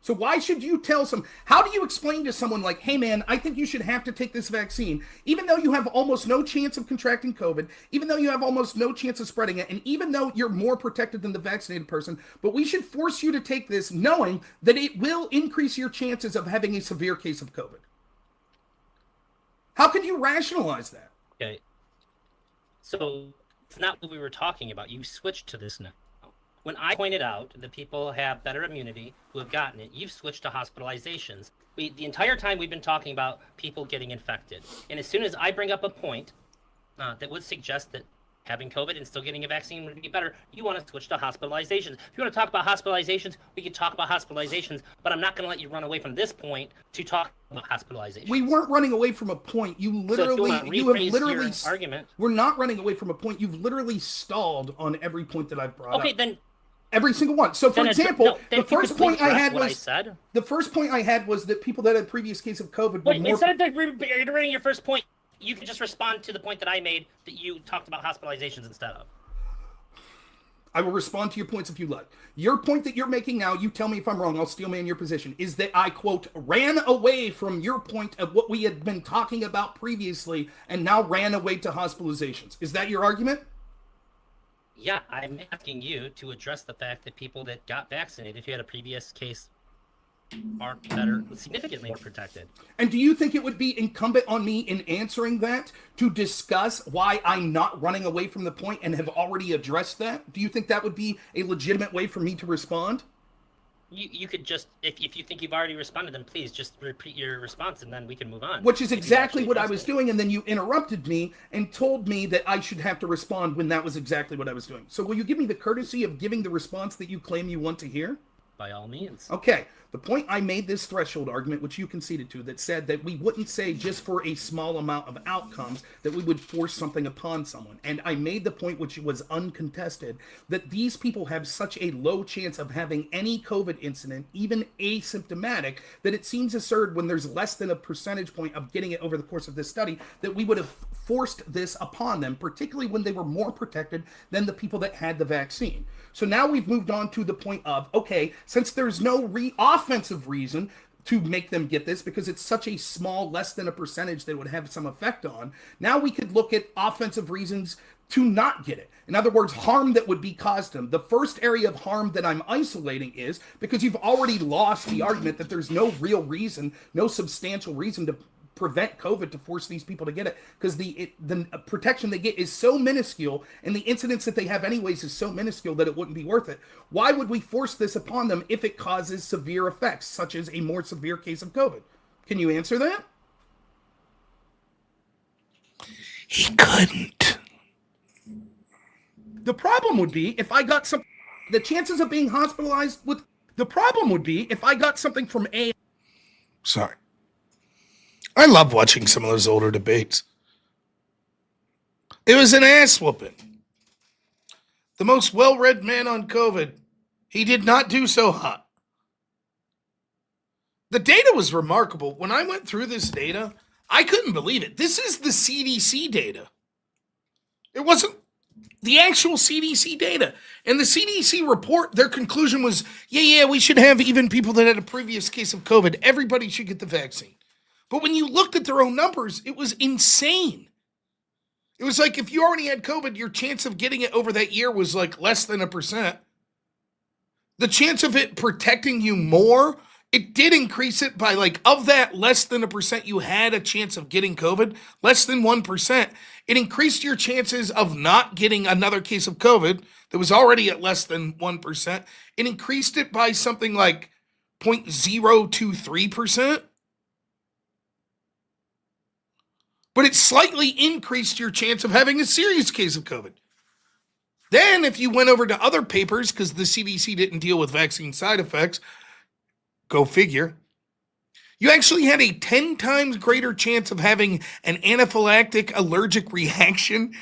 So why should you tell how do you explain to someone like, hey man, I think you should have to take this vaccine, even though you have almost no chance of contracting COVID, even though you have almost no chance of spreading it, and even though you're more protected than the vaccinated person, but we should force you to take this knowing that it will increase your chances of having a severe case of COVID. How can you rationalize that? Okay. So it's not what we were talking about. You switched to this now. When I pointed out that people have better immunity who have gotten it, you've switched to hospitalizations. The entire time we've been talking about people getting infected. And as soon as I bring up a point that would suggest that having COVID and still getting a vaccine would be better, you want to switch to hospitalizations. If you want to talk about hospitalizations, we can talk about hospitalizations, but I'm not going to let you run away from this point to talk about hospitalizations. We weren't running away from a point. You have literally argument. We're not running away from a point. You've literally stalled on every point that I've brought up. Okay, then every single one. So, for example, the first point I had was that people that had previous case of COVID. Instead of reiterating your first point, you can just respond to the point that I made that you talked about hospitalizations instead of. I will respond to your points if you like. Your point that you're making now, you tell me if I'm wrong, I'll steel man your position, is that I, quote, ran away from your point of what we had been talking about previously and now ran away to hospitalizations. Is that your argument? Yeah, I'm asking you to address the fact that people that got vaccinated, if you had a previous case, are better, significantly more protected. And do you think it would be incumbent on me in answering that to discuss why I'm not running away from the point and have already addressed that? Do you think that would be a legitimate way for me to respond? You could just, if you think you've already responded, then please just repeat your response and then we can move on. Which is exactly what I was doing, and then you interrupted me and told me that I should have to respond when that was exactly what I was doing. So will you give me the courtesy of giving the response that you claim you want to hear? by all means. Okay. The point I made this threshold argument, which you conceded to, that said that we wouldn't say just for a small amount of outcomes that we would force something upon someone. And I made the point, which was uncontested, that these people have such a low chance of having any COVID incident, even asymptomatic, that it seems absurd when there's less than a percentage point of getting it over the course of this study that we would have forced this upon them, particularly when they were more protected than the people that had the vaccine. So now we've moved on to the point of, okay, since there's no offensive reason to make them get this because it's such a small, less than a percentage that it would have some effect on, now we could look at offensive reasons to not get it. In other words, harm that would be caused to them. The first area of harm that I'm isolating is because you've already lost the argument that there's no real reason, no substantial reason to prevent COVID to force these people to get it, because the protection they get is so minuscule and the incidence that they have anyways is so minuscule that it wouldn't be worth it. Why would we force this upon them if it causes severe effects, such as a more severe case of COVID? Can you answer that? He couldn't. The problem would be if I got some, the chances of being hospitalized with, the problem would be if I got something from a. Sorry. I love watching some of those older debates. It was an ass whooping. The most well-read man on COVID, he did not do so hot. The data was remarkable. When I went through this data, I couldn't believe it. This is the CDC data. It wasn't the actual CDC data. And the CDC report, their conclusion was, yeah, we should have even people that had a previous case of COVID. Everybody should get the vaccine. But when you looked at their own numbers, it was insane. It was like if you already had COVID, your chance of getting it over that year was like less than 1%. The chance of it protecting you more, it did increase it by like, of that less than 1% you had a chance of getting COVID, less than 1%. It increased your chances of not getting another case of COVID that was already at less than 1%. It increased it by something like 0.023%. But it slightly increased your chance of having a serious case of COVID. Then if you went over to other papers, because the CDC didn't deal with vaccine side effects, go figure, you actually had a 10 times greater chance of having an anaphylactic allergic reaction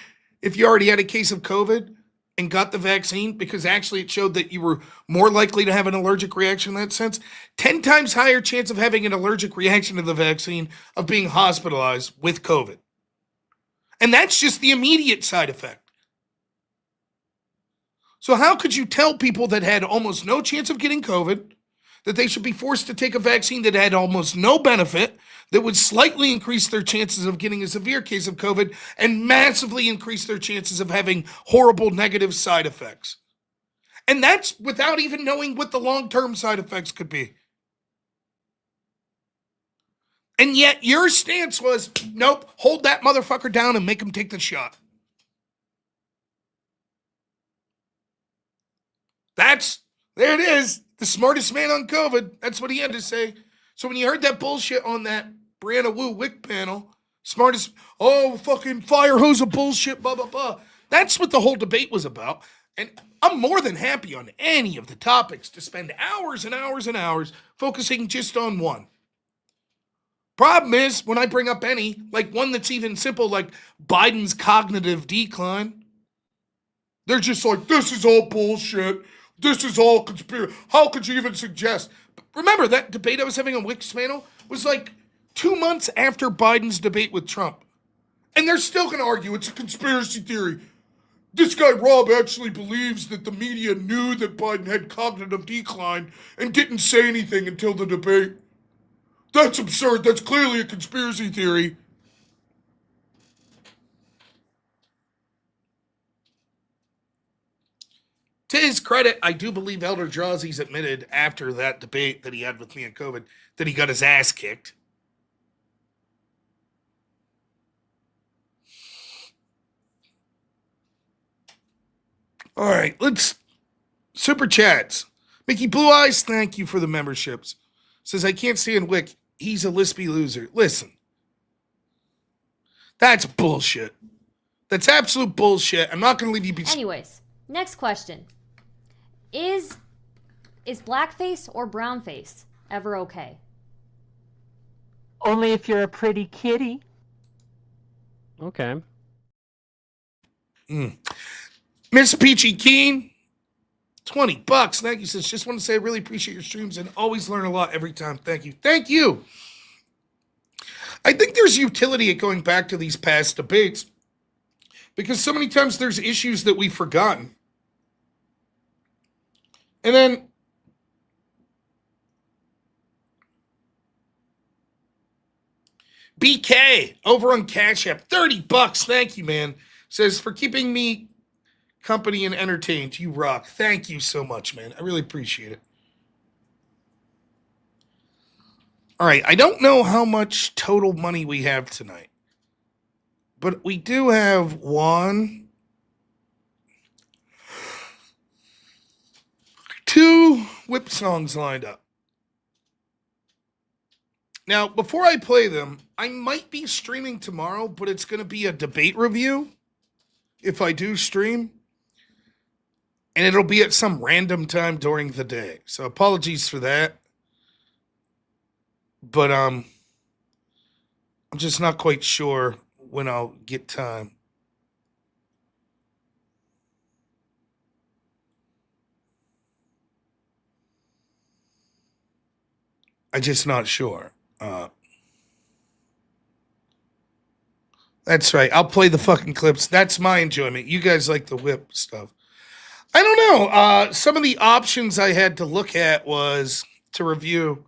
if you already had a case of COVID and got the vaccine, because actually it showed that you were more likely to have an allergic reaction in that sense. 10 times higher chance of having an allergic reaction to the vaccine, of being hospitalized with COVID. And that's just the immediate side effect. So how could you tell people that had almost no chance of getting COVID that they should be forced to take a vaccine that had almost no benefit, that would slightly increase their chances of getting a severe case of COVID and massively increase their chances of having horrible negative side effects? And that's without even knowing what the long-term side effects could be. And yet your stance was, nope, hold that motherfucker down and make him take the shot. There it is. The smartest man on COVID. That's what he had to say. So when you heard that bullshit on that Brianna Wu Wick panel, smartest, fucking fire hose of bullshit, blah, blah, blah. That's what the whole debate was about. And I'm more than happy on any of the topics to spend hours and hours and hours focusing just on one. Problem is, when I bring up any, like one that's even simple, like Biden's cognitive decline, they're just like, this is all bullshit. This is all conspiracy. How could you even suggest? Remember, that debate I was having on Wick's panel was like 2 months after Biden's debate with Trump. And they're still going to argue it's a conspiracy theory. This guy Rob actually believes that the media knew that Biden had cognitive decline and didn't say anything until the debate. That's absurd. That's clearly a conspiracy theory. To his credit, I do believe Elder Drawsey's admitted after that debate that he had with me on COVID that he got his ass kicked. All right, let's super chats. Mickey Blue Eyes, thank you for the memberships. Says, I can't stand Wick. He's a lispy loser. Listen, that's bullshit. That's absolute bullshit. I'm not going to leave you be. Anyways, next question. Is Is blackface or brownface ever okay? Only if you're a pretty kitty. Okay. Miss Peachy Keen, $20. Thank you, sis. Just want to say I really appreciate your streams and always learn a lot every time. Thank you. Thank you. I think there's utility at going back to these past debates because so many times there's issues that we've forgotten. And then BK over on Cash App, $30. Thank you, man. Says for keeping me company and entertained. You rock. Thank you so much, man. I really appreciate it. All right, I don't know how much total money we have tonight, but we do have 2 whip songs lined up. Now, before I play them, I might be streaming tomorrow, but it's going to be a debate review if I do stream. And it'll be at some random time during the day. So apologies for that. But I'm just not quite sure when I'll get time. I'm just not sure. That's right. I'll play the fucking clips. That's my enjoyment. You guys like the whip stuff. I don't know. Some of the options I had to look at was to review.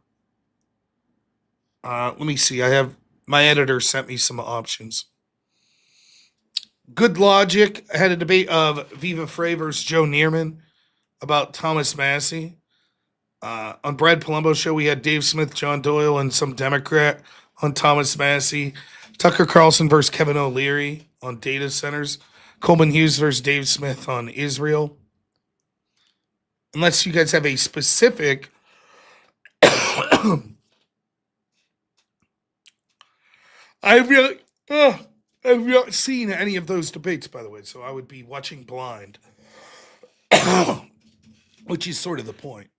Let me see. My editor sent me some options. Good Logic. I had a debate of Viva Frey versus Joe Neerman about Thomas Massey. On Brad Palumbo's show, we had Dave Smith, John Doyle, and some Democrat on Thomas Massey. Tucker Carlson versus Kevin O'Leary on data centers. Coleman Hughes versus Dave Smith on Israel. Unless you guys have a specific I've not seen any of those debates, by the way, so I would be watching blind, which is sort of the point.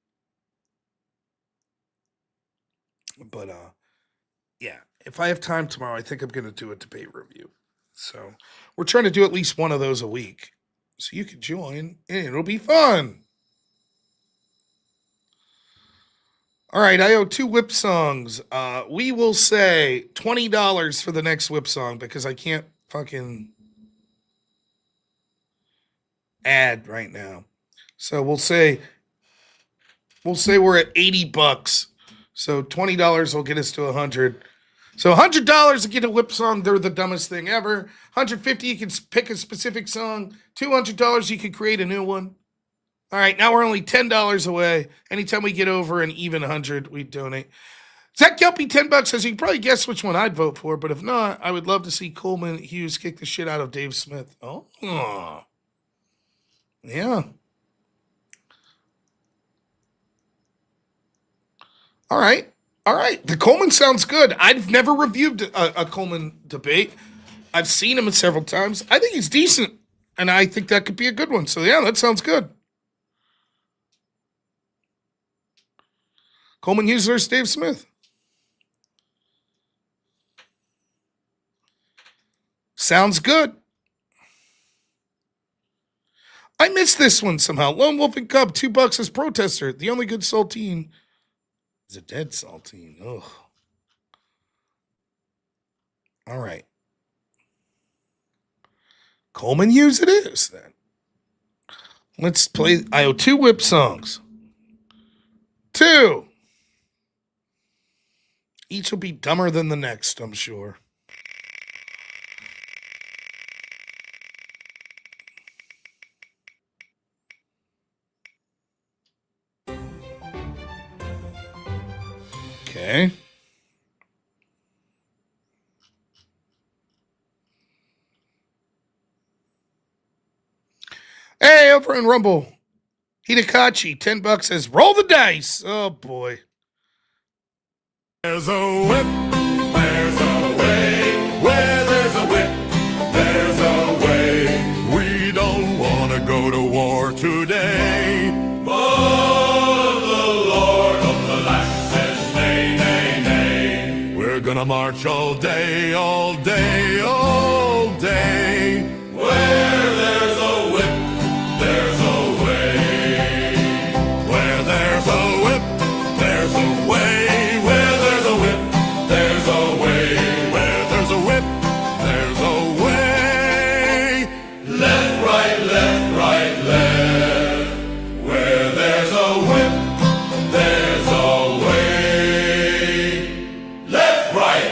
But yeah, if I have time tomorrow, I think I'm going to do a debate review. So we're trying to do at least one of those a week, so you can join, and it'll be fun. All right, I owe 2 whip songs. We will say $20 for the next whip song because I can't fucking add right now. So we'll say we're at $80. So $20 will get us to $100. So $100 to get a whip song. They're the dumbest thing ever. $150 you can pick a specific song. $200 you can create a new one. All right, now we're only $10 away. Anytime we get over an even 100, we donate. Zach Kelpie, $10 says you can probably guess which one I'd vote for, but if not, I would love to see Coleman Hughes kick the shit out of Dave Smith. Oh, yeah. All right. The Coleman sounds good. I've never reviewed a Coleman debate. I've seen him several times. I think he's decent, and I think that could be a good one. So yeah, that sounds good. Coleman Hughes versus Dave Smith. Sounds good. I missed this one somehow. Lone Wolf and Cub, $2 as protester. The only good saltine is a dead saltine. Ugh. All right. Coleman Hughes it is then. Let's play. I owe 2 whip songs. 2. Each will be dumber than the next, I'm sure. Okay. Hey, over in Rumble, Hidakachi, $10 says, roll the dice. Oh, boy. There's a whip, there's a way. Where there's a whip, there's a way. We don't want to go to war today. For the gonna march all day, all day, all day. Where there's a whip, there's a way. Where there's a whip, there's a way. Where there's a whip, there's a way. Where there's a whip, there's a way. Left, right, left, right, left. Where there's a whip, there's a way. Left, right.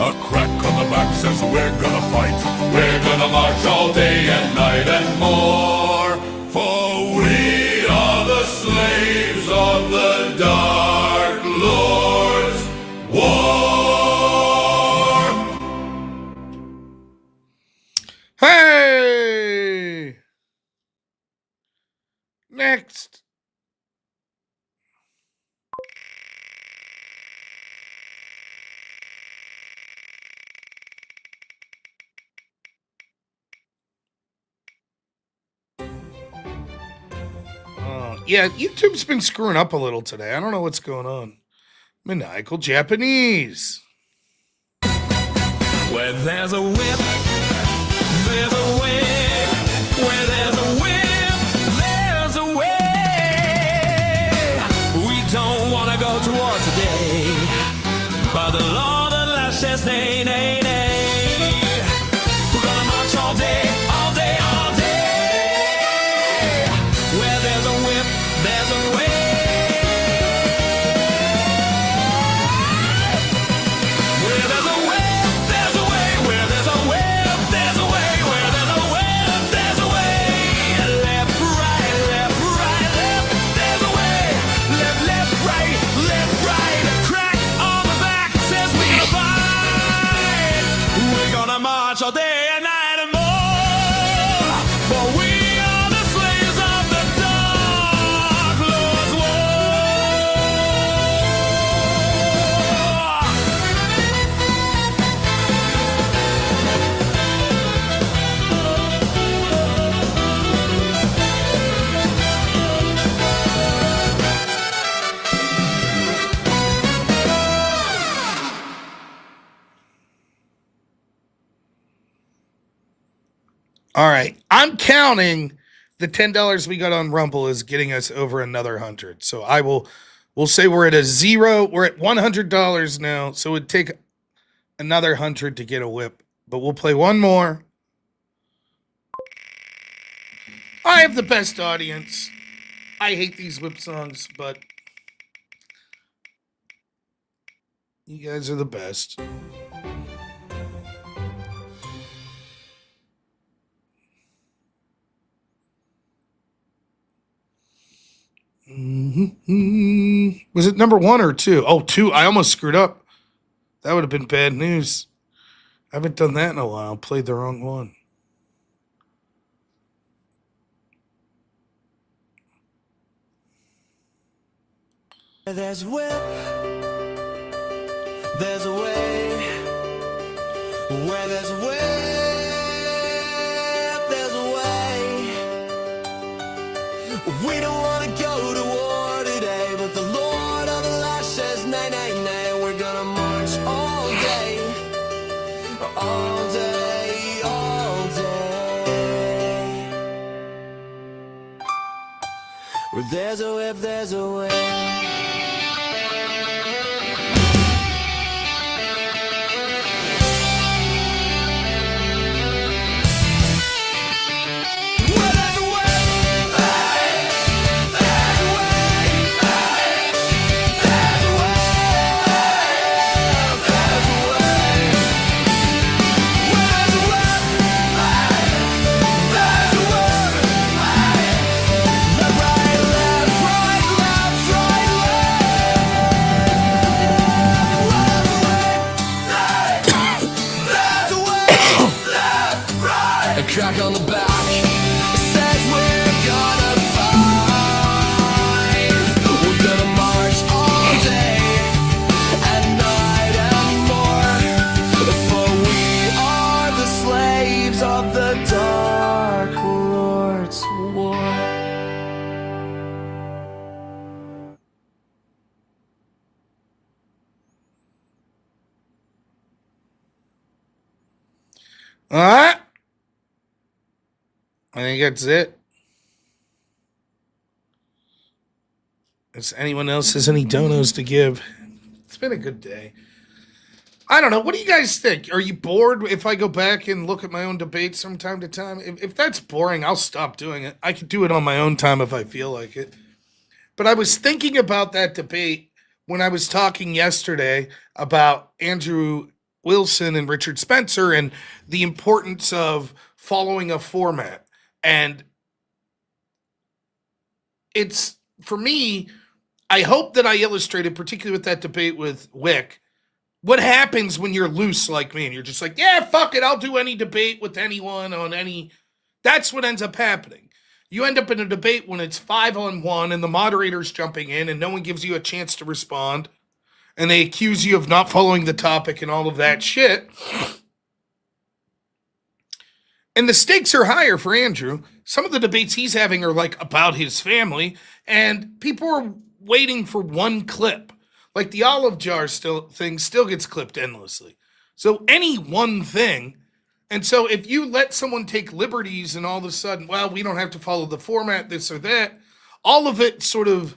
A crack on the back says we're gonna fight. We're gonna march all day and night and more. For we are the slaves of the Dark Lord's war. Hey! Next. Yeah, YouTube's been screwing up a little today. I don't know what's going on. Maniacal Japanese. Where there's a whip, there's a way. Where there's a whip, there's a way. We don't want to go to war today, but the Lord at last says nay, nay, nay. We're gonna march all day, all day, all day. Where there's a whip, there's a way. Where there's a whip, there's a way. Where there's a whip, there's a way. Where there's a whip, there's a way. Left, right, left, right, left. There's a way. Left, left, right, left, right. Crack on the back says we can fight. We're gonna march all day and night and more. For we are the slaves of the Dark Lord's war. All right. I'm counting the $10 we got on Rumble is getting us over another 100. So we'll say we're at a zero. We're at $100 now. So it'd take another 100 to get a whip. But we'll play one more. I have the best audience. I hate these whip songs, but you guys are the best. Was it number 1 or 2? Oh, 2. I almost screwed up. That would have been bad news. I haven't done that in a while. Played the wrong one. There's a whip, there's a way. Where there's a whip, there's a way. We don't want to go to war today, but the Lord of the Last says nay, nay, nay. We're gonna march all day, all day, all day. Where there's a whip, there's a way. Left, right, left, right, left. All right. I think that's it. If anyone else has any donos to give, it's been a good day. I don't know. What do you guys think? Are you bored if I go back and look at my own debates from time to time? If that's boring, I'll stop doing it. I could do it on my own time if I feel like it. But I was thinking about that debate when I was talking yesterday about Andrew Wilson and Richard Spencer and the importance of following a format. And it's, for me, I hope that I illustrated, particularly with that debate with Wick, what happens when you're loose like me and you're just like, yeah, fuck it, I'll do any debate with anyone on any. That's what ends up happening. You end up in a debate when it's 5-on-1 and the moderator's jumping in and no one gives you a chance to respond. And they accuse you of not following the topic and all of that shit. And the stakes are higher for Andrew. Some of the debates he's having are like about his family, and people are waiting for one clip. Like the olive jar thing still gets clipped endlessly. So any one thing. And so if you let someone take liberties and all of a sudden, well, we don't have to follow the format, this or that, all of it sort of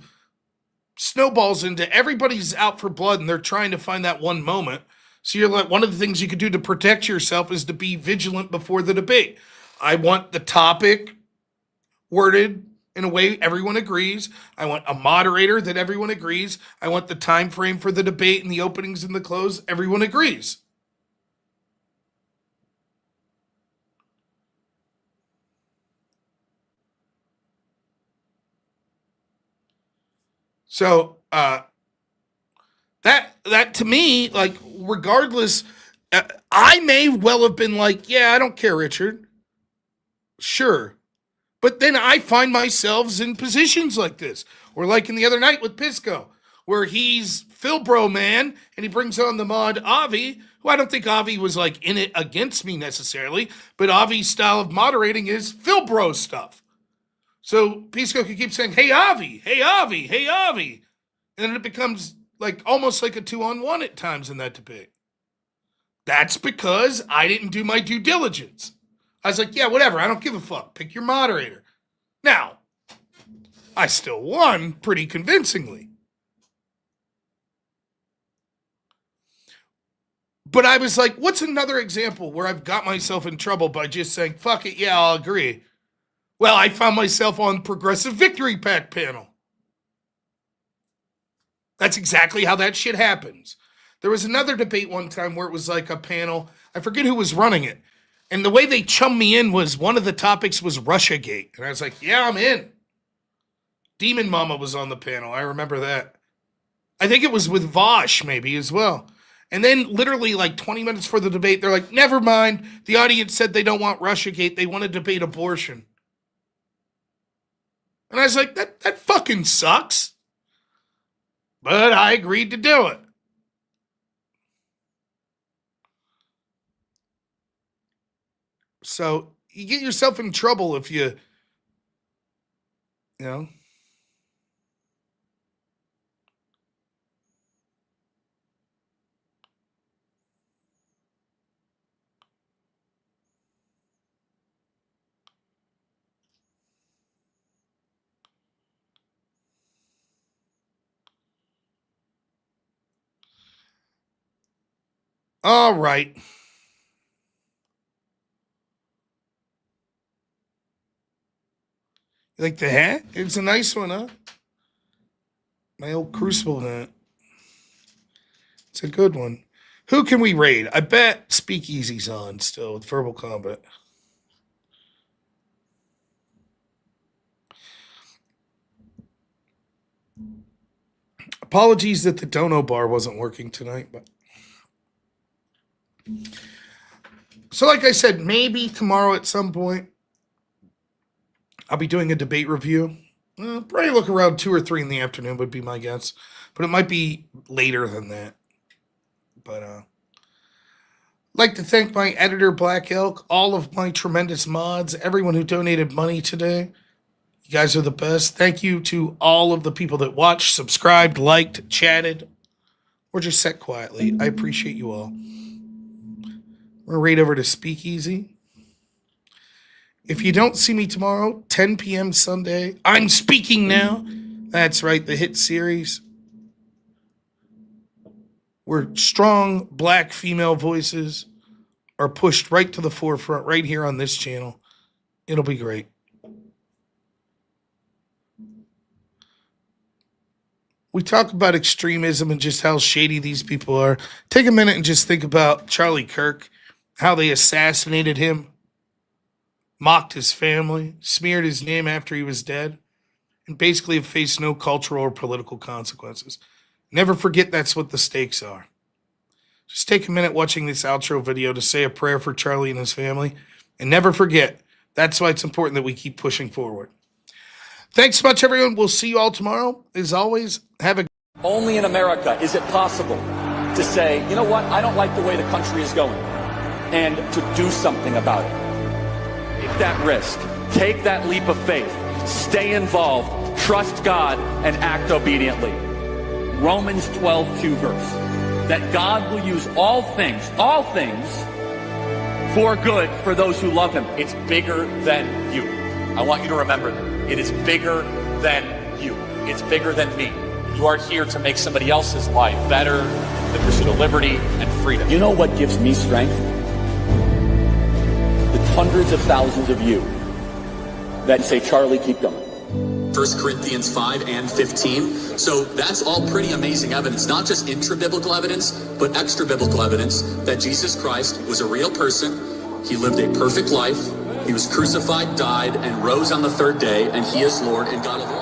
snowballs into everybody's out for blood and they're trying to find that one moment. So you're like, one of the things you could do to protect yourself is to be vigilant before the debate. I want the topic worded in a way everyone agrees. I want a moderator that everyone agrees. I want the time frame for the debate and the openings and the close. Everyone agrees. So that to me, like, regardless, I may well have been like, yeah, I don't care, Richard. Sure. But then I find myself in positions like this, or like in the other night with Pisco, where he's Phil Bro man, and he brings on the mod Avi, who I don't think Avi was like in it against me necessarily, but Avi's style of moderating is Phil Bro stuff. So Pisco could keep saying, hey, Avi, hey, Avi, hey, Avi. And then it becomes like almost like a 2-on-1 at times in that debate. That's because I didn't do my due diligence. I was like, yeah, whatever. I don't give a fuck. Pick your moderator. Now, I still won pretty convincingly. But I was like, what's another example where I've got myself in trouble by just saying, fuck it, yeah, I'll agree. Well, I found myself on Progressive Victory PAC panel. That's exactly how that shit happens. There was another debate one time where it was like a panel. I forget who was running it. And the way they chummed me in was one of the topics was Russiagate. And I was like, yeah, I'm in. Demon Mama was on the panel. I remember that. I think it was with Vosh maybe as well. And then literally like 20 minutes for the debate, they're like, never mind. The audience said they don't want Russiagate. They want to debate abortion. And I was like, that fucking sucks. But I agreed to do it. So you get yourself in trouble if you know. All right. You like the hat? It's a nice one, huh? My old Crucible hat. It's a good one. Who can we raid? I bet Speakeasy's on still with Verbal Combat. Apologies that the dono bar wasn't working tonight, but so like I said, maybe tomorrow at some point I'll be doing a debate review. Probably look around 2 or 3 in the afternoon would be my guess, but it might be later than that. But like to thank my editor Black Elk, all of my tremendous mods, everyone who donated money today. You guys are the best. Thank you to all of the people that watched, subscribed, liked, chatted, or just sat quietly. I appreciate you all. We're right over to Speakeasy. If you don't see me tomorrow, 10 p.m. Sunday, I'm Speaking Now. That's right, the hit series. Where strong black female voices are pushed right to the forefront right here on this channel. It'll be great. We talk about extremism and just how shady these people are. Take a minute and just think about Charlie Kirk, how they assassinated him, mocked his family, smeared his name after he was dead, and basically have faced no cultural or political consequences. Never forget that's what the stakes are. Just take a minute watching this outro video to say a prayer for Charlie and his family, and never forget, that's why it's important that we keep pushing forward. Thanks so much, everyone. We'll see you all tomorrow. As always, have a... Only in America is it possible to say, you know what, I don't like the way the country is going, and to do something about it. Take that risk. Take that leap of faith. Stay involved. Trust God and act obediently. Romans 12:2 verse. That God will use all things for good for those who love him. It's bigger than you. I want you to remember that. It is bigger than you. It's bigger than me. You are here to make somebody else's life better, the pursuit of liberty and freedom. You know what gives me strength? The hundreds of thousands of you that say, Charlie, keep going. 1 Corinthians 5 and 15. So that's all pretty amazing evidence, not just intra-biblical evidence, but extra-biblical evidence that Jesus Christ was a real person. He lived a perfect life. He was crucified, died, and rose on the third day, and he is Lord and God of all.